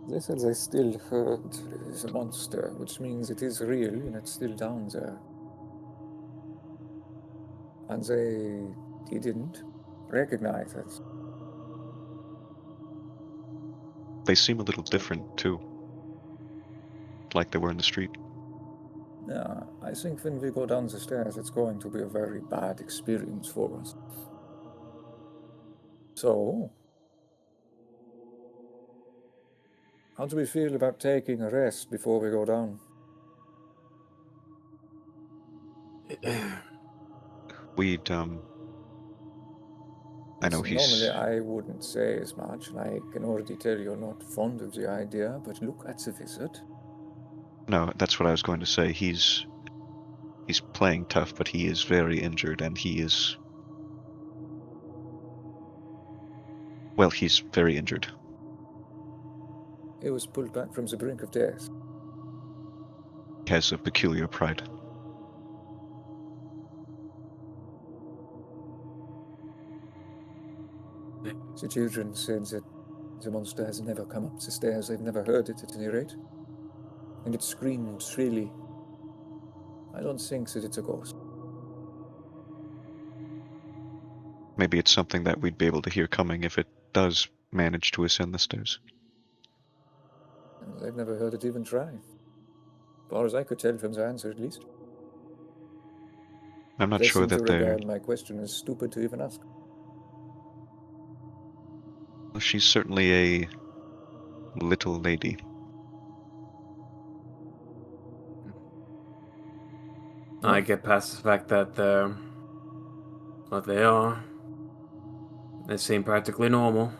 They said they still heard the monster, which means it is real and it's still down there. And they didn't recognize it. They seem a little different too. Like they were in the street. Yeah, I think when we go down the stairs, it's going to be a very bad experience for us. So, how do we feel about taking a rest before we go down? We'd I know Normally, he's I wouldn't say as much, and I can already tell you're not fond of the idea, but look at the wizard. no, that's what I was going to say. He's playing tough, but he is very injured, and he's very injured. He was pulled back from the brink of death. He has a peculiar pride. The children said that the monster has never come up the stairs. They've never heard it, at any rate. And it screamed shrilly. I don't think that it's a ghost. Maybe it's something that we'd be able to hear coming if it does manage to ascend the stairs. They've never heard it even try. As far as I could tell from the answer, at least. I'm not They sure seem to that they're. regard my question as stupid to even ask. She's certainly a little lady. I get past the fact that they're what they are. They seem practically normal.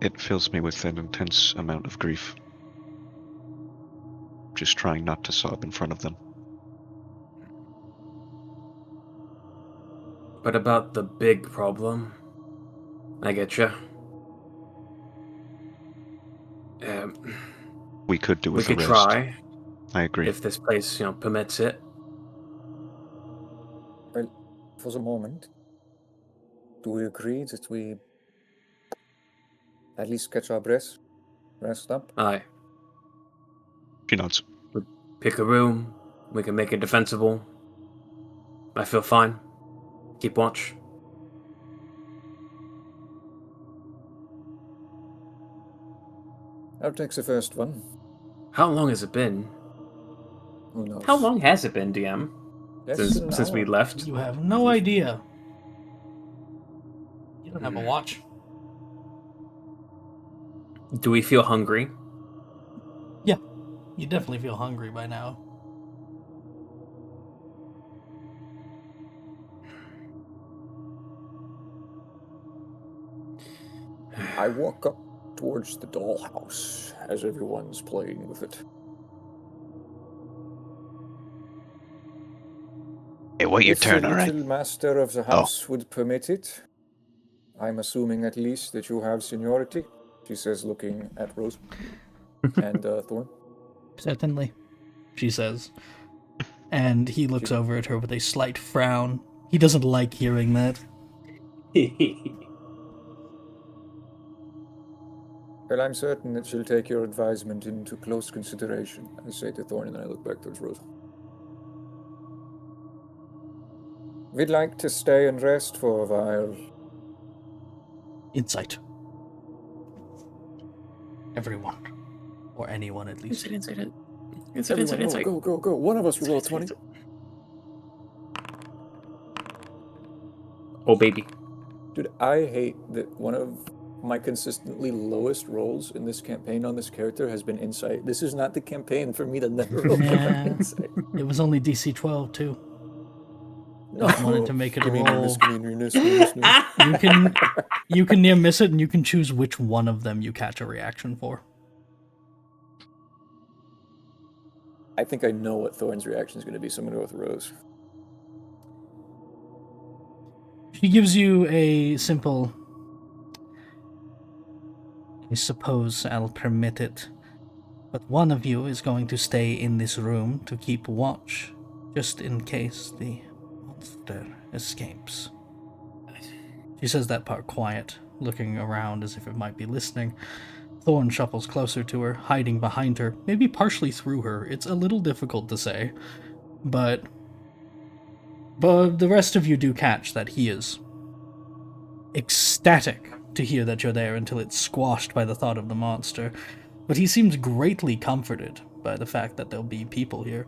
It fills me with an intense amount of grief. Just trying not to sob in front of them. But about the big problem, I getcha. We could do We with a could rest. try I agree. if this place, permits it. Well, for the moment, do we agree that we at least catch our breath, rest up? Aye. She nods. Pick a room. We can make it defensible. I feel fine. Keep watch. I'll take the first one. How long has it been? Who knows? How long has it been, DM? Less than an Since we hour. left? You have no idea. You don't have a watch. Do we feel hungry? Yeah, you definitely feel hungry by now. I walk up towards the dollhouse as everyone's playing with it. Hey, what your If turn, the all right? little master of the house would permit it, I'm assuming at least that you have seniority, she says, looking at Rose and Thorn. Certainly, she says. And he looks over at her with a slight frown. He doesn't like hearing that. Well, I'm certain that she'll take your advisement into close consideration, I say to Thorn, and then I look back towards Rose. We'd like to stay and rest for a while. Insight. Everyone. Or anyone, at least. Insight. Everyone, go. One of us will roll 20. Oh, baby. Dude, I hate that one of my consistently lowest rolls in this campaign on this character has been insight. This is not the campaign for me to never roll Yeah. insight. It was only DC 12, too. No. Wanted to make it a Give me roll. nearness, give me nearness. You can near miss it, and you can choose which one of them you catch a reaction for. I think I know what Thorn's reaction is going to be, so I'm going to go with Rose. She gives you a simple, I suppose I'll permit it, but one of you is going to stay in this room to keep watch, just in case the monster escapes. She says that part quiet, looking around as if it might be listening. Thorn shuffles closer to her, hiding behind her, maybe partially through her. It's a little difficult to say, but the rest of you do catch that he is ecstatic to hear that you're there until it's squashed by the thought of the monster. But he seems greatly comforted by the fact that there'll be people here.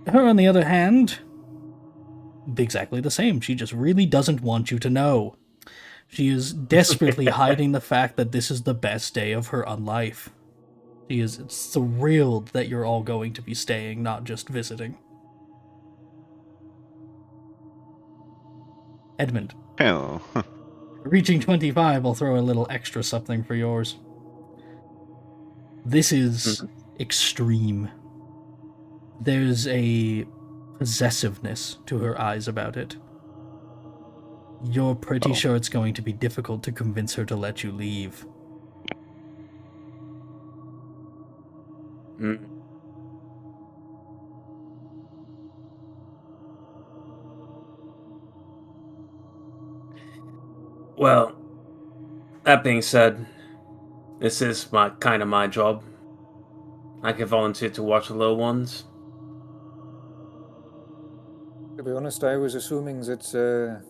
Her, on the other hand, exactly the same. She just really doesn't want you to know. She is desperately hiding the fact that this is the best day of her life. She is thrilled that you're all going to be staying, not just visiting. Edmund. Oh, Reaching 25, I'll throw a little extra something for yours. This is extreme. There's a possessiveness to her eyes about it. You're pretty sure it's going to be difficult to convince her to let you leave. Mm. Well, that being said, this is my job. I can volunteer to watch the little ones. To be honest, I was assuming that.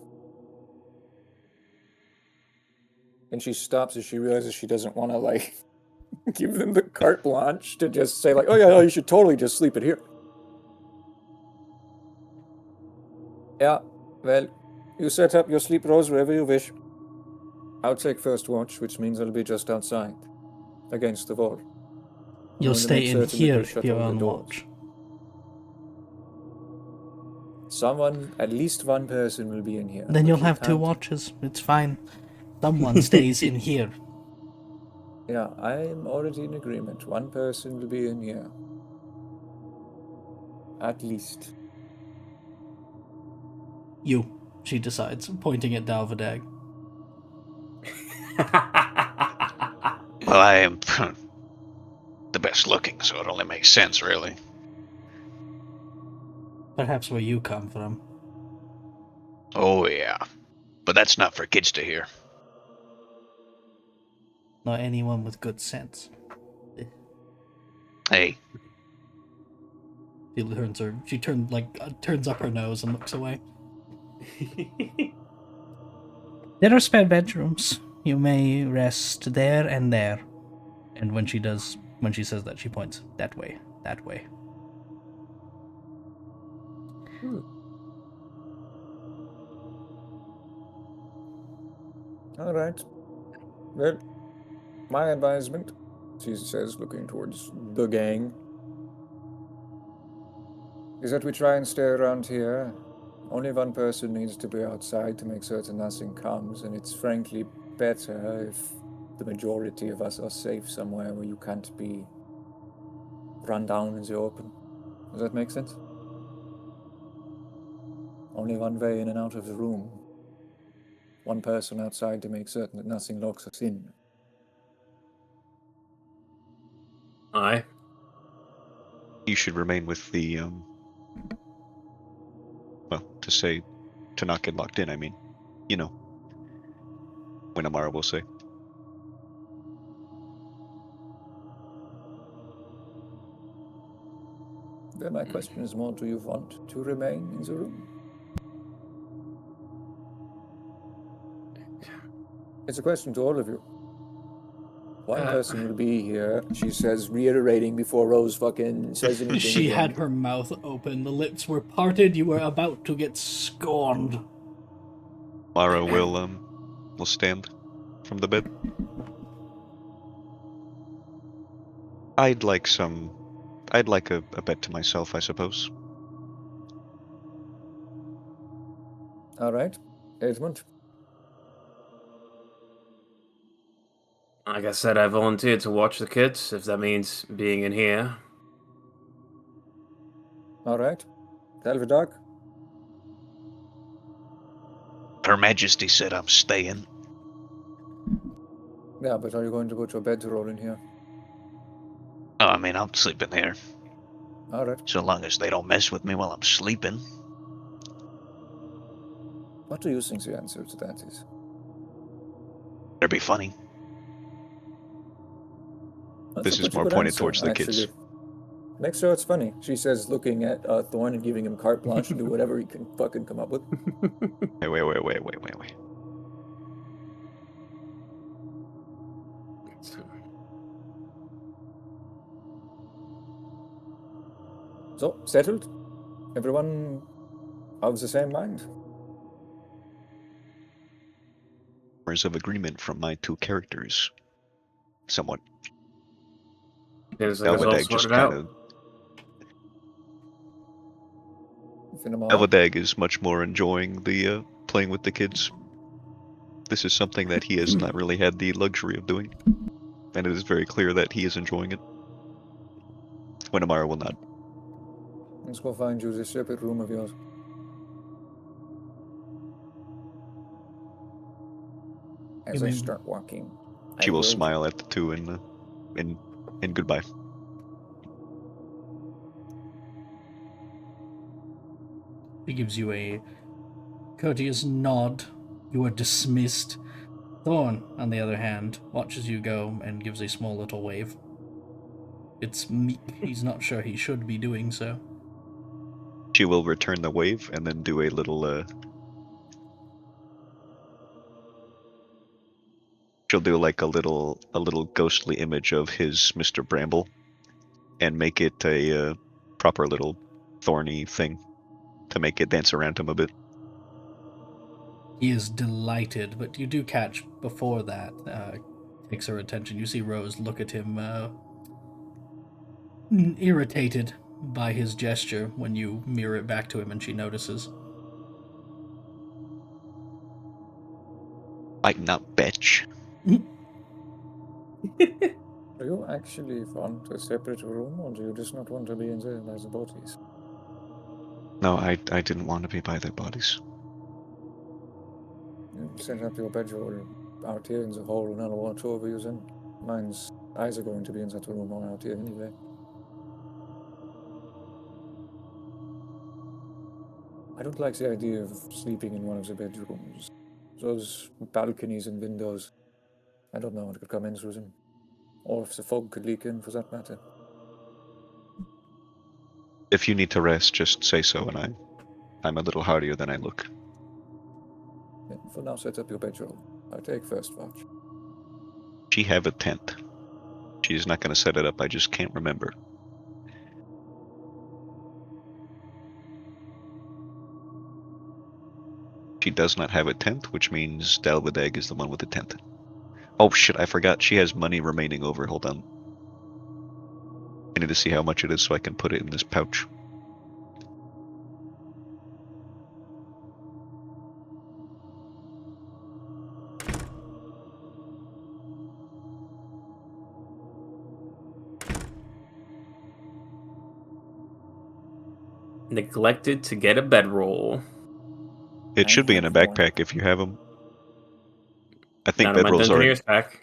And she stops as she realizes she doesn't want to like give them the carte blanche to just say like, "Oh yeah, no, you should totally just sleep it here." Yeah, well, you set up your sleep rows wherever you wish. I'll take first watch, which means I'll be just outside, against the wall. I'm You'll going to make stay in certain that here we if shut you're all the on doors. watch. Someone, at least one person, will be in here. Then but you'll you have 2 can't- watches. It's fine. Someone stays in here. Yeah, I'm already in agreement. One person will be in here. At least. You, she decides, pointing at Dalvadag. Well, I am the best looking, so it only makes sense, really. Perhaps where you come from. Oh, yeah. But that's not for kids to hear. Not anyone with good sense. Hey, She turns up her nose and looks away. There are spare bedrooms. You may rest there and there. And when she says that, she points that way. All right. Well, my advisement, she says, looking towards the gang, is that we try and stay around here. Only one person needs to be outside to make certain nothing comes, and it's frankly better if the majority of us are safe somewhere where you can't be run down in the open. Does that make sense? Only one way in and out of the room. One person outside to make certain that nothing locks us in. Aye. you should remain with the well, to not get locked in. I mean, you know, when Amara will say. Then my question is more, do you want to remain in the room? It's a question to all of you. One person will be here, she says, reiterating before Rose fucking says anything She again. had her mouth open, the lips were parted, you were about to get scorned. Amara will stand from the bed. I'd like a bed to myself, I suppose. All right. Edmund. Like I said, I volunteered to watch the kids, if that means being in here. All right. Dalvidag. Her Majesty said I'm staying. Yeah, but are you going to put your bedroll in here? Oh, I mean, I'll sleep in here. All right. So long as they don't mess with me while I'm sleeping. What do you think the answer to that is? It'd be funny. That's This a is pretty more good pointed answer, towards the actually. kids. Make sure it's funny. She says, looking at Thorn and giving him carte blanche to do whatever he can fucking come up with. Hey, wait. So, settled? Everyone Of the same mind. Terms of agreement from my two characters. Somewhat. Seems like it's all Elvadag just sorted kind out. of. Finamara. Elvadag is much more enjoying the playing with the kids. This is something that he has not really had the luxury of doing, and it is very clear that he is enjoying it. Winamara will not. Let's go find you this separate room of yours. As You I may- start walking, She I will smile at the two and goodbye. He gives you a courteous nod. You are dismissed. Thorn, on the other hand, watches you go and gives a small little wave. It's meek. He's not sure he should be doing so. She will return the wave and then do a little. She'll do like a little ghostly image of his Mr. Bramble, and make it a proper little thorny thing to make it dance around him a bit. He is delighted, but you do catch before that takes her attention. You see Rose look at him, irritated by his gesture when you mirror it back to him, and she notices. Like not bitch. Do you actually want a separate room, or do you just not want to be in there by the bodies? No, I didn't want to be by their bodies. You set up your bedroll out here in the hall, and I'll watch over you then. Mine's eyes are going to be in that room or out here anyway. I don't like the idea of sleeping in one of the bedrooms. Those balconies and windows, I don't know what could come in through them. Or if the fog could leak in, for that matter. If you need to rest, just say so, and I'm a little hardier than I look. Yeah, for now, set up your bedroll. I'll take first watch. She have a tent. She's not going to set it up, I just can't remember. She does not have a tent, which means Dalvadag is the one with the tent. Oh shit, I forgot she has money remaining over. Hold on. I need to see how much it is so I can put it in this pouch. Neglected to get a bedroll. It I should be in a have one. backpack if you have them. I think Not in my bedrolls are Dungeoneer's pack.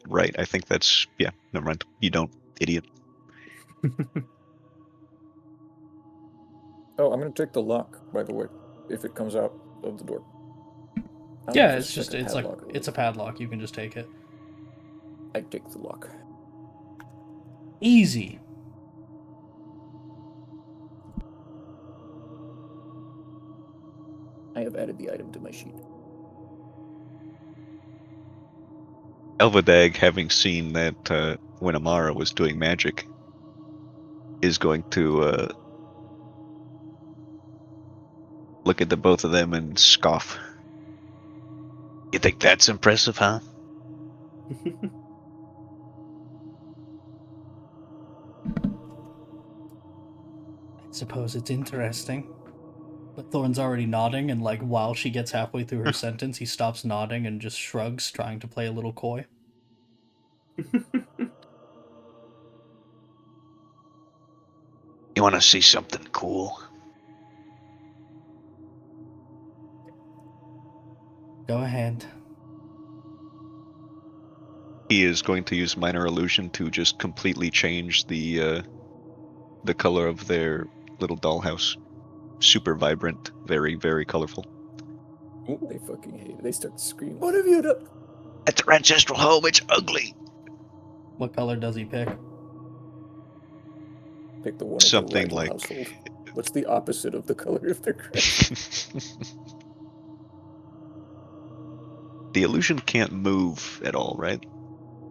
right. I think that's yeah. Never mind. You don't, idiot. Oh, I'm gonna check the lock, by the way, if it comes out of the door. I don't know Yeah, if it's just like a it's like padlock or it's a padlock. You can just take it. I take the lock. Easy. I have added the item to my sheet. Elvadag, having seen that when Amara was doing magic, is going to look at the both of them and scoff. You think that's impressive, huh? I suppose it's interesting. But Thorn's already nodding, and like while she gets halfway through her sentence, he stops nodding and just shrugs, trying to play a little coy. You want to see something cool? Go ahead. He is going to use minor illusion to just completely change the color of their little dollhouse. Super vibrant, very, very colorful. They fucking hate it. They start screaming, "What have you done?" At their ancestral home, it's ugly. What color does he pick? Pick the one Something of the rival like household. What's the opposite of the color of their gray? The illusion can't move at all, right?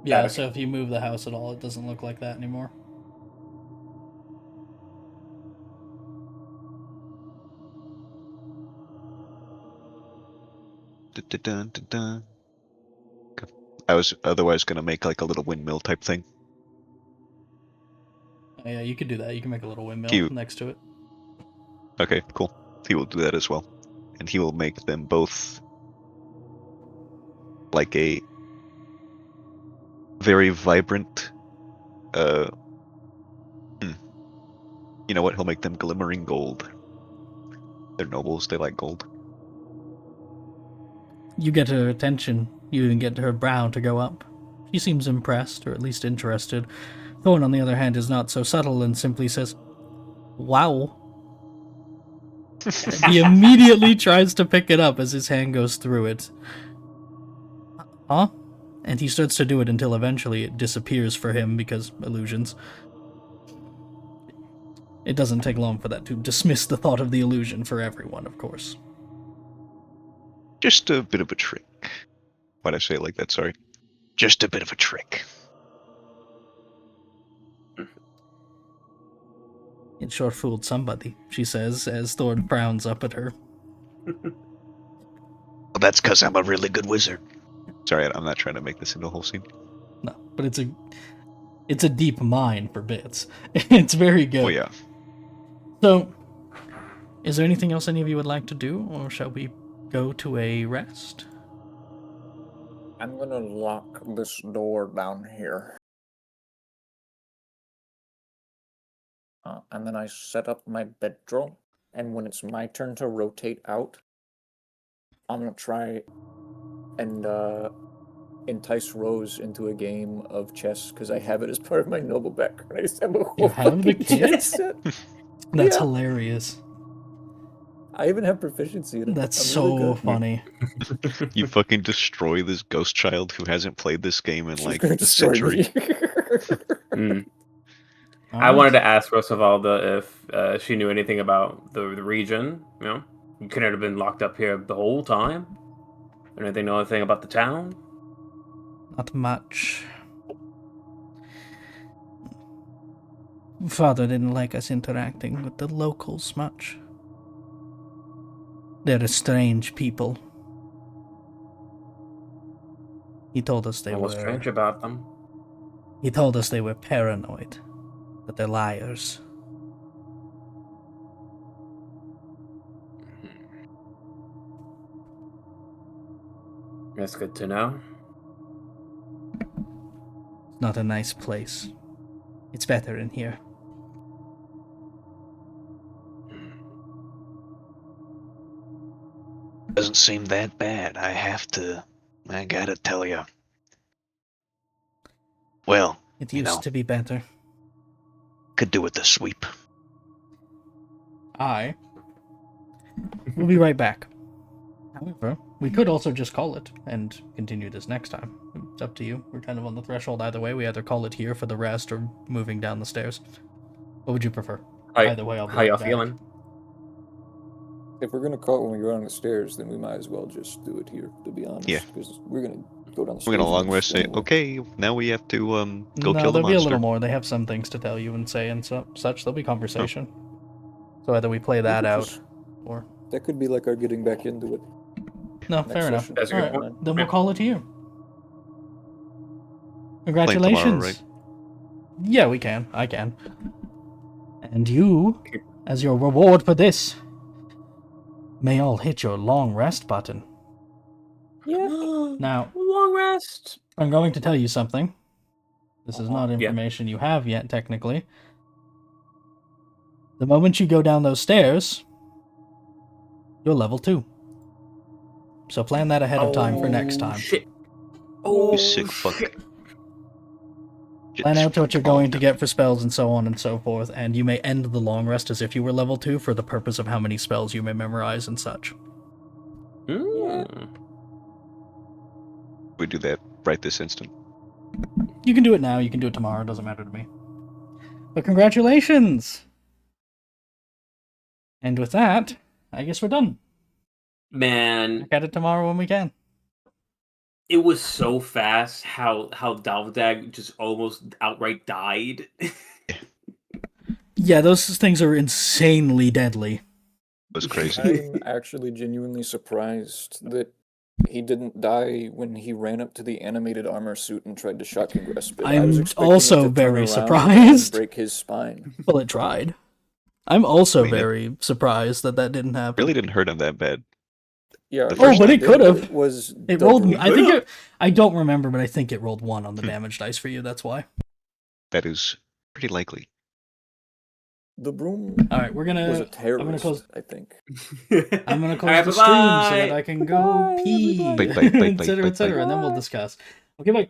Yeah, Attic. so if you move the house at all, it doesn't look like that anymore. Dun. I was otherwise gonna make like a little windmill type thing. Oh, yeah, you could do that. You can make a little windmill Cute. next to it. Okay, cool. He will do that as well, and he will make them both like a very vibrant. Uh, you know what? He'll make them glimmering gold. They're nobles. They like gold. You get her attention. You even get her brow to go up. She seems impressed, or at least interested. Thorn, on the other hand, is not so subtle and simply says, "Wow." And he immediately tries to pick it up as his hand goes through it. Huh? And he starts to do it until eventually it disappears for him because illusions. It doesn't take long for that to dismiss the thought of the illusion for everyone, of course. Just a bit of a trick. Why'd I say it like that? Sorry. Just a bit of a trick. It sure fooled somebody, she says, as Thorn frowns up at her. Well, that's because I'm a really good wizard. Sorry, I'm not trying to make this into a whole scene. No, but it's a deep mine for bits. It's very good. Oh yeah. So, is there anything else any of you would like to do, or shall we go to a rest? I'm gonna lock this door down here. And then I set up my bedroll, and when it's my turn to rotate out, I'm gonna try and entice Rose into a game of chess, because I have it as part of my noble background. I just have a whole You have the fucking kit? chess set. That's Yeah. hilarious. I even have proficiency in it. That's I'm so really good. funny. You fucking destroy this ghost child who hasn't played this game in She's like gonna a destroy century. me. I wanted to ask Rosavalda if she knew anything about the region. You know, you couldn't have been locked up here the whole time. Anything know anything about the town? Not much. Father didn't like us interacting with the locals much. They're a strange people. He told us they What's were... strange about them? He told us they were paranoid. That they're liars. That's good to know. It's not a nice place. It's better in here. Doesn't seem that bad. I gotta tell you. Well, It you used know, to be better. could do with the sweep. We'll be right back. However, we could also just call it and continue this next time. It's up to you. We're kind of on the threshold either way. We either call it here for the rest or moving down the stairs. What would you prefer? Either way, I'll be How y'all right back. feeling? If we're gonna call it when we go down the stairs, then we might as well just do it here, to be honest. Yeah. Because we're gonna go down the stairs. We're gonna long and rest. Say, anyway. okay, now we have to go No, kill the there'll be a monster. little more. They have some things to tell you and say and such. There'll be conversation. So either we play that out, Just- or... That could be like our getting back into it. No, next fair enough. session. That's a good Alright, point. then we'll Yeah. call it here. tomorrow, Congratulations. right? Yeah, we can. I can. And you, as your reward for this, may all hit your long rest button. Yeah. Now, Long rest. I'm going to tell you something. This is not Yeah. information you have yet, technically. The moment you go down those stairs, you're level 2. So plan that ahead of time for next time. Shit. Oh, You sick fuck. shit. Plan out what you're going to get for spells and so on and so forth, and you may end the long rest as if you were level 2 for the purpose of how many spells you may memorize and such. We do that right this instant. You can do it now, you can do it tomorrow, it doesn't matter to me. But congratulations! And with that, I guess we're done. Man, Back at it tomorrow when we can. it was so fast how Dalvdag just almost outright died. Yeah, those things are insanely deadly. It was crazy. I'm actually genuinely surprised that he didn't die when he ran up to the animated armor suit and tried to shotgun grasp it. I was I'm expecting it also to turn very around surprised. and break his spine. Well, it tried. I'm also I mean, it- very surprised that didn't happen. Really didn't hurt him that bad. Yeah, The Oh, first but time it could have. It was It the rolled. broom. I think it. I don't remember, but I think it rolled 1 on the damage dice for you. That's why. That is pretty likely. The broom All right, we're was a gonna. terrorist, close- I think. I'm gonna close Alright, the stream so bye-bye. that I can go pee, Bye, bye, bye, bye, etc., bye, etc., and then we'll discuss. Okay, bye.